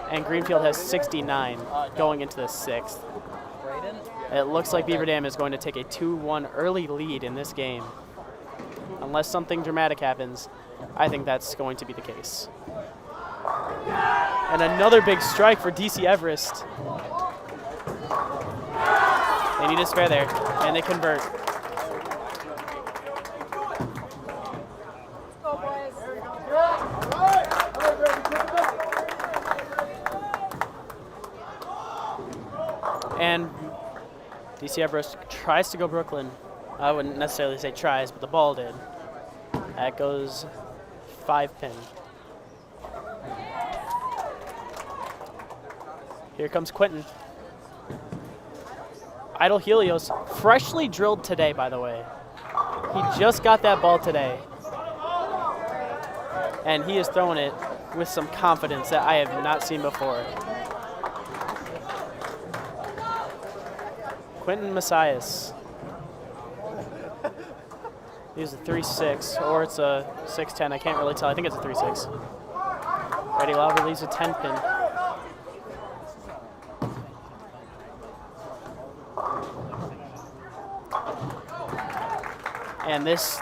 S4: and Greenfield has 69 going into the 6th. It looks like Beaver Dam is going to take a 2-1 early lead in this game. Unless something dramatic happens, I think that's going to be the case. And another big strike for DC Everest. They need a spare there, and they convert.
S8: Go, boys.
S4: And DC Everest tries to go Brooklyn. I wouldn't necessarily say tries, but the ball did. That goes 5-pin. Here comes Quentin. Idle Helios, freshly drilled today, by the way. He just got that ball today. And he is throwing it with some confidence that I have not seen before. Quentin Messias. He's a 3-6, or it's a 6-10. I can't really tell. I think it's a 3-6. Ready Lauber leaves a 10-pin. And this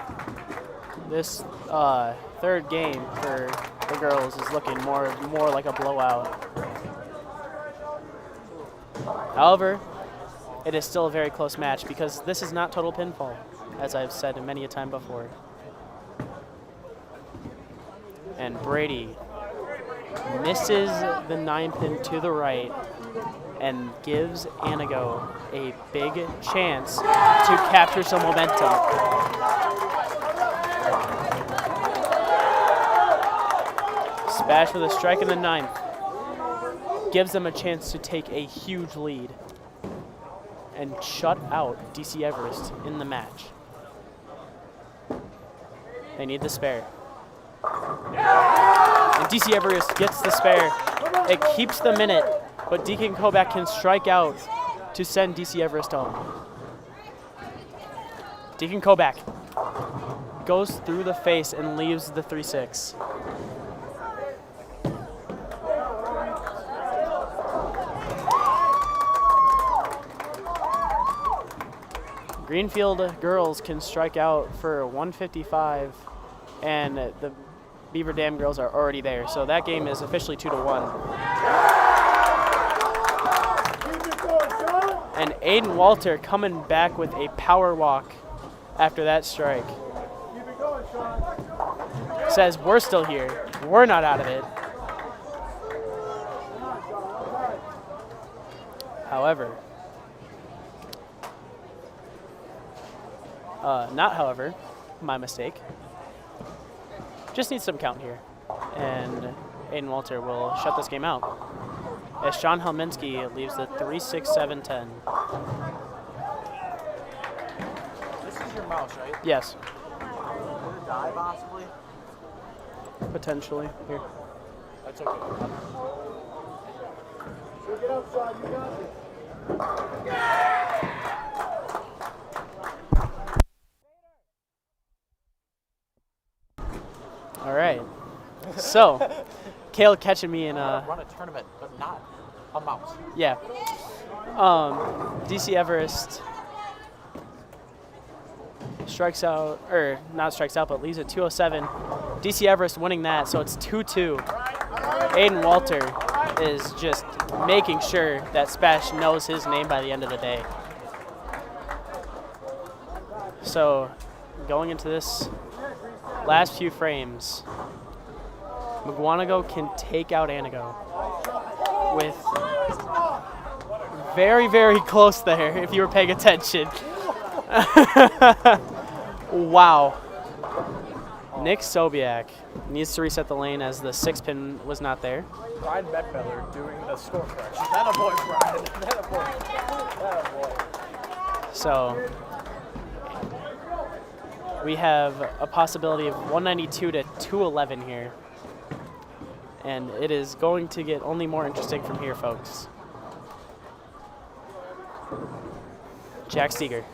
S4: third game for the girls is looking more like a blowout. However, it is still a very close match because this is not total pinfall, as I've said many a time before. And Brady misses the 9-pin to the right and gives Anago a big chance to capture some momentum. Spash with a strike in the 9th gives them a chance to take a huge lead and shut out DC Everest in the match. They need the spare. And DC Everest gets the spare. It keeps the minute, but Deacon Kovac can strike out to send DC Everest home. Deacon Kovac goes through the face and leaves the 3-6. Greenfield girls can strike out for 155, and the Beaver Dam girls are already there. So that game is officially 2-1. And Aiden Walter coming back with a power walk after that strike. Says, we're still here. We're not out of it. However, my mistake. Just needs some count here. And Aiden Walter will shut this game out. As Sean Helminski leaves the 3-6-7-10.
S9: This is your mouse, right?
S4: Yes.
S9: Would it die possibly?
S4: Potentially. Here.
S9: That's okay.
S6: So get outside, you got it.
S4: All right. So, Cale catching me in
S9: Run a tournament, but not a mouse.
S4: yeah. DC Everest strikes out, or not strikes out, but leaves at 207. DC Everest winning that, so it's 2-2. Aiden Walter is just making sure that Spash knows his name by the end of the day. So, going into this last few frames, McGuanago can take out Anago with very, very close there, if you were paying attention. Wow. Nick Sobiak needs to reset the lane as the 6-pin was not there.
S3: Brian Bedfeller doing the score correction. That a boy, Brian. That a boy. That a boy.
S4: So we have a possibility of 192 to 211 here. And it is going to get only more interesting from here, folks. Jack Steger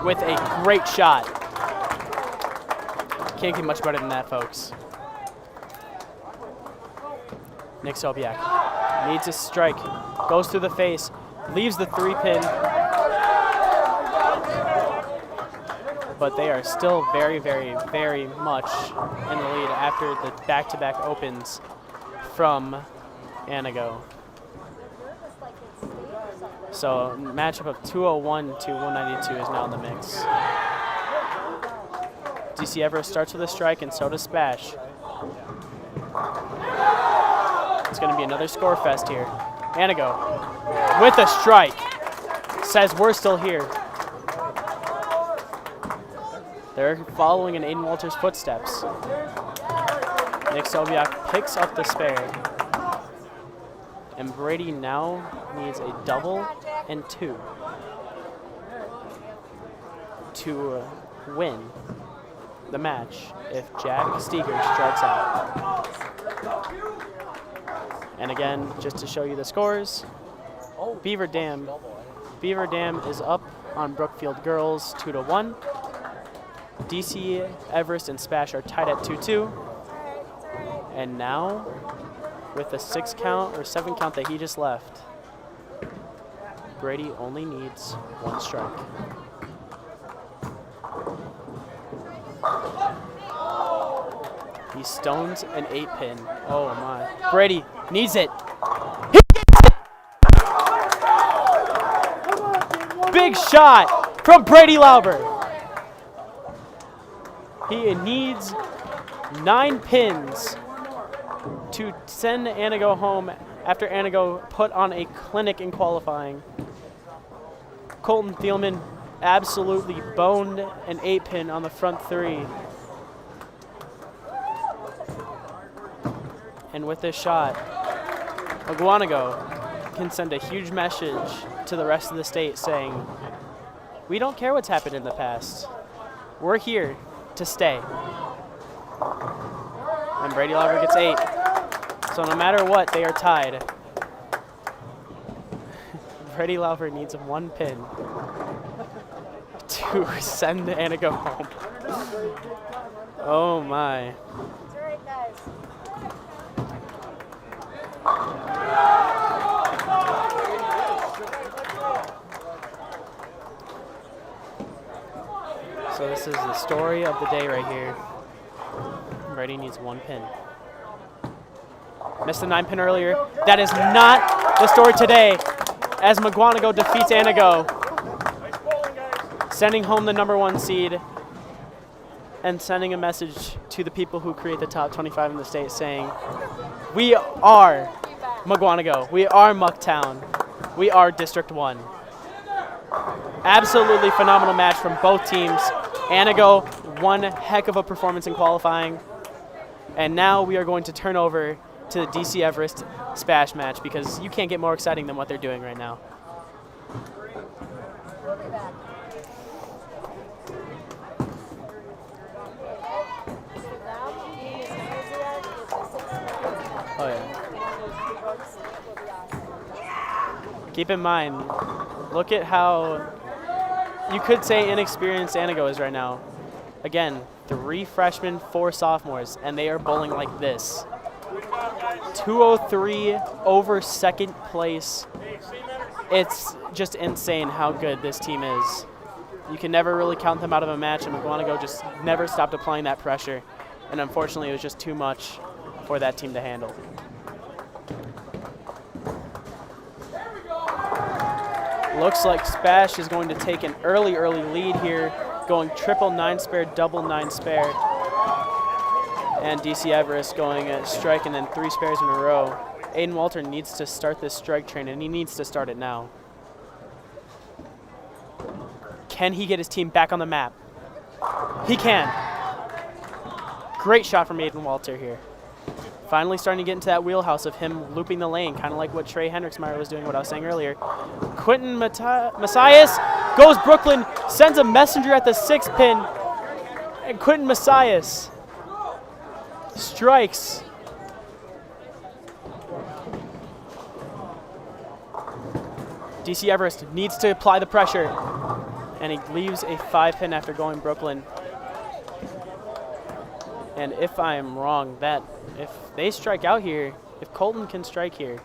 S4: with a great shot. Can't get much better than that, folks. Nick Sobiak needs a strike, goes through the face, leaves the 3-pin, but they are still very, very, very much in the lead after the back-to-back opens from Anago. So a matchup of 201 to 192 is now in the mix. DC Everest starts with a strike, and so does Spash. It's going to be another score fest here. Anago with a strike says we're still here. They're following in Aiden Walter's footsteps. Nick Sobiak picks up the spare. And Brady now needs a double and 2 to win the match if Jack Steger strikes out. And again, just to show you the scores, Beaver Dam is up on Brookfield Girls 2-1. DC Everest and Spash are tied at 2-2. And now, with the 6 count or 7 count that he just left, Brady only needs 1 strike. He stones an 8-pin. Oh my. Brady needs it. He gets it! Big shot from Brady Lauber. He needs 9 pins to send Anago home after Anago put on a clinic in qualifying. Colton Thielman absolutely boned an 8-pin on the front 3. And with this shot, Mugwanago can send a huge message to the rest of the state saying, we don't care what's happened in the past. We're here to stay. And Brady Lauber gets 8. So no matter what, they are tied. Brady Lauber needs 1 pin to send Anago home. Oh my. So this is the story of the day right here. Brady needs 1 pin. Missed the 9-pin earlier. That is not the story today, as Mugwanago defeats Anago, sending home the #1 seed and sending a message to the people who create the top 25 in the state saying, we are Mugwanago, we are Mucktown, we are District 1. Absolutely phenomenal match from both teams. Anago, one heck of a performance in qualifying. And now we are going to turn over to the DC Everest Spash match because you can't get more exciting than what they're doing right now. Oh yeah. Keep in mind, look at how you could say inexperienced Anago is right now. Again, 3 freshmen, 4 sophomores, and they are bowling like this. 203 over 2nd place. It's just insane how good this team is. You can never really count them out of a match, and Mugwanago just never stopped applying that pressure. And unfortunately, it was just too much for that team to handle. Looks like Spash is going to take an early lead here, going triple 9 spare, double 9 spare. And DC Everest going a strike and then 3 spares in a row. Aiden Walter needs to start this strike train, and he needs to start it now. Can he get his team back on the map? He can. Great shot from Aiden Walter here. Finally starting to get into that wheelhouse of him looping the lane, kind of like what Trey Hendricksmeyer was doing, what I was saying earlier. Quentin Messias goes Brooklyn, sends a messenger at the 6th pin, and Quentin Messias strikes. DC Everest needs to apply the pressure, and he leaves a 5-pin after going Brooklyn. And if I am wrong, that if they strike out here, if Colton can strike here,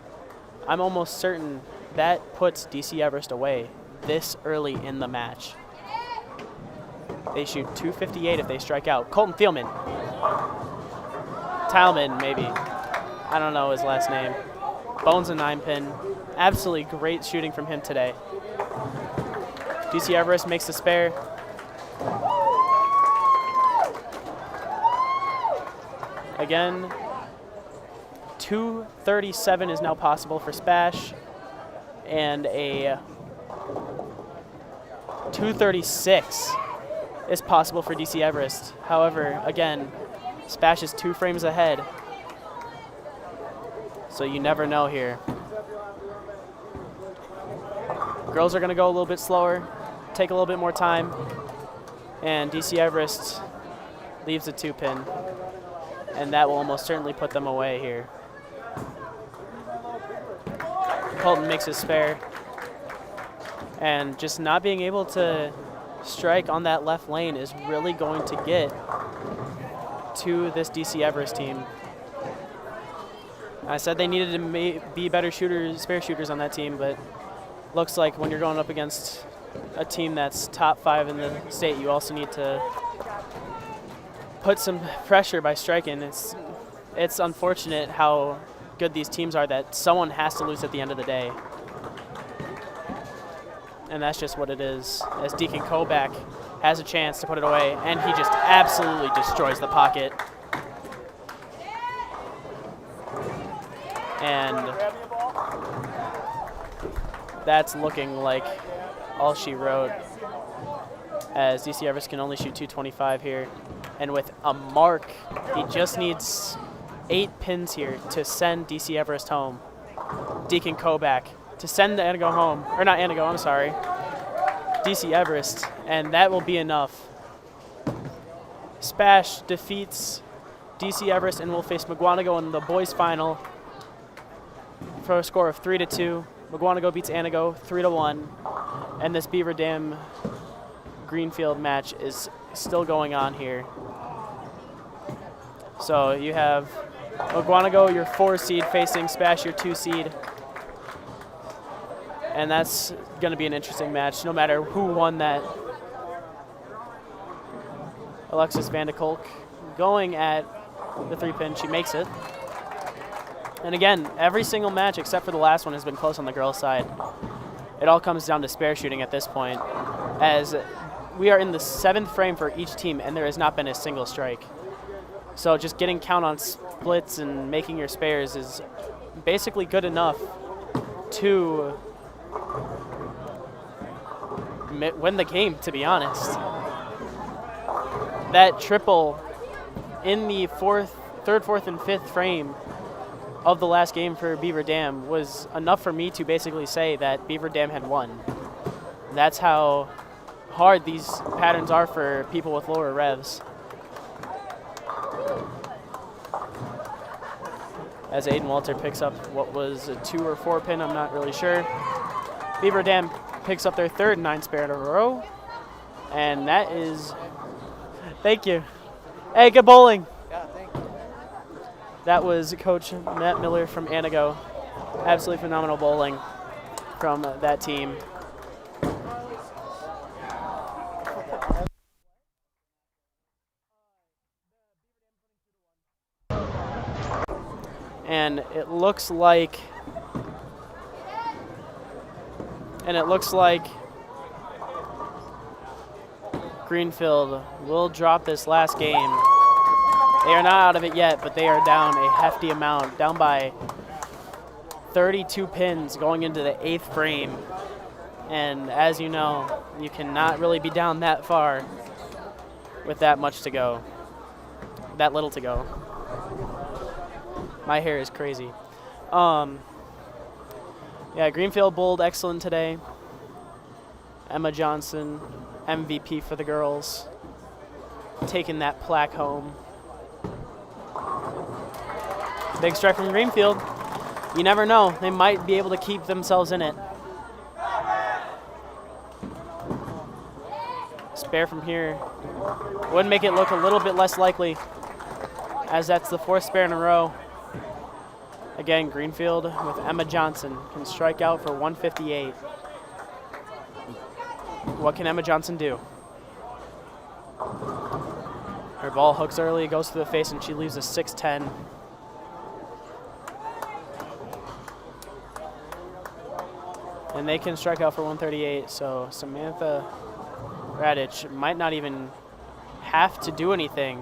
S4: I'm almost certain that puts DC Everest away this early in the match. They shoot 258 if they strike out. Colton Thielman. Talman, maybe. I don't know his last name. Bones a 9-pin. Absolutely great shooting from him today. DC Everest makes the spare. Again, 237 is now possible for Spash, and a 236 is possible for DC Everest. However, again, Spash is 2 frames ahead, so you never know here. Girls are going to go a little bit slower, take a little bit more time, and DC Everest leaves a 2-pin, and that will almost certainly put them away here. Colton makes his spare, and just not being able to strike on that left lane is really going to get to this DC Everest team. I said they needed to be better shooters, spare shooters on that team, but looks like when you're going up against a team that's top 5 in the state, you also need to put some pressure by striking. It's unfortunate how good these teams are that someone has to lose at the end of the day. And that's just what it is, as Deacon Koback has a chance to put it away, and he just absolutely destroys the pocket. And that's looking like all she wrote, as DC Everest can only shoot 225 here. And with a mark, he just needs 8 pins here to send DC Everest home. Deacon Koback to send Anago home, or not Anago, I'm sorry, DC Everest, and that will be enough. Spash defeats DC Everest and will face McGuanago in the boys final for a score of 3-2. McGuanago beats Anago 3-1, and this Beaver Dam Greenfield match is still going on here. So you have McGuanago, your 4 seed, facing Spash, your 2 seed. And that's going to be an interesting match, no matter who won that. Alexis Vandekolk going at the 3-pin. She makes it. And again, every single match except for the last one has been close on the girls' side. It all comes down to spare shooting at this point, as we are in the 7th frame for each team, and there has not been a single strike. So just getting count on splits and making your spares is basically good enough to win the game, to be honest. That triple in the 3rd, 4th, and 5th frame of the last game for Beaver Dam was enough for me to basically say that Beaver Dam had won. That's how hard these patterns are for people with lower revs. As Aiden Walter picks up what was a 2 or 4 pin, I'm not really sure. Beaver Dam picks up their 3rd 9 spare in a row, and that is, thank you. Hey, good bowling.
S3: Yeah, thank you.
S4: That was Coach Matt Miller from Anago. Absolutely phenomenal bowling from that team. And it looks like Greenfield will drop this last game. They are not out of it yet, but they are down a hefty amount, down by 32 pins going into the 8th frame. And as you know, you cannot really be down that far with that much to go, that little to go. My hair is crazy. Yeah, Greenfield bowled excellent today. Emma Johnson, MVP for the girls, taking that plaque home. Big strike from Greenfield. You never know, they might be able to keep themselves in it. Spare from here would make it look a little bit less likely, as that's the 4th spare in a row. Again, Greenfield with Emma Johnson can strike out for 158. What can Emma Johnson do? Her ball hooks early, goes through the face, and she leaves a 6-10. And they can strike out for 138, so Samantha Radich might not even have to do anything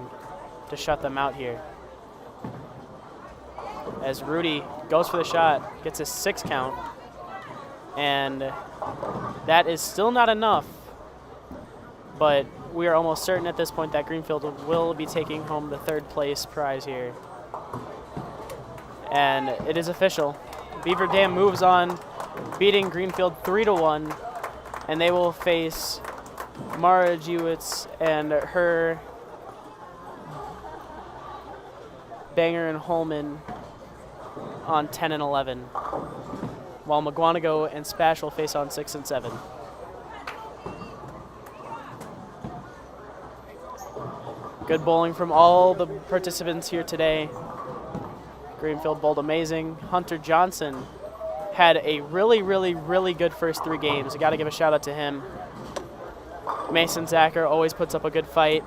S4: to shut them out here. As Rudy goes for the shot, gets a 6 count, and that is still not enough, but we are almost certain at this point that Greenfield will be taking home the 3rd place prize here. And it is official. Beaver Dam moves on, beating Greenfield 3-1, and they will face Mara Jewitz and her Banger and Holman on 10 and 11, while McGuanago and Spash will face on 6 and 7. Good bowling from all the participants here today. Greenfield bowled amazing. Hunter Johnson had a really, really, really good first 3 games. I got to give a shout out to him. Mason Zacher always puts up a good fight.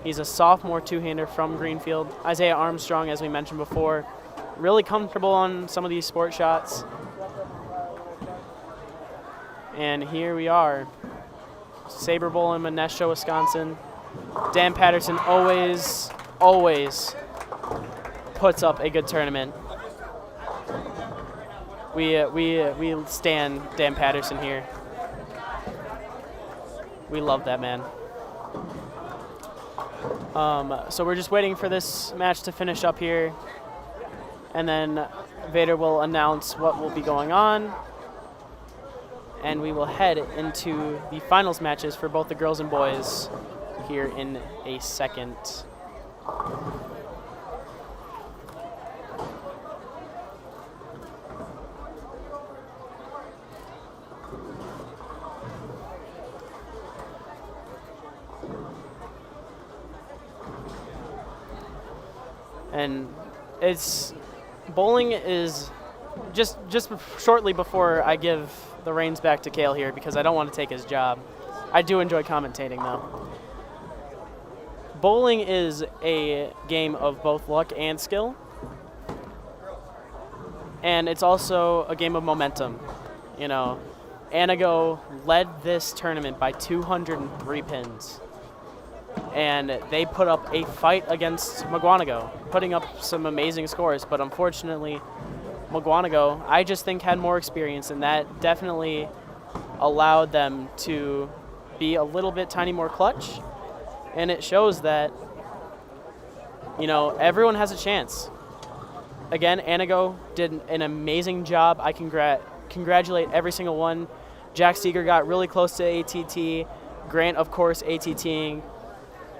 S4: He's a sophomore 2-hander from Greenfield. Isaiah Armstrong, as we mentioned before, really comfortable on some of these sport shots. And here we are. Sabre Bowl in Monesha, Wisconsin. Dan Patterson always puts up a good tournament. We stand Dan Patterson here. We love that man. So we're just waiting for this match to finish up here, and then Vater will announce what will be going on, and we will head into the finals matches for both the girls and boys here in a second. And bowling is just shortly before I give the reins back to Cale here, because I don't want to take his job. I do enjoy commentating though. Bowling is a game of both luck and skill, and it's also a game of momentum. You know, Anago led this tournament by 203 pins. And they put up a fight against McGuanago, putting up some amazing scores. But unfortunately, McGuanago, I just think, had more experience, and that definitely allowed them to be a little bit tiny more clutch. And it shows that, you know, everyone has a chance. Again, Anago did an amazing job. I congratulate every single one. Jack Seeger got really close to ATT. Grant, of course, ATTing.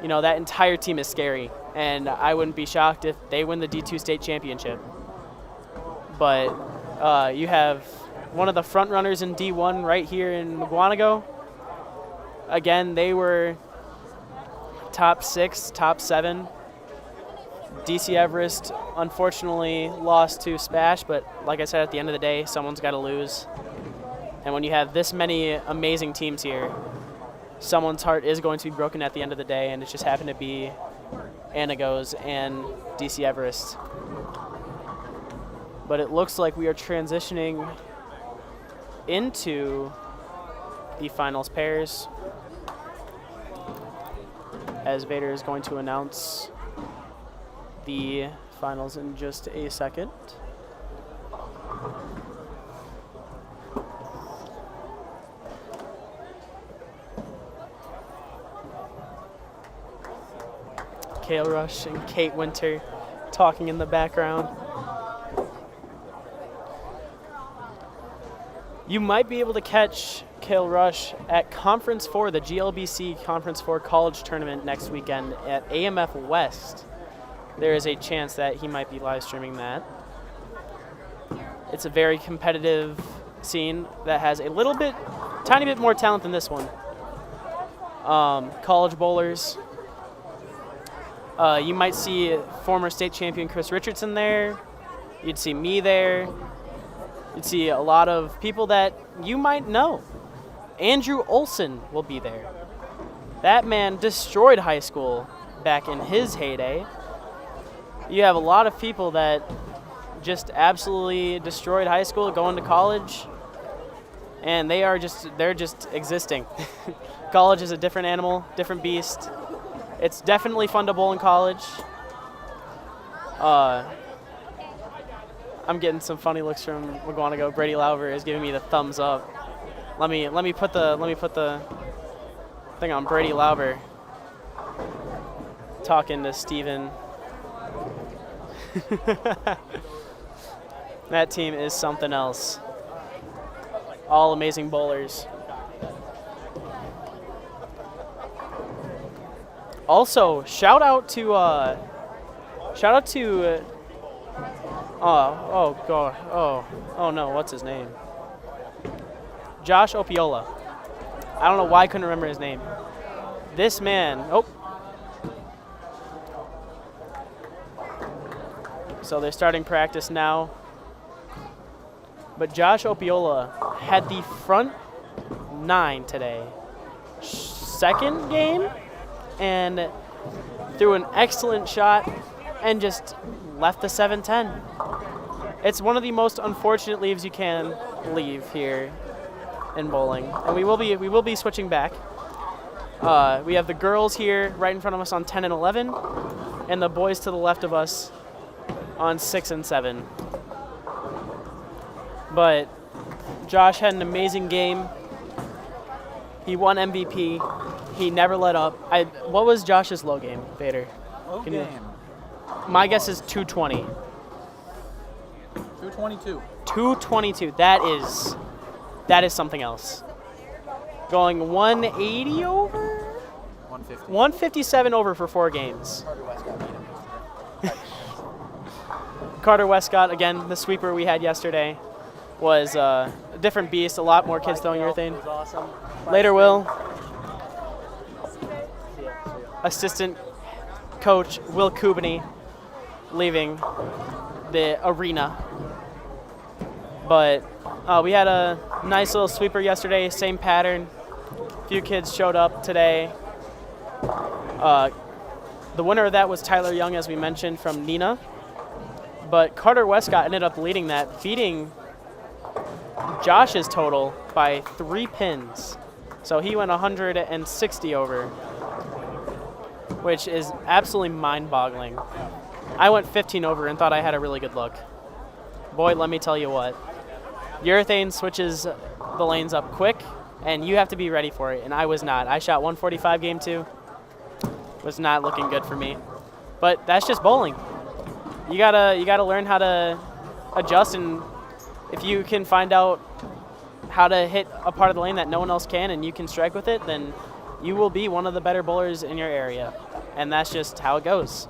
S4: You know, that entire team is scary, and I wouldn't be shocked if they win the D2 state championship. But you have one of the front runners in D1 right here in McGuanago. Again, they were top 6, top 7. DC Everest unfortunately lost to Spash, but like I said, at the end of the day, someone's got to lose. And when you have this many amazing teams here, someone's heart is going to be broken at the end of the day, and it just happened to be Anago's and DC Everest. But it looks like we are transitioning into the finals pairs, as Vater is going to announce the finals in just a second. Cale Rusch and Kate Winter talking in the background. You might be able to catch Cale Rusch at Conference 4, the GLBC Conference 4 College Tournament next weekend at AMF West. There is a chance that he might be live streaming that. It's a very competitive scene that has a tiny bit more talent than this one. College bowlers. You might see former state champion Chris Richardson there. You'd see me there. You'd see a lot of people that you might know. Andrew Olson will be there. That man destroyed high school back in his heyday. You have a lot of people that just absolutely destroyed high school going to college. and they're just existing. College is a different animal, different beast. It's definitely fun to bowl in college. I'm getting some funny looks from McGuanago. Brady Lauber is giving me the thumbs up. Let me put the thing on Brady Lauber talking to Steven. That team is something else. All amazing bowlers. Also, shout out to oh no, what's his name? Josh Opiola. I don't know why I couldn't remember his name. This man, So they're starting practice now. But Josh Opiola had the front 9 today. Second game, and threw an excellent shot and just left the 7-10. It's one of the most unfortunate leaves you can leave here in bowling, and we will be switching back. We have the girls here right in front of us on 10 and 11, and the boys to the left of us on 6 and 7. But Josh had an amazing game. He won MVP. He never let up. What was Josh's low game, Vater?
S9: Low game.
S4: My guess is 220.
S9: 222.
S4: 222. That is something else. Going 180 over?
S9: 150.
S4: 157 over for 4 games. Carter Westcott, again, the sweeper we had yesterday, was a different beast. A lot more kids throwing urethane.
S1: Awesome.
S4: Later, Will. Assistant coach Will Kubany leaving the arena. But we had a nice little sweeper yesterday, same pattern. A few kids showed up today. The winner of that was Tyler Young, as we mentioned, from Nina. But Carter Westcott ended up leading that, beating Josh's total by 3 pins. So he went 160 over, which is absolutely mind-boggling. I went 15 over and thought I had a really good look. Boy, let me tell you what. Urethane switches the lanes up quick, and you have to be ready for it, and I was not. I shot 145 game 2. Was not looking good for me. But that's just bowling. You gotta learn how to adjust, and if you can find out how to hit a part of the lane that no one else can and you can strike with it, then you will be one of the better bowlers in your area. And that's just how it goes.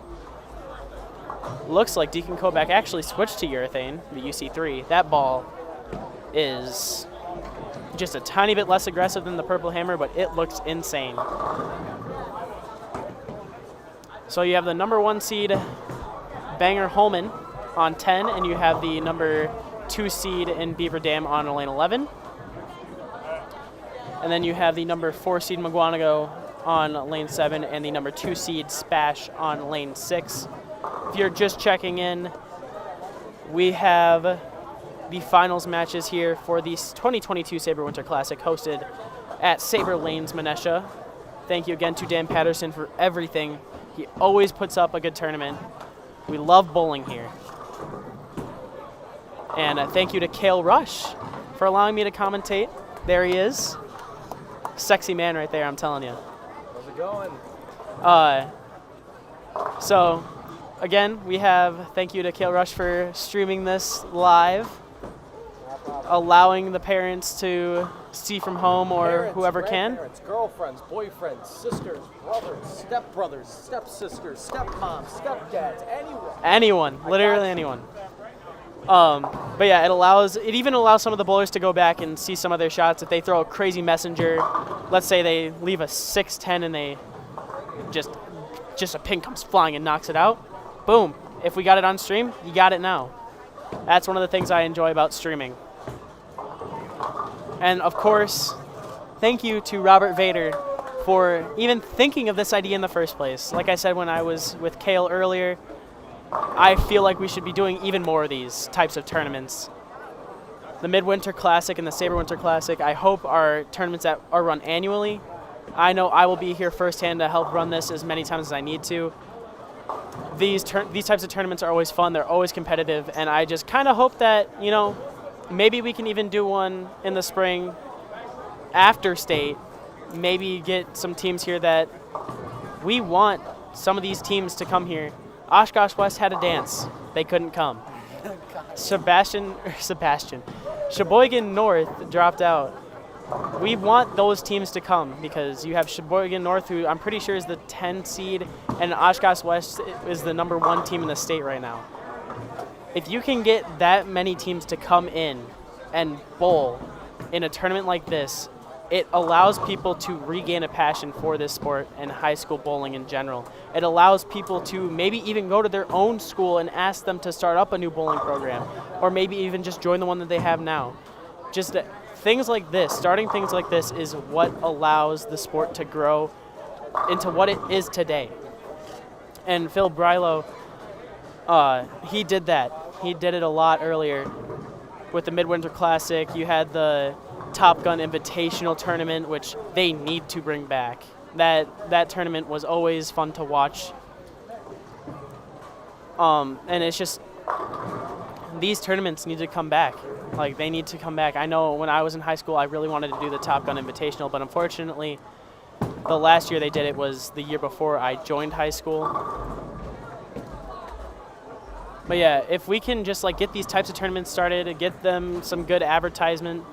S4: Looks like Deacon Kovac actually switched to urethane, the UC3. That ball is just a tiny bit less aggressive than the Purple Hammer, but it looks insane. So you have the number 1 seed Banger Holman on 10, and you have the number 2 seed in Beaver Dam on lane 11. And then you have the number 4 seed McGuanago on lane 7 and the number 2 seed Spash on lane 6. If you're just checking in, we have the finals matches here for the 2022 Sabre Winter Classic hosted at Sabre Lanes, Manesha. Thank you again to Dan Patterson for everything. He always puts up a good tournament. We love bowling here. And thank you to Cale Rusch for allowing me to commentate. There he is. Sexy man right there, I'm telling you.
S1: How's it going?
S4: So, again, we have thank you to Cale Rusch for streaming this live, allowing the parents to see from home or
S1: Parents,
S4: whoever can.
S1: grandparents, girlfriends, boyfriends, sisters, brothers, stepsisters, stepmoms, stepdads, anyone. Literally anyone. But yeah, it even allows some of the bowlers to go back and see some of their shots. If they throw a crazy messenger, let's say they leave a 6-10 and they just a pin comes flying and knocks it out, boom. If we got it on stream, you got it now. That's one of the things I enjoy about streaming. And of course, thank you to Robert Vater for even thinking of this idea in the first place. Like I said when I was with Cale earlier, I feel like we should be doing even more of these types of tournaments.
S4: the Midwinter Classic and the Sabre Winter Classic. I hope our tournaments that are run annually. I know I will be here firsthand to help run this as many times as I need to. These types of tournaments are always fun. They're always competitive, and I just kind of hope that, you know, maybe we can even do one in the spring after state. Maybe get some teams here that we want some of these teams to come here. Oshkosh West had a dance. They couldn't come. Sheboygan North dropped out. We want those teams to come because you have Sheboygan North, who I'm pretty sure is the 10 seed, and Oshkosh West is the #1 team in the state right now. If you can get that many teams to come in and bowl in a tournament like this, it allows people to regain a passion for this sport and high school bowling in general. It allows people to maybe even go to their own school and ask them to start up a new bowling program, or maybe even just join the one that they have now. Just things like this, starting things like this is what allows the sport to grow into what it is today. And Phil Brylow, he did that. He did it a lot earlier with the Midwinter Classic. You had the Top Gun Invitational Tournament, which they need to bring back. That tournament was always fun to watch. And it's just, these tournaments need to come back. Like, they need to come back. I know when I was in high school, I really wanted to do the Top Gun Invitational, but unfortunately, the last year they did it was the year before I joined high school. But yeah, if we can just like get these types of tournaments started and get them some good advertisement,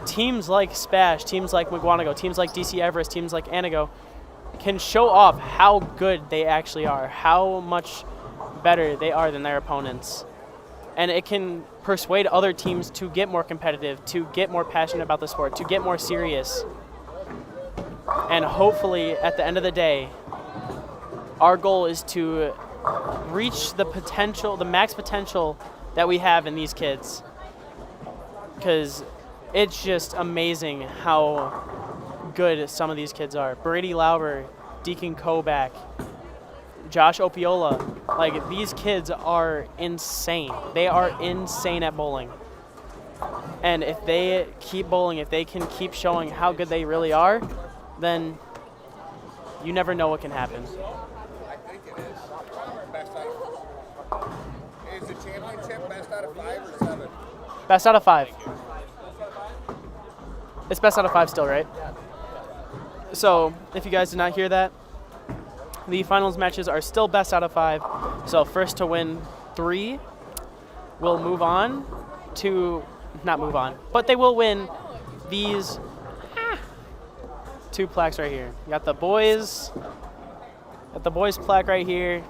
S4: teams like Spash, teams like McGuanago, teams like DC Everest, teams like Anago can show off how good they actually are, how much better they are than their opponents. And it can persuade other teams to get more competitive, to get more passionate about the sport, to get more serious. And hopefully, at the end of the day, our goal is to reach the potential, the max potential that we have in these kids. Because it's just amazing how good some of these kids are. Brady Lauber, Deacon Koback, Josh Opiola, like these kids are insane. They are insane at bowling. And if they keep bowling, if they can keep showing how good they really are, then you never know what can happen.
S11: I think it is. Best out of, is the championship best out of 5 or 7?
S4: Best out of 5. It's best out of 5 still, right? So, if you guys did not hear that, the finals matches are still best out of 5. So, first to win 3 will move on to, not move on, but they will win these 2 plaques right here. You got the boys plaque right here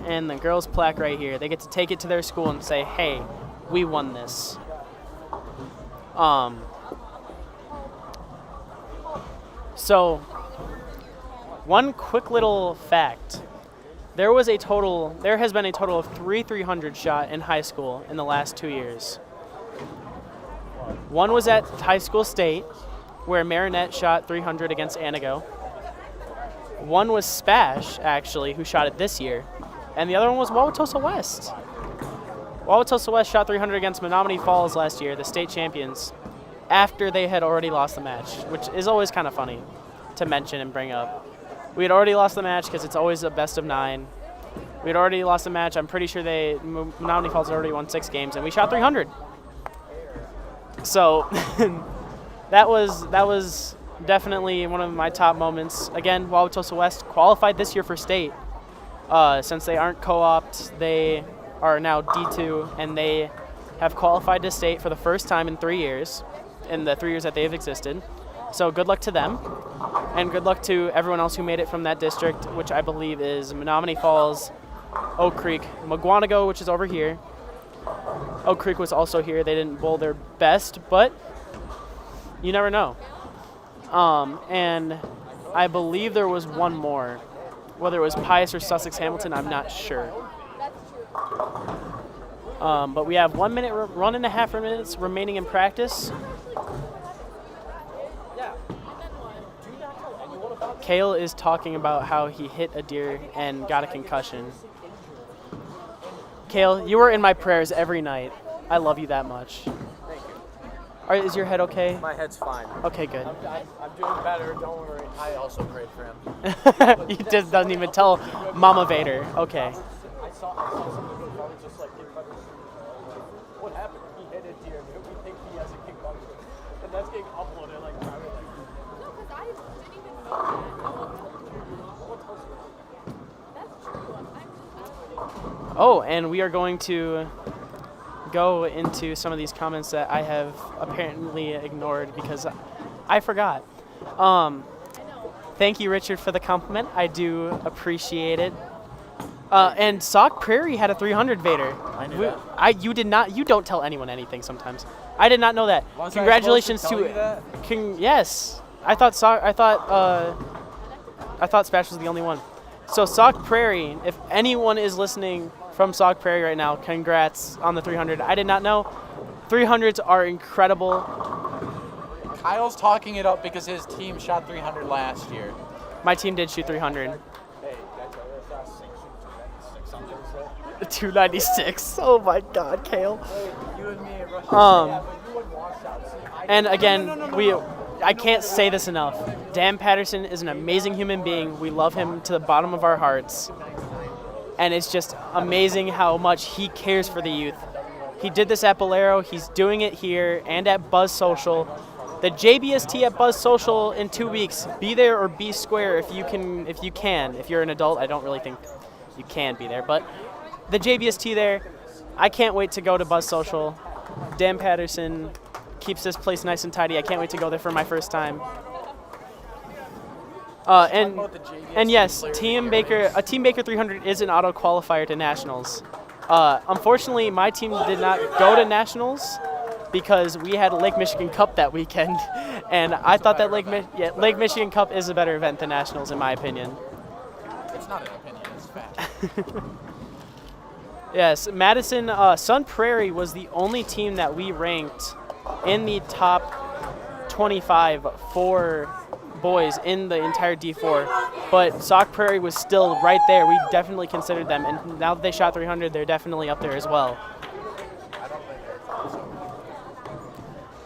S4: and the girls plaque right here. They get to take it to their school and say, hey, we won this. So, one quick little fact. There has been a total of 3 300 shot in high school in the last 2 years. One was at high school state, where Marinette shot 300 against Anago. One was Spash, actually, who shot it this year. And the other one was Wauwatosa West. Wauwatosa West shot 300 against Menominee Falls last year, the state champions, after they had already lost the match, which is always kind of funny to mention and bring up. We had already lost the match because it's always a best of 9. We had already lost the match. I'm pretty sure Menominee Falls had already won 6 games, and we shot 300. So that was definitely one of my top moments. Again, Wauwatosa West qualified this year for state. Since they aren't co-opt, they are now D2, and they have qualified to state for the first time in 3 years, in the 3 years that they have existed. So good luck to them, and good luck to everyone else who made it from that district, which I believe is Menominee Falls, Oak Creek, McGuanago, which is over here. Oak Creek was also here. They didn't bowl their best, but you never know. And I believe there was one more. Whether it was Pius or Sussex Hamilton, I'm not sure. But we have 1 minute, 1.5 minutes remaining in practice. Cale is talking about how he hit a deer and got a concussion. Cale, you are in my prayers every night. I love you that much. Is your head okay?
S1: My head's fine.
S4: Okay, good.
S1: I'm doing better. Don't worry.
S9: I also prayed for him.
S4: He just doesn't even tell Mama Vader. Okay.
S1: I saw some of the videos. I was just like, what happened? He hit it here. We think he has a kickboxer. And that's getting uploaded like privately.
S7: No, because I didn't even know that. That's true.
S4: Oh, and we are going to go into some of these comments that I have apparently ignored because I forgot. Thank you, Richard, for the compliment. I do appreciate it. And Sauk Prairie had a 300 Vader.
S9: I knew that.
S4: You did not. You don't tell anyone anything sometimes. I did not know that.
S9: Was
S4: Congratulations
S9: I supposed to tell you that?
S4: Yes. I thought Spash was the only one. So Sauk Prairie, if anyone is listening from Sauk Prairie right now, congrats on the 300. I did not know. 300s are incredible.
S9: Kyle's talking it up because his team shot 300 last year.
S4: My team did shoot 300.
S1: Hey, that's
S4: 296. Oh my God, Cale.
S1: you and me at Russia.
S4: And again, I can't say this enough. Dan Patterson is an amazing human being. We love him to the bottom of our hearts. And it's just amazing how much he cares for the youth. He did this at Bolero. He's doing it here and at Buzz Social. The JBST at Buzz Social in 2 weeks. Be there or be square if you can. If you're an adult, I don't really think you can be there. But the JBST there, I can't wait to go to Buzz Social. Dan Patterson keeps this place nice and tidy. I can't wait to go there for my first time. And yes, Team Baker 300 is an auto qualifier to nationals. Unfortunately, my team did not go to nationals because we had Lake Michigan Cup that weekend, and I thought that Lake Michigan Cup is a better event than nationals in my opinion.
S9: It's not an opinion, it's fact.
S4: Yes, Madison Sun Prairie was the only team that we ranked in the top 25 for boys in the entire D4, but Sauk Prairie was still right there. We definitely considered them, and now that they shot 300, they're definitely up there as well.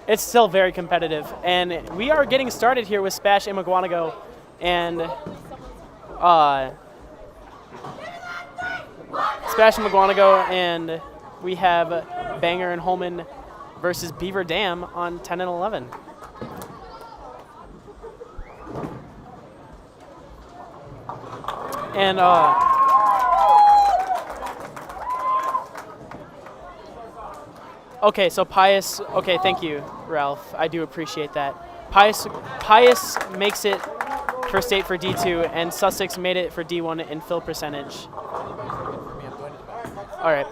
S4: It's still very competitive, and we are getting started here with Spash and McGuanago, and Spash and McGuanago, and we have Banger and Holman versus Beaver Dam on 10 and 11. And okay, so Pius. Okay, thank you, Ralph. I do appreciate that. Pius makes it for state for D2, and Sussex made it for D1 in fill percentage. All right.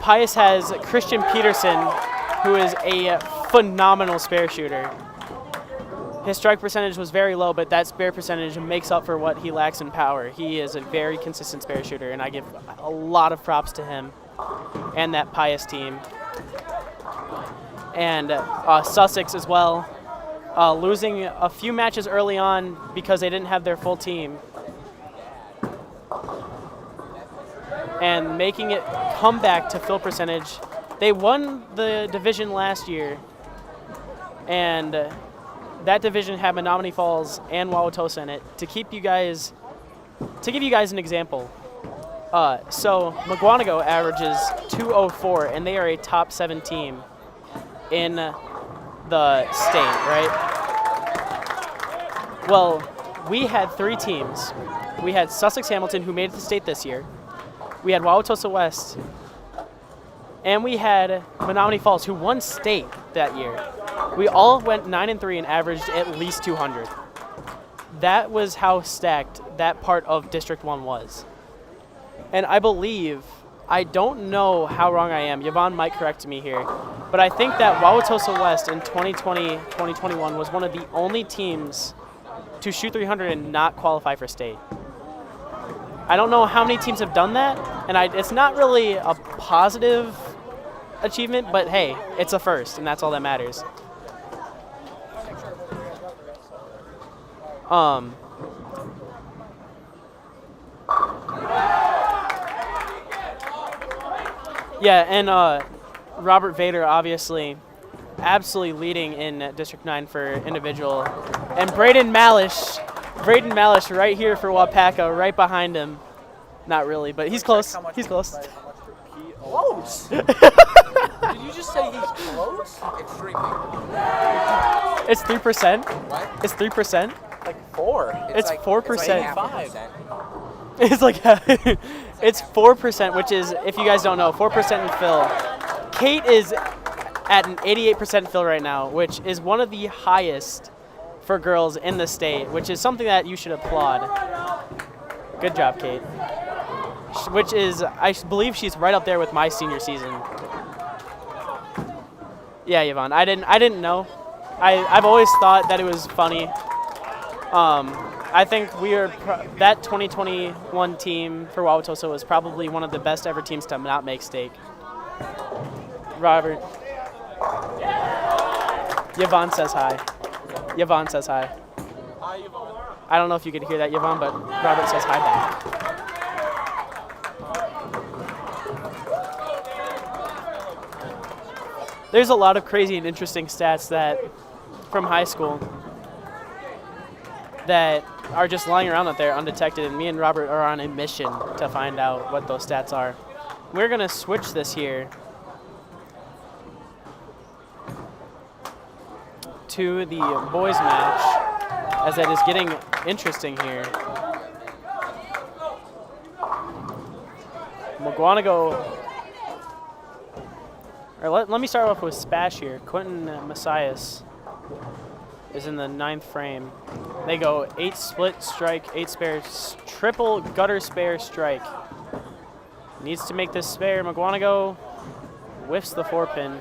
S4: Pius has Christian Peterson, who is a phenomenal spare shooter. His strike percentage was very low, but that spare percentage makes up for what he lacks in power. He is a very consistent spare shooter, and I give a lot of props to him and that Pius team. And Sussex as well, losing a few matches early on because they didn't have their full team. And making it come back to fill percentage. They won the division last year, and that division had Menominee Falls and Wauwatosa in it. To give you guys an example, so McGuanago averages 204, and they are a top 7 team in the state, right? Well, we had 3 teams. We had Sussex Hamilton, who made it to state this year. We had Wauwatosa West, and we had Menominee Falls, who won state that year. We all went 9 and 3 and averaged at least 200. That was how stacked that part of District 1 was. And I believe, I don't know how wrong I am, Yvonne might correct me here, but I think that Wauwatosa West in 2020-2021 was one of the only teams to shoot 300 and not qualify for state. I don't know how many teams have done that, and it's not really a positive achievement, but hey, it's a first, and that's all that matters. Yeah, and Robert Vater obviously absolutely leading in District 9 for individual. And Braden Malish right here for Wapaka, right behind him. Not really, but he's close. He's close.
S9: Close? Did you just say he's close?
S11: Extremely.
S4: It's 3%.
S11: What?
S4: It's 3%.
S9: Like 4.
S4: It's
S11: like
S4: 4%.
S11: 5.
S4: It's like it's 4%, which is, if you guys don't know, 4% in fill. Kate is at an 88% fill right now, which is one of the highest for girls in the state, which is something that you should applaud. Good job, Kate. Which is, I believe she's right up there with my senior season. Yeah, Yvonne, I didn't know. I've always thought that it was funny. I think that 2021 team for Wauwatosa was probably one of the best ever teams to not make stake. Robert. Yvonne says hi. Yvonne says hi.
S9: Hi, Yvonne.
S4: I don't know if you could hear that, Yvonne, but Robert says hi back. There's a lot of crazy and interesting stats that from high school that are just lying around out there undetected, and me and Robert are on a mission to find out what those stats are. We're going to switch this here to the boys match, as it is getting interesting here. McGuanago, or let me start off with Spash here. Quentin Messias is in the 9th frame. They go 8 split strike, 8 spare, triple gutter spare strike. Needs to make this spare. McGuanago whiffs the 4-pin.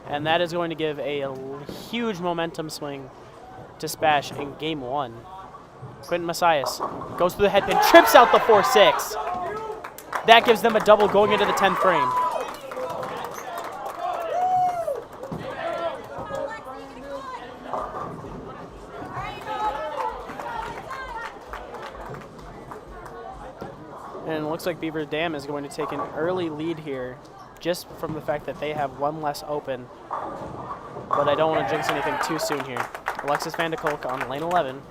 S4: And that is going to give a huge momentum swing to Spash in game 1. Quentin Messias goes through the head pin, trips out the 4-6. That gives them a double going into the 10th frame. And it looks like Beaver Dam is going to take an early lead here, just from the fact that they have one less open. But I don't want to jinx anything too soon here. Alexis Van de Kolk on lane 11.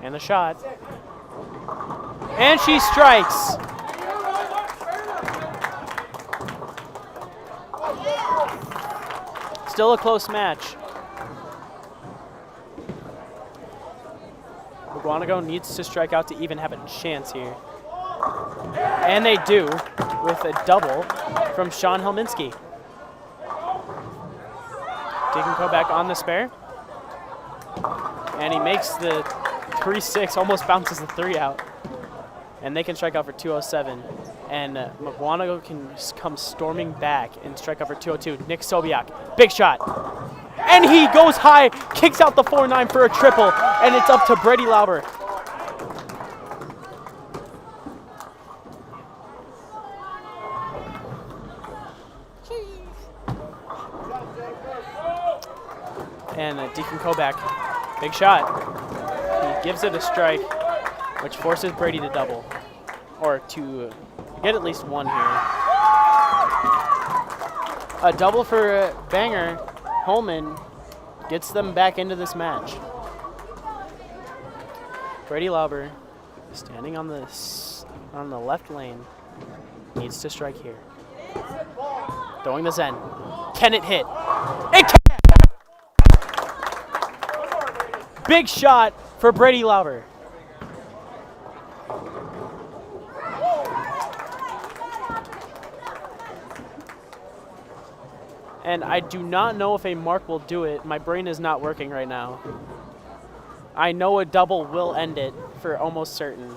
S4: And the shot. And she strikes! Still a close match. McGuanago needs to strike out to even have a chance here. And they do, with a double from Sean Helminski. Deacon Kovac on the spare. And he makes the 3-6, almost bounces the 3 out. And they can strike out for 207. And McGuanago can come storming back and strike out for 202. Nick Sobiak, big shot. And he goes high, kicks out the 4-9 for a triple, and it's up to Brady Lauber. And Deacon Kovac, big shot. He gives it a strike, which forces Brady to double, or to get at least one here. A double for Banger. Holman gets them back into this match. Brady Lauber, standing on the left lane, needs to strike here. Throwing the Zen. Can it hit? It can! Big shot for Brady Lauber. And I do not know if a mark will do it. My brain is not working right now. I know a double will end it for almost certain.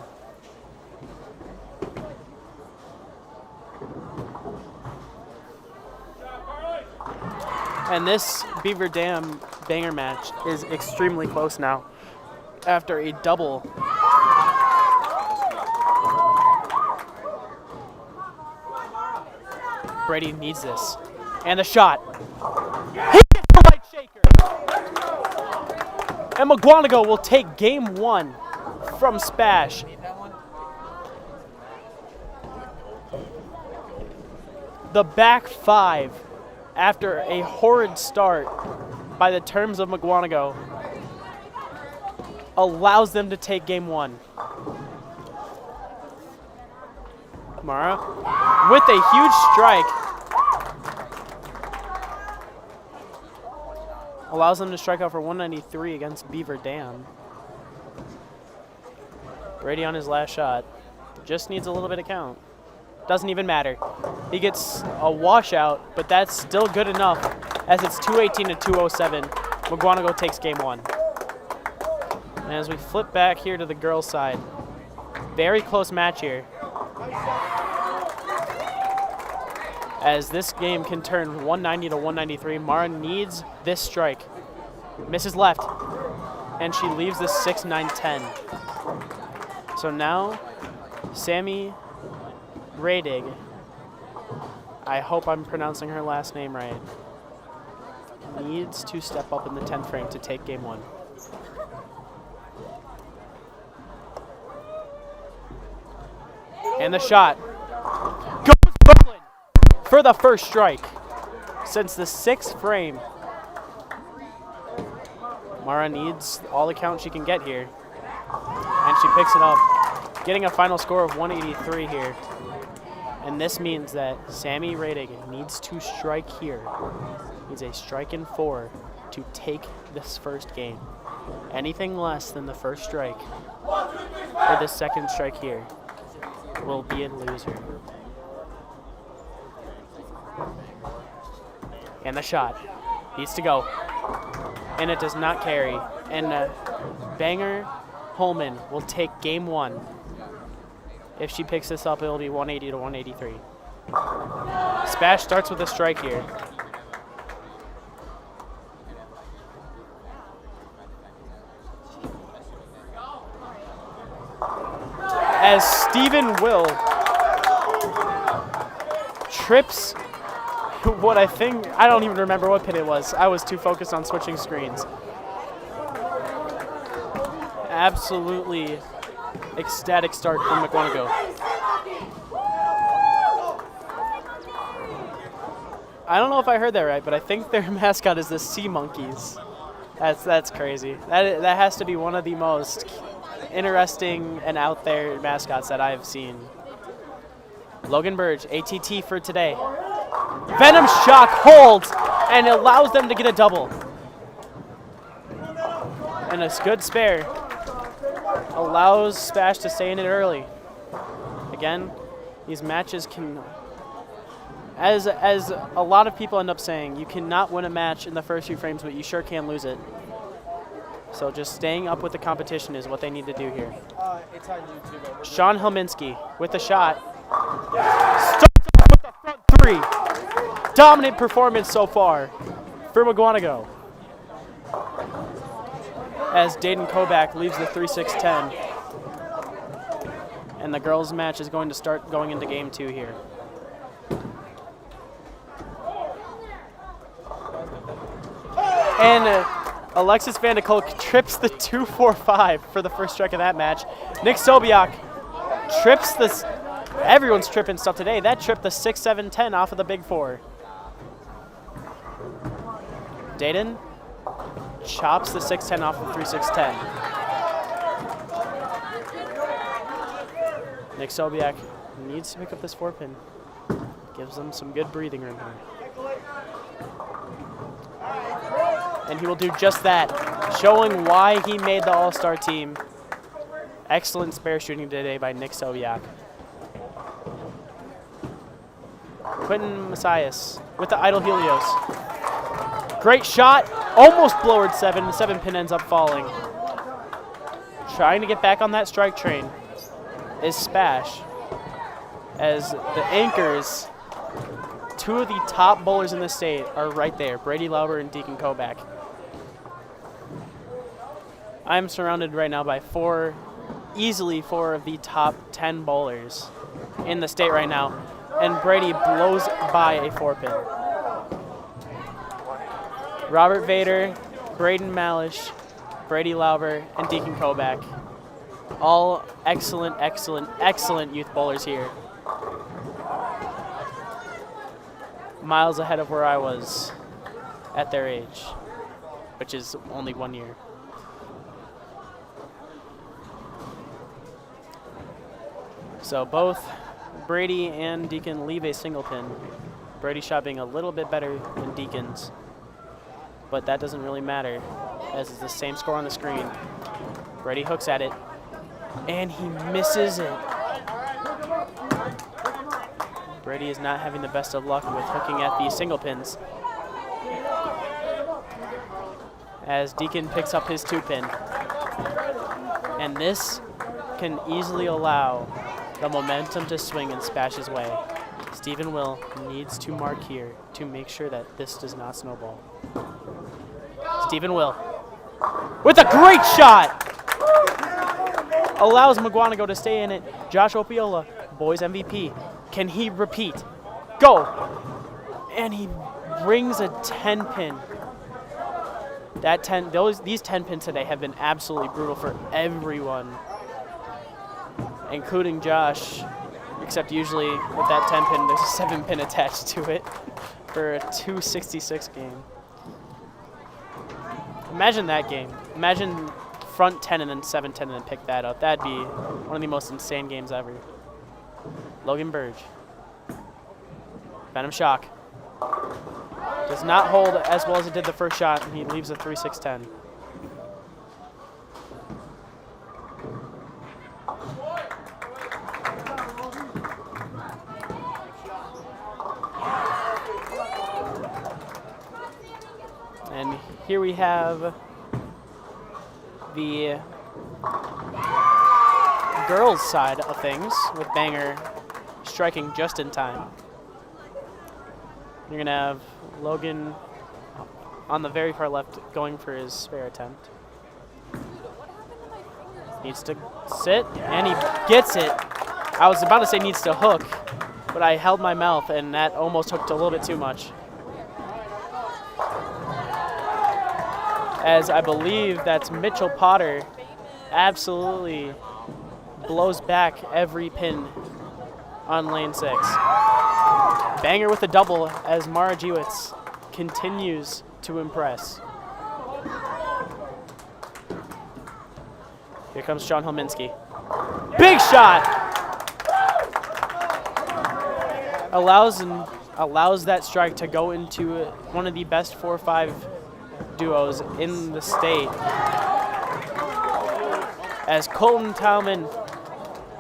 S4: And this Beaver Dam Banger match is extremely close now after a double. Brady needs this. And the shot. He gets the right shaker. And McGuanago will take game 1 from Spash. The back 5 after a horrid start by the terms of McGuanago, allows them to take game 1. Mara with a huge strike. Allows them to strike out for 193 against Beaver Dam. Brady on his last shot. Just needs a little bit of count. Doesn't even matter. He gets a washout, but that's still good enough as it's 218 to 207. McGuanago takes game 1. And as we flip back here to the girls' side, very close match here. As this game can turn 190 to 193, Mara needs this strike. Misses left, and she leaves this 6-9-10. So now, Sammy Radig, I hope I'm pronouncing her last name right, needs to step up in the 10th frame to take game 1. And the shot goes Brooklyn for the first strike since the 6th frame. Mara needs all the count she can get here, and she picks it up, getting a final score of 183 here. And this means that Sammy Radig needs to strike here. Needs a strike in 4 to take this first game. Anything less than the first strike or the second strike here will be a loser. And the shot needs to go. And it does not carry. And Banger Holman will take game 1. If she picks this up, it'll be 180 to 183. Spash starts with a strike here. As Stephen Will trips what I don't even remember what pin it was. I was too focused on switching screens. Absolutely ecstatic start from McGuanago. I don't know if I heard that right, but I think their mascot is the Sea Monkeys. That's crazy. That has to be one of the most interesting and out there mascots that I've seen. Logan Burge, ATT for today. Venom Shock holds and allows them to get a double. And a good spare allows Spash to stay in it early. Again, these matches can, as a lot of people end up saying, you cannot win a match in the first few frames, but you sure can lose it. So just staying up with the competition is what they need to do here.
S3: It's on YouTube.
S4: Sean Helminski with the shot. Starts off with the front 3. Dominant performance so far for McGuanago. As Dayton Koback leaves the 3-6-10. And the girls' match is going to start going into game 2 here. And Alexis Vandekolk trips the 2-4-5 for the first strike of that match. Nick Sobiak trips this. Everyone's tripping stuff today. That tripped the 6-7-10 off of the big 4. Dayton chops the 6-10 off of 3-6-10. Nick Sobiak needs to pick up this 4-pin. Gives them some good breathing room here. And he will do just that, showing why he made the All-Star team. Excellent spare shooting today by Nick Sobiak. Quentin Messias with the idle Helios. Great shot, almost blowered 7. The 7-pin ends up falling. Trying to get back on that strike train is Spash. As the anchors, 2 of the top bowlers in the state are right there, Brady Lauber and Deacon Koback. I'm surrounded right now by easily 4 of the top 10 bowlers in the state right now, and Brady blows by a 4-pin. Robert Vater, Braden Malish, Brady Lauber, and Deacon Koback. All excellent, excellent, excellent youth bowlers here. miles ahead of where I was at their age, which is only 1 year. So both Brady and Deacon leave a single pin. Brady's shot being a little bit better than Deacon's, but that doesn't really matter, as it's the same score on the screen. Brady hooks at it, and he misses it. Brady is not having the best of luck with hooking at these single pins, as Deacon picks up his 2-pin. And this can easily allow the momentum to swing and Spash's way. Stephen Will needs to mark here to make sure that this does not snowball. Stephen Will with a great shot! Allows McGuanago to stay in it. Josh Opiola, boys MVP. Can he repeat? Go! And he brings a 10-pin. These 10 pins today have been absolutely brutal for everyone, including Josh, except usually with that 10 pin, there's a 7-pin attached to it for a 266 game. Imagine that game. Imagine front 10 and then 7-10 and then pick that up. That'd be one of the most insane games ever. Logan Burge. Venom Shock. Does not hold as well as it did the first shot, and he leaves a 3-6-10. And here we have the girls' side of things, with Banger striking just in time. You're going to have Logan on the very far left going for his spare attempt. Needs to sit, and he gets it. I was about to say needs to hook, but I held my mouth, and that almost hooked a little bit too much. As I believe that's Mitchell Potter absolutely blows back every pin on lane 6. Banger with a double as Mara Jiewitz continues to impress. Here comes Sean Helminski. Big shot! Allows that strike to go into one of the best 4-5 duos in the state, as Colton Tauman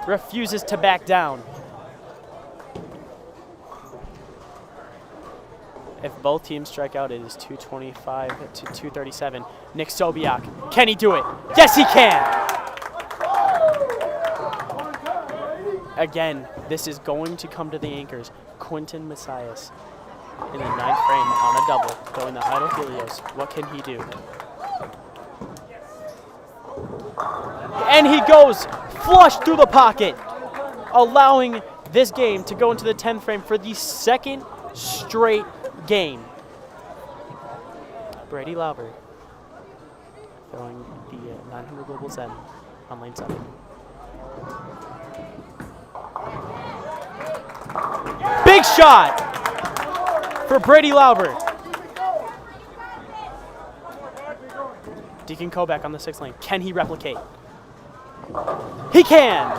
S4: refuses to back down. If both teams strike out, it is 225 to 237. Nick Sobiak, can he do it? Yes, he can! Again, this is going to come to the anchors. Quentin Messias in the 9th frame on a double, going to Idle Helios. What can he do? And he goes flush through the pocket, allowing this game to go into the 10th frame for the second straight game. Brady Lauber throwing the 900 Global Zen on lane 7. Big shot for Brady Lauber. Deacon Kovac on the 6th lane. Can he replicate? He can!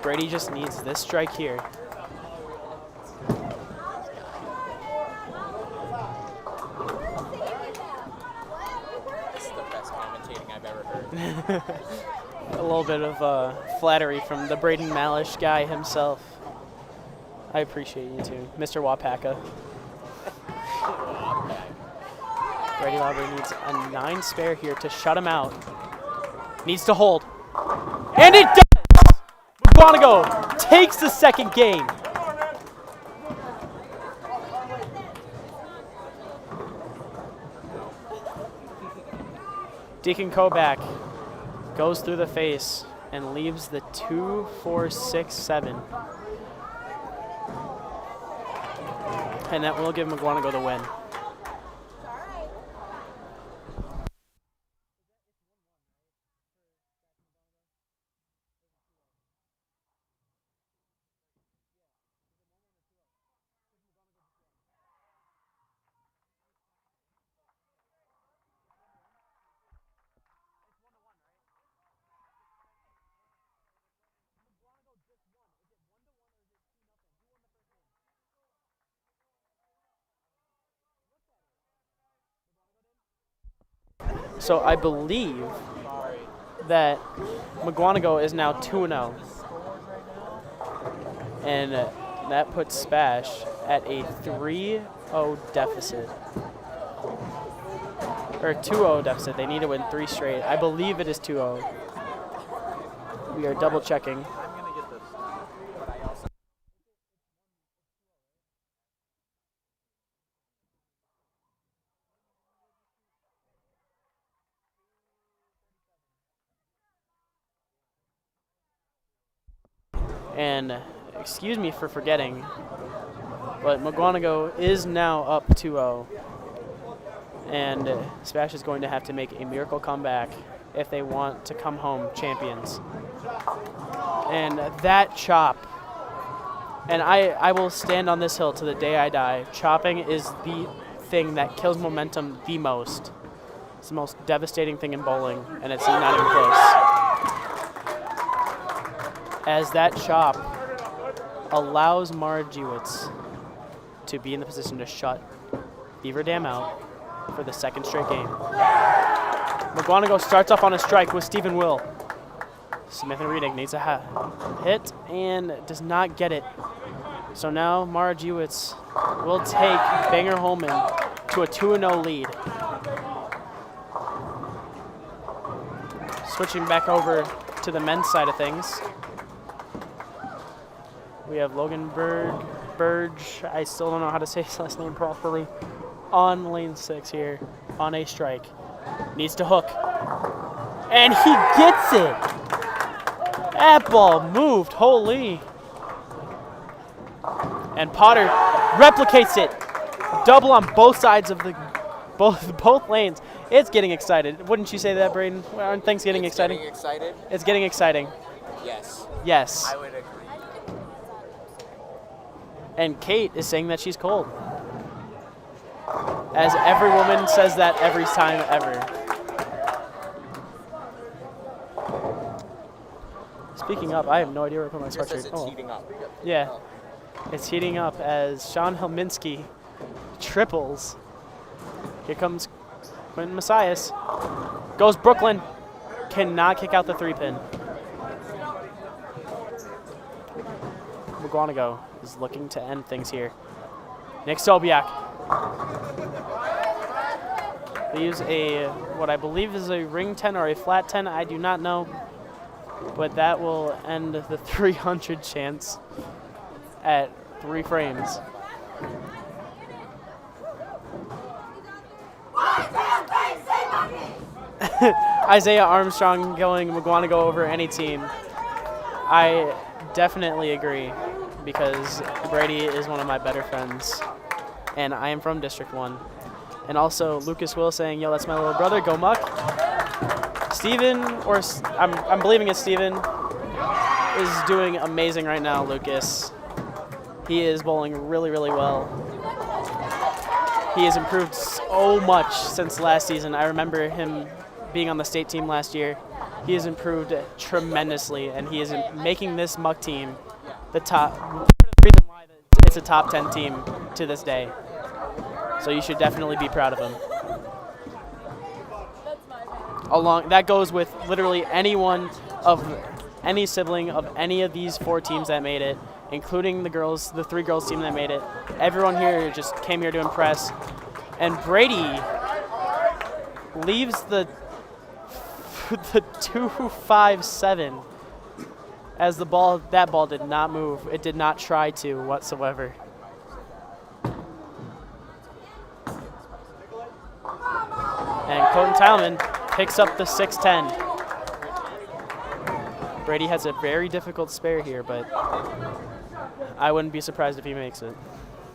S4: Brady just needs this strike here.
S9: This is the best commentating I've ever heard.
S4: A little bit of flattery from the Braden Malish guy himself. I appreciate you too, Mr. Wapaka. Brady Lauber needs a 9 spare here to shut him out. Needs to hold. And it does! McGuanago takes the second game. Deacon Kovac goes through the face and leaves the 2-4-6-7. And that will give McGuanago the win. So I believe that McGuanago is now 2-0. And that puts Spash at a 3-0 deficit. Or 2-0 deficit. They need to win 3 straight. I believe it is 2-0. We are double checking. And excuse me for forgetting, but McGuanago is now up 2-0. And Spash is going to have to make a miracle comeback if they want to come home champions. And that chop, and I will stand on this hill to the day I die, chopping is the thing that kills momentum the most. It's the most devastating thing in bowling, and it's not even close. As that chop allows Mara Jewitz to be in the position to shut Beaver Dam out for the 2nd straight game. McGuanago starts off on a strike with Stephen Will. Smith and Reading needs a hit and does not get it. So now Mara Jewitz will take Bangor Holman to a 2-0 lead. Switching back over to the men's side of things. We have Logan Burge, I still don't know how to say his last name properly, on lane 6 here, on a strike. Needs to hook. And he gets it! That ball moved, holy. And Potter replicates it. Double on both sides of the both lanes. It's getting excited. Wouldn't you say that, Braden? Aren't things getting exciting?
S12: Getting excited?
S4: It's getting exciting.
S12: Yes.
S4: Yes.
S12: I would agree.
S4: And Kate is saying that she's cold. As every woman says that every time ever. Speaking up, I have no idea where to put my sweatshirt.
S12: It's heating up.
S4: Yeah. It's heating up as Sean Helminski triples. Here comes Quentin Messias. Goes Brooklyn. Cannot kick out the 3-pin. McGuanago is looking to end things here. Nick Sobiak. They use what I believe is a ring 10 or a flat 10. I do not know. But that will end the 300 chance at 3 frames. Isaiah Armstrong going McGuanago over any team. I definitely agree because Brady is one of my better friends and I am from District 1. And also Lucas Will saying, yo, that's my little brother, go Muck. Steven, or I'm believing it's Steven, is doing amazing right now, Lucas. He is bowling really, really well. He has improved so much since last season. I remember him being on the state team last year. He has improved tremendously, and he is making this Muck team the reason why it's a top 10 team to this day. So you should definitely be proud of him. That goes with literally anyone of any sibling of any of these 4 teams that made it, including the 3 girls team that made it. Everyone here just came here to impress. And Brady leaves the 2-5-7 as that ball did not move. It did not try to whatsoever. And Colton Tileman picks up the 6-10. Brady has a very difficult spare here, but I wouldn't be surprised if he makes it.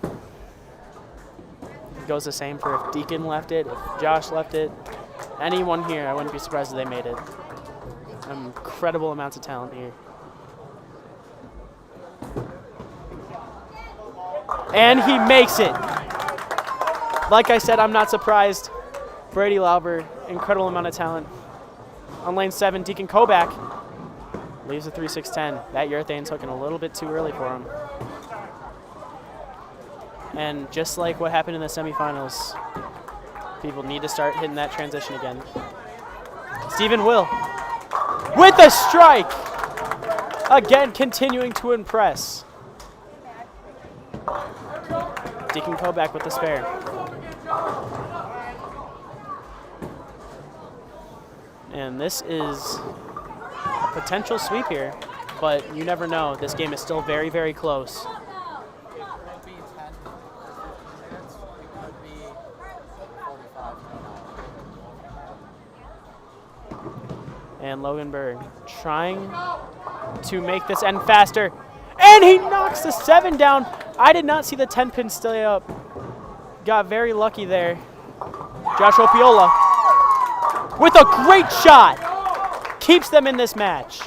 S4: It goes the same for if Deacon left it, if Josh left it. Anyone here, I wouldn't be surprised if they made it. Incredible amounts of talent here. And he makes it. Like I said, I'm not surprised. Brady Lauber, incredible amount of talent. On lane 7, Deacon Koback leaves the 3-6-10. That urethane's hooking a little bit too early for him. And just like what happened in the semifinals, people need to start hitting that transition again. Stephen Will with a strike. Again, continuing to impress. Deacon Kovac with the spare. And this is a potential sweep here, but you never know. This game is still very, very close. And Logan Berg trying to make this end faster. And he knocks the 7 down. I did not see the 10 pin stay up. Got very lucky there. Josh Opiola with a great shot. Keeps them in this match.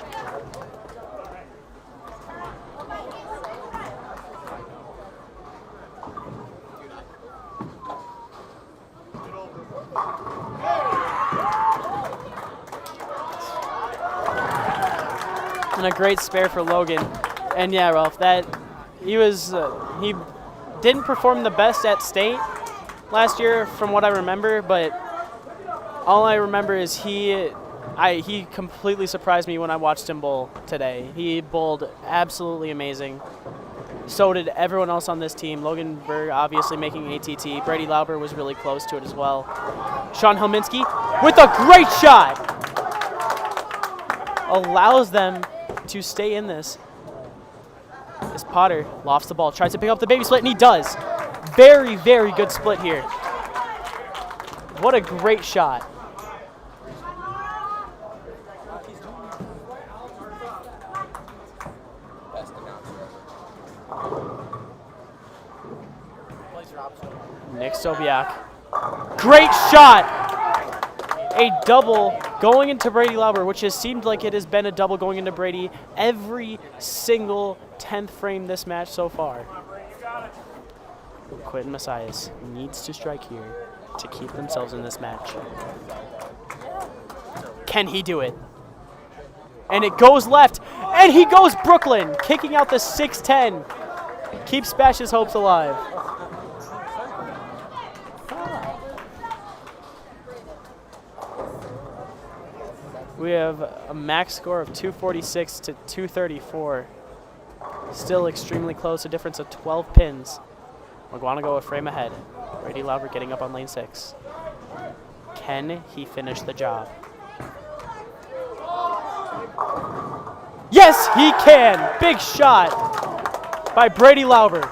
S4: And a great spare for Logan. And yeah, Ralph, that he didn't perform the best at state last year from what I remember, but all I remember is he completely surprised me when I watched him bowl today. He bowled absolutely amazing. So did everyone else on this team. Logan Berg obviously making ATT. Brady Lauber was really close to it as well. Sean Helminski with a great shot. Allows them to stay in this. As Potter lofts the ball, tries to pick up the baby split, and he does. Very, very good split here. What a great shot. Nick Sobiak. Great shot! A double going into Brady Lauber, which has seemed like it has been a double going into Brady every single 10th frame this match so far. Quentin Messias needs to strike here to keep themselves in this match. Can he do it? And it goes left, and he goes Brooklyn, kicking out the 6-10. Keeps Spash's hopes alive. We have a max score of 246 to 234. Still extremely close, a difference of 12 pins. McGuanago a frame ahead. Brady Lauber getting up on lane 6. Can he finish the job? Yes, he can! Big shot by Brady Lauber.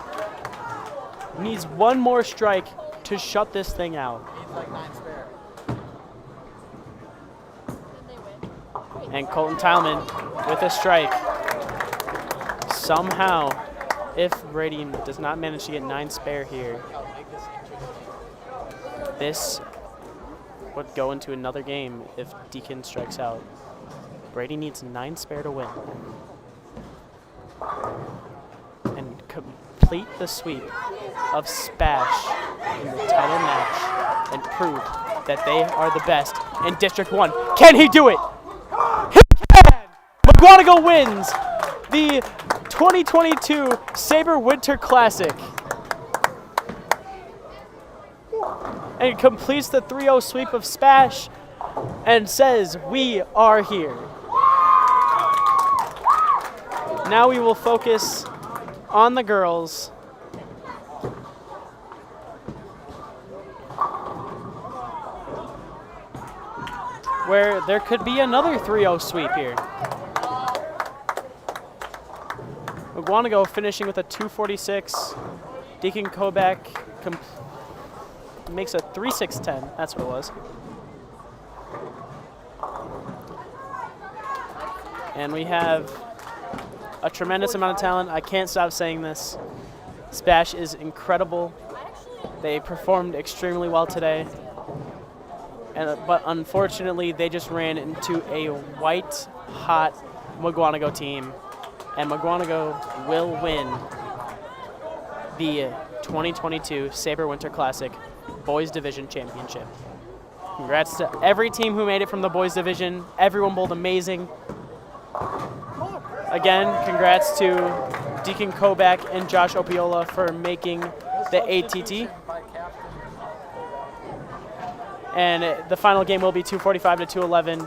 S4: Needs one more strike to shut this thing out. And Colton Tileman with a strike. Somehow, if Brady does not manage to get 9 spare here, this would go into another game if Deacon strikes out. Brady needs 9 spare to win. And complete the sweep of Spash in the title match and prove that they are the best in District 1. Can he do it? He can! McGuanago wins the 2022 Sabre Winter Classic and completes the 3-0 sweep of Spash and says, "We are here." Now we will focus on the girls. Where there could be another 3-0 sweep here. McGuanago finishing with a 246. Deacon Kovac makes a 3-6-10. That's what it was. And we have a tremendous amount of talent. I can't stop saying this. Spash is incredible. They performed extremely well today. But unfortunately, they just ran into a white-hot McGuanago team. And McGuanago will win the 2022 Sabre Winter Classic Boys Division Championship. Congrats to every team who made it from the Boys Division. Everyone bowled amazing. Again, congrats to Deacon Kovac and Josh Opiola for making the ATT. And the final game will be 245 to 211.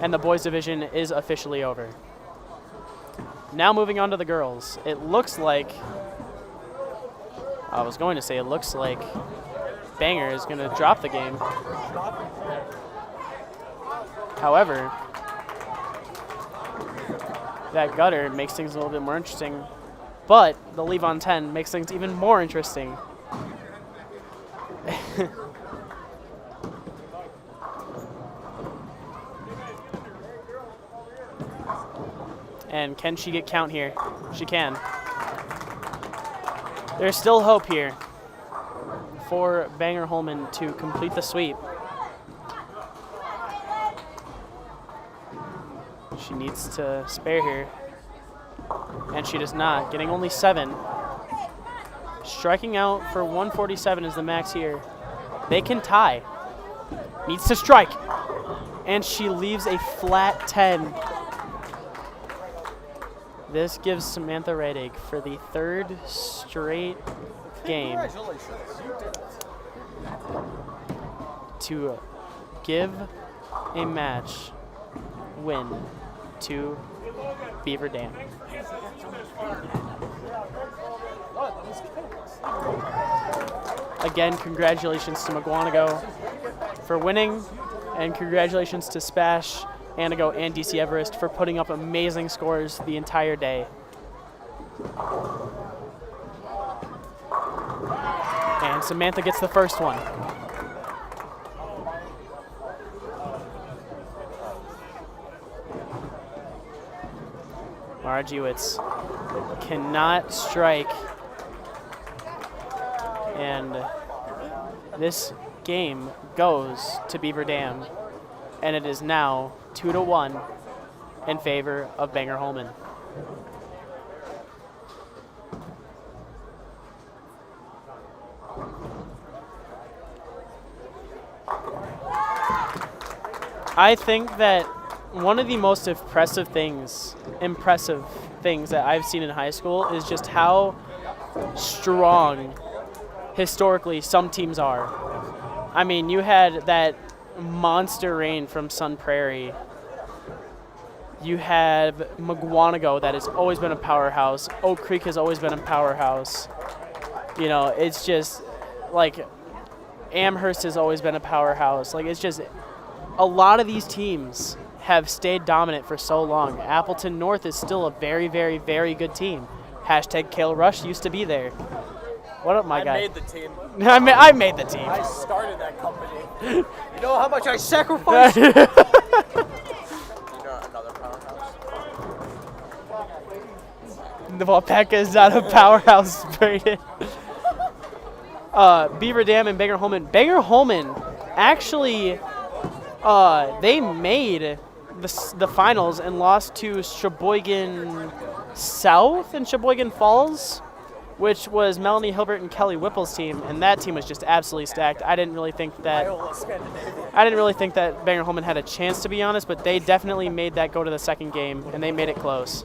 S4: and the boys division is officially over. Now moving on to the girls. It looks like, I was going to say it looks like Banger is going to drop the game. However, that gutter makes things a little bit more interesting, but the leave on 10 makes things even more interesting. And can she get count here? She can. There's still hope here for Banger Holman to complete the sweep. She needs to spare here, and she does not, getting only 7. Striking out for 147 is the max here. They can tie. Needs to strike, and she leaves a flat 10. This gives Samantha Redig for the 3rd straight game to give a match win to Beaver Dam. Again, congratulations to McGuanago for winning, and congratulations to Spash, Anago, and DC Everest for putting up amazing scores the entire day. And Samantha gets the first one. Mara Jewitz cannot strike, and this game goes to Beaver Dam, and it is now 2-1 in favor of Banger Holman. I think that one of the most impressive things that I've seen in high school is just how strong historically some teams are. I mean, you had that monster rain from Sun Prairie. You have McGuanago that has always been a powerhouse. Oak Creek has always been a powerhouse. You know, it's just like Amherst has always been a powerhouse. Like, it's just a lot of these teams have stayed dominant for so long. Appleton North is still a very, very, very good team. Hashtag Cale Rusch used to be there. What up, my guy?
S1: I made the team.
S4: I made the team.
S1: I started that company. You know how much I sacrificed? You know another powerhouse?
S4: Wapaka is not a powerhouse, Brayden. Beaver Dam and Banger Holman. Banger Holman actually, they made the finals and lost to Sheboygan South and Sheboygan Falls, which was Melanie Hilbert and Kelly Whipple's team, and that team was just absolutely stacked. I didn't really think that Banger Holman had a chance, to be honest, but they definitely made that go to the second game, and they made it close.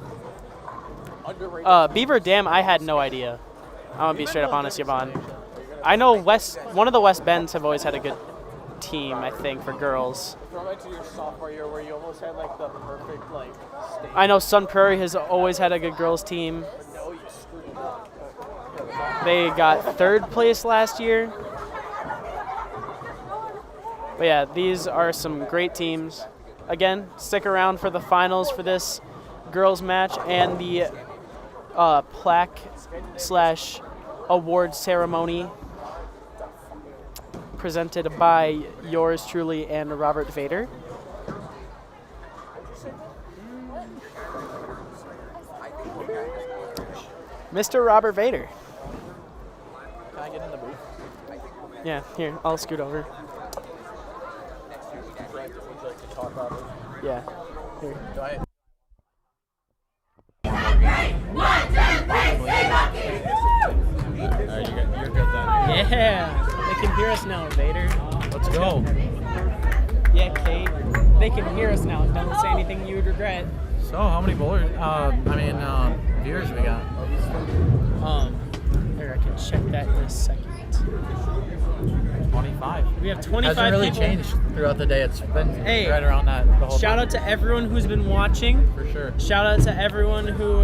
S4: Beaver Dam, I had no idea. I'm gonna be straight up honest, Yvonne. I know one of the West Bends have always had a good team, I think, for girls.
S1: Throwback to your sophomore year where you almost had like the perfect state.
S4: I know Sun Prairie has always had a good girls team.
S1: No, you screwed it up.
S4: They got 3rd place last year. But yeah, these are some great teams. Again, stick around for the finals for this girls match and the plaque/award ceremony presented by yours truly and Robert Vater. Mr. Robert Vater.
S1: Can I get in the booth?
S4: Yeah, here, I'll scoot over.
S1: Would you like to talk about it?
S4: Yeah, here.
S1: Go ahead. You're good then.
S4: Yeah, they can hear us now, Vader.
S1: Let's go.
S4: Yeah, Kate, they can hear us now. Don't say anything you would regret.
S9: So, how many bowlers? Viewers we got?
S4: Here, I can check. check that in a second.
S9: 25.
S4: We have 25
S9: Hasn't really
S4: people.
S9: changed throughout the day. It's been
S4: Hey,
S9: right around that the whole
S4: Shout
S9: time.
S4: out to everyone who's been watching.
S9: For sure.
S4: Shout out to everyone who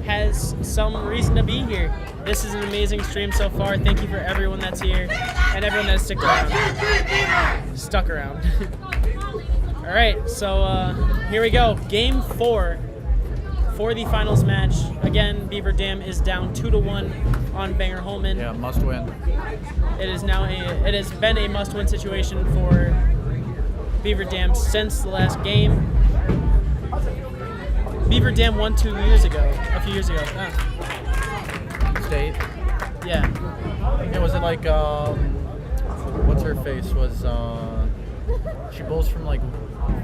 S4: has some reason to be here. This is an amazing stream so far. Thank you for everyone that's here and everyone that's stuck around. All right, so here we go. Game 4 for the finals match. Again, Beaver Dam is down 2-1 on Banger Holman.
S9: Yeah, must win.
S4: It has been a must-win situation for Beaver Dam since the last game. Beaver Dam won a few years ago.
S9: State.
S4: Yeah.
S9: Yeah, was it like what's her face was she bowls from like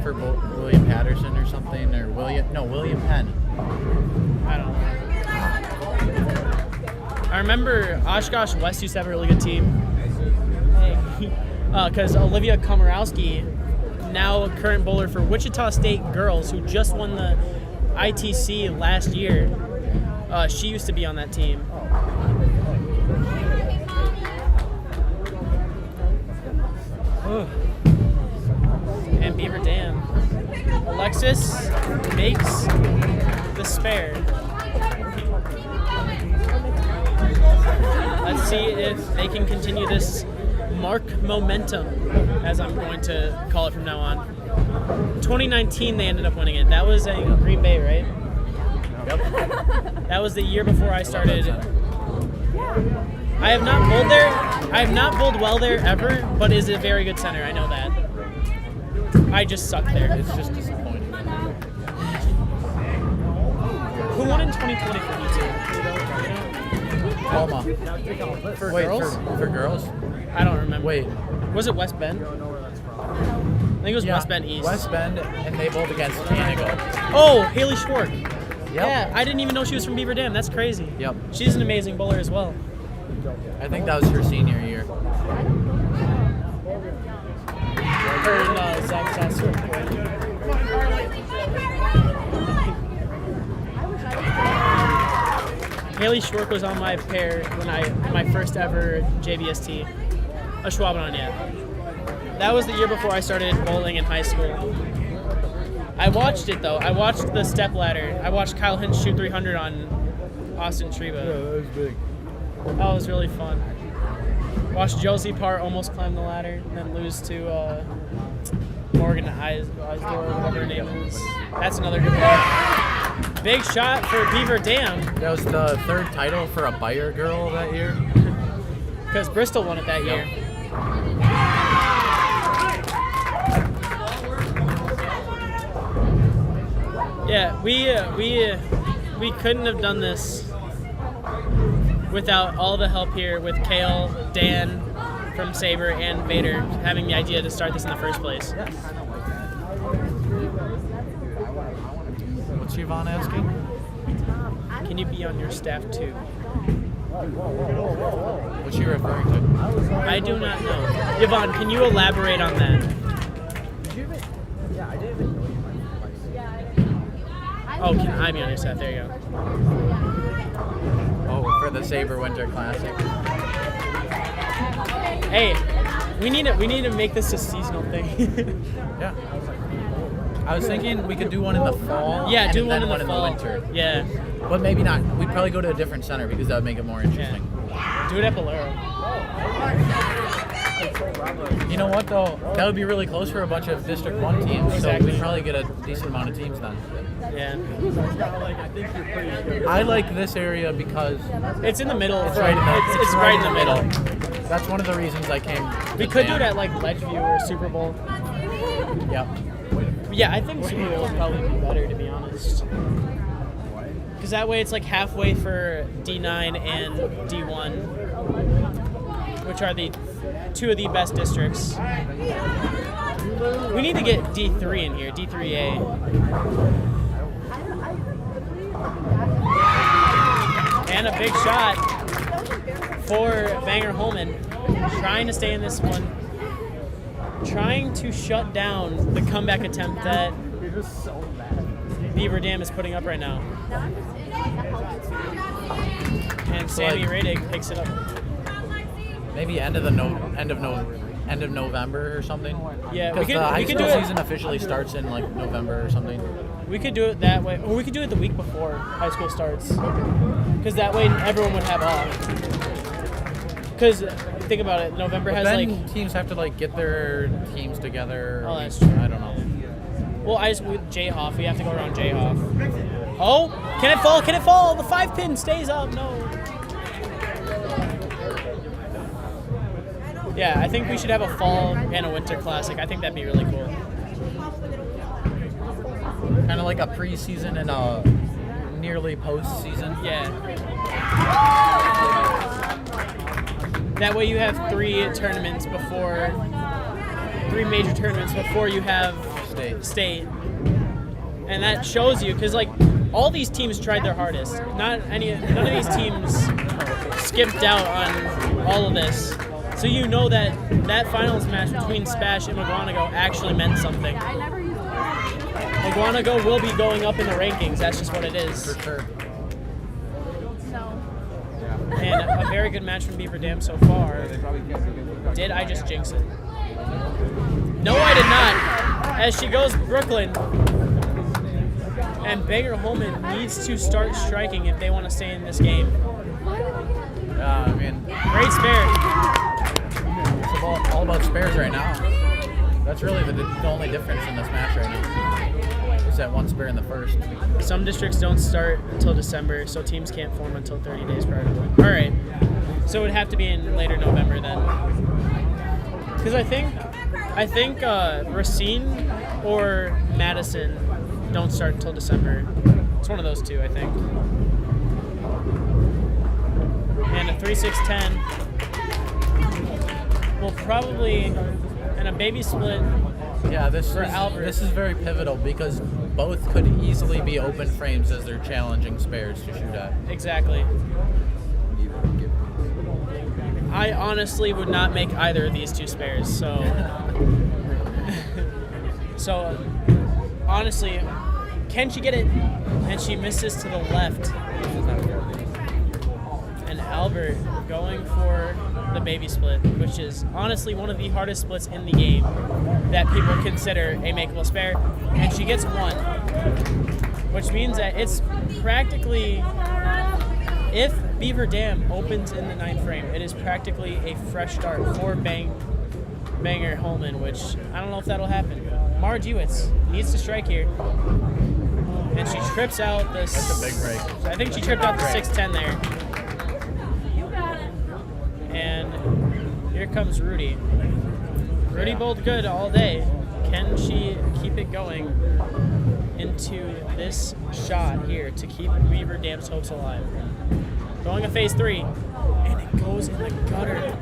S9: for William Patterson or something, or William Penn.
S4: I don't know. I remember Oshkosh West used to have a really good team. Because Olivia Komorowski, now a current bowler for Wichita State girls, who just won the ITC last year, she used to be on that team. And Beaver Dam. Alexis makes the spare. Let's see if they can continue this mark momentum, as I'm going to call it from now on. 2019, they ended up winning it. That was in Green Bay, right?
S9: Yep.
S4: That was the year before I started. I have not bowled there. I have not bowled well there ever, but it is a very good center. I know that. I just suck there.
S9: It's just disappointing.
S4: Who won in 2020 for you two?
S9: Palma.
S4: For
S9: Wait,
S4: girls?
S9: For girls?
S4: I don't remember.
S9: Wait.
S4: Was it West Bend? I think it was West Bend East.
S9: West Bend, and they bowled against Anago.
S4: Oh, Haley Schwartz.
S9: Yep.
S4: Yeah, I didn't even know she was from Beaver Dam. That's crazy.
S9: Yep.
S4: She's an amazing bowler as well.
S9: I think that was her senior year.
S4: Her and Zach Sasser. Haley Schwartz was on my pair when my first ever JBST. A Schwaben, yeah. That was the year before I started bowling in high school. I watched it though. I watched the step ladder. I watched Kyle Hinch shoot 300 on Austin Treba.
S9: Yeah, that was big.
S4: That was really fun. Watched Josie Parr almost climb the ladder and then lose to Morgan Eisdor, whatever her name is. That's another good one. Big shot for Beaver Dam.
S9: That was the third title for a Bayer girl that year.
S4: Because Bristol won it that year. Yeah, we couldn't have done this without all the help here with Cale, Dan from Sabre, and Vater having the idea to start this in the first place.
S9: What's Yvonne asking?
S4: Can you be on your staff too?
S9: What's she referring to?
S4: I do not know. Yvonne, can you elaborate on that? Oh, can I be on your staff? There you go.
S9: Oh, for the Sabre Winter Classic.
S4: Hey, we need to make this a seasonal thing.
S9: Yeah. I was thinking we could do one in the fall.
S4: Yeah,
S9: and
S4: do
S9: then
S4: one in the fall.
S9: winter.
S4: Yeah.
S9: But maybe not. We'd probably go to a different center because that would make it more interesting.
S4: Yeah. Do it at Bolero.
S9: You know what though? That would be really close for a bunch of District 1 teams.
S4: Exactly.
S9: So we'd probably get a decent amount of teams then.
S4: Yeah.
S9: I like this area because
S4: It's in the middle.
S9: it's right in the,
S4: It's right in the middle.
S9: That's one of the reasons I came.
S4: We could do it at like Ledgeview or Super Bowl.
S9: Yep.
S4: Yeah, I think Super Bowl would probably be better, to be honest. Because that way it's like halfway for D9 and D1, which are the two of the best districts. We need to get D3 in here, D3A. And a big shot for Banger Holman, trying to stay in this one. Trying to shut down the comeback attempt that Beaver Dam is putting up right now. And
S9: So,
S4: Sammy
S9: like,
S4: Radig picks it up.
S9: Maybe end of November or something.
S4: Yeah,
S9: because the high
S4: we could
S9: school
S4: do it.
S9: season officially starts in like November or something.
S4: We could do it that way, or we could do it the week before high school starts. Because that way everyone would have off. Because think about it, November has
S9: then
S4: like.
S9: teams have to like get their teams together.
S4: Oh, that's true.
S9: I don't know.
S4: Well, with J-Hoff, we have to go around J-Hoff. Oh, can it fall? Can it fall? The 5-pin stays up. No. Yeah, I think we should have a fall and a winter classic. I think that'd be really cool.
S9: Kind of like a preseason and a nearly postseason.
S4: Yeah. That way you have 3 major tournaments before you have state. And that shows you, because like all these teams tried their hardest. None of these teams skipped out on all of this. So you know that finals match between Spash and McGuanago actually meant something. McGuanago will be going up in the rankings. That's just what it is.
S9: For sure.
S4: And a very good match from Beaver Dam so far. Did I just jinx it? No, I did not. As she goes Brooklyn. And Banger Holman needs to start striking if they want to stay in this game.
S9: I mean,
S4: great spare.
S9: It's all about spares right now. That's really the only difference in this match right now. Is that one spare in the first.
S4: Some districts don't start until December, so teams can't form until 30 days prior to it. All right. So it would have to be in later November then. Because I think Racine or Madison don't start until December. It's one of those two, I think. And a 3-6-10 will probably, and a baby split.
S9: Yeah, this
S4: Albert.
S9: This is very pivotal because both could easily be open frames as they're challenging spares to shoot at.
S4: Exactly. I honestly would not make either of these two spares, so honestly, can she get it? And she misses to the left. And Albert going for the baby split, which is honestly one of the hardest splits in the game that people consider a makeable spare. And she gets 1, which means that it's practically, if Beaver Dam opens in the 9th frame, it is practically a fresh start for Banger Holman, which I don't know if that'll happen. Mara Jewitz needs to strike here. And she trips out this.
S9: That's a big break.
S4: I think she tripped out the 6-10 there. And here comes Rudy. Rudy bowled good all day. Can she keep it going into this shot here to keep Beaver Dam's hopes alive? Going a phase 3, and it goes in the gutter.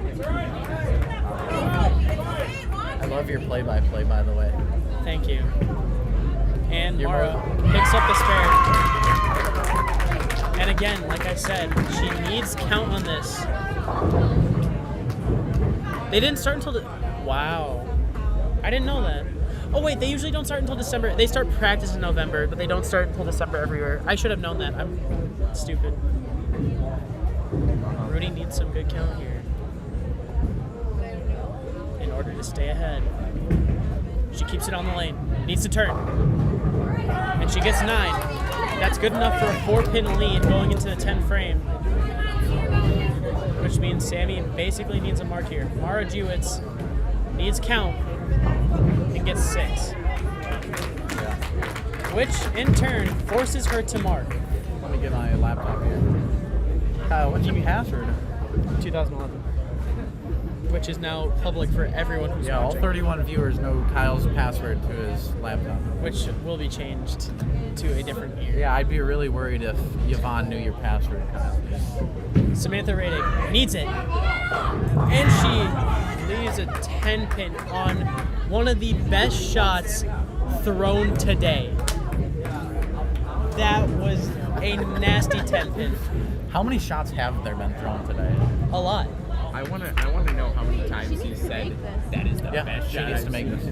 S9: I love your play-by-play, by the way.
S4: Thank you. And
S9: You're
S4: Mara picks up the spare. And again, like I said, she needs count on this. They didn't start until wow. I didn't know that. Oh wait, they usually don't start until December. They start practice in November, but they don't start until December everywhere. I should have known that. I'm stupid. Rudy needs some good count here in order to stay ahead. She keeps it on the lane. Needs to turn. And she gets 9. That's good enough for a 4-pin lead going into the 10 frame. Which means Sammy basically needs a mark here. Mara Jewitz needs count and gets 6. Which in turn forces her to mark.
S9: Let me get my laptop here. Kyle, what's your password?
S4: 2011. Which is now public for everyone who's
S9: all
S4: watching.
S9: 31 viewers know Kyle's password to his laptop.
S4: Which will be changed to a different year.
S9: Yeah, I'd be really worried if Yvonne knew your password, Kyle.
S4: Samantha Radig needs it. And she leaves a 10-pin on one of the best shots thrown today. That was a nasty 10-pin.
S9: How many shots have there been thrown today?
S4: A lot.
S12: I want to know how many times he said that is the best
S9: she
S12: shot
S9: needs to
S12: I've
S9: make
S12: seen.
S9: this.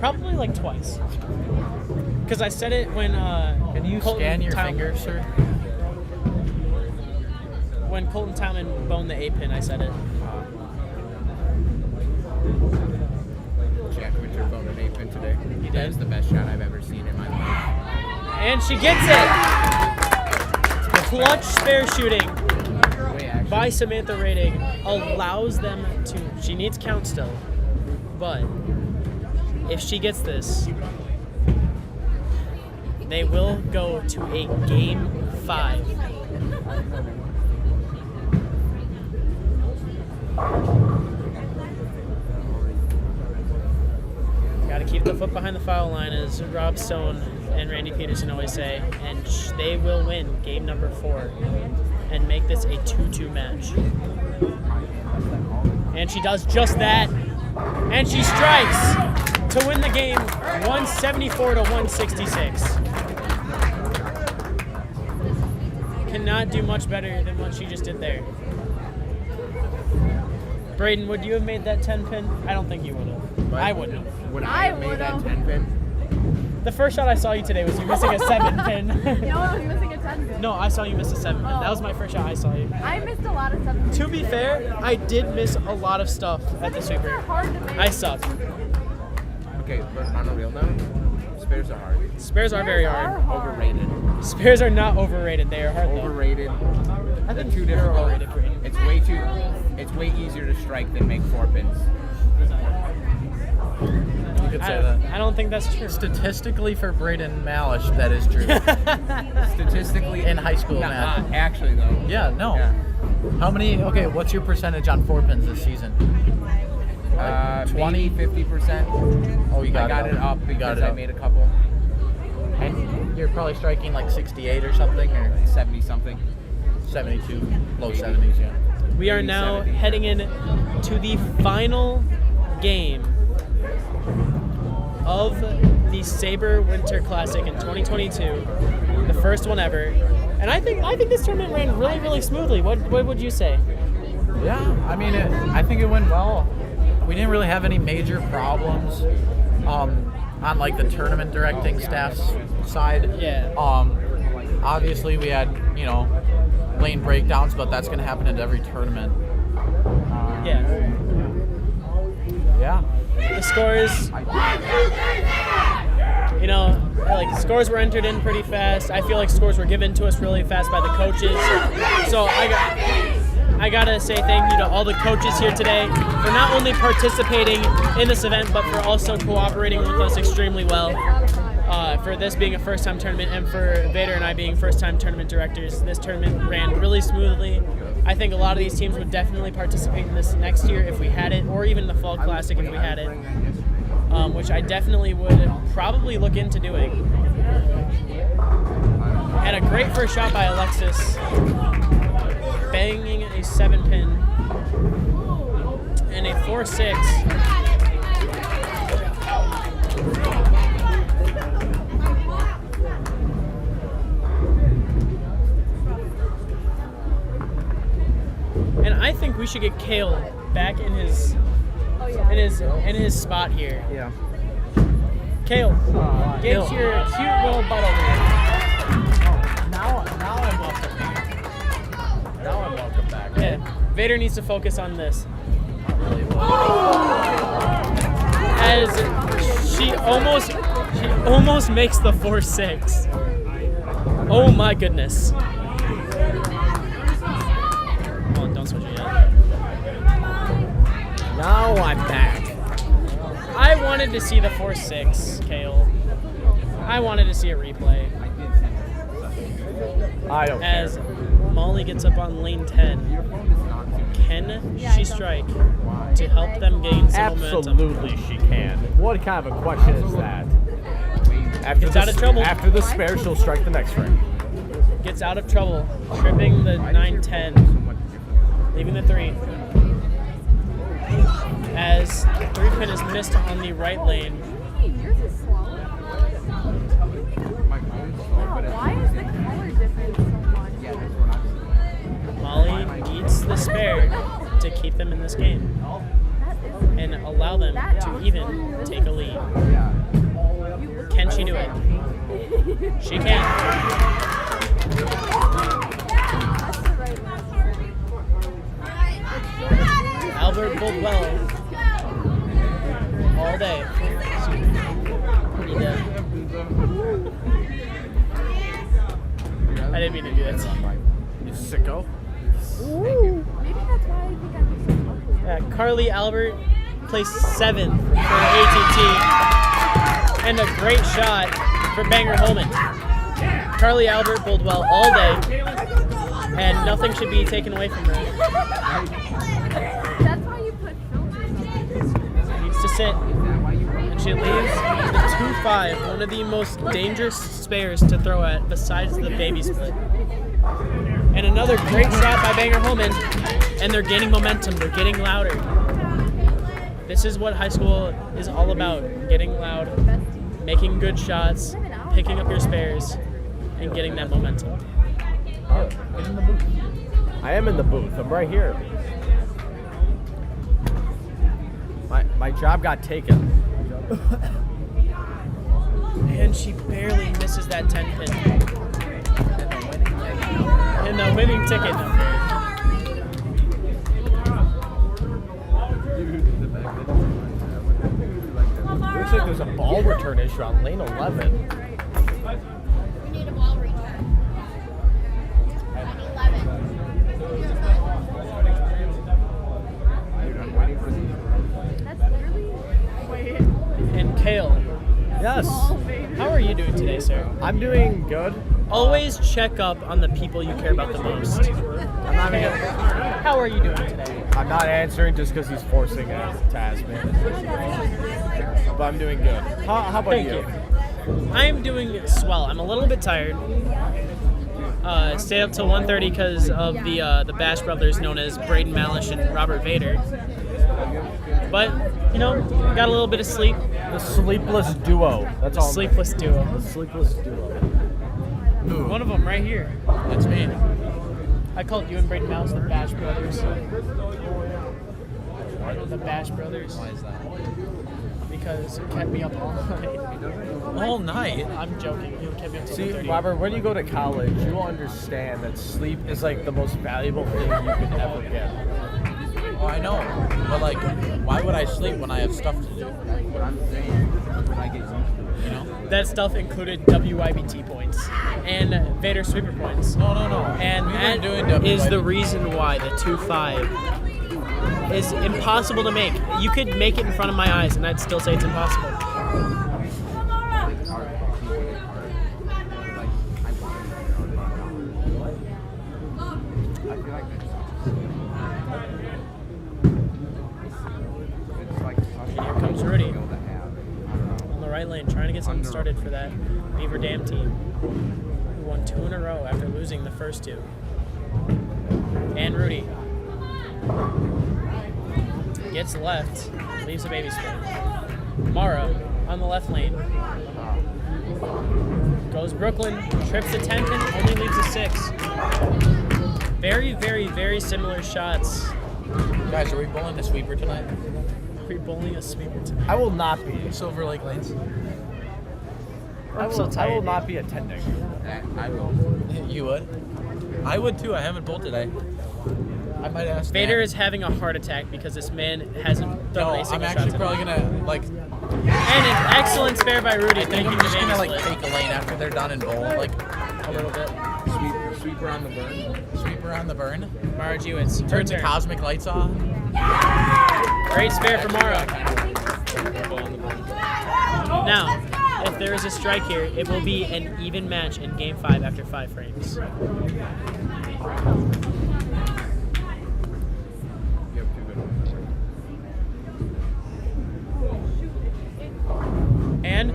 S4: Probably like twice. Because I said it when
S9: Can you
S4: Colton
S9: scan your
S4: Tyler-
S9: fingers, sir?
S4: when Colton Towman boned the 8-pin, I said it.
S12: Jack Winter boned an 8-pin today.
S4: He
S12: That
S4: did?
S12: is the best shot I've ever seen in my life.
S4: And she gets it! Clutch spare shooting by Samantha Rating allows them to, she needs count still, but if she gets this, they will go to a game 5. Got to keep the foot behind the foul line, as Rob Stone and Randy Peterson always say, and they will win game number 4 and make this a 2-2 match. And she does just that, and she strikes to win the game 174 to 166. Cannot do much better than what she just did there. Braden, would you have made that 10-pin? I don't think you would have. I wouldn't.
S12: Would I have made that 10-pin?
S4: The first shot I saw you today was you missing a 7-pin.
S8: No, I was missing a 10-pin.
S4: No, I saw you miss a 7-pin. That was my first shot I saw you.
S8: I missed a lot of 7-pins.
S4: To be fair, I did miss a lot of stuff at the Super.
S8: They're hard to make.
S4: I suck.
S12: Okay, but on a real note, spares are hard.
S4: Spares are very hard.
S12: Overrated.
S4: Spares are not overrated. They are hard.
S12: Overrated.
S4: I think
S12: too
S4: they're
S12: difficult.
S4: overrated, Braden.
S12: It's way easier to strike than make 4 pins.
S9: You could say that.
S4: I don't think that's true.
S9: Statistically, for Braden Malish, that is true.
S12: Statistically,
S9: in high school math.
S12: Not actually though.
S9: Yeah, no.
S12: Yeah.
S9: How many? Okay, what's your percentage on 4 pins this season?
S12: 20, 50%.
S9: Oh, you got
S12: I got
S9: it
S12: it up because
S9: got it
S12: I
S9: up.
S12: made a couple.
S9: And you're probably striking like 68 or something, or
S12: 70 something.
S9: 72, low 70s, yeah.
S4: We are now heading in to the final game of the Sabre Winter Classic in 2022, the first one ever. And I think this tournament ran really, really smoothly. What would you say?
S9: Yeah, I mean, I think it went well. We didn't really have any major problems on like the tournament directing staff's side.
S4: Yeah.
S9: Obviously we had, lane breakdowns, but that's going to happen at every tournament.
S4: Yeah.
S9: Yeah.
S4: The scores, scores were entered in pretty fast. I feel like scores were given to us really fast by the coaches. So I gotta say thank you to all the coaches here today for not only participating in this event, but for also cooperating with us extremely well. For this being a first-time tournament, and for Vater and I being first-time tournament directors, this tournament ran really smoothly. I think a lot of these teams would definitely participate in this next year if we had it, or even the Fall Classic if we had it, which I definitely would probably look into doing. And a great first shot by Alexis, banging a 7-pin and a 4-6. And I think we should get Cale back in his in his spot here.
S12: Yeah.
S4: Cale, get your cute little butt over here.
S9: Now I'm welcome back. Now I'm welcome back.
S4: Yeah. Vater needs to focus on this. As she almost makes the 4-6. Oh my goodness. Don't switch it yet.
S12: Now I'm back.
S4: I wanted to see the 4-6, Cale. I wanted to see a replay.
S12: I don't
S4: As Molly gets up on lane 10. Can she strike to help them gain some momentum?
S6: Absolutely she can. What kind of a question is that?
S4: Gets out of trouble.
S6: After the spare, she'll strike the next frame.
S4: Gets out of trouble, tripping the 9-10, leaving the 3. As the 3-pin is missed on the right lane.
S8: Yours is slow. Why is the color different so much?
S4: Molly needs the spare to keep them in this game and allow them to even take a lead. Can she do it? She can.
S8: That's the right one.
S4: Albert Boldwell all day. He did. I didn't mean to do that.
S1: You sicko.
S8: Maybe that's why I think I'm so popular.
S4: Yeah, Carly Albert placed 7th for ATT, and a great shot for Banger Holman. Carly Albert Boldwell all day, and nothing should be taken away from her.
S8: That's why you put filters.
S4: Needs to sit, and she leaves the 2-5, one of the most dangerous spares to throw at besides the baby split. And another great shot by Banger Holman, and they're gaining momentum, they're getting louder. This is what high school is all about, getting loud, making good shots, picking up your spares, and getting that momentum.
S1: I am in the booth. I'm right here. My job got taken.
S4: And she barely misses that 10 pin. And the winning ticket number.
S1: Looks like there's a ball return issue on lane 11.
S7: We need a ball return. 11.
S8: That's literally. Wait.
S4: And Cale,
S1: Yes.
S4: how are you doing today, sir?
S1: I'm doing good.
S4: Always check up on the people you care about the most.
S1: I'm not
S4: Cale, how are you doing today?
S1: I'm not answering just because he's forcing it to ask me. But I'm doing good. How about
S4: Thank
S1: you?
S4: you. I am doing swell. I'm a little bit tired. Stayed up till 1:30 because of the Bash brothers known as Braden Malish and Robert Vater. But, you know, got a little bit of sleep.
S1: The sleepless duo. That's all.
S4: Sleepless duo.
S1: The sleepless duo.
S4: One of them right here.
S9: That's me.
S4: I called you and Braden Malish the Bash brothers. The Bash brothers.
S9: Why is that?
S4: Because it kept me up all night.
S9: All night?
S4: I'm joking. He kept me up till
S1: See,
S4: 1:30.
S1: Robert, when you go to college, you will understand that sleep is like the most valuable thing you could ever get.
S9: Oh, I know. But like, why would I sleep when I have stuff to do?
S12: I'm saying when I get used to it.
S9: You know?
S4: That stuff included WIBT points and Vader sweeper points.
S9: No.
S4: And
S9: We
S4: that
S9: weren't doing
S4: is the
S9: WIBT.
S4: reason why the 2-5 is impossible to make. You could make it in front of my eyes and I'd still say it's impossible. And here comes Rudy on the right lane, trying to get something started for that Beaver Dam team, who won 2 in a row after losing the first 2. And Rudy gets left, leaves the baby split. Mara on the left lane. Goes Brooklyn, trips the 10 pin, only leaves a 6. Very, very, very similar shots.
S9: Guys, are we bowling the sweeper tonight?
S4: We're bowling a sweeper tonight.
S1: I will not be.
S9: Silver Lake Lanes.
S4: I'm so tired.
S1: I will not be attending.
S12: I will.
S9: You would? I would too. I haven't bowled today. I might ask.
S4: Vader
S9: Dan.
S4: is having a heart attack because this man hasn't thrown
S9: No,
S4: a single
S9: I'm
S4: shot
S9: actually
S4: today.
S9: probably gonna like.
S4: And an excellent spare by Rudy.
S9: I think I'm
S4: making
S9: just
S4: the
S9: gonna
S4: baby
S9: like
S4: split.
S9: take a lane after they're done and bowl like
S4: a little bit.
S12: Sweeper on the burn.
S9: Sweeper on the burn.
S4: Mara Jewitz.
S9: Turns the
S4: turn.
S9: cosmic lights on.
S4: Great spare for Mara. Now, if there is a strike here, it will be an even match in Game 5 after 5 frames. And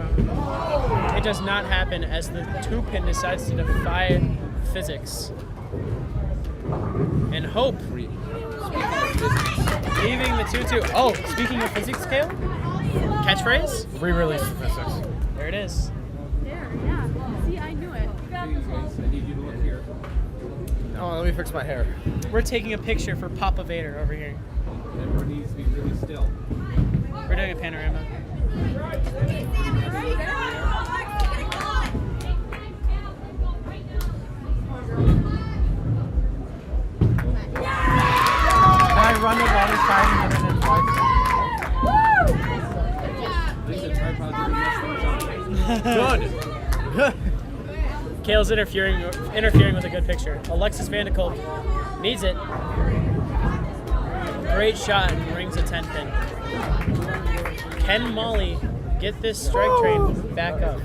S4: it does not happen as the 2-pin decides to defy physics. And hope. Leaving the 2-2. Oh, speaking of physics, Cale? Catchphrase?
S1: Re-release the physics.
S4: There it is.
S8: There, yeah. See, I knew it.
S12: I need you to look here.
S1: Oh, let me fix my hair.
S4: We're taking a picture for Papa Vader over here.
S12: Everyone needs to be really still.
S4: We're doing a panorama.
S9: Can I run the water
S4: Good. Cale's interfering with a good picture. Alexis Vanderkolk needs it. Great shot and rings a 10 pin. Can Molly get this strike train back up?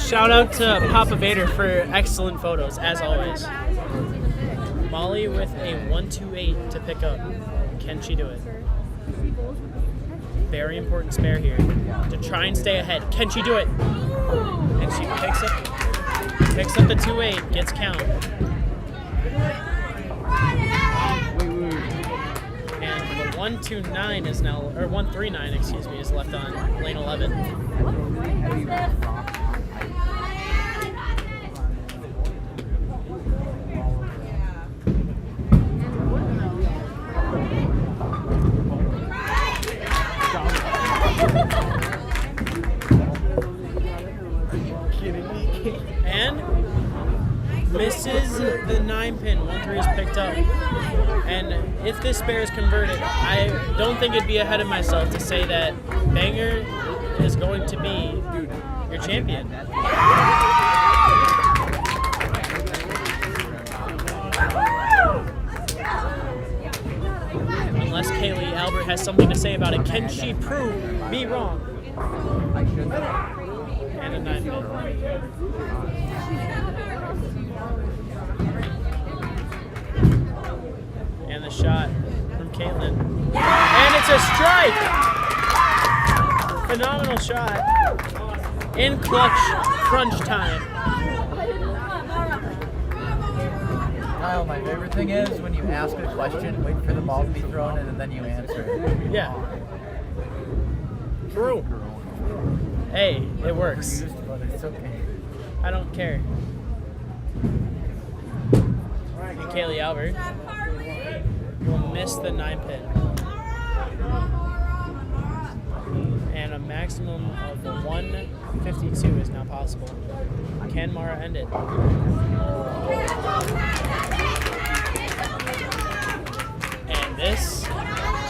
S4: Shout out to Papa Vater for excellent photos, as always. Molly with a 1-2-8 to pick up. Can she do it? Very important spare here to try and stay ahead. Can she do it? And she picks up the 2-8, gets count. And the 1-2-9 is now, or 1-3-9, excuse me, is left on lane 11. And misses the 9 pin. 1-3 is picked up. And if this spare is converted, I don't think it'd be ahead of myself to say that Banger is going to be your champion. Unless Kaylee Albert has something to say about it, can she prove me wrong? And a 9 pin. And the shot from Caitlin. And it's a strike! Phenomenal shot. In clutch, crunch time.
S9: Kyle, my favorite thing is when you ask a question, wait for the ball to be thrown in, and then you answer it.
S4: Yeah. True. Hey, it works.
S9: But it's okay.
S4: I don't care. And Kaylee Albert will miss the 9 pin. And a maximum of 152 is now possible. Can Mara end it? And this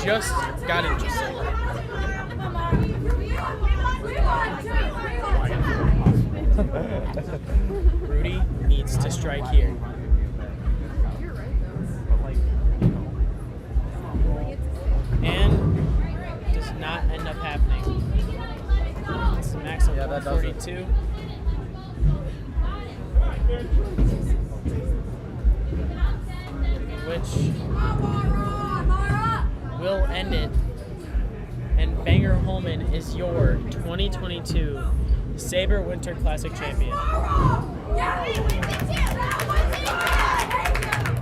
S4: just got interesting. Rudy needs to strike here. And does not end up happening. It's the maximum of 42. Which will end it. And Banger Holman is your 2022 Sabre Winter Classic champion.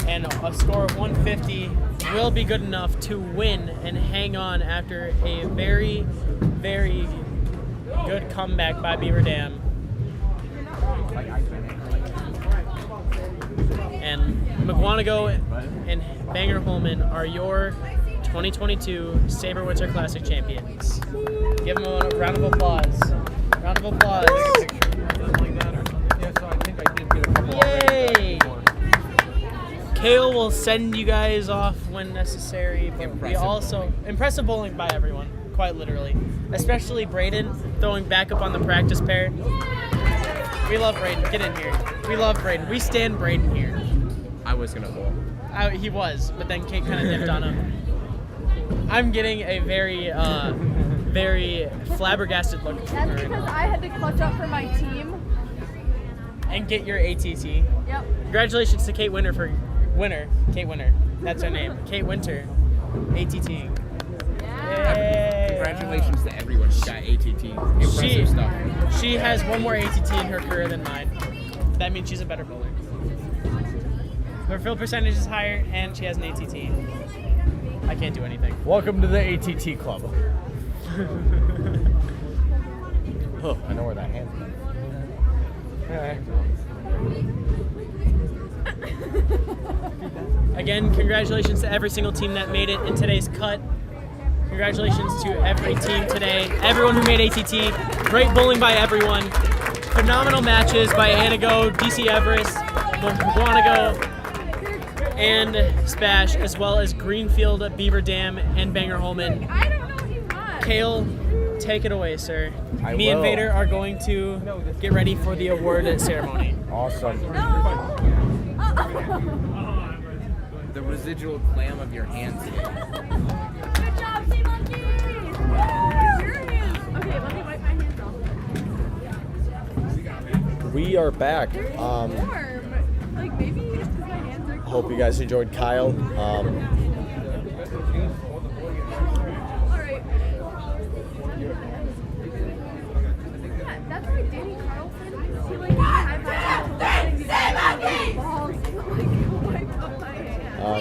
S4: And a score of 150 will be good enough to win and hang on after a very, very good comeback by Beaver Dam. And McGuanago and Banger Holman are your 2022 Sabre Winter Classic champions. Give them a round of applause. Round of applause. Yay! Cale will send you guys off when necessary, but we also impressive bowling by everyone, quite literally, especially Braden throwing back up on the practice pair. We love Braden. Get in here. We love Braden. We stand Braden here.
S12: I was gonna bowl.
S4: He was, but then Kate kind of dipped on him. I'm getting a very, very flabbergasted look from her.
S8: That's because I had to clutch up for my team.
S4: And get your ATT.
S8: Yep.
S4: Congratulations to Kate Winter for Winter. Kate Winter. That's her name. Kate Winter. ATT. Yay.
S12: Congratulations to everyone who got ATT. Impressive stuff.
S4: She has one more ATT in her career than mine. That means she's a better bowler. Her field percentage is higher, and she has an ATT. I can't do anything.
S1: Welcome to the ATT club. Oh, I know where that hand's been.
S4: Again, congratulations to every single team that made it in today's cut. Congratulations to every team today, everyone who made ATT. Great bowling by everyone. Phenomenal matches by Anago, DC Everest, Guanago, and Spash, as well as Greenfield, Beaver Dam, and Banger Holman.
S7: I don't know who won.
S4: Kale, take it away, sir.
S1: I
S4: Me and
S1: will.
S4: Vader are going to get ready for the award ceremony.
S1: Awesome.
S12: The residual clam of your hands.
S7: Good job, Team Monkeys! Your hands. Okay, let me wipe my hands off.
S1: We are back.
S7: Warm. Like maybe it's because my hands are cold.
S1: Hope you guys enjoyed Kyle.
S7: Alright. Yeah, that's why Danny Carlson, he like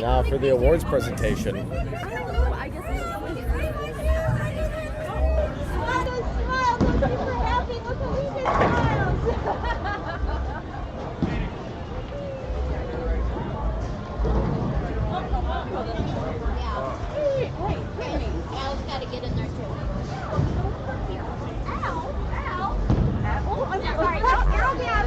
S1: Now for the awards presentation.
S7: I don't know, I guess it's just like
S8: Smile, look super happy, look at we just smiles. Hey, Al's got to get in there too. Ow. Oh, I'm sorry. I'll be out.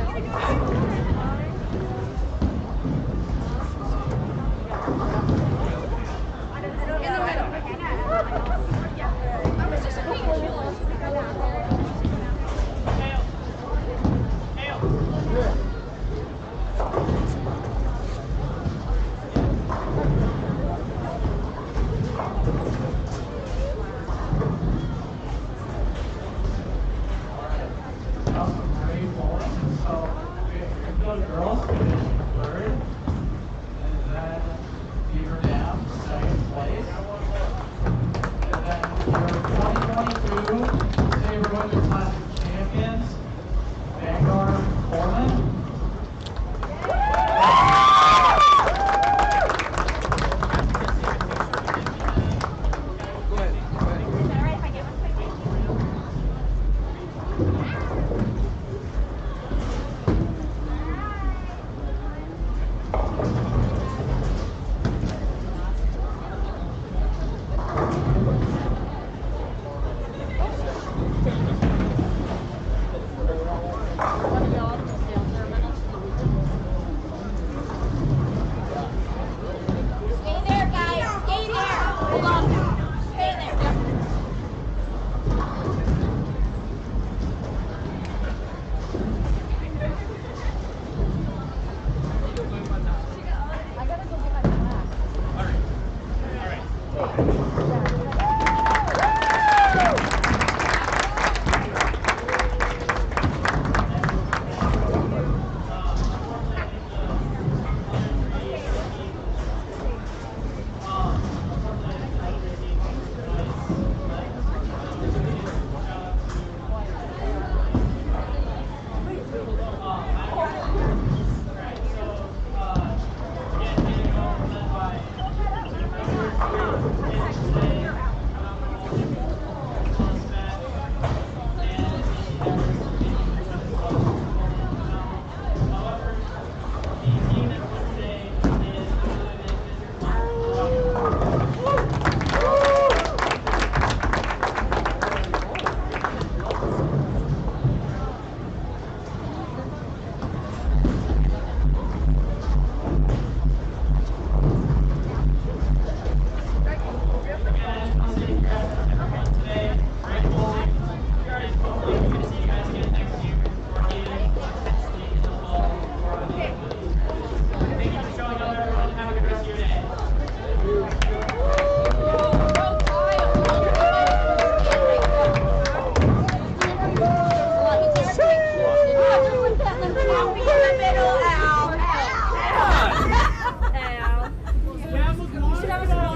S10: Girls finished third, and then Beaver Dam second place, and then your 2022 Sabre Women's Classic champions, Vanguard Coleman. Stay there, guys. Stay there. Hold on. Stay there. I gotta go get my glass.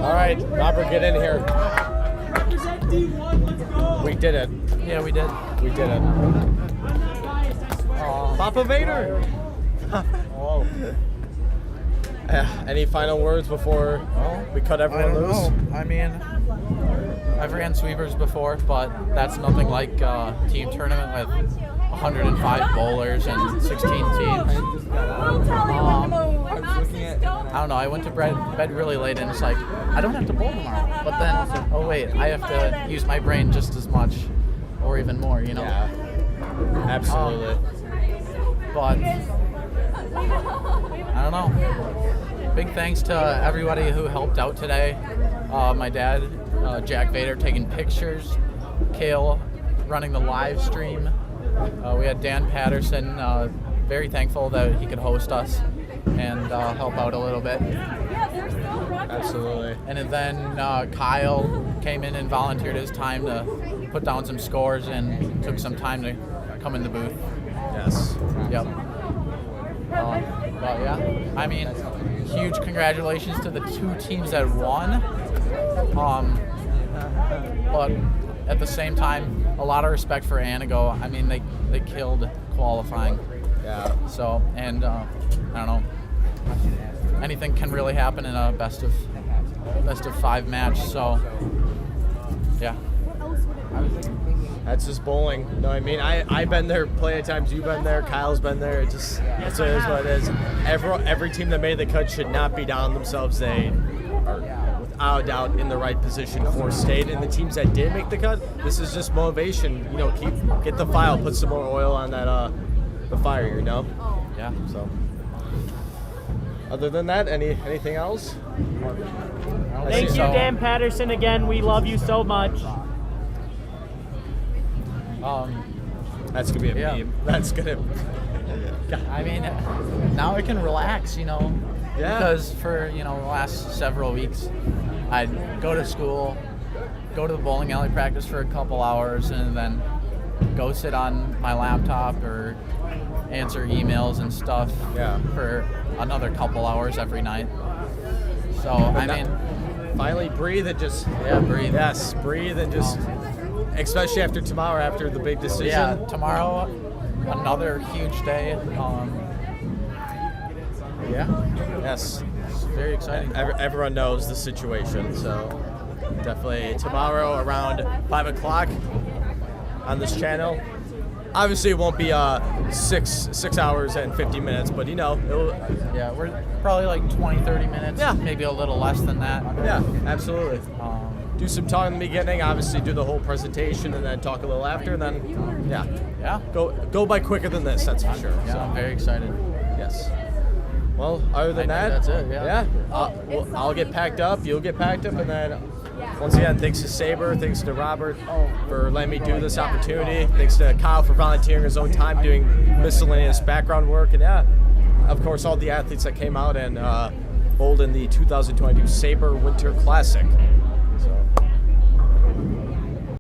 S1: All right, Robert, get in here.
S4: Represent D1, let's go!
S1: We did it.
S9: Yeah, we did.
S1: We did it.
S3: Papa Vader.
S1: Oh. Any final words before we cut everyone loose?
S9: I mean, I've ran sweepers before, but that's nothing like a team tournament with 105 bowlers and 16 teams. I don't know, I went to bed really late and it's like, I don't have to bowl tomorrow. But then, oh wait, I have to use my brain just as much or even more, you know?
S1: Yeah, absolutely.
S9: But, I don't know. Big thanks to everybody who helped out today. My dad, Jack Vater, taking pictures. Cale running the live stream. We had Dan Patterson, very thankful that he could host us and help out a little bit.
S1: Absolutely.
S9: And then Kyle came in and volunteered his time to put down some scores and took some time to come in the booth.
S1: Yes.
S9: Yep. But yeah, I mean, huge congratulations to the two teams that won. But at the same time, a lot of respect for Anago. I mean, they killed qualifying.
S1: Yeah.
S9: So, and I don't know, anything can really happen in a best of 5 match. So, yeah.
S1: That's just bowling. You know what I mean? I've been there plenty of times. You've been there. Kyle's been there. It just it is what it is. Every team that made the cut should not be down on themselves. They are without a doubt in the right position for state. And the teams that did make the cut, this is just motivation. You know, get the file, put some more oil on that the fire. You know?
S9: Yeah.
S1: So. Other than that, anything else?
S2: Thank you, Dan Patterson. Again, we love you so much.
S1: That's gonna be a meme. That's gonna.
S9: I mean, now I can relax, you know.
S1: Yeah.
S9: Because for the last several weeks, I'd go to school, go to the bowling alley practice for a couple hours, and then go sit on my laptop or answer emails and stuff for another couple hours every night. So
S1: finally breathe and just
S9: breathe.
S1: Yes, breathe and just. Especially after tomorrow, after the big decision.
S9: Yeah, tomorrow, another huge day.
S1: Yes.
S9: It's very exciting.
S1: Everyone knows the situation, so definitely tomorrow around 5 o'clock on this channel. Obviously, it won't be 6 hours and 50 minutes, but it'll.
S9: Yeah, we're probably like 20-30 minutes.
S1: Yeah.
S9: Maybe a little less than that.
S1: Yeah, absolutely. Do some talking in the beginning, obviously do the whole presentation, and then talk a little after, and then go by quicker than this, that's for sure.
S9: Yeah,
S1: so.
S9: I'm very excited.
S1: Yes. Well, other than that,
S9: that's it. Yeah.
S1: I'll get packed up, you'll get packed up, and then once again, thanks to Sabre, thanks to Robert for letting me do this opportunity, thanks to Kyle for volunteering his own time doing miscellaneous background work, and of course all the athletes that came out and bowled in the 2022 Sabre Winter Classic.